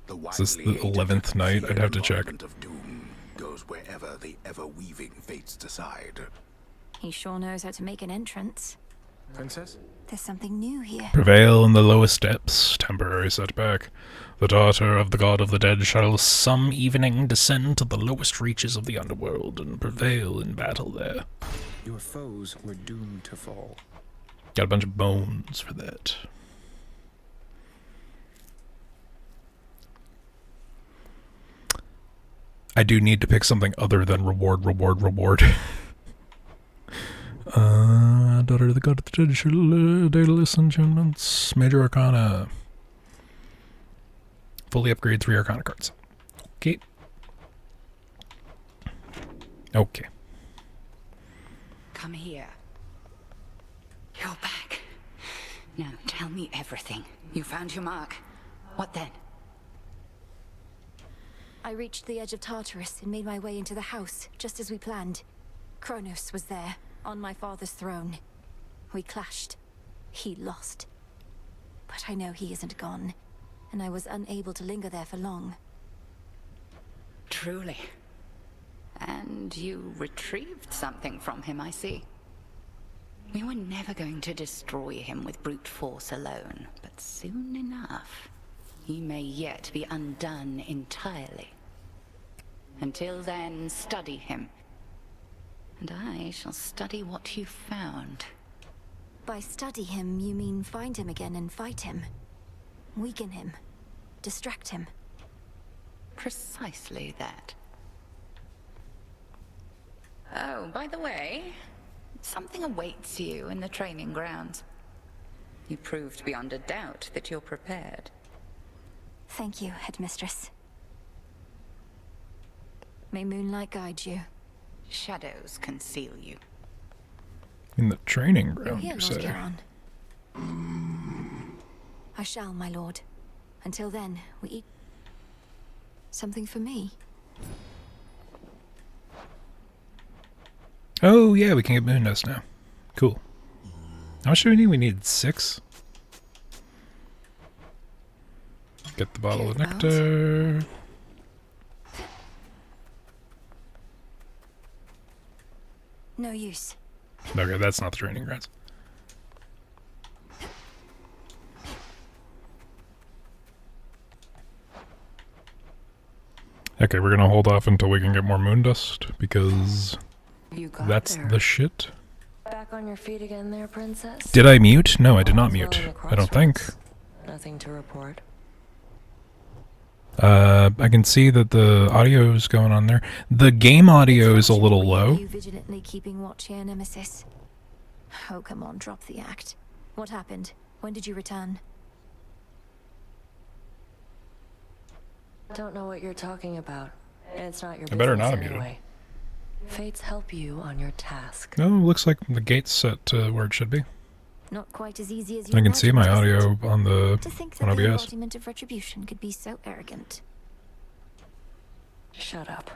Is this the 11th night? I'd have to check. Of doom goes wherever the ever-weaving fates decide. He sure knows how to make an entrance. Princess? There's something new here. Prevail in the lowest depths, temporary setback. The daughter of the god of the dead shall some evening descend to the lowest reaches of the underworld and prevail in battle there. Your foes were doomed to fall. Got a bunch of bones for that. I do need to pick something other than reward. Daughter of the god of the dead shall daedalus enchantments. Major Arcana. Fully upgrade 3 Arcana cards. Okay. Okay. Come here. You're back. Now tell me everything. You found your mark. What then? I reached the edge of Tartarus and made my way into the house, just as we planned. Kronos was there, on my father's throne. We clashed. He lost. But I know he isn't gone, and I was unable to linger there for long. Truly. And you retrieved something from him, I see. We were never going to destroy him with brute force alone, but soon enough, he may yet be undone entirely. Until then, study him. And I shall study what you found. By study him, you mean find him again and fight him? Weaken him? Distract him? Precisely that. Oh, by the way, something awaits you in the training grounds. You proved beyond a doubt that you're prepared. Thank you, Headmistress. May moonlight guide you. Shadows conceal you. In the training You're ground, here, you Lord say? Charon. I shall, my lord. Until then, we eat something for me. Oh, yeah, we can get moon dust now. Cool. How much do we need? We need 6. Get the bottle of nectar. No use. Okay, that's not the training grounds. Okay, we're gonna hold off until we can get more moon dust, because You got that's there. the shit. Back on your feet again there, princess? Did I mute? No, I did not All's well mute. in the I don't think. crossroads. Nothing to report. I can see that the audio is going on there. The game audio is a little low. You vigilantly keeping watch here, Nemesis. Oh, come on, drop the act. What happened? When did you return? Don't know what you're talking about. And it's not your I better business not have muted. anyway. Fates help you on your task. No, it looks like the gate's set to where it should be. Not quite as easy as you I can see my imagined, is audio on the To think on that the OBS. embodiment of retribution could be so arrogant. Shut up.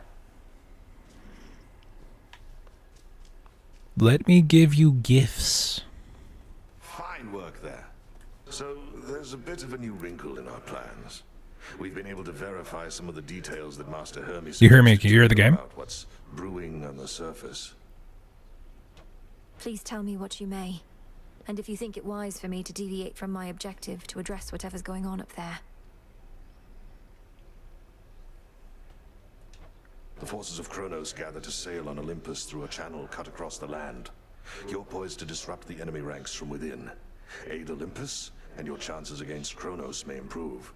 Let me give you gifts. Fine work there. So, there's a bit of a new wrinkle in our plans. We've been able to verify some of the details that Master Hermes... You hear me? Can you hear the game? ...about what's brewing on the surface. Please tell me what you may. And if you think it wise for me to deviate from my objective to address whatever's going on up there. The forces of Kronos gather to sail on Olympus through a channel cut across the land. You're poised to disrupt the enemy ranks from within. Aid Olympus, and your chances against Kronos may improve.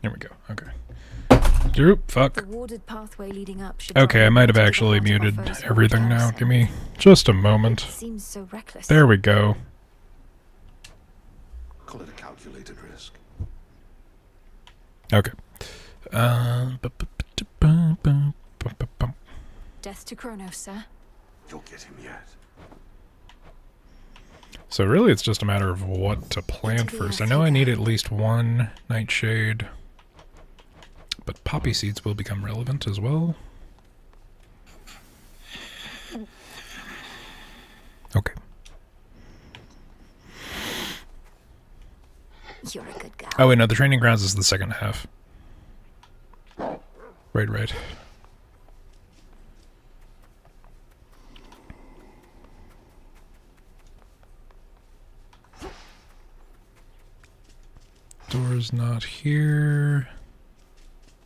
There we go. Okay. Oop, fuck. The warded pathway leading up should Okay, I drive might have into the actually heart of our muted foe's everything now. garrison. Give me just a moment. It seems so reckless. There we go. Call it a calculated risk. Okay. Death to Kronos, sir. You'll get him yet. So really it's just a matter of what to plant first. I know I need at least 1 nightshade, but poppy seeds will become relevant as well. Okay. You're a good guy. Oh wait, no, the training grounds is the second half. Right Right. Door's not here,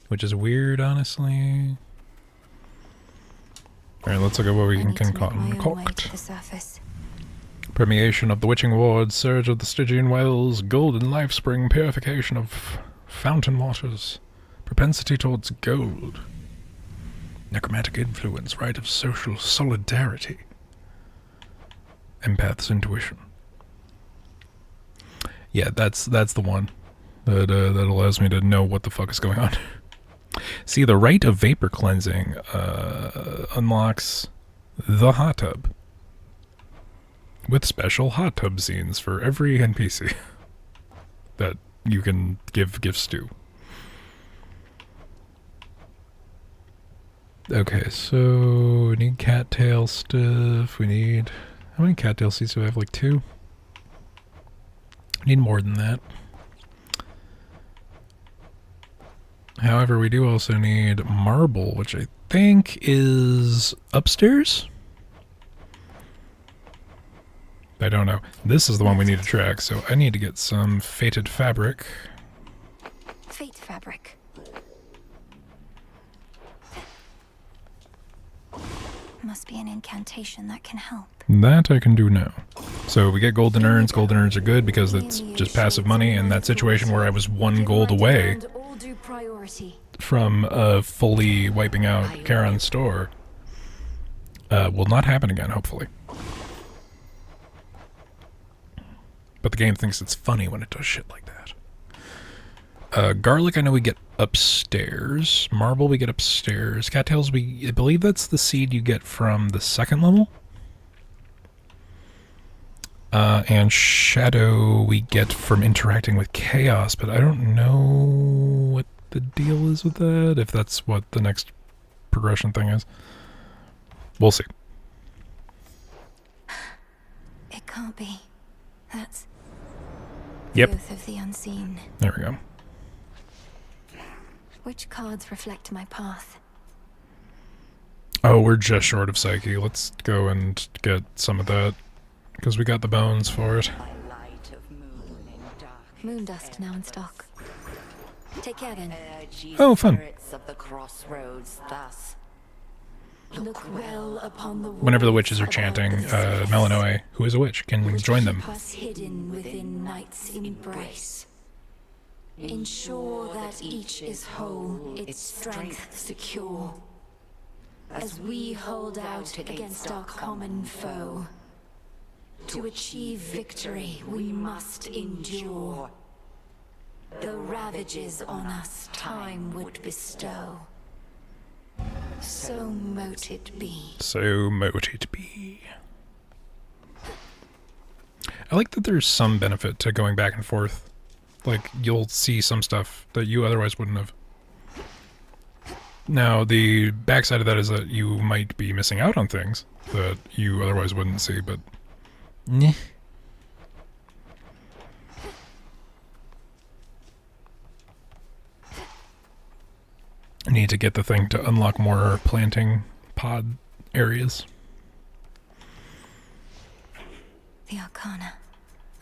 which is weird, honestly. Alright, let's look at what we can concoct. Permeation of the Witching Ward, surge of the Stygian wells, golden life spring, purification of fountain waters, propensity towards gold, necromantic influence, rite of social solidarity, empath's intuition. Yeah, that's the one that that allows me to know what the fuck is going on. See, the rite of vapor cleansing unlocks the hot tub with special hot tub scenes for every NPC that you can give gifts to. Okay, so we need cattail stuff. We need... How many cattail seeds do I have? Like 2? Need more than that. However, we do also need marble, which I think is upstairs? I don't know. This is the one we need to track, so I need to get some fated fabric. Fate fabric. Must be an incantation that can help. That I can do now. So we get golden urns. Golden urns are good because it's just passive money. In that situation where I was 1 gold away from fully wiping out Charon's store, will not happen again, hopefully. But the game thinks it's funny when it does shit like that. Garlic, I know we get upstairs. Marble, we get upstairs. Cattails, I believe that's the seed you get from the 2nd level. And Shadow, we get from interacting with Chaos, but I don't know what the deal is with that, if that's what the next progression thing is. We'll see. It can't be. That's... Yep. Oath of the Unseen. There we go. Which cards reflect my path? Oh, we're just short of Psyche. Let's go and get some of that, because we got the bones for it. Moon dust now in stock. Take care then. Oh, fun. Of the crossroads, thus. Look well upon the Whenever the witches are chanting, Melanoe, who is a witch, can join them. Us hidden within night's embrace. Ensure that each is whole, its strength secure. As we hold out against our common foe. To achieve victory, we must endure. The ravages on us time would bestow. So mote it be. So mote it be. I like that there's some benefit to going back and forth. Like, you'll see some stuff that you otherwise wouldn't have. Now, the backside of that is that you might be missing out on things that you otherwise wouldn't see, but... Nyeh. I need to get the thing to unlock more planting pod areas. The Arcana.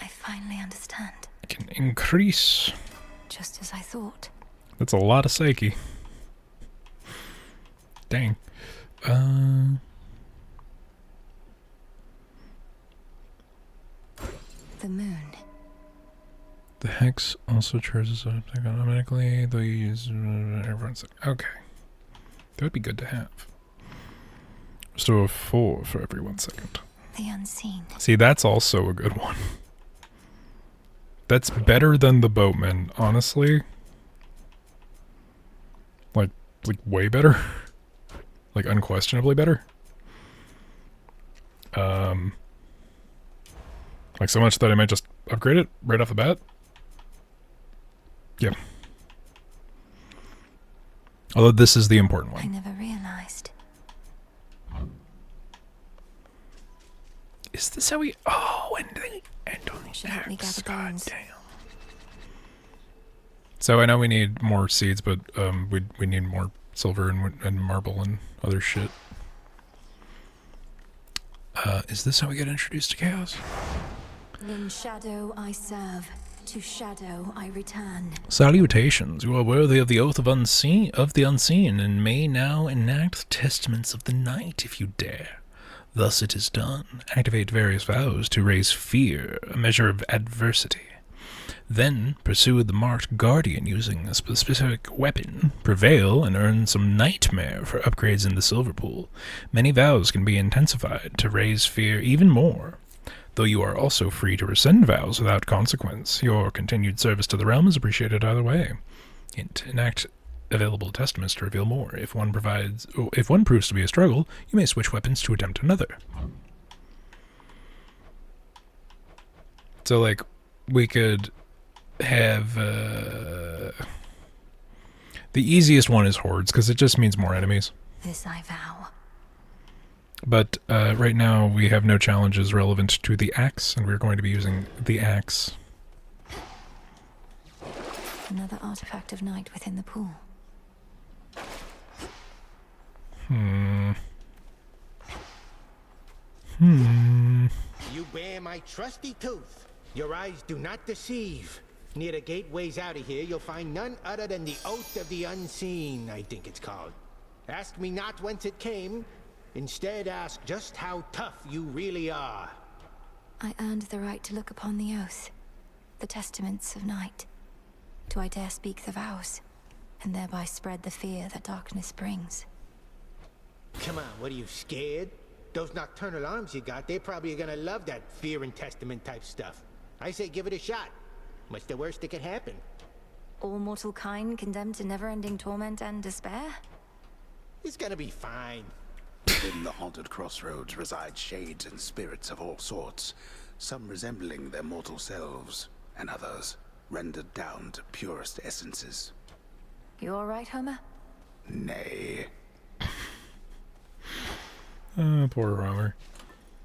I finally understand. Can increase. Just as I thought. That's a lot of Psyche. Dang. The moon. The hex also charges something automatically. They'll use everyone's. Okay. That would be good to have. Restore 4 for every 1 second. The unseen. See, that's also a good one. That's better than the boatman, honestly. Like way better. Like unquestionably better. Like so much that I might just upgrade it right off the bat. Yeah. Although this is the important one. I never realized. Is this how we... Oh, and on the axe. God damn. So I know we need more seeds, but we need more silver and marble and other shit. Is this how we get introduced to chaos? In shadow I serve, to shadow I return. Salutations, you are worthy of the oath of the unseen, and may now enact the testaments of the night if you dare. Thus it is done. Activate various vows to raise fear, a measure of adversity. Then pursue the marked guardian using a specific weapon, prevail, and earn some nightmare for upgrades in the silver pool. Many vows can be intensified to raise fear even more, though you are also free to rescind vows without consequence. Your continued service to the realm is appreciated either way. Hint: enact available testaments to reveal more. If one proves to be a struggle, you may switch weapons to attempt another. So, like, we could have the easiest one is hordes, because it just means more enemies. This I vow. But right now we have no challenges relevant to the axe, and we're going to be using the axe. Another artifact of night within the pool. You bear my trusty tooth. Your eyes do not deceive. Near the gateways out of here, you'll find none other than the Oath of the Unseen, I think it's called. Ask me not whence it came. Instead, ask just how tough you really are. I earned the right to look upon the oath, the testaments of night. Do I dare speak the vows, and thereby spread the fear that darkness brings? Come on, what are you, scared? Those nocturnal arms you got, they're probably gonna love that fear and testament type stuff. I say give it a shot. What's the worst that could happen? All mortal kind condemned to never-ending torment and despair? It's gonna be fine. Within the haunted crossroads reside shades and spirits of all sorts, some resembling their mortal selves, and others rendered down to purest essences. You all right, Homer? Nay. Poor Homer.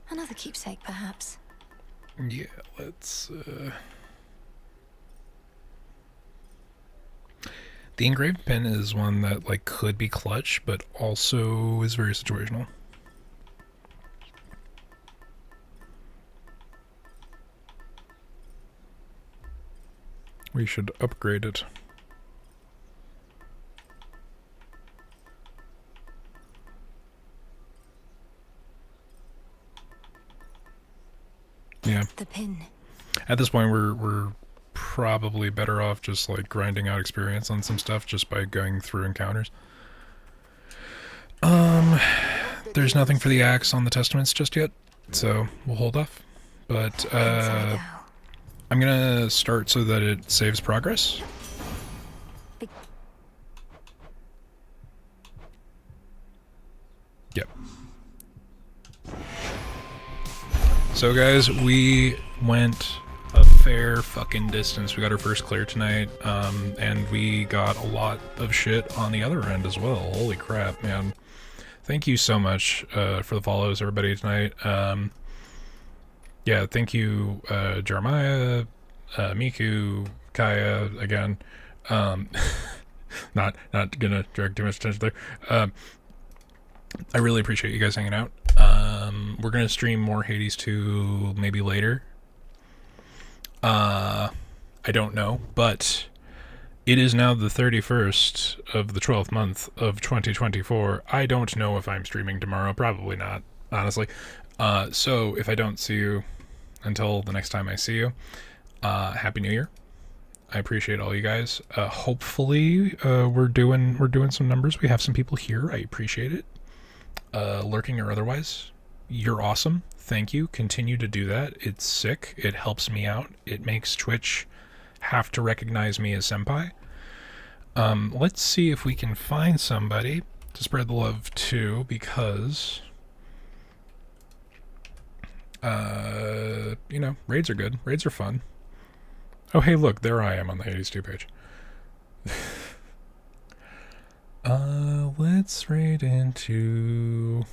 Another keepsake, perhaps. Yeah, let's, The engraved pin is one that, like, could be clutch, but also is very situational. We should upgrade it. Yeah. The pin. At this point, we're probably better off just like grinding out experience on some stuff just by going through encounters. There's nothing for the axe on the testaments just yet, so we'll hold off. But I'm gonna start so that it saves progress. Yep. So guys, we went a fair fucking distance. We got our first clear tonight, and we got a lot of shit on the other end as well. Holy crap, man. Thank you so much for the follows, everybody, tonight. Yeah, thank you, Jeremiah, Miku, Kaya, again. Not gonna direct too much attention there. I really appreciate you guys hanging out. We're gonna stream more Hades 2 maybe later. I don't know, but it is now the 31st of the 12th month of 2024. I don't know if I'm streaming tomorrow. Probably not, honestly. So if I don't see you until the next time I see you, Happy New Year. I appreciate all you guys. Hopefully, we're doing some numbers. We have some people here. I appreciate it. Lurking or otherwise. You're awesome. Thank you. Continue to do that. It's sick. It helps me out. It makes Twitch have to recognize me as senpai. Let's see if we can find somebody to spread the love to, because you know, raids are good. Raids are fun. Oh, hey, look, there I am on the Hades 2 page. Let's raid into...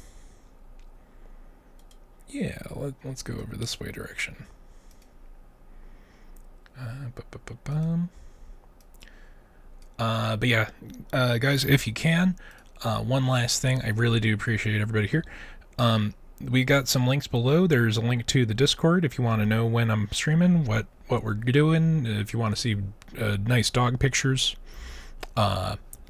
Yeah, let's go over this way direction. But yeah, guys, if you can, one last thing, I really do appreciate everybody here. We got some links below. There's a link to the Discord if you want to know when I'm streaming, what we're doing, if you want to see nice dog pictures.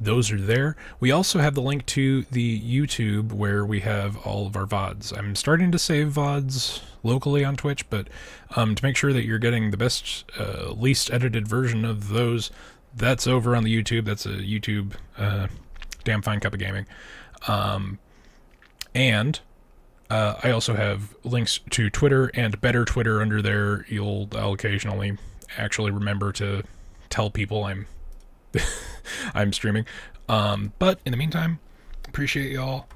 Those are there. We also have the link to the YouTube where we have all of our VODs. I'm starting to save VODs locally on Twitch, but to make sure that you're getting the best, least edited version of those, that's over on the YouTube. That's a YouTube Damn Fine Cup of Gaming. And I also have links to Twitter and Better Twitter under there. I'll occasionally actually remember to tell people I'm I'm streaming. But in the meantime, appreciate y'all.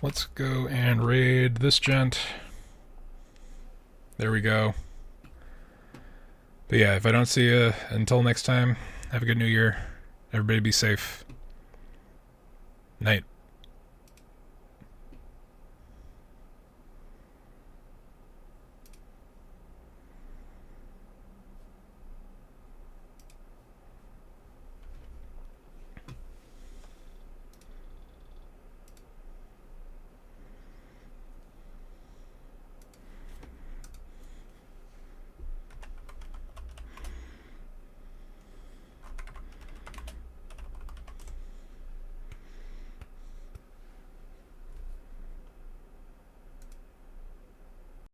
Let's go and raid this gent. There we go. But yeah, if I don't see you until next time, have a good new year. Everybody be safe. Night.